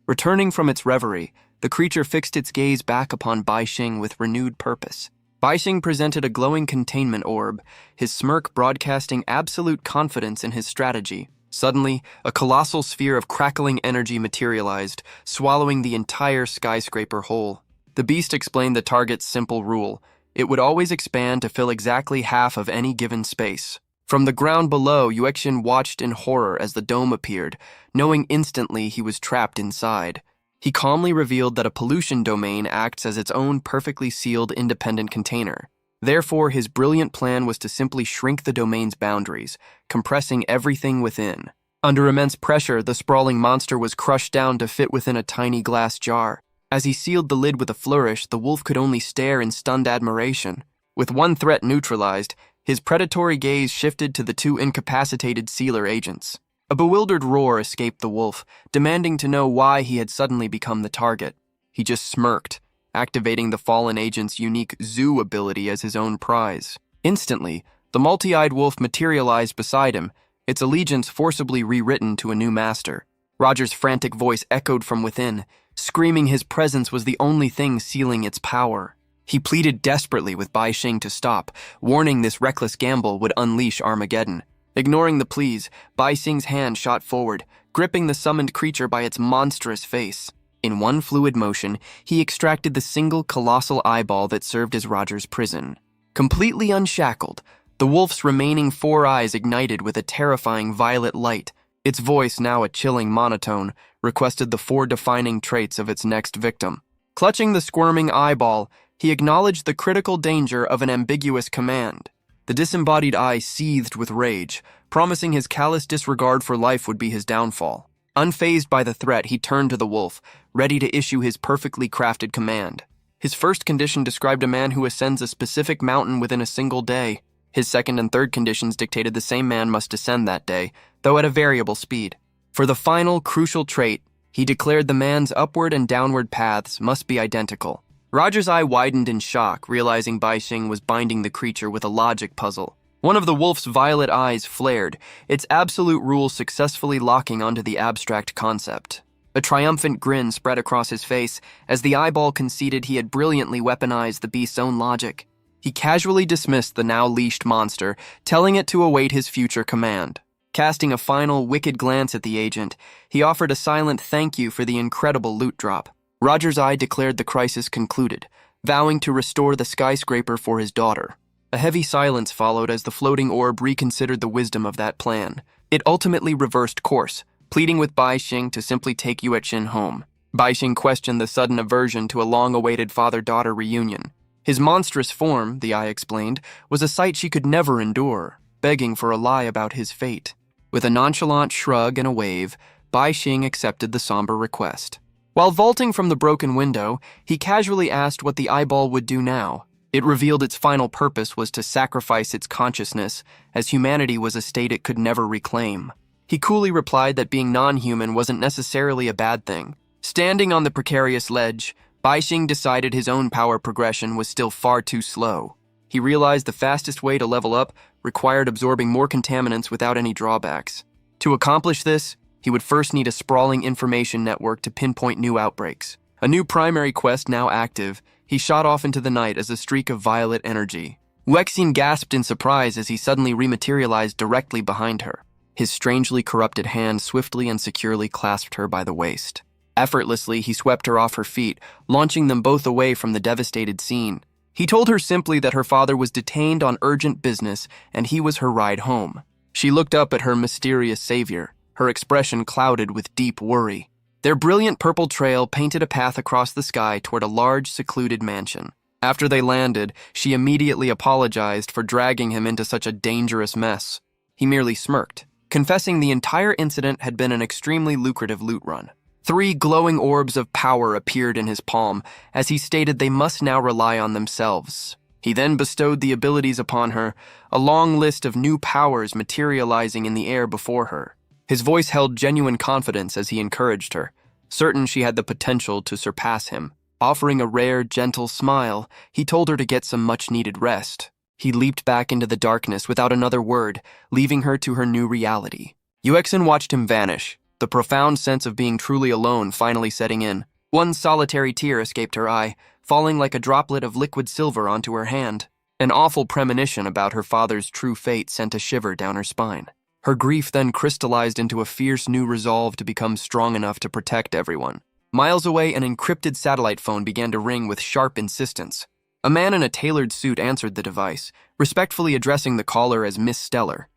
Returning from its reverie, the creature fixed its gaze back upon Bai Xing with renewed purpose. Bai Xing presented a glowing containment orb, his smirk broadcasting absolute confidence in his strategy. Suddenly, a colossal sphere of crackling energy materialized, swallowing the entire skyscraper whole. The beast explained the target's simple rule: it would always expand to fill exactly half of any given space. From the ground below, Yuexin watched in horror as the dome appeared, knowing instantly he was trapped inside. He calmly revealed that a pollution domain acts as its own perfectly sealed independent container. Therefore, his brilliant plan was to simply shrink the domain's boundaries, compressing everything within. Under immense pressure, the sprawling monster was crushed down to fit within a tiny glass jar. As he sealed the lid with a flourish, the wolf could only stare in stunned admiration. With one threat neutralized, his predatory gaze shifted to the two incapacitated sealer agents. A bewildered roar escaped the wolf, demanding to know why he had suddenly become the target. He just smirked, activating the fallen agent's unique zoo ability as his own prize. Instantly, the multi-eyed wolf materialized beside him, its allegiance forcibly rewritten to a new master. Roger's frantic voice echoed from within, screaming his presence was the only thing sealing its power. He pleaded desperately with Bai Xing to stop, warning this reckless gamble would unleash Armageddon. Ignoring the pleas, Bai Xing's hand shot forward, gripping the summoned creature by its monstrous face. In one fluid motion, he extracted the single colossal eyeball that served as Roger's prison. Completely unshackled, the wolf's remaining 4 eyes ignited with a terrifying violet light. Its voice, now a chilling monotone, requested the 4 defining traits of its next victim. Clutching the squirming eyeball, he acknowledged the critical danger of an ambiguous command. The disembodied eye seethed with rage, promising his callous disregard for life would be his downfall. Unfazed by the threat, he turned to the wolf, ready to issue his perfectly crafted command. His first condition described a man who ascends a specific mountain within a single day. His second and third conditions dictated the same man must descend that day, though at a variable speed. For the final, crucial trait, he declared the man's upward and downward paths must be identical. Roger's eye widened in shock, realizing Bai Xing was binding the creature with a logic puzzle. One of the wolf's violet eyes flared, its absolute rule successfully locking onto the abstract concept. A triumphant grin spread across his face as the eyeball conceded he had brilliantly weaponized the beast's own logic. He casually dismissed the now leashed monster, telling it to await his future command. Casting a final, wicked glance at the agent, he offered a silent thank you for the incredible loot drop. Roger's eye declared the crisis concluded, vowing to restore the skyscraper for his daughter. A heavy silence followed as the floating orb reconsidered the wisdom of that plan. It ultimately reversed course, pleading with Bai Xing to simply take Yuexin home. Bai Xing questioned the sudden aversion to a long-awaited father-daughter reunion. His monstrous form, the eye explained, was a sight she could never endure, begging for a lie about his fate. With a nonchalant shrug and a wave, Bai Xing accepted the somber request. While vaulting from the broken window, he casually asked what the eyeball would do now. It revealed its final purpose was to sacrifice its consciousness, as humanity was a state it could never reclaim. He coolly replied that being non-human wasn't necessarily a bad thing. Standing on the precarious ledge, Bai Xing decided his own power progression was still far too slow. He realized the fastest way to level up required absorbing more contaminants without any drawbacks. To accomplish this, he would first need a sprawling information network to pinpoint new outbreaks. A new primary quest now active, he shot off into the night as a streak of violet energy. Yuexin gasped in surprise as he suddenly rematerialized directly behind her. His strangely corrupted hand swiftly and securely clasped her by the waist. Effortlessly, he swept her off her feet, launching them both away from the devastated scene. He told her simply that her father was detained on urgent business and he was her ride home. She looked up at her mysterious savior, her expression clouded with deep worry. Their brilliant purple trail painted a path across the sky toward a large, secluded mansion. After they landed, she immediately apologized for dragging him into such a dangerous mess. He merely smirked, confessing the entire incident had been an extremely lucrative loot run. 3 glowing orbs of power appeared in his palm, as he stated they must now rely on themselves. He then bestowed the abilities upon her, a long list of new powers materializing in the air before her. His voice held genuine confidence as he encouraged her, certain she had the potential to surpass him. Offering a rare, gentle smile, he told her to get some much-needed rest. He leaped back into the darkness without another word, leaving her to her new reality. Yuexin watched him vanish, the profound sense of being truly alone finally setting in. One solitary tear escaped her eye, falling like a droplet of liquid silver onto her hand. An awful premonition about her father's true fate sent a shiver down her spine. Her grief then crystallized into a fierce new resolve to become strong enough to protect everyone. Miles away, an encrypted satellite phone began to ring with sharp insistence. A man in a tailored suit answered the device, respectfully addressing the caller as Miss Stellar.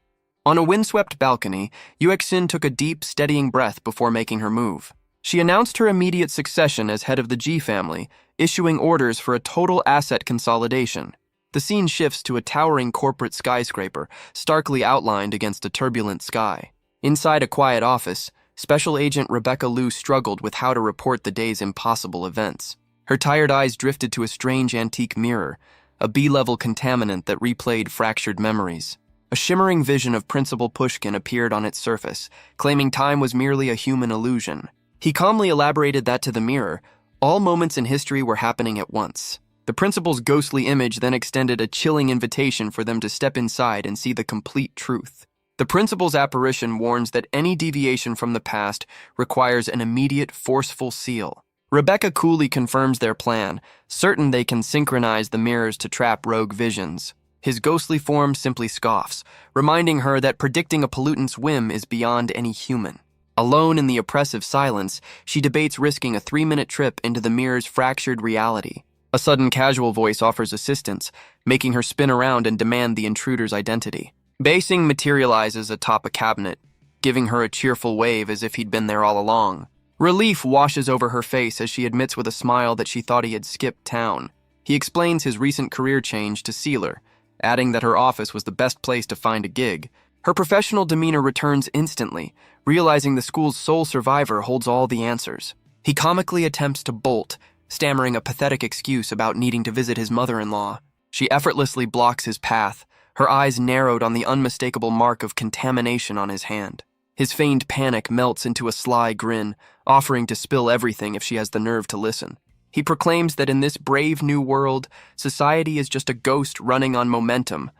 On a windswept balcony, Yuexin took a deep, steadying breath before making her move. She announced her immediate succession as head of the G family, issuing orders for a total asset consolidation. The scene shifts to a towering corporate skyscraper, starkly outlined against a turbulent sky. Inside a quiet office, Special Agent Rebecca Liu struggled with how to report the day's impossible events. Her tired eyes drifted to a strange antique mirror, a B-level contaminant that replayed fractured memories. A shimmering vision of Principal Pushkin appeared on its surface, claiming time was merely a human illusion. He calmly elaborated that to the mirror, all moments in history were happening at once. The principal's ghostly image then extended a chilling invitation for them to step inside and see the complete truth. The principal's apparition warns that any deviation from the past requires an immediate, forceful seal. Rebecca coolly confirms their plan, certain they can synchronize the mirrors to trap rogue visions. His ghostly form simply scoffs, reminding her that predicting a pollutant's whim is beyond any human. Alone in the oppressive silence, she debates risking a 3-minute trip into the mirror's fractured reality. A sudden casual voice offers assistance, making her spin around and demand the intruder's identity. Bai Xing materializes atop a cabinet, giving her a cheerful wave as if he'd been there all along. Relief washes over her face as she admits with a smile that she thought he had skipped town. He explains his recent career change to Sealer, adding that her office was the best place to find a gig. Her professional demeanor returns instantly, realizing the school's sole survivor holds all the answers. He comically attempts to bolt, stammering a pathetic excuse about needing to visit his mother-in-law. She effortlessly blocks his path, her eyes narrowed on the unmistakable mark of contamination on his hand. His feigned panic melts into a sly grin, offering to spill everything if she has the nerve to listen. He proclaims that in this brave new world, society is just a ghost running on momentum,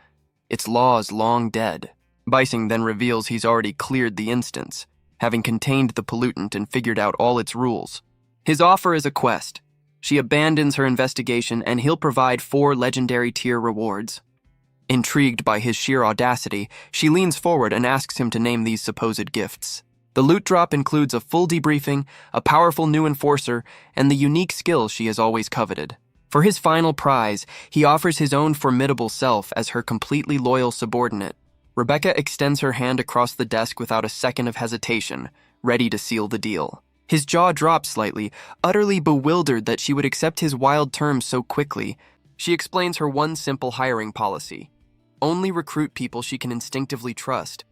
its laws long dead. Bising then reveals he's already cleared the instance, having contained the pollutant and figured out all its rules. His offer is a quest. She abandons her investigation and he'll provide 4 legendary tier rewards. Intrigued by his sheer audacity, she leans forward and asks him to name these supposed gifts. The loot drop includes a full debriefing, a powerful new enforcer, and the unique skill she has always coveted. For his final prize, he offers his own formidable self as her completely loyal subordinate. Rebecca extends her hand across the desk without a second of hesitation, ready to seal the deal. His jaw drops slightly, utterly bewildered that she would accept his wild terms so quickly. She explains her one simple hiring policy: only recruit people she can instinctively trust.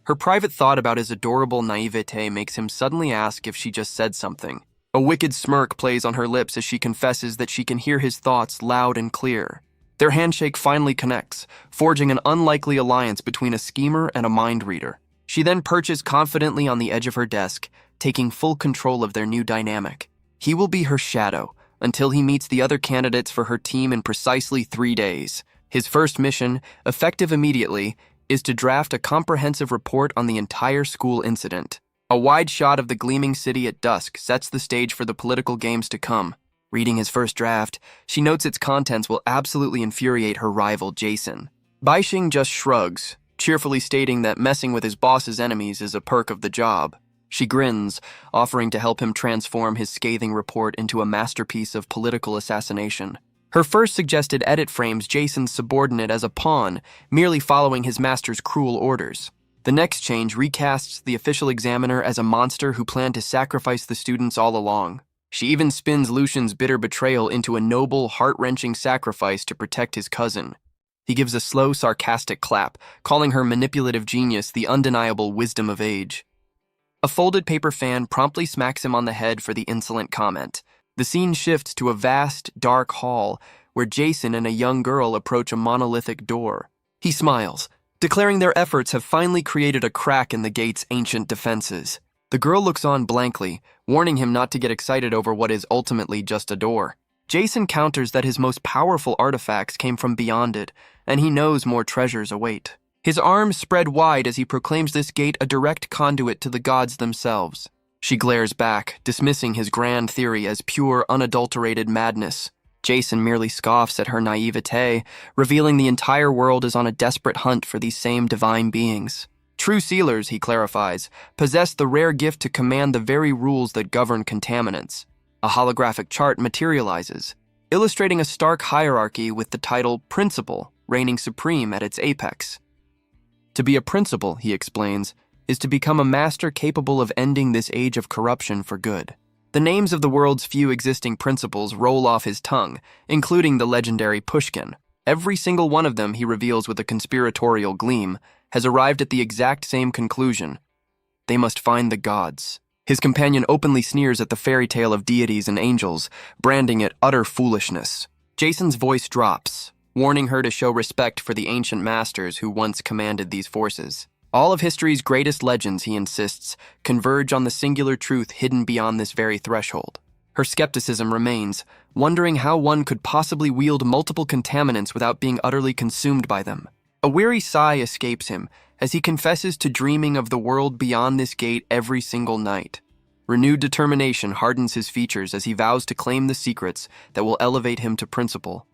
Her private thought about his adorable naivete makes him suddenly ask if she just said something. A wicked smirk plays on her lips as she confesses that she can hear his thoughts loud and clear. Their handshake finally connects, forging an unlikely alliance between a schemer and a mind reader. She then perches confidently on the edge of her desk, taking full control of their new dynamic. He will be her shadow until he meets the other candidates for her team in precisely 3 days. His first mission, effective immediately, is to draft a comprehensive report on the entire school incident. A wide shot of the gleaming city at dusk sets the stage for the political games to come. Reading his first draft, she notes its contents will absolutely infuriate her rival Jason. Baixing just shrugs, cheerfully stating that messing with his boss's enemies is a perk of the job. She grins, offering to help him transform his scathing report into a masterpiece of political assassination. Her first suggested edit frames Jason's subordinate as a pawn, merely following his master's cruel orders. The next change recasts the official examiner as a monster who planned to sacrifice the students all along. She even spins Lucian's bitter betrayal into a noble, heart-wrenching sacrifice to protect his cousin. He gives a slow, sarcastic clap, calling her manipulative genius the undeniable wisdom of age. A folded paper fan promptly smacks him on the head for the insolent comment. The scene shifts to a vast, dark hall where Jason and a young girl approach a monolithic door. He smiles, declaring their efforts have finally created a crack in the gate's ancient defenses. The girl looks on blankly, warning him not to get excited over what is ultimately just a door. Jason counters that his most powerful artifacts came from beyond it, and he knows more treasures await. His arms spread wide as he proclaims this gate a direct conduit to the gods themselves. She glares back, dismissing his grand theory as pure, unadulterated madness. Jason merely scoffs at her naivete, revealing the entire world is on a desperate hunt for these same divine beings. True sealers, he clarifies, possess the rare gift to command the very rules that govern contaminants. A holographic chart materializes, illustrating a stark hierarchy with the title Principal reigning supreme at its apex. To be a principal, he explains, is to become a master capable of ending this age of corruption for good. The names of the world's few existing principals roll off his tongue, including the legendary Pushkin. Every single one of them, he reveals with a conspiratorial gleam, has arrived at the exact same conclusion. They must find the gods. His companion openly sneers at the fairy tale of deities and angels, branding it utter foolishness. Jason's voice drops, warning her to show respect for the ancient masters who once commanded these forces. All of history's greatest legends, he insists, converge on the singular truth hidden beyond this very threshold. Her skepticism remains, wondering how one could possibly wield multiple contaminants without being utterly consumed by them. A weary sigh escapes him as he confesses to dreaming of the world beyond this gate every single night. Renewed determination hardens his features as he vows to claim the secrets that will elevate him to principal.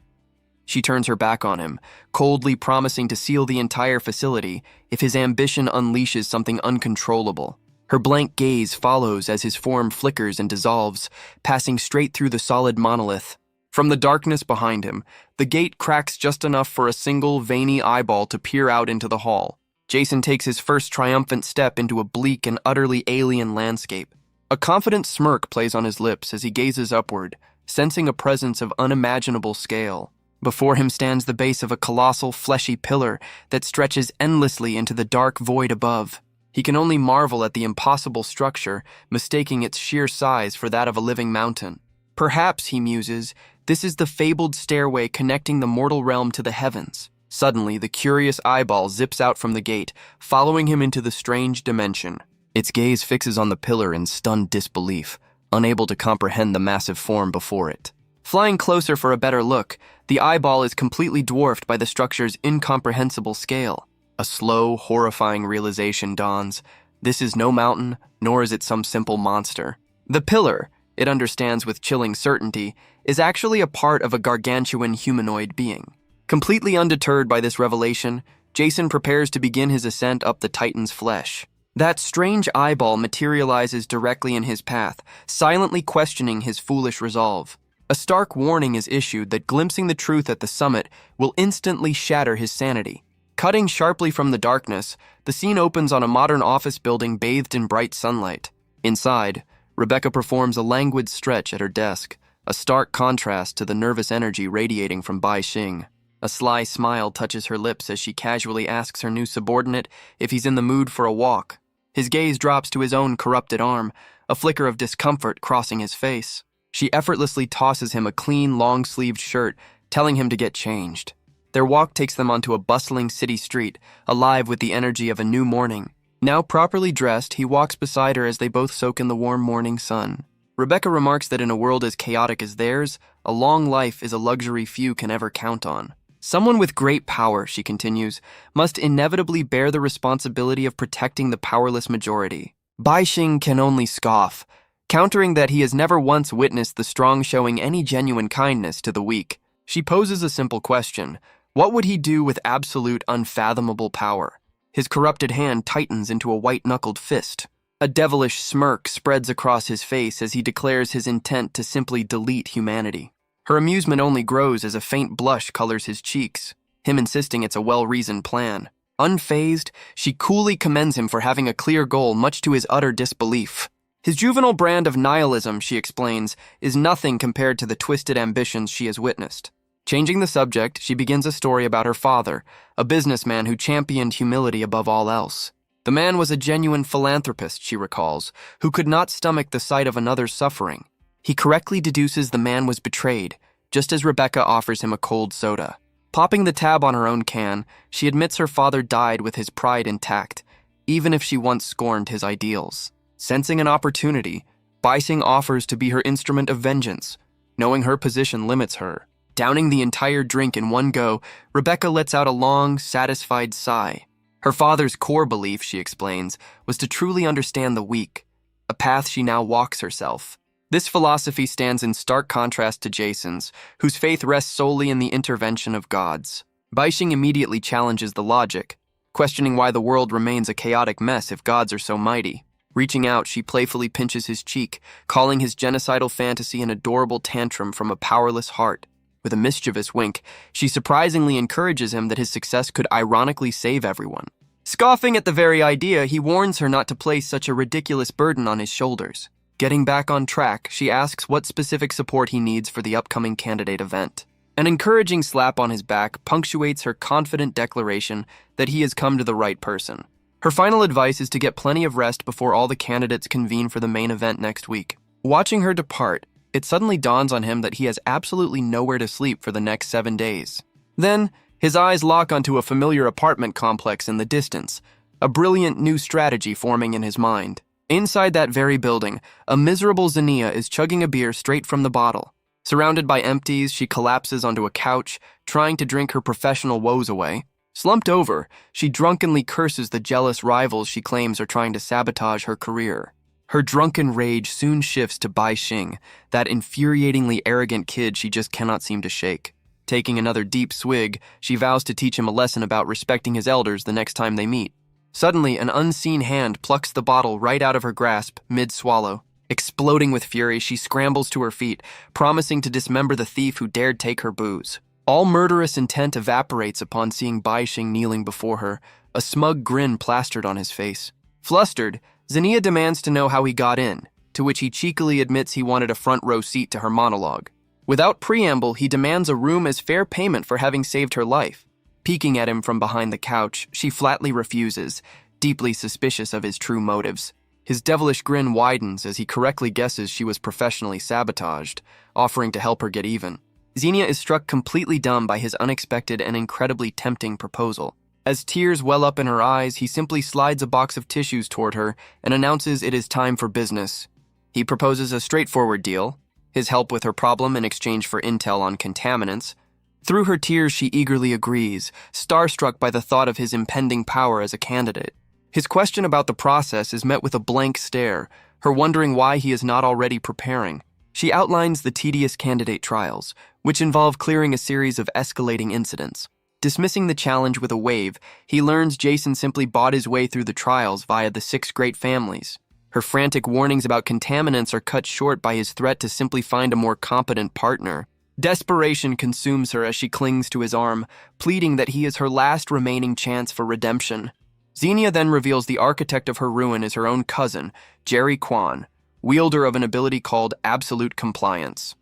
She turns her back on him, coldly promising to seal the entire facility if his ambition unleashes something uncontrollable. Her blank gaze follows as his form flickers and dissolves, passing straight through the solid monolith. From the darkness behind him, the gate cracks just enough for a single, veiny eyeball to peer out into the hall. Jason takes his first triumphant step into a bleak and utterly alien landscape. A confident smirk plays on his lips as he gazes upward, sensing a presence of unimaginable scale. Before him stands the base of a colossal, fleshy pillar that stretches endlessly into the dark void above. He can only marvel at the impossible structure, mistaking its sheer size for that of a living mountain. Perhaps, he muses, this is the fabled stairway connecting the mortal realm to the heavens. Suddenly, the curious eyeball zips out from the gate, following him into the strange dimension. Its gaze fixes on the pillar in stunned disbelief, unable to comprehend the massive form before it. Flying closer for a better look, the eyeball is completely dwarfed by the structure's incomprehensible scale. A slow, horrifying realization dawns. This is no mountain, nor is it some simple monster. The pillar, it understands with chilling certainty, is actually a part of a gargantuan humanoid being. Completely undeterred by this revelation, Jason prepares to begin his ascent up the Titan's flesh. That strange eyeball materializes directly in his path, silently questioning his foolish resolve. A stark warning is issued that glimpsing the truth at the summit will instantly shatter his sanity. Cutting sharply from the darkness, the scene opens on a modern office building bathed in bright sunlight. Inside, Rebecca performs a languid stretch at her desk, a stark contrast to the nervous energy radiating from Bai Xing. A sly smile touches her lips as she casually asks her new subordinate if he's in the mood for a walk. His gaze drops to his own corrupted arm, a flicker of discomfort crossing his face. She effortlessly tosses him a clean, long-sleeved shirt, telling him to get changed. Their walk takes them onto a bustling city street, alive with the energy of a new morning. Now properly dressed, he walks beside her as they both soak in the warm morning sun. Rebecca remarks that in a world as chaotic as theirs, a long life is a luxury few can ever count on. Someone with great power, she continues, must inevitably bear the responsibility of protecting the powerless majority. Bai Xing can only scoff, countering that he has never once witnessed the strong showing any genuine kindness to the weak. She poses a simple question: what would he do with absolute, unfathomable power? His corrupted hand tightens into a white-knuckled fist. A devilish smirk spreads across his face as he declares his intent to simply delete humanity. Her amusement only grows as a faint blush colors his cheeks, him insisting it's a well-reasoned plan. Unfazed, she coolly commends him for having a clear goal, much to his utter disbelief. His juvenile brand of nihilism, she explains, is nothing compared to the twisted ambitions she has witnessed. Changing the subject, she begins a story about her father, a businessman who championed humility above all else. The man was a genuine philanthropist, she recalls, who could not stomach the sight of another's suffering. He correctly deduces the man was betrayed, just as Rebecca offers him a cold soda. Popping the tab on her own can, she admits her father died with his pride intact, even if she once scorned his ideals. Sensing an opportunity, Bai Xing offers to be her instrument of vengeance, knowing her position limits her. Downing the entire drink in one go, Rebecca lets out a long, satisfied sigh. Her father's core belief, she explains, was to truly understand the weak, a path she now walks herself. This philosophy stands in stark contrast to Jason's, whose faith rests solely in the intervention of gods. Bai Xing immediately challenges the logic, questioning why the world remains a chaotic mess if gods are so mighty. Reaching out, she playfully pinches his cheek, calling his genocidal fantasy an adorable tantrum from a powerless heart. With a mischievous wink, she surprisingly encourages him that his success could ironically save everyone. Scoffing at the very idea, he warns her not to place such a ridiculous burden on his shoulders. Getting back on track, she asks what specific support he needs for the upcoming candidate event. An encouraging slap on his back punctuates her confident declaration that he has come to the right person. Her final advice is to get plenty of rest before all the candidates convene for the main event next week. Watching her depart, it suddenly dawns on him that he has absolutely nowhere to sleep for the next 7 days. Then, his eyes lock onto a familiar apartment complex in the distance, a brilliant new strategy forming in his mind. Inside that very building, a miserable Xenia is chugging a beer straight from the bottle. Surrounded by empties, she collapses onto a couch, trying to drink her professional woes away. Slumped over, she drunkenly curses the jealous rivals she claims are trying to sabotage her career. Her drunken rage soon shifts to Bai Xing, that infuriatingly arrogant kid she just cannot seem to shake. Taking another deep swig, she vows to teach him a lesson about respecting his elders the next time they meet. Suddenly, an unseen hand plucks the bottle right out of her grasp, mid-swallow. Exploding with fury, she scrambles to her feet, promising to dismember the thief who dared take her booze. All murderous intent evaporates upon seeing Bai Xing kneeling before her, a smug grin plastered on his face. Flustered, Xenia demands to know how he got in, to which he cheekily admits he wanted a front-row seat to her monologue. Without preamble, he demands a room as fair payment for having saved her life. Peeking at him from behind the couch, she flatly refuses, deeply suspicious of his true motives. His devilish grin widens as he correctly guesses she was professionally sabotaged, offering to help her get even. Xenia is struck completely dumb by his unexpected and incredibly tempting proposal. As tears well up in her eyes, he simply slides a box of tissues toward her and announces it is time for business. He proposes a straightforward deal, his help with her problem in exchange for intel on contaminants. Through her tears, she eagerly agrees, starstruck by the thought of his impending power as a candidate. His question about the process is met with a blank stare, her wondering why he is not already preparing. She outlines the tedious candidate trials, which involve clearing a series of escalating incidents. Dismissing the challenge with a wave, he learns Jason simply bought his way through the trials via the 6 great families. Her frantic warnings about contaminants are cut short by his threat to simply find a more competent partner. Desperation consumes her as she clings to his arm, pleading that he is her last remaining chance for redemption. Xenia then reveals the architect of her ruin is her own cousin, Jerry Kwan, wielder of an ability called absolute compliance.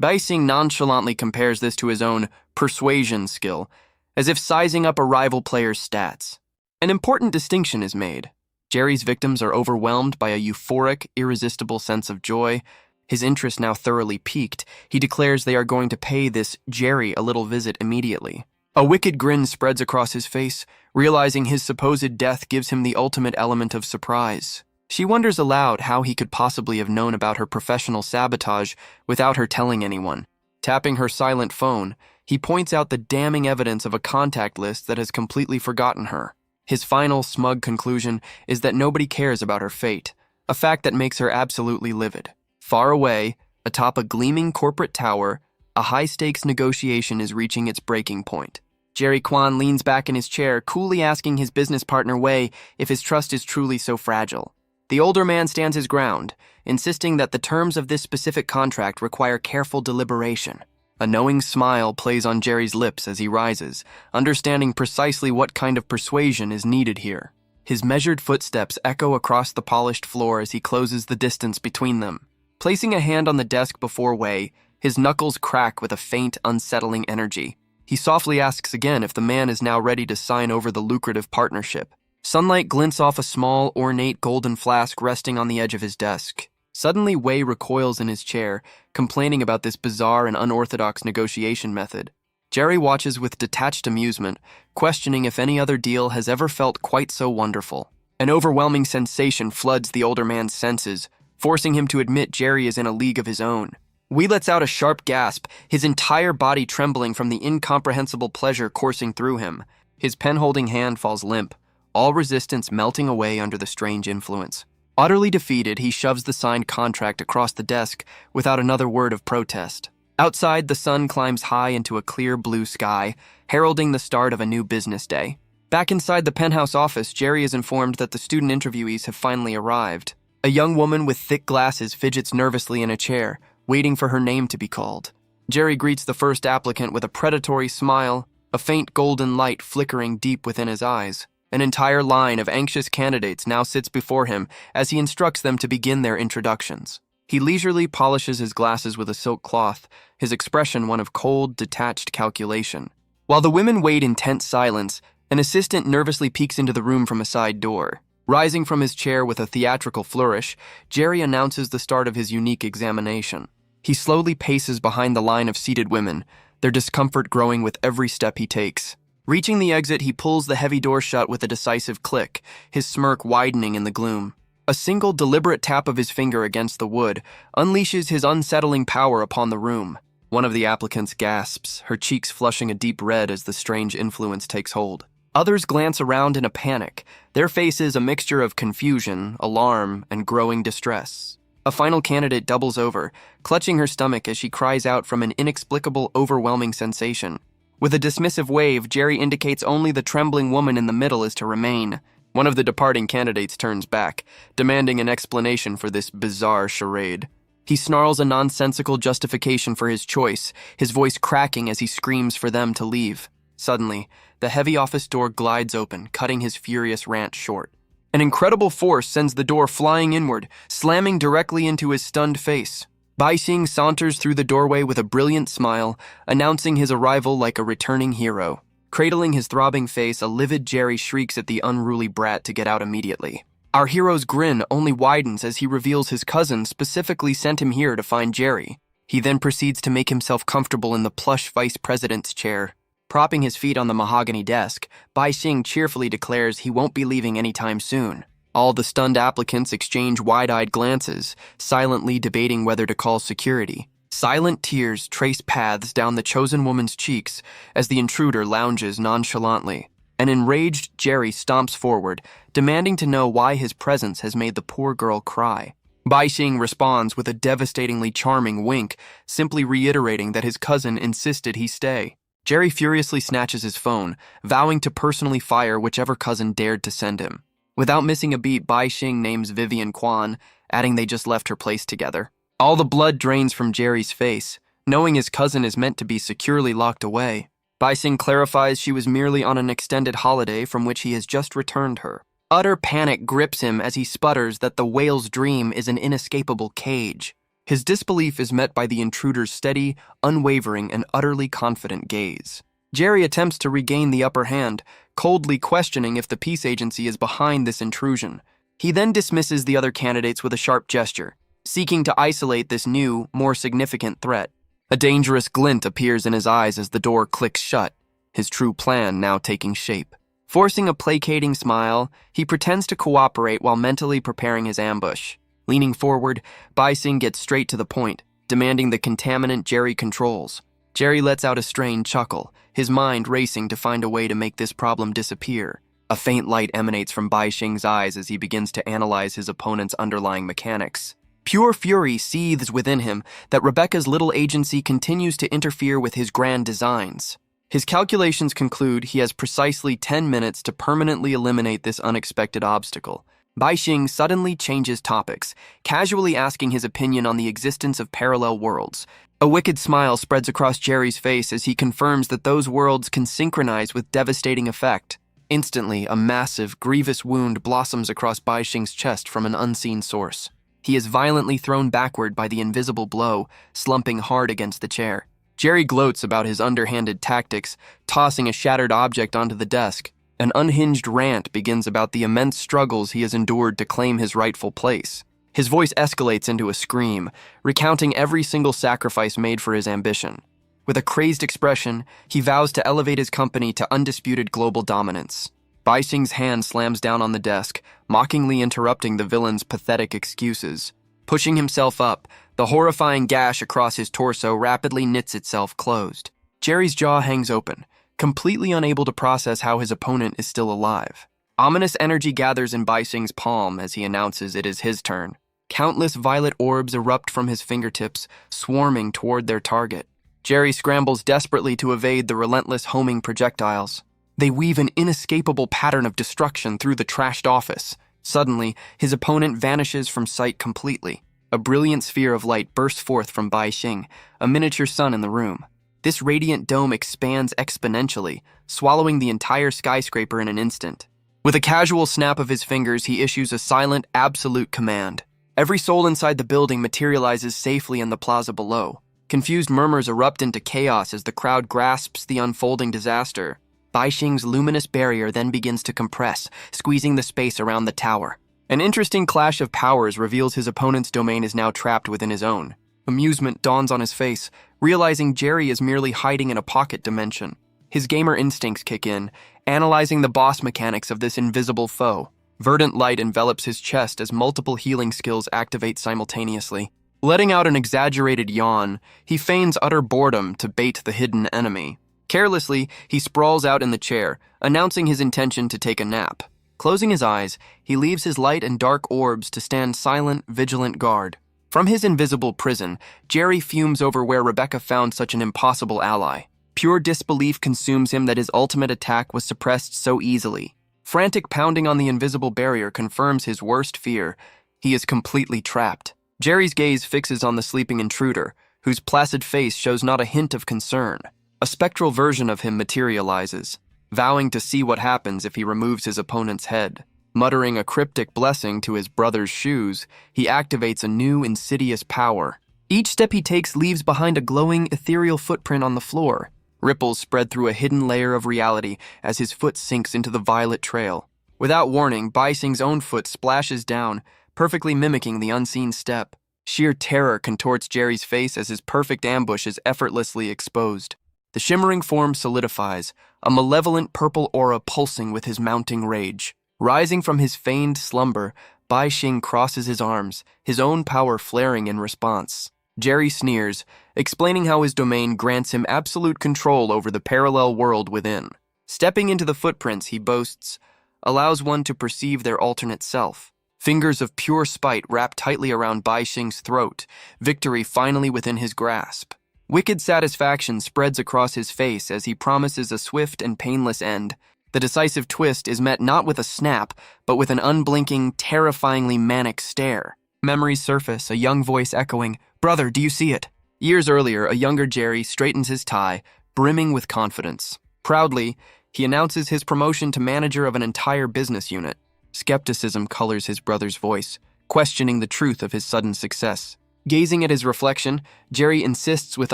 Beising nonchalantly compares this to his own persuasion skill, as if sizing up a rival player's stats. An important distinction is made. Jerry's victims are overwhelmed by a euphoric, irresistible sense of joy. His interest now thoroughly piqued, he declares they are going to pay this Jerry a little visit immediately. A wicked grin spreads across his face, realizing his supposed death gives him the ultimate element of surprise. She wonders aloud how he could possibly have known about her professional sabotage without her telling anyone. Tapping her silent phone, he points out the damning evidence of a contact list that has completely forgotten her. His final smug conclusion is that nobody cares about her fate, a fact that makes her absolutely livid. Far away, atop a gleaming corporate tower, a high-stakes negotiation is reaching its breaking point. Jerry Kwan leans back in his chair, coolly asking his business partner Wei if his trust is truly so fragile. The older man stands his ground, insisting that the terms of this specific contract require careful deliberation. A knowing smile plays on Jerry's lips as he rises, understanding precisely what kind of persuasion is needed here. His measured footsteps echo across the polished floor as he closes the distance between them. Placing a hand on the desk before Wei, his knuckles crack with a faint, unsettling energy. He softly asks again if the man is now ready to sign over the lucrative partnership. Sunlight glints off a small, ornate golden flask resting on the edge of his desk. Suddenly, Wei recoils in his chair, complaining about this bizarre and unorthodox negotiation method. Jerry watches with detached amusement, questioning if any other deal has ever felt quite so wonderful. An overwhelming sensation floods the older man's senses, forcing him to admit Jerry is in a league of his own. Wei lets out a sharp gasp, his entire body trembling from the incomprehensible pleasure coursing through him. His pen-holding hand falls limp, all resistance melting away under the strange influence. Utterly defeated, he shoves the signed contract across the desk without another word of protest. Outside, the sun climbs high into a clear blue sky, heralding the start of a new business day. Back inside the penthouse office, Jerry is informed that the student interviewees have finally arrived. A young woman with thick glasses fidgets nervously in a chair, waiting for her name to be called. Jerry greets the first applicant with a predatory smile, a faint golden light flickering deep within his eyes. An entire line of anxious candidates now sits before him as he instructs them to begin their introductions. He leisurely polishes his glasses with a silk cloth, his expression one of cold, detached calculation. While the women wait in tense silence, an assistant nervously peeks into the room from a side door. Rising from his chair with a theatrical flourish, Jerry announces the start of his unique examination. He slowly paces behind the line of seated women, their discomfort growing with every step he takes. Reaching the exit, he pulls the heavy door shut with a decisive click, his smirk widening in the gloom. A single deliberate tap of his finger against the wood unleashes his unsettling power upon the room. One of the applicants gasps, her cheeks flushing a deep red as the strange influence takes hold. Others glance around in a panic, their faces a mixture of confusion, alarm, and growing distress. A final candidate doubles over, clutching her stomach as she cries out from an inexplicable, overwhelming sensation. With a dismissive wave, Jerry indicates only the trembling woman in the middle is to remain. One of the departing candidates turns back, demanding an explanation for this bizarre charade. He snarls a nonsensical justification for his choice, his voice cracking as he screams for them to leave. Suddenly, the heavy office door glides open, cutting his furious rant short. An incredible force sends the door flying inward, slamming directly into his stunned face. Beising saunters through the doorway with a brilliant smile, announcing his arrival like a returning hero. Cradling his throbbing face, a livid Jerry shrieks at the unruly brat to get out immediately. Our hero's grin only widens as he reveals his cousin specifically sent him here to find Jerry. He then proceeds to make himself comfortable in the plush vice president's chair. Propping his feet on the mahogany desk, Bai Xing cheerfully declares he won't be leaving anytime soon. All the stunned applicants exchange wide-eyed glances, silently debating whether to call security. Silent tears trace paths down the chosen woman's cheeks as the intruder lounges nonchalantly. An enraged Jerry stomps forward, demanding to know why his presence has made the poor girl cry. Bai Xing responds with a devastatingly charming wink, simply reiterating that his cousin insisted he stay. Jerry furiously snatches his phone, vowing to personally fire whichever cousin dared to send him. Without missing a beat, Bai Xing names Vivian Quan, adding they just left her place together. All the blood drains from Jerry's face, knowing his cousin is meant to be securely locked away. Bai Xing clarifies she was merely on an extended holiday from which he has just returned her. Utter panic grips him as he sputters that the whale's dream is an inescapable cage. His disbelief is met by the intruder's steady, unwavering, and utterly confident gaze. Jerry attempts to regain the upper hand, coldly questioning if the peace agency is behind this intrusion. He then dismisses the other candidates with a sharp gesture, seeking to isolate this new, more significant threat. A dangerous glint appears in his eyes as the door clicks shut, his true plan now taking shape. Forcing a placating smile, he pretends to cooperate while mentally preparing his ambush. Leaning forward, Bai Xing gets straight to the point, demanding the contaminant Jerry controls. Jerry lets out a strained chuckle, his mind racing to find a way to make this problem disappear. A faint light emanates from Bai Xing's eyes as he begins to analyze his opponent's underlying mechanics. Pure fury seethes within him that Rebecca's little agency continues to interfere with his grand designs. His calculations conclude he has precisely 10 minutes to permanently eliminate this unexpected obstacle. Bai Xing suddenly changes topics, casually asking his opinion on the existence of parallel worlds. A wicked smile spreads across Jerry's face as he confirms that those worlds can synchronize with devastating effect. Instantly, a massive, grievous wound blossoms across Bai Xing's chest from an unseen source. He is violently thrown backward by the invisible blow, slumping hard against the chair. Jerry gloats about his underhanded tactics, tossing a shattered object onto the desk. An unhinged rant begins about the immense struggles he has endured to claim his rightful place. His voice escalates into a scream, recounting every single sacrifice made for his ambition. With a crazed expression, he vows to elevate his company to undisputed global dominance. Bai Xing's hand slams down on the desk, mockingly interrupting the villain's pathetic excuses. Pushing himself up, the horrifying gash across his torso rapidly knits itself closed. Jerry's jaw hangs open, completely unable to process how his opponent is still alive. Ominous energy gathers in Bai Xing's palm as he announces it is his turn. Countless violet orbs erupt from his fingertips, swarming toward their target. Jerry scrambles desperately to evade the relentless homing projectiles. They weave an inescapable pattern of destruction through the trashed office. Suddenly, his opponent vanishes from sight completely. A brilliant sphere of light bursts forth from Bai Xing, a miniature sun in the room. This radiant dome expands exponentially, swallowing the entire skyscraper in an instant. With a casual snap of his fingers, he issues a silent, absolute command. Every soul inside the building materializes safely in the plaza below. Confused murmurs erupt into chaos as the crowd grasps the unfolding disaster. Bai Xing's luminous barrier then begins to compress, squeezing the space around the tower. An interesting clash of powers reveals his opponent's domain is now trapped within his own. Amusement dawns on his face, realizing Jerry is merely hiding in a pocket dimension. His gamer instincts kick in, analyzing the boss mechanics of this invisible foe. Verdant light envelops his chest as multiple healing skills activate simultaneously. Letting out an exaggerated yawn, he feigns utter boredom to bait the hidden enemy. Carelessly, he sprawls out in the chair, announcing his intention to take a nap. Closing his eyes, he leaves his light and dark orbs to stand silent, vigilant guard. From his invisible prison, Jerry fumes over where Rebecca found such an impossible ally. Pure disbelief consumes him that his ultimate attack was suppressed so easily. Frantic pounding on the invisible barrier confirms his worst fear. He is completely trapped. Jerry's gaze fixes on the sleeping intruder, whose placid face shows not a hint of concern. A spectral version of him materializes, vowing to see what happens if he removes his opponent's head. Muttering a cryptic blessing to his brother's shoes, he activates a new insidious power. Each step he takes leaves behind a glowing, ethereal footprint on the floor. Ripples spread through a hidden layer of reality as his foot sinks into the violet trail. Without warning, Bai Xing's own foot splashes down, perfectly mimicking the unseen step. Sheer terror contorts Jerry's face as his perfect ambush is effortlessly exposed. The shimmering form solidifies, a malevolent purple aura pulsing with his mounting rage. Rising from his feigned slumber, Bai Xing crosses his arms, his own power flaring in response. Jerry sneers, explaining how his domain grants him absolute control over the parallel world within. Stepping into the footprints, he boasts, allows one to perceive their alternate self. Fingers of pure spite wrap tightly around Bai Xing's throat, victory finally within his grasp. Wicked satisfaction spreads across his face as he promises a swift and painless end. The decisive twist is met not with a snap, but with an unblinking, terrifyingly manic stare. Memories surface, a young voice echoing, "Brother, do you see it?" Years earlier, a younger Jerry straightens his tie, brimming with confidence. Proudly, he announces his promotion to manager of an entire business unit. Skepticism colors his brother's voice, questioning the truth of his sudden success. Gazing at his reflection, Jerry insists with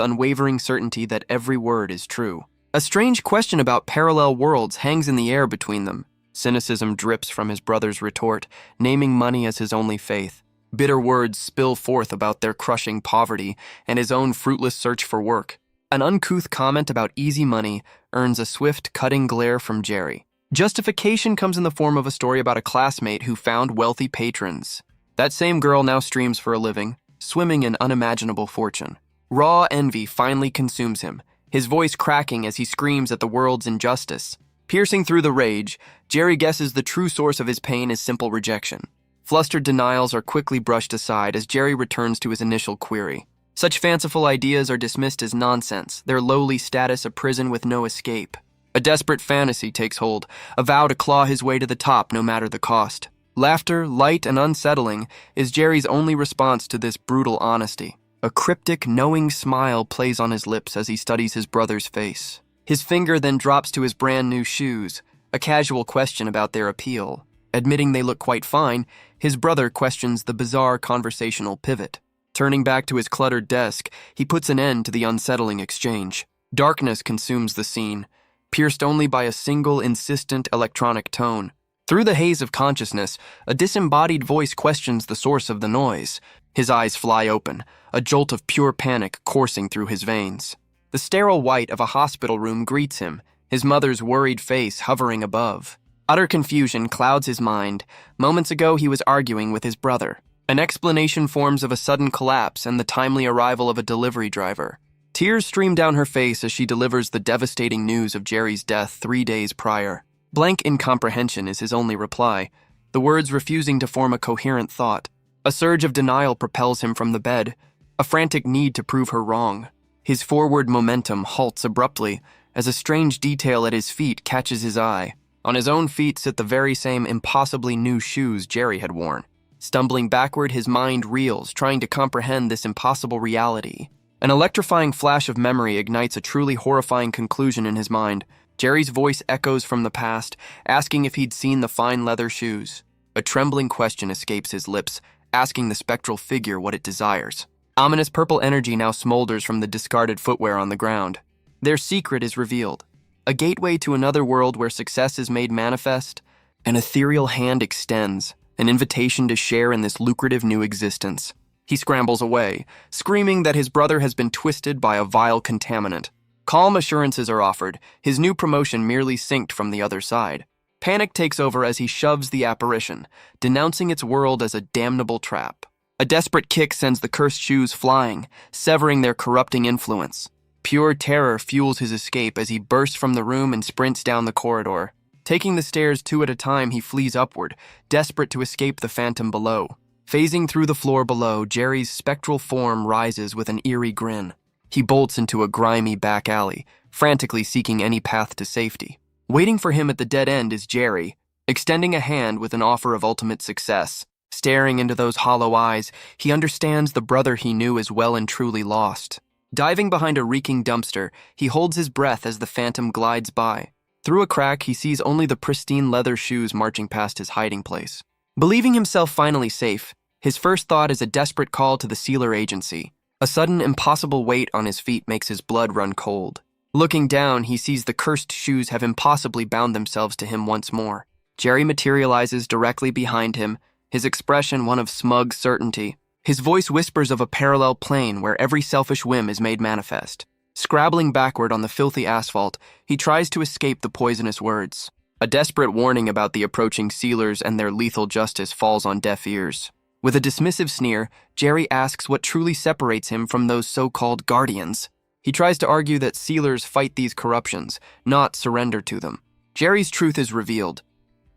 unwavering certainty that every word is true. A strange question about parallel worlds hangs in the air between them. Cynicism drips from his brother's retort, naming money as his only faith. Bitter words spill forth about their crushing poverty and his own fruitless search for work. An uncouth comment about easy money earns a swift, cutting glare from Jerry. Justification comes in the form of a story about a classmate who found wealthy patrons. That same girl now streams for a living, swimming in unimaginable fortune. Raw envy finally consumes him, his voice cracking as he screams at the world's injustice. Piercing through the rage, Jerry guesses the true source of his pain is simple rejection. Flustered denials are quickly brushed aside as Jerry returns to his initial query. Such fanciful ideas are dismissed as nonsense, their lowly status a prison with no escape. A desperate fantasy takes hold, a vow to claw his way to the top no matter the cost. Laughter, light and unsettling, is Jerry's only response to this brutal honesty. A cryptic, knowing smile plays on his lips as he studies his brother's face. His finger then drops to his brand new shoes, a casual question about their appeal. Admitting they look quite fine, his brother questions the bizarre conversational pivot. Turning back to his cluttered desk, he puts an end to the unsettling exchange. Darkness consumes the scene, pierced only by a single insistent electronic tone. Through the haze of consciousness, a disembodied voice questions the source of the noise. His eyes fly open, a jolt of pure panic coursing through his veins. The sterile white of a hospital room greets him, his mother's worried face hovering above. Utter confusion clouds his mind. Moments ago, he was arguing with his brother. An explanation forms of a sudden collapse and the timely arrival of a delivery driver. Tears stream down her face as she delivers the devastating news of Jerry's death 3 days prior. Blank incomprehension is his only reply, the words refusing to form a coherent thought. A surge of denial propels him from the bed, a frantic need to prove her wrong. His forward momentum halts abruptly as a strange detail at his feet catches his eye. On his own feet sit the very same impossibly new shoes Jerry had worn. Stumbling backward, his mind reels, trying to comprehend this impossible reality. An electrifying flash of memory ignites a truly horrifying conclusion in his mind. Jerry's voice echoes from the past, asking if he'd seen the fine leather shoes. A trembling question escapes his lips, asking the spectral figure what it desires. Ominous purple energy now smolders from the discarded footwear on the ground. Their secret is revealed. A gateway to another world where success is made manifest. An ethereal hand extends, an invitation to share in this lucrative new existence. He scrambles away, screaming that his brother has been twisted by a vile contaminant. Calm assurances are offered, his new promotion merely synced from the other side. Panic takes over as he shoves the apparition, denouncing its world as a damnable trap. A desperate kick sends the cursed shoes flying, severing their corrupting influence. Pure terror fuels his escape as he bursts from the room and sprints down the corridor. Taking the stairs 2 at a time, he flees upward, desperate to escape the phantom below. Phasing through the floor below, Jerry's spectral form rises with an eerie grin. He bolts into a grimy back alley, frantically seeking any path to safety. Waiting for him at the dead end is Jerry, extending a hand with an offer of ultimate success. Staring into those hollow eyes, he understands the brother he knew is well and truly lost. Diving behind a reeking dumpster, he holds his breath as the phantom glides by. Through a crack, he sees only the pristine leather shoes marching past his hiding place. Believing himself finally safe, his first thought is a desperate call to the sealer agency. A sudden, impossible weight on his feet makes his blood run cold. Looking down, he sees the cursed shoes have impossibly bound themselves to him once more. Jerry materializes directly behind him, his expression one of smug certainty. His voice whispers of a parallel plane where every selfish whim is made manifest. Scrabbling backward on the filthy asphalt, he tries to escape the poisonous words. A desperate warning about the approaching sealers and their lethal justice falls on deaf ears. With a dismissive sneer, Jerry asks what truly separates him from those so-called guardians. He tries to argue that sealers fight these corruptions, not surrender to them. Jerry's truth is revealed.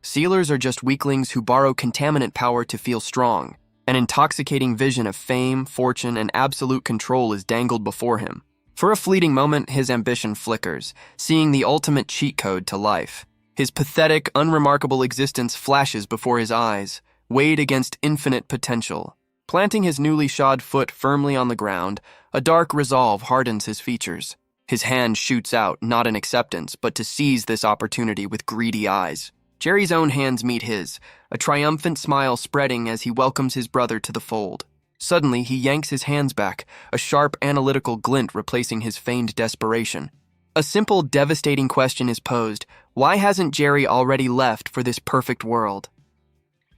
Sealers are just weaklings who borrow contaminant power to feel strong. An intoxicating vision of fame, fortune, and absolute control is dangled before him. For a fleeting moment, his ambition flickers, seeing the ultimate cheat code to life. His pathetic, unremarkable existence flashes before his eyes, weighed against infinite potential. Planting his newly shod foot firmly on the ground, a dark resolve hardens his features. His hand shoots out, not in acceptance, but to seize this opportunity with greedy eyes. Jerry's own hands meet his, a triumphant smile spreading as he welcomes his brother to the fold. Suddenly, he yanks his hands back, a sharp, analytical glint replacing his feigned desperation. A simple, devastating question is posed: why hasn't Jerry already left for this perfect world?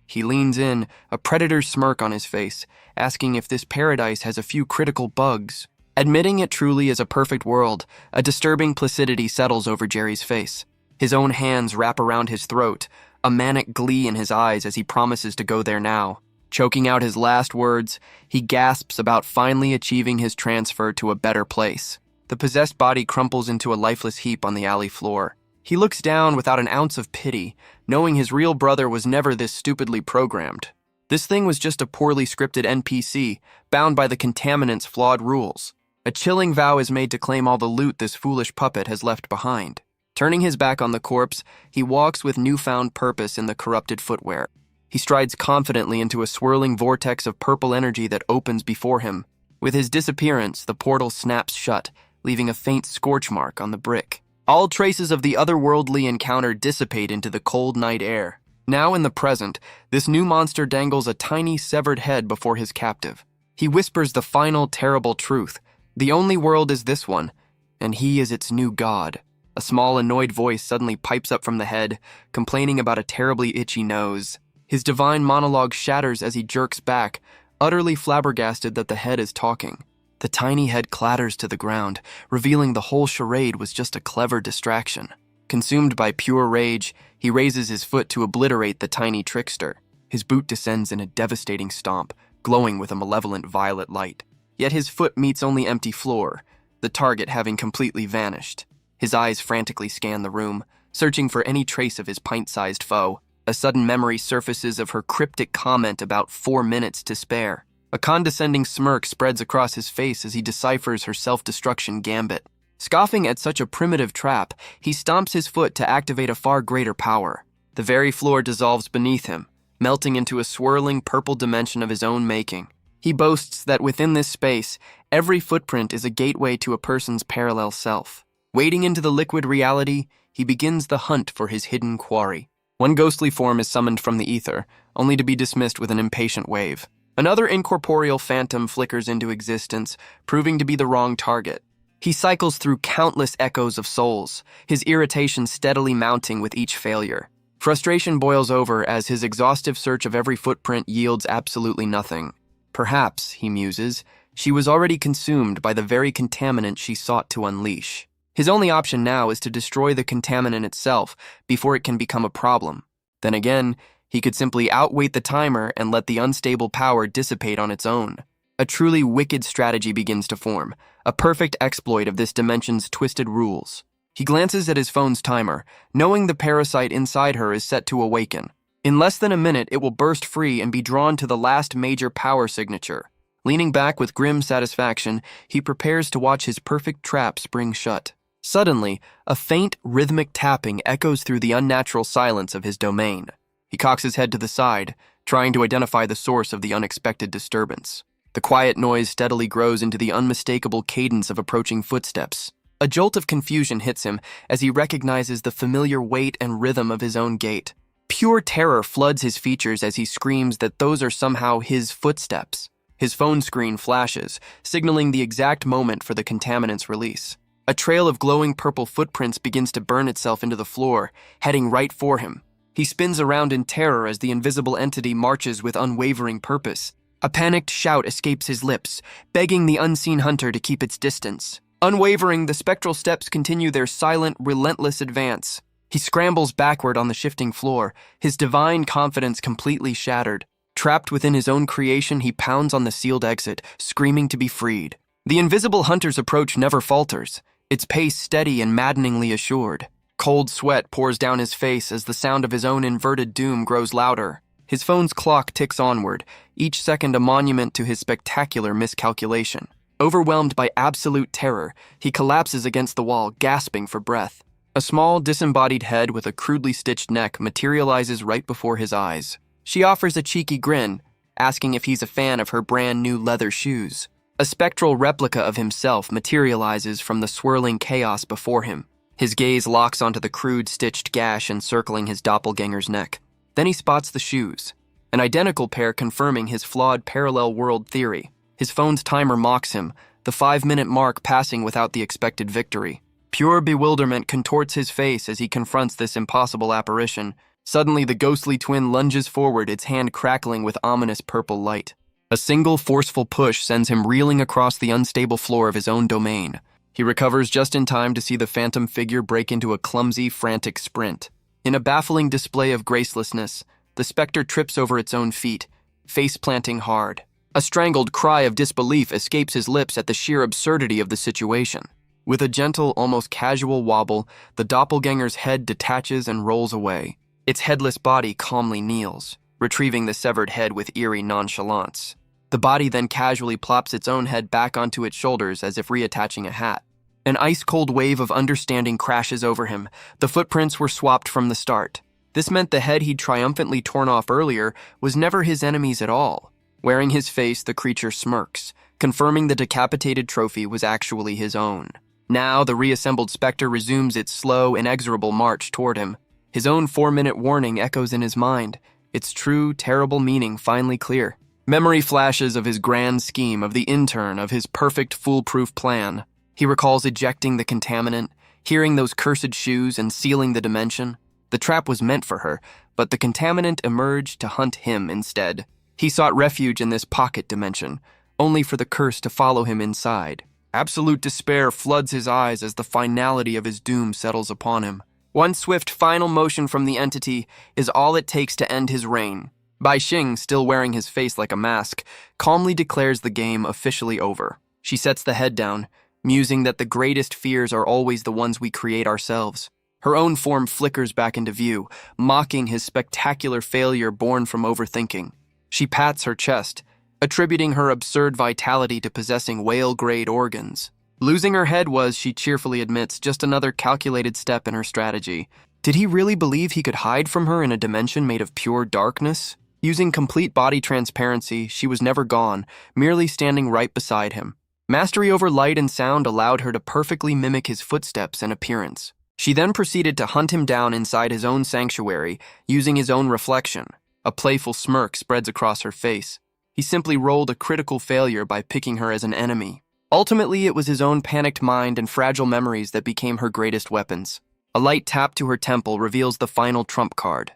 He leans in, a predator's smirk on his face, asking if this paradise has a few critical bugs. Admitting it truly is a perfect world, a disturbing placidity settles over Jerry's face. His own hands wrap around his throat, a manic glee in his eyes as he promises to go there now. Choking out his last words, he gasps about finally achieving his transfer to a better place. The possessed body crumples into a lifeless heap on the alley floor. He looks down without an ounce of pity, knowing his real brother was never this stupidly programmed. This thing was just a poorly scripted NPC, bound by the contaminant's flawed rules. A chilling vow is made to claim all the loot this foolish puppet has left behind. Turning his back on the corpse, he walks with newfound purpose in the corrupted footwear. He strides confidently into a swirling vortex of purple energy that opens before him. With his disappearance, the portal snaps shut, leaving a faint scorch mark on the brick. All traces of the otherworldly encounter dissipate into the cold night air. Now in the present, this new monster dangles a tiny severed head before his captive. He whispers the final terrible truth: the only world is this one, and he is its new god. A small, annoyed voice suddenly pipes up from the head, complaining about a terribly itchy nose. His divine monologue shatters as he jerks back, utterly flabbergasted that the head is talking. The tiny head clatters to the ground, revealing the whole charade was just a clever distraction. Consumed by pure rage, he raises his foot to obliterate the tiny trickster. His boot descends in a devastating stomp, glowing with a malevolent violet light. Yet his foot meets only empty floor, the target having completely vanished. His eyes frantically scan the room, searching for any trace of his pint-sized foe. A sudden memory surfaces of her cryptic comment about 4 minutes to spare. A condescending smirk spreads across his face as he deciphers her self-destruction gambit. Scoffing at such a primitive trap, he stomps his foot to activate a far greater power. The very floor dissolves beneath him, melting into a swirling purple dimension of his own making. He boasts that within this space, every footprint is a gateway to a person's parallel self. Wading into the liquid reality, he begins the hunt for his hidden quarry. One ghostly form is summoned from the ether, only to be dismissed with an impatient wave. Another incorporeal phantom flickers into existence, proving to be the wrong target. He cycles through countless echoes of souls, his irritation steadily mounting with each failure. Frustration boils over as his exhaustive search of every footprint yields absolutely nothing. Perhaps, he muses, she was already consumed by the very contaminant she sought to unleash. His only option now is to destroy the contaminant itself before it can become a problem. Then again, he could simply outwait the timer and let the unstable power dissipate on its own. A truly wicked strategy begins to form, a perfect exploit of this dimension's twisted rules. He glances at his phone's timer, knowing the parasite inside her is set to awaken. In less than a minute, it will burst free and be drawn to the last major power signature. Leaning back with grim satisfaction, he prepares to watch his perfect trap spring shut. Suddenly, a faint, rhythmic tapping echoes through the unnatural silence of his domain. He cocks his head to the side, trying to identify the source of the unexpected disturbance. The quiet noise steadily grows into the unmistakable cadence of approaching footsteps. A jolt of confusion hits him as he recognizes the familiar weight and rhythm of his own gait. Pure terror floods his features as he screams that those are somehow his footsteps. His phone screen flashes, signaling the exact moment for the contaminant's release. A trail of glowing purple footprints begins to burn itself into the floor, heading right for him. He spins around in terror as the invisible entity marches with unwavering purpose. A panicked shout escapes his lips, begging the unseen hunter to keep its distance. Unwavering, the spectral steps continue their silent, relentless advance. He scrambles backward on the shifting floor, his divine confidence completely shattered. Trapped within his own creation, he pounds on the sealed exit, screaming to be freed. The invisible hunter's approach never falters, its pace steady and maddeningly assured. Cold sweat pours down his face as the sound of his own inverted doom grows louder. His phone's clock ticks onward, each second a monument to his spectacular miscalculation. Overwhelmed by absolute terror, he collapses against the wall, gasping for breath. A small, disembodied head with a crudely stitched neck materializes right before his eyes. She offers a cheeky grin, asking if he's a fan of her brand new leather shoes. A spectral replica of himself materializes from the swirling chaos before him. His gaze locks onto the crude, stitched gash encircling his doppelganger's neck. Then he spots the shoes, an identical pair confirming his flawed parallel world theory. His phone's timer mocks him, the 5-minute mark passing without the expected victory. Pure bewilderment contorts his face as he confronts this impossible apparition. Suddenly, the ghostly twin lunges forward, its hand crackling with ominous purple light. A single forceful push sends him reeling across the unstable floor of his own domain. He recovers just in time to see the phantom figure break into a clumsy, frantic sprint. In a baffling display of gracelessness, the specter trips over its own feet, face-planting hard. A strangled cry of disbelief escapes his lips at the sheer absurdity of the situation. With a gentle, almost casual wobble, the doppelganger's head detaches and rolls away. Its headless body calmly kneels, retrieving the severed head with eerie nonchalance. The body then casually plops its own head back onto its shoulders as if reattaching a hat. An ice-cold wave of understanding crashes over him. The footprints were swapped from the start. This meant the head he'd triumphantly torn off earlier was never his enemy's at all. Wearing his face, the creature smirks, confirming the decapitated trophy was actually his own. Now, the reassembled specter resumes its slow, inexorable march toward him. His own 4-minute warning echoes in his mind, its true, terrible meaning finally clear. Memory flashes of his grand scheme, of the intern, of his perfect, foolproof plan. He recalls ejecting the contaminant, hearing those cursed shoes, and sealing the dimension. The trap was meant for her, but the contaminant emerged to hunt him instead. He sought refuge in this pocket dimension, only for the curse to follow him inside. Absolute despair floods his eyes as the finality of his doom settles upon him. One swift final motion from the entity is all it takes to end his reign. Bai Xing, still wearing his face like a mask, calmly declares the game officially over. She sets the head down, musing that the greatest fears are always the ones we create ourselves. Her own form flickers back into view, mocking his spectacular failure born from overthinking. She pats her chest, attributing her absurd vitality to possessing whale-grade organs. Losing her head was, she cheerfully admits, just another calculated step in her strategy. Did he really believe he could hide from her in a dimension made of pure darkness? Using complete body transparency, she was never gone, merely standing right beside him. Mastery over light and sound allowed her to perfectly mimic his footsteps and appearance. She then proceeded to hunt him down inside his own sanctuary, using his own reflection. A playful smirk spreads across her face. He simply rolled a critical failure by picking her as an enemy. Ultimately, it was his own panicked mind and fragile memories that became her greatest weapons. A light tap to her temple reveals the final trump card.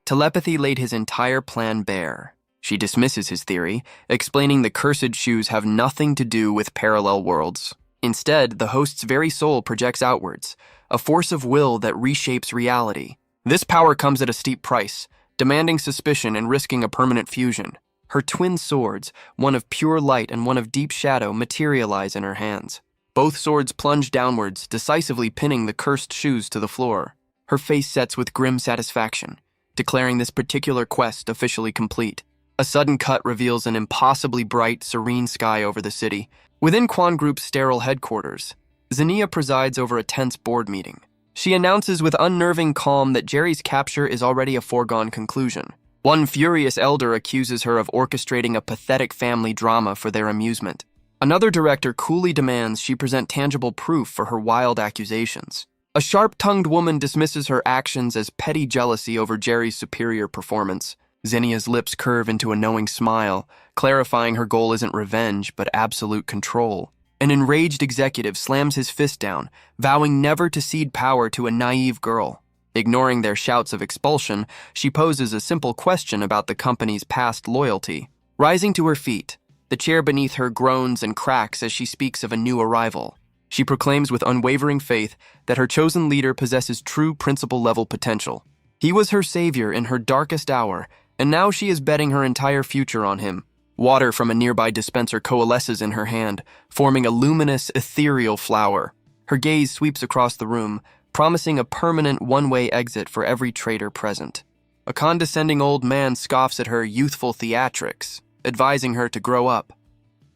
Telepathy laid his entire plan bare. She dismisses his theory, explaining the cursed shoes have nothing to do with parallel worlds. Instead, the host's very soul projects outwards, a force of will that reshapes reality. This power comes at a steep price, demanding suspicion and risking a permanent fusion. Her twin swords, one of pure light and one of deep shadow, materialize in her hands. Both swords plunge downwards, decisively pinning the cursed shoes to the floor. Her face sets with grim satisfaction, declaring this particular quest officially complete. A sudden cut reveals an impossibly bright, serene sky over the city. Within Quan Group's sterile headquarters, Zinnia presides over a tense board meeting. She announces with unnerving calm that Jerry's capture is already a foregone conclusion. One furious elder accuses her of orchestrating a pathetic family drama for their amusement. Another director coolly demands she present tangible proof for her wild accusations. A sharp-tongued woman dismisses her actions as petty jealousy over Jerry's superior performance. Zinnia's lips curve into a knowing smile, clarifying her goal isn't revenge, but absolute control. An enraged executive slams his fist down, vowing never to cede power to a naive girl. Ignoring their shouts of expulsion, she poses a simple question about the company's past loyalty. Rising to her feet, the chair beneath her groans and cracks as she speaks of a new arrival. She proclaims with unwavering faith that her chosen leader possesses true principal-level potential. He was her savior in her darkest hour, and now she is betting her entire future on him. Water from a nearby dispenser coalesces in her hand, forming a luminous, ethereal flower. Her gaze sweeps across the room, promising a permanent one-way exit for every traitor present. A condescending old man scoffs at her youthful theatrics, advising her to grow up.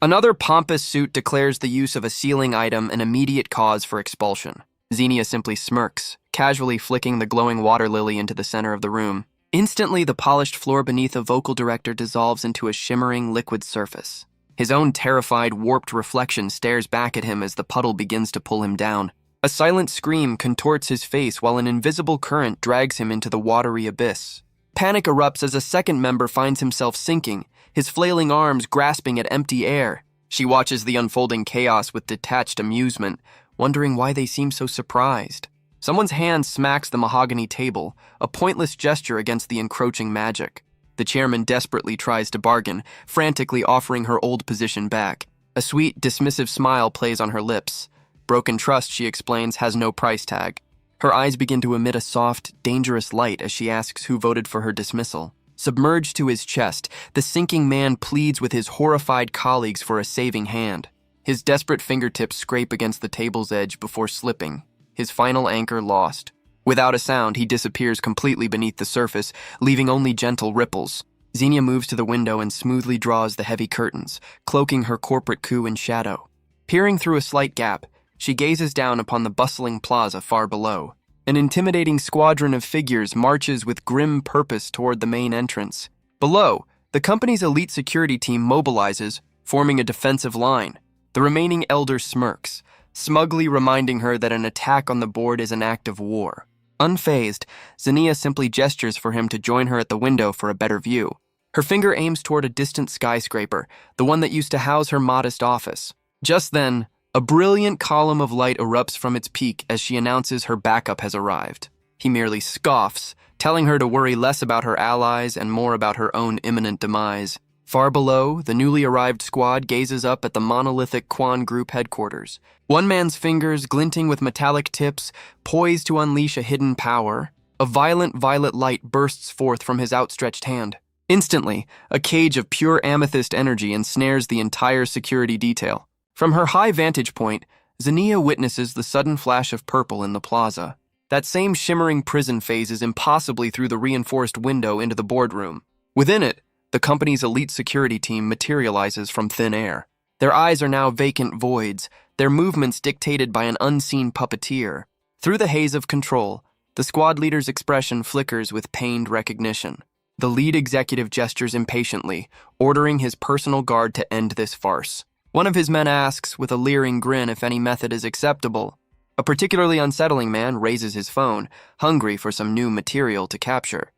Another pompous suit declares the use of a sealing item an immediate cause for expulsion. Xenia simply smirks, casually flicking the glowing water lily into the center of the room. Instantly, the polished floor beneath the vocal director dissolves into a shimmering liquid surface. His own terrified, warped reflection stares back at him as the puddle begins to pull him down. A silent scream contorts his face while an invisible current drags him into the watery abyss. Panic erupts as a second member finds himself sinking, his flailing arms grasping at empty air. She watches the unfolding chaos with detached amusement, wondering why they seem so surprised. Someone's hand smacks the mahogany table, a pointless gesture against the encroaching magic. The chairman desperately tries to bargain, frantically offering her old position back. A sweet, dismissive smile plays on her lips. Broken trust, she explains, has no price tag. Her eyes begin to emit a soft, dangerous light as she asks who voted for her dismissal. Submerged to his chest, the sinking man pleads with his horrified colleagues for a saving hand. His desperate fingertips scrape against the table's edge before slipping, his final anchor lost. Without a sound, he disappears completely beneath the surface, leaving only gentle ripples. Xenia moves to the window and smoothly draws the heavy curtains, cloaking her corporate coup in shadow. Peering through a slight gap, she gazes down upon the bustling plaza far below. An intimidating squadron of figures marches with grim purpose toward the main entrance. Below, the company's elite security team mobilizes, forming a defensive line. The remaining elder smirks, smugly reminding her that an attack on the board is an act of war. Unfazed, Xenia simply gestures for him to join her at the window for a better view. Her finger aims toward a distant skyscraper, the one that used to house her modest office. Just then, a brilliant column of light erupts from its peak as she announces her backup has arrived. He merely scoffs, telling her to worry less about her allies and more about her own imminent demise. Far below, the newly arrived squad gazes up at the monolithic Quan Group headquarters. One man's fingers, glinting with metallic tips, poised to unleash a hidden power. A violent violet light bursts forth from his outstretched hand. Instantly, a cage of pure amethyst energy ensnares the entire security detail. From her high vantage point, Xenia witnesses the sudden flash of purple in the plaza. That same shimmering prison phases impossibly through the reinforced window into the boardroom. Within it, the company's elite security team materializes from thin air. Their eyes are now vacant voids, their movements dictated by an unseen puppeteer. Through the haze of control, the squad leader's expression flickers with pained recognition. The lead executive gestures impatiently, ordering his personal guard to end this farce. One of his men asks, with a leering grin, if any method is acceptable. A particularly unsettling man raises his phone, hungry for some new material to capture.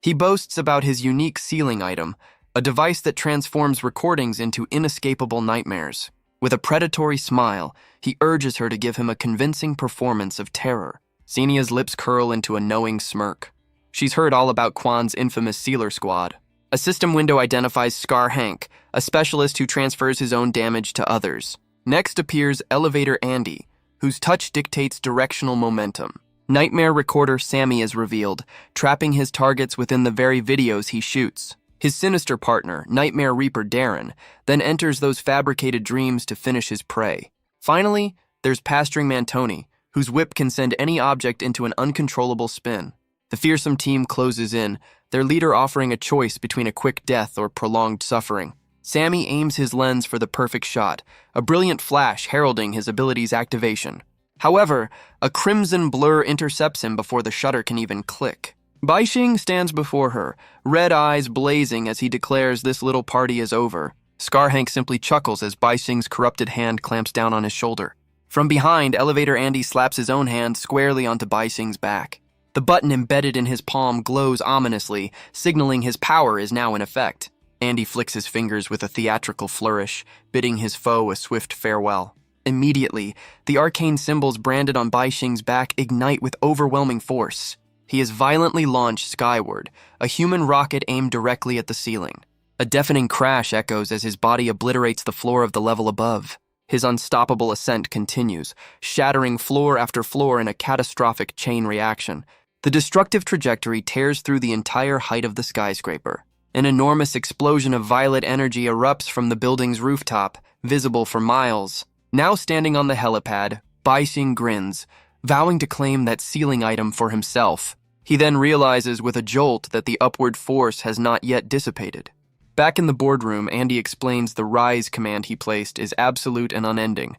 He boasts about his unique sealing item, a device that transforms recordings into inescapable nightmares. With a predatory smile, he urges her to give him a convincing performance of terror. Xenia's lips curl into a knowing smirk. She's heard all about Quan's infamous sealer squad. A system window identifies Scar Hank, a specialist who transfers his own damage to others. Next appears Elevator Andy, whose touch dictates directional momentum. Nightmare Recorder Sammy is revealed, trapping his targets within the very videos he shoots. His sinister partner, Nightmare Reaper Darren, then enters those fabricated dreams to finish his prey. Finally, there's Pasturing Man Tony, whose whip can send any object into an uncontrollable spin. The fearsome team closes in, their leader offering a choice between a quick death or prolonged suffering. Sammy aims his lens for the perfect shot, a brilliant flash heralding his ability's activation. However, a crimson blur intercepts him before the shutter can even click. Baixing stands before her, red eyes blazing as he declares this little party is over. Scar Hank simply chuckles as Baixing's corrupted hand clamps down on his shoulder. From behind, Elevator Andy slaps his own hand squarely onto Baixing's back. The button embedded in his palm glows ominously, signaling his power is now in effect. Andy flicks his fingers with a theatrical flourish, bidding his foe a swift farewell. Immediately, the arcane symbols branded on Baixing's back ignite with overwhelming force. He is violently launched skyward, a human rocket aimed directly at the ceiling. A deafening crash echoes as his body obliterates the floor of the level above. His unstoppable ascent continues, shattering floor after floor in a catastrophic chain reaction. The destructive trajectory tears through the entire height of the skyscraper. An enormous explosion of violet energy erupts from the building's rooftop, visible for miles. Now standing on the helipad, Baixing grins, vowing to claim that ceiling item for himself. He then realizes with a jolt that the upward force has not yet dissipated. Back in the boardroom, Andy explains the rise command he placed is absolute and unending.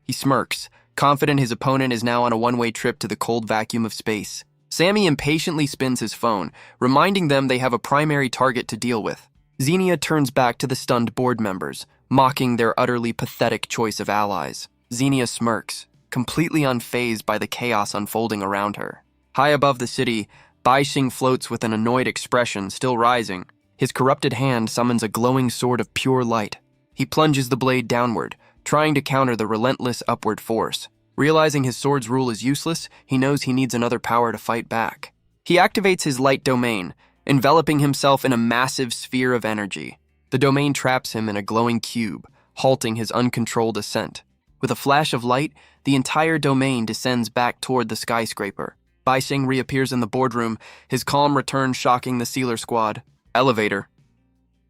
He smirks, confident his opponent is now on a one-way trip to the cold vacuum of space. Sammy impatiently spins his phone, reminding them they have a primary target to deal with. Xenia turns back to the stunned board members, mocking their utterly pathetic choice of allies. Xenia smirks, completely unfazed by the chaos unfolding around her. High above the city, Baixing floats with an annoyed expression, still rising. His corrupted hand summons a glowing sword of pure light. He plunges the blade downward, trying to counter the relentless upward force. Realizing his sword's rule is useless, he knows he needs another power to fight back. He activates his light domain, enveloping himself in a massive sphere of energy. The domain traps him in a glowing cube, halting his uncontrolled ascent. With a flash of light, the entire domain descends back toward the skyscraper. Baixing reappears in the boardroom, his calm return shocking the Sealer squad. Elevator.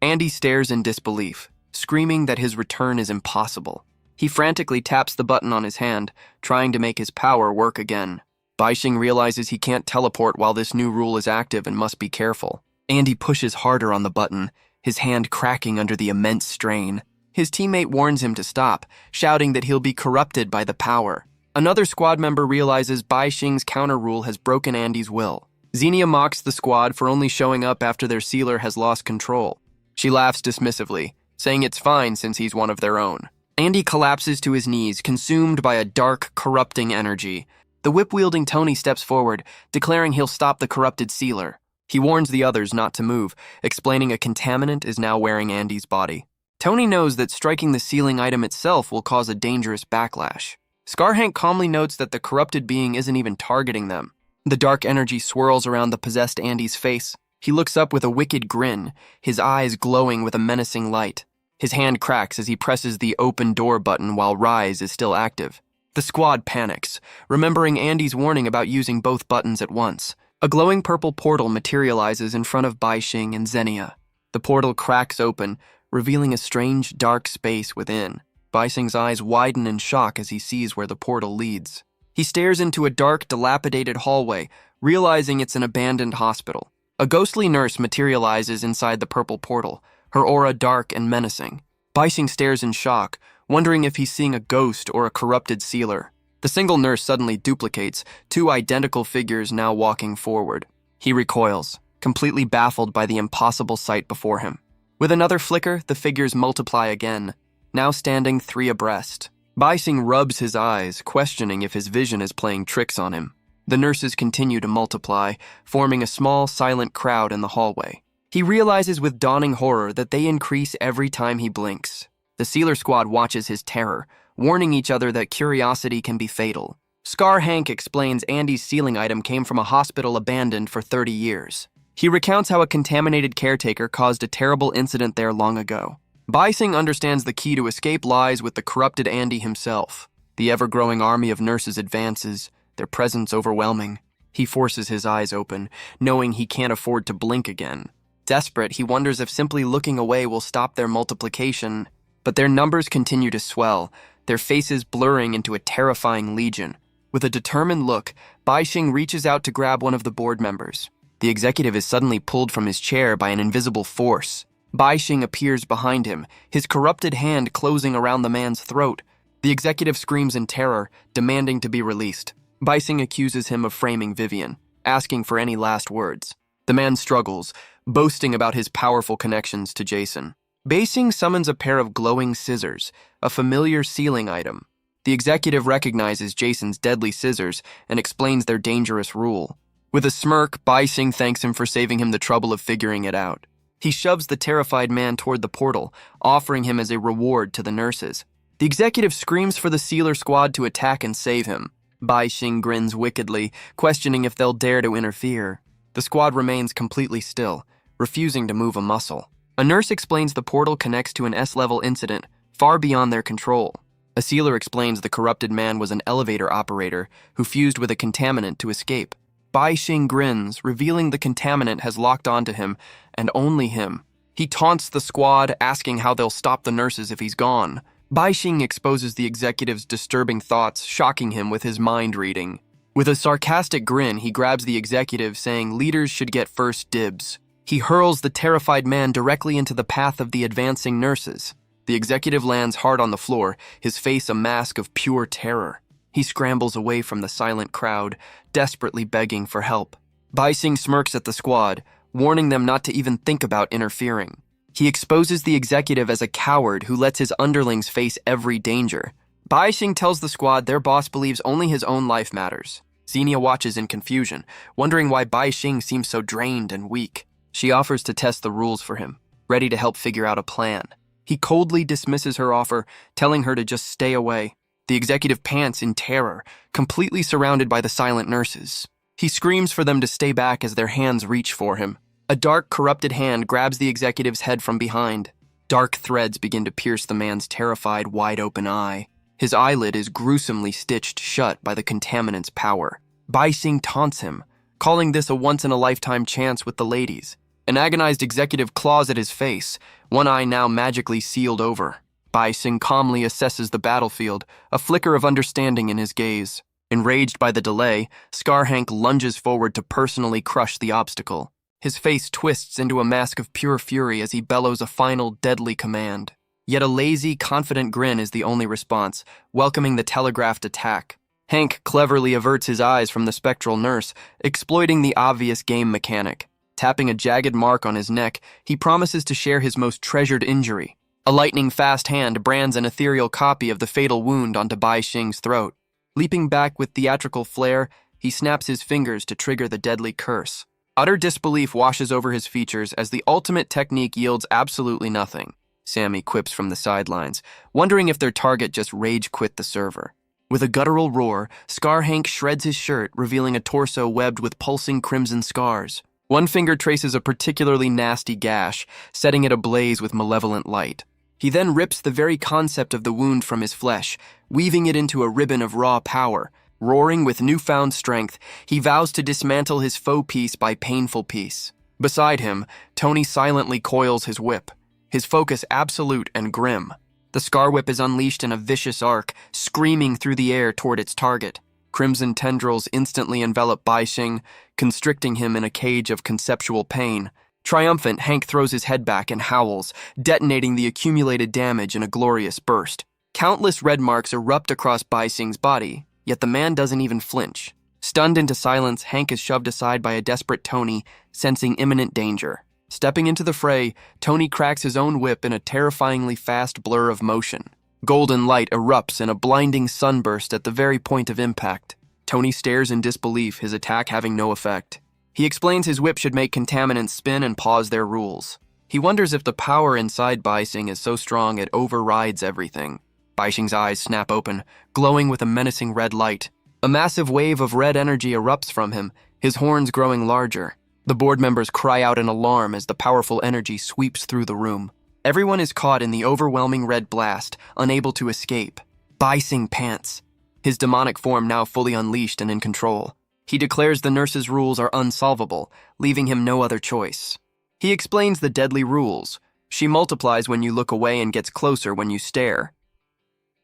Andy stares in disbelief, screaming that his return is impossible. He frantically taps the button on his hand, trying to make his power work again. Baixing realizes he can't teleport while this new rule is active and must be careful. Andy pushes harder on the button, his hand cracking under the immense strain. His teammate warns him to stop, shouting that he'll be corrupted by the power. Another squad member realizes Baixing's counter rule has broken Andy's will. Xenia mocks the squad for only showing up after their sealer has lost control. She laughs dismissively, saying it's fine since he's one of their own. Andy collapses to his knees, consumed by a dark, corrupting energy. The whip-wielding Tony steps forward, declaring he'll stop the corrupted sealer. He warns the others not to move, explaining a contaminant is now wearing Andy's body. Tony knows that striking the ceiling item itself will cause a dangerous backlash. Scarhank calmly notes that the corrupted being isn't even targeting them. The dark energy swirls around the possessed Andy's face. He looks up with a wicked grin, his eyes glowing with a menacing light. His hand cracks as he presses the open door button while Rise is still active. The squad panics, remembering Andy's warning about using both buttons at once. A glowing purple portal materializes in front of Baixing and Xenia. The portal cracks open, revealing a strange, dark space within. Baixing's eyes widen in shock as he sees where the portal leads. He stares into a dark, dilapidated hallway, realizing it's an abandoned hospital. A ghostly nurse materializes inside the purple portal, her aura dark and menacing. Baixing stares in shock, wondering if he's seeing a ghost or a corrupted sealer. The single nurse suddenly duplicates, two identical figures now walking forward. He recoils, completely baffled by the impossible sight before him. With another flicker, the figures multiply again, now standing three abreast. Baixing rubs his eyes, questioning if his vision is playing tricks on him. The nurses continue to multiply, forming a small, silent crowd in the hallway. He realizes with dawning horror that they increase every time he blinks. The Sealer squad watches his terror, warning each other that curiosity can be fatal. Scarhank explains Andy's ceiling item came from a hospital abandoned for 30 years. He recounts how a contaminated caretaker caused a terrible incident there long ago. Baixing understands the key to escape lies with the corrupted Andy himself. The ever-growing army of nurses advances, their presence overwhelming. He forces his eyes open, knowing he can't afford to blink again. Desperate, he wonders if simply looking away will stop their multiplication, but their numbers continue to swell, their faces blurring into a terrifying legion. With a determined look, Baixing reaches out to grab one of the board members. The executive is suddenly pulled from his chair by an invisible force. Baixing appears behind him, his corrupted hand closing around the man's throat. The executive screams in terror, demanding to be released. Baixing accuses him of framing Vivian, asking for any last words. The man struggles, boasting about his powerful connections to Jason. Baixing summons a pair of glowing scissors, a familiar ceiling item. The executive recognizes Jason's deadly scissors and explains their dangerous rule. With a smirk, Baixing thanks him for saving him the trouble of figuring it out. He shoves the terrified man toward the portal, offering him as a reward to the nurses. The executive screams for the Sealer squad to attack and save him. Bai Xing grins wickedly, questioning if they'll dare to interfere. The squad remains completely still, refusing to move a muscle. A nurse explains the portal connects to an S-level incident, far beyond their control. A sealer explains the corrupted man was an elevator operator who fused with a contaminant to escape. Bai Xing grins, revealing the contaminant has locked onto him, and only him. He taunts the squad, asking how they'll stop the nurses if he's gone. Bai Xing exposes the executive's disturbing thoughts, shocking him with his mind reading. With a sarcastic grin, he grabs the executive, saying leaders should get first dibs. He hurls the terrified man directly into the path of the advancing nurses. The executive lands hard on the floor, his face a mask of pure terror. He scrambles away from the silent crowd, desperately begging for help. Bai Xing smirks at the squad, warning them not to even think about interfering. He exposes the executive as a coward who lets his underlings face every danger. Bai Xing tells the squad their boss believes only his own life matters. Xenia watches in confusion, wondering why Bai Xing seems so drained and weak. She offers to test the rules for him, ready to help figure out a plan. He coldly dismisses her offer, telling her to just stay away. The executive pants in terror, completely surrounded by the silent nurses. He screams for them to stay back as their hands reach for him. A dark, corrupted hand grabs the executive's head from behind. Dark threads begin to pierce the man's terrified, wide-open eye. His eyelid is gruesomely stitched shut by the contaminant's power. Bai Xing taunts him, calling this a once-in-a-lifetime chance with the ladies. An agonized executive claws at his face, one eye now magically sealed over. Bai Xing calmly assesses the battlefield, a flicker of understanding in his gaze. Enraged by the delay, Scar-Hank lunges forward to personally crush the obstacle. His face twists into a mask of pure fury as he bellows a final, deadly command. Yet a lazy, confident grin is the only response, welcoming the telegraphed attack. Hank cleverly averts his eyes from the spectral nurse, exploiting the obvious game mechanic. Tapping a jagged mark on his neck, he promises to share his most treasured injury. A lightning-fast hand brands an ethereal copy of the fatal wound onto Bai Xing's throat. Leaping back with theatrical flair, he snaps his fingers to trigger the deadly curse. Utter disbelief washes over his features as the ultimate technique yields absolutely nothing. Sammy quips from the sidelines, wondering if their target just rage-quit the server. With a guttural roar, Scar-Hank shreds his shirt, revealing a torso webbed with pulsing crimson scars. One finger traces a particularly nasty gash, setting it ablaze with malevolent light. He then rips the very concept of the wound from his flesh, weaving it into a ribbon of raw power. Roaring with newfound strength, he vows to dismantle his foe piece by painful piece. Beside him, Tony silently coils his whip, his focus absolute and grim. The Scar Whip is unleashed in a vicious arc, screaming through the air toward its target. Crimson tendrils instantly envelop Bai Xing, constricting him in a cage of conceptual pain. Triumphant, Hank throws his head back and howls, detonating the accumulated damage in a glorious burst. Countless red marks erupt across Bai Xing's body, yet the man doesn't even flinch. Stunned into silence, Hank is shoved aside by a desperate Tony, sensing imminent danger. Stepping into the fray, Tony cracks his own whip in a terrifyingly fast blur of motion. Golden light erupts in a blinding sunburst at the very point of impact. Tony stares in disbelief, his attack having no effect. He explains his whip should make contaminants spin and pause their rules. He wonders if the power inside Bai Xing is so strong it overrides everything. Bai Xing's eyes snap open, glowing with a menacing red light. A massive wave of red energy erupts from him, his horns growing larger. The board members cry out in alarm as the powerful energy sweeps through the room. Everyone is caught in the overwhelming red blast, unable to escape. Bai Xing pants, his demonic form now fully unleashed and in control. He declares the nurse's rules are unsolvable, leaving him no other choice. He explains the deadly rules. She multiplies when you look away and gets closer when you stare.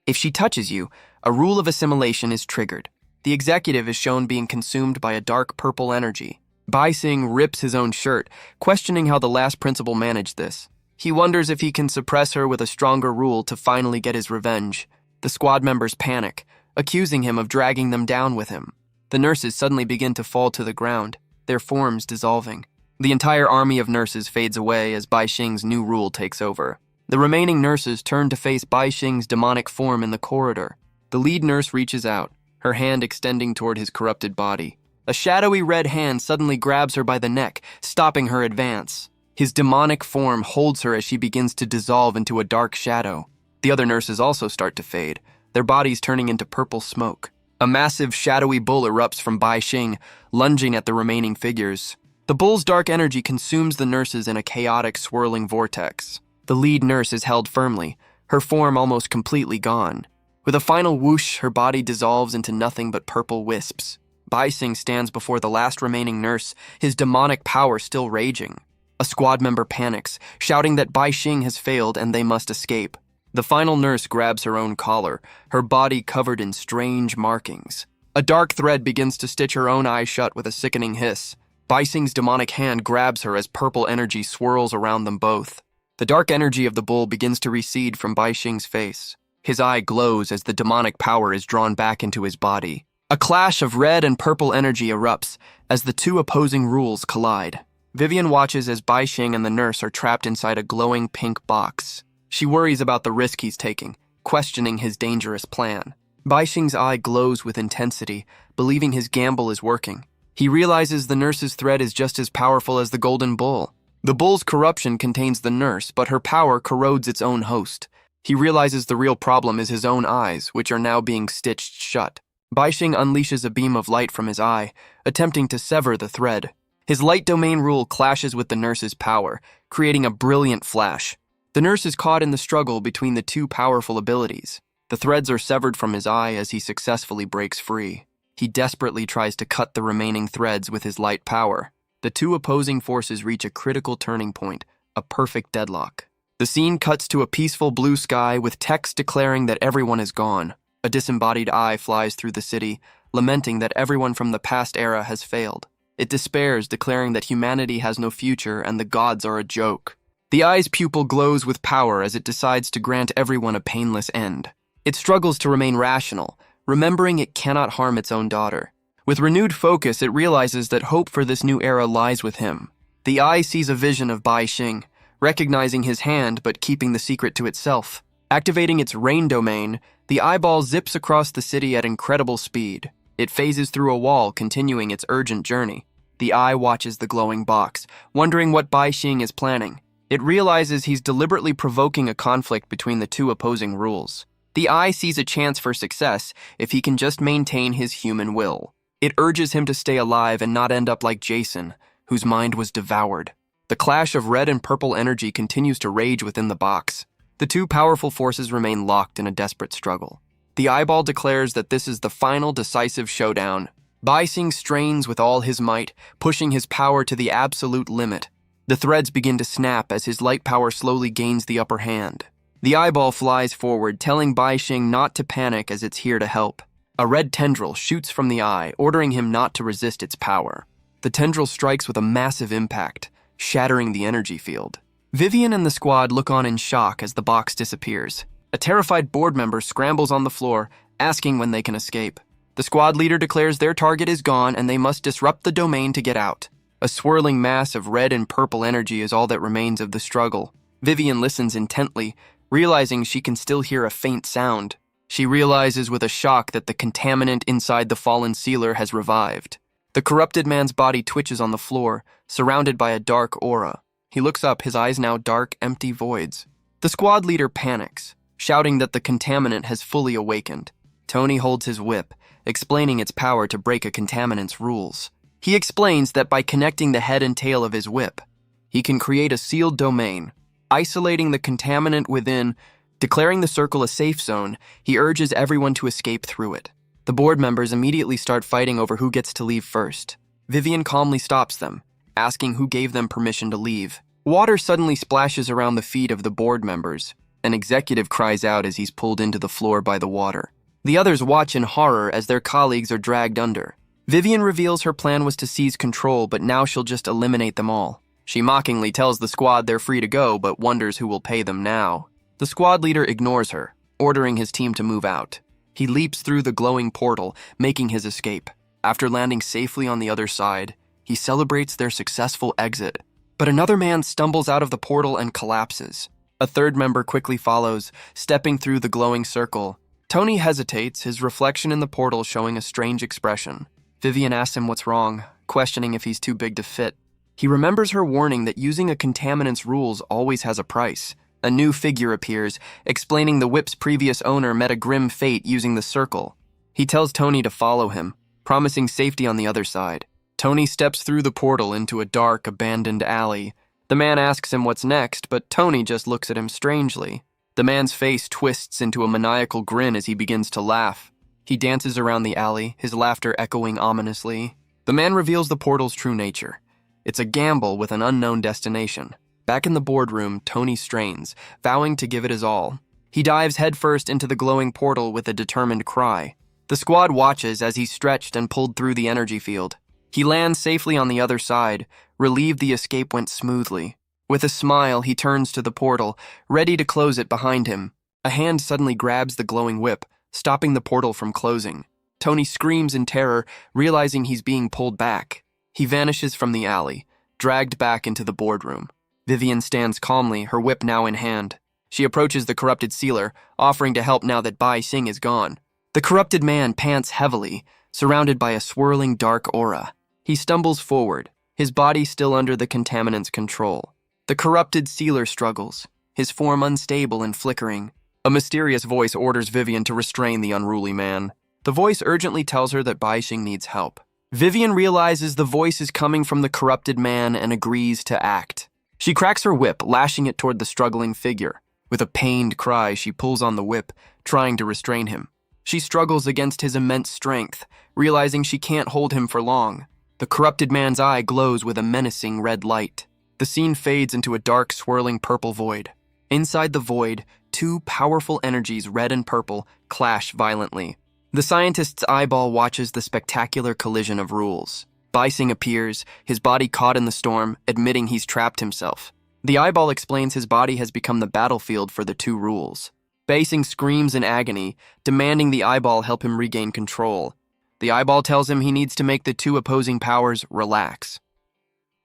If she touches you, a rule of assimilation is triggered. The executive is shown being consumed by a dark purple energy. Bai Xing rips his own shirt, questioning how the last principal managed this. He wonders if he can suppress her with a stronger rule to finally get his revenge. The squad members panic, accusing him of dragging them down with him. The nurses suddenly begin to fall to the ground, their forms dissolving. The entire army of nurses fades away as Bai Xing's new rule takes over. The remaining nurses turn to face Bai Xing's demonic form in the corridor. The lead nurse reaches out, her hand extending toward his corrupted body. A shadowy red hand suddenly grabs her by the neck, stopping her advance. His demonic form holds her as she begins to dissolve into a dark shadow. The other nurses also start to fade, their bodies turning into purple smoke. A massive, shadowy bull erupts from Bai Xing, lunging at the remaining figures. The bull's dark energy consumes the nurses in a chaotic, swirling vortex. The lead nurse is held firmly, her form almost completely gone. With a final whoosh, her body dissolves into nothing but purple wisps. Bai Xing stands before the last remaining nurse, his demonic power still raging. A squad member panics, shouting that Bai Xing has failed and they must escape. The final nurse grabs her own collar, her body covered in strange markings. A dark thread begins to stitch her own eye shut with a sickening hiss. Bai Xing's demonic hand grabs her as purple energy swirls around them both. The dark energy of the bull begins to recede from Bai Xing's face. His eye glows as the demonic power is drawn back into his body. A clash of red and purple energy erupts as the two opposing rules collide. Vivian watches as Bai Xing and the nurse are trapped inside a glowing pink box. She worries about the risk he's taking, questioning his dangerous plan. Bai Xing's eye glows with intensity, believing his gamble is working. He realizes the nurse's thread is just as powerful as the golden bull. The bull's corruption contains the nurse, but her power corrodes its own host. He realizes the real problem is his own eyes, which are now being stitched shut. Bai Xing unleashes a beam of light from his eye, attempting to sever the thread. His light domain rule clashes with the nurse's power, creating a brilliant flash. The nurse is caught in the struggle between the two powerful abilities. The threads are severed from his eye as he successfully breaks free. He desperately tries to cut the remaining threads with his light power. The two opposing forces reach a critical turning point, a perfect deadlock. The scene cuts to a peaceful blue sky with text declaring that everyone is gone. A disembodied eye flies through the city, lamenting that everyone from the past era has failed. It despairs, declaring that humanity has no future and the gods are a joke. The eye's pupil glows with power as it decides to grant everyone a painless end. It struggles to remain rational, remembering it cannot harm its own daughter. With renewed focus, it realizes that hope for this new era lies with him. The eye sees a vision of Bai Xing, recognizing his hand but keeping the secret to itself. Activating its rain domain, the eyeball zips across the city at incredible speed. It phases through a wall, continuing its urgent journey. The eye watches the glowing box, wondering what Bai Xing is planning. It realizes he's deliberately provoking a conflict between the two opposing rules. The eye sees a chance for success if he can just maintain his human will. It urges him to stay alive and not end up like Jason, whose mind was devoured. The clash of red and purple energy continues to rage within the box. The two powerful forces remain locked in a desperate struggle. The eyeball declares that this is the final decisive showdown. Bai Xing strains with all his might, pushing his power to the absolute limit. The threads begin to snap as his light power slowly gains the upper hand. The eyeball flies forward, telling Bai Xing not to panic as it's here to help. A red tendril shoots from the eye, ordering him not to resist its power. The tendril strikes with a massive impact, shattering the energy field. Vivian and the squad look on in shock as the box disappears. A terrified board member scrambles on the floor, asking when they can escape. The squad leader declares their target is gone and they must disrupt the domain to get out. A swirling mass of red and purple energy is all that remains of the struggle. Vivian listens intently, realizing she can still hear a faint sound. She realizes with a shock that the contaminant inside the fallen sealer has revived. The corrupted man's body twitches on the floor, surrounded by a dark aura. He looks up, his eyes now dark, empty voids. The squad leader panics, shouting that the contaminant has fully awakened. Tony holds his whip, explaining its power to break a contaminant's rules. He explains that by connecting the head and tail of his whip, he can create a sealed domain. Isolating the contaminant within, declaring the circle a safe zone, he urges everyone to escape through it. The board members immediately start fighting over who gets to leave first. Vivian calmly stops them, asking who gave them permission to leave. Water suddenly splashes around the feet of the board members. An executive cries out as he's pulled into the floor by the water. The others watch in horror as their colleagues are dragged under. Vivian reveals her plan was to seize control, but now she'll just eliminate them all. She mockingly tells the squad they're free to go, but wonders who will pay them now. The squad leader ignores her, ordering his team to move out. He leaps through the glowing portal, making his escape. After landing safely on the other side, he celebrates their successful exit. But another man stumbles out of the portal and collapses. A third member quickly follows, stepping through the glowing circle. Tony hesitates, his reflection in the portal showing a strange expression. Vivian asks him what's wrong, questioning if he's too big to fit. He remembers her warning that using a contaminant's rules always has a price. A new figure appears, explaining the whip's previous owner met a grim fate using the circle. He tells Tony to follow him, promising safety on the other side. Tony steps through the portal into a dark, abandoned alley. The man asks him what's next, but Tony just looks at him strangely. The man's face twists into a maniacal grin as he begins to laugh. He dances around the alley, his laughter echoing ominously. The man reveals the portal's true nature. It's a gamble with an unknown destination. Back in the boardroom, Tony strains, vowing to give it his all. He dives headfirst into the glowing portal with a determined cry. The squad watches as he's stretched and pulled through the energy field. He lands safely on the other side, relieved the escape went smoothly. With a smile, he turns to the portal, ready to close it behind him. A hand suddenly grabs the glowing whip, stopping the portal from closing. Tony screams in terror, realizing he's being pulled back. He vanishes from the alley, dragged back into the boardroom. Vivian stands calmly, her whip now in hand. She approaches the corrupted sealer, offering to help now that Bai Xing is gone. The corrupted man pants heavily, surrounded by a swirling dark aura. He stumbles forward, his body still under the contaminant's control. The corrupted sealer struggles, his form unstable and flickering. A mysterious voice orders Vivian to restrain the unruly man. The voice urgently tells her that Bai Xing needs help. Vivian realizes the voice is coming from the corrupted man and agrees to act. She cracks her whip, lashing it toward the struggling figure. With a pained cry, she pulls on the whip, trying to restrain him. She struggles against his immense strength, realizing she can't hold him for long. The corrupted man's eye glows with a menacing red light. The scene fades into a dark, swirling purple void. Inside the void, two powerful energies, red and purple, clash violently. The scientist's eyeball watches the spectacular collision of rules. Bai Xing appears, his body caught in the storm, admitting he's trapped himself. The eyeball explains his body has become the battlefield for the two rules. Bai Xing screams in agony, demanding the eyeball help him regain control. The eyeball tells him he needs to make the two opposing powers relax.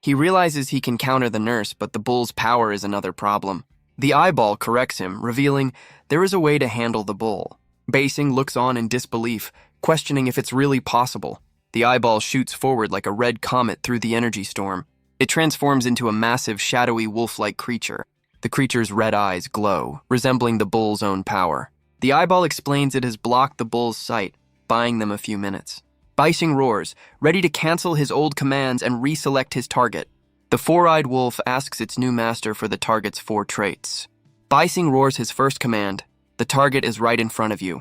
He realizes he can counter the nurse, but the bull's power is another problem. The eyeball corrects him, revealing there is a way to handle the bull. Bai Xing looks on in disbelief, questioning if it's really possible. The eyeball shoots forward like a red comet through the energy storm. It transforms into a massive, shadowy, wolf-like creature. The creature's red eyes glow, resembling the bull's own power. The eyeball explains it has blocked the bull's sight, buying them a few minutes. Bai Xing roars, ready to cancel his old commands and reselect his target. The four-eyed wolf asks its new master for the target's 4 traits. Bai Xing roars his first command. The target is right in front of you.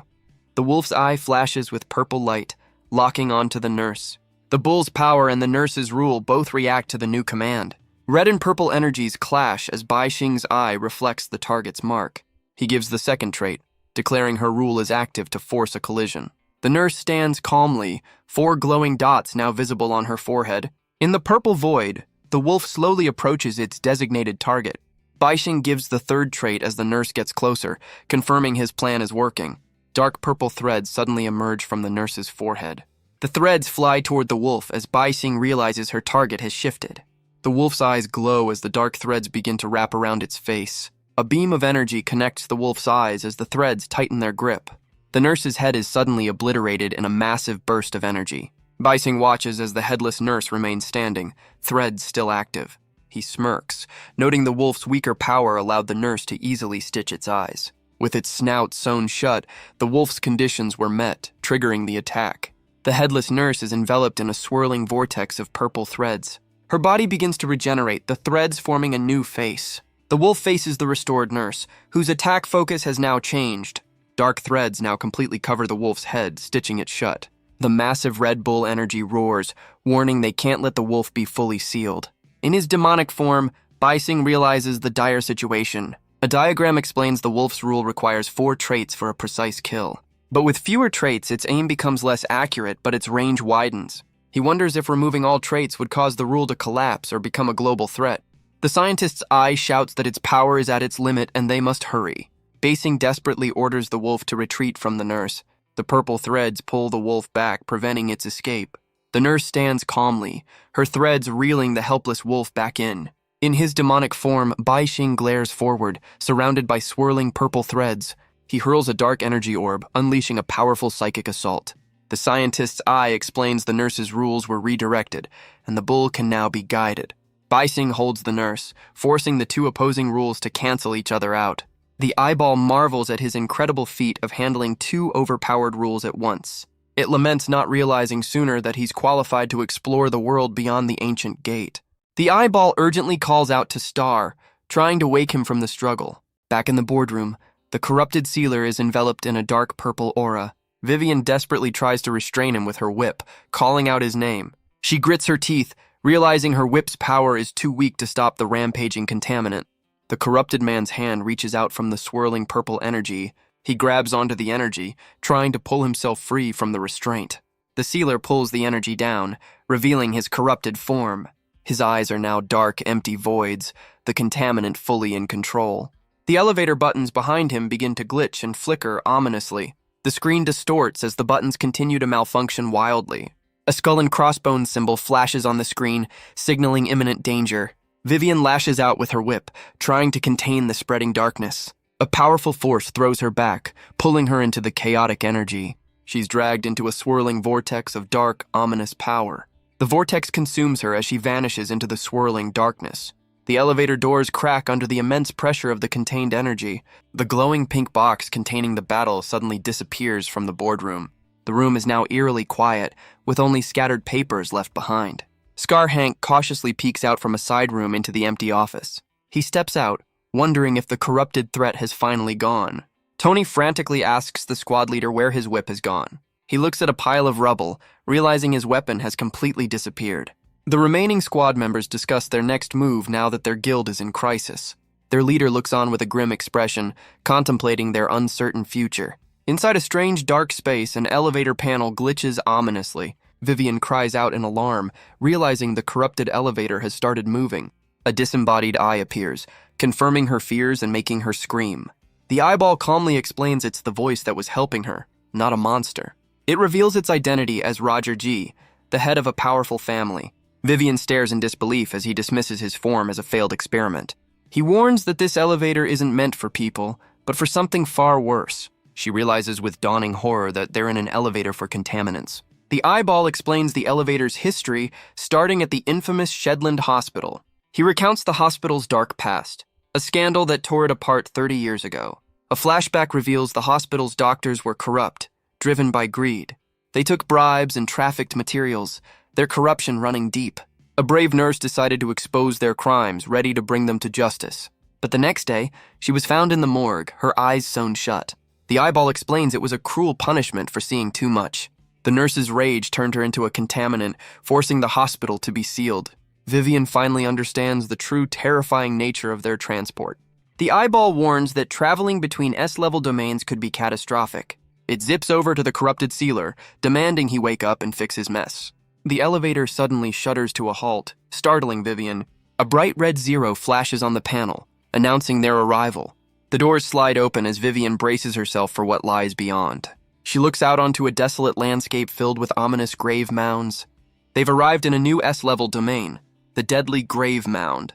The wolf's eye flashes with purple light, locking onto the nurse. The bull's power and the nurse's rule both react to the new command. Red and purple energies clash as Bai Xing's eye reflects the target's mark. He gives the second trait, declaring her rule is active to force a collision. The nurse stands calmly, 4 glowing dots now visible on her forehead. In the purple void, the wolf slowly approaches its designated target. Bai Xing gives the third trait as the nurse gets closer, confirming his plan is working. Dark purple threads suddenly emerge from the nurse's forehead. The threads fly toward the wolf as Bai Xing realizes her target has shifted. The wolf's eyes glow as the dark threads begin to wrap around its face. A beam of energy connects the wolf's eyes as the threads tighten their grip. The nurse's head is suddenly obliterated in a massive burst of energy. Bai Xing watches as the headless nurse remains standing, threads still active. He smirks, noting the wolf's weaker power allowed the nurse to easily stitch its eyes. With its snout sewn shut, the wolf's conditions were met, triggering the attack. The headless nurse is enveloped in a swirling vortex of purple threads. Her body begins to regenerate, the threads forming a new face. The wolf faces the restored nurse, whose attack focus has now changed. Dark threads now completely cover the wolf's head, stitching it shut. The massive Red Bull energy roars, warning they can't let the wolf be fully sealed. In his demonic form, Bai Xing realizes the dire situation. A diagram explains the wolf's rule requires 4 traits for a precise kill. But with fewer traits, its aim becomes less accurate, but its range widens. He wonders if removing all traits would cause the rule to collapse or become a global threat. The scientist's eye shouts that its power is at its limit and they must hurry. Bai Xing desperately orders the wolf to retreat from the nurse. The purple threads pull the wolf back, preventing its escape. The nurse stands calmly, her threads reeling the helpless wolf back in. In his demonic form, Bai Xing glares forward, surrounded by swirling purple threads. He hurls a dark energy orb, unleashing a powerful psychic assault. The scientist's eye explains the nurse's rules were redirected, and the bull can now be guided. Bai Xing holds the nurse, forcing the 2 opposing rules to cancel each other out. The eyeball marvels at his incredible feat of handling 2 overpowered rules at once. It laments not realizing sooner that he's qualified to explore the world beyond the ancient gate. The eyeball urgently calls out to Star, trying to wake him from the struggle. Back in the boardroom, the corrupted sealer is enveloped in a dark purple aura. Vivian desperately tries to restrain him with her whip, calling out his name. She grits her teeth, realizing her whip's power is too weak to stop the rampaging contaminant. The corrupted man's hand reaches out from the swirling purple energy. He grabs onto the energy, trying to pull himself free from the restraint. The sealer pulls the energy down, revealing his corrupted form. His eyes are now dark, empty voids, the contaminant fully in control. The elevator buttons behind him begin to glitch and flicker ominously. The screen distorts as the buttons continue to malfunction wildly. A skull and crossbones symbol flashes on the screen, signaling imminent danger. Vivian lashes out with her whip, trying to contain the spreading darkness. A powerful force throws her back, pulling her into the chaotic energy. She's dragged into a swirling vortex of dark, ominous power. The vortex consumes her as she vanishes into the swirling darkness. The elevator doors crack under the immense pressure of the contained energy. The glowing pink box containing the battle suddenly disappears from the boardroom. The room is now eerily quiet, with only scattered papers left behind. Scar Hank cautiously peeks out from a side room into the empty office. He steps out, wondering if the corrupted threat has finally gone. Tony frantically asks the squad leader where his whip has gone. He looks at a pile of rubble, realizing his weapon has completely disappeared. The remaining squad members discuss their next move now that their guild is in crisis. Their leader looks on with a grim expression, contemplating their uncertain future. Inside a strange dark space, an elevator panel glitches ominously. Vivian cries out in alarm, realizing the corrupted elevator has started moving. A disembodied eye appears, confirming her fears and making her scream. The eyeball calmly explains it's the voice that was helping her, not a monster. It reveals its identity as Roger G., the head of a powerful family. Vivian stares in disbelief as he dismisses his form as a failed experiment. He warns that this elevator isn't meant for people, but for something far worse. She realizes with dawning horror that they're in an elevator for contaminants. The eyeball explains the elevator's history, starting at the infamous Shedland Hospital. He recounts the hospital's dark past, a scandal that tore it apart 30 years ago. A flashback reveals the hospital's doctors were corrupt, driven by greed. They took bribes and trafficked materials, their corruption running deep. A brave nurse decided to expose their crimes, ready to bring them to justice. But the next day, she was found in the morgue, her eyes sewn shut. The eyeball explains it was a cruel punishment for seeing too much. The nurse's rage turned her into a contaminant, forcing the hospital to be sealed. Vivian finally understands the true terrifying nature of their transport. The eyeball warns that traveling between S-level domains could be catastrophic. It zips over to the corrupted sealer, demanding he wake up and fix his mess. The elevator suddenly shudders to a halt, startling Vivian. A bright red 0 flashes on the panel, announcing their arrival. The doors slide open as Vivian braces herself for what lies beyond. She looks out onto a desolate landscape filled with ominous grave mounds. They've arrived in a new S-level domain, the deadly grave mound.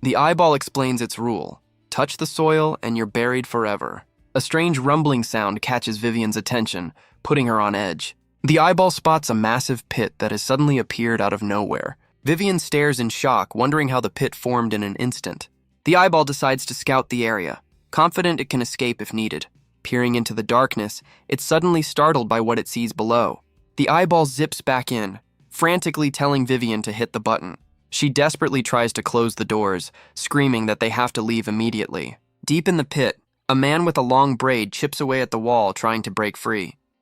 The eyeball explains its rule. Touch the soil and you're buried forever. A strange rumbling sound catches Vivian's attention, putting her on edge. The eyeball spots a massive pit that has suddenly appeared out of nowhere. Vivian stares in shock, wondering how the pit formed in an instant. The eyeball decides to scout the area, confident it can escape if needed. Peering into the darkness, it's suddenly startled by what it sees below. The eyeball zips back in, frantically telling Vivian to hit the button. She desperately tries to close the doors, screaming that they have to leave immediately. Deep in the pit, a man with a long braid chips away at the wall trying to break free.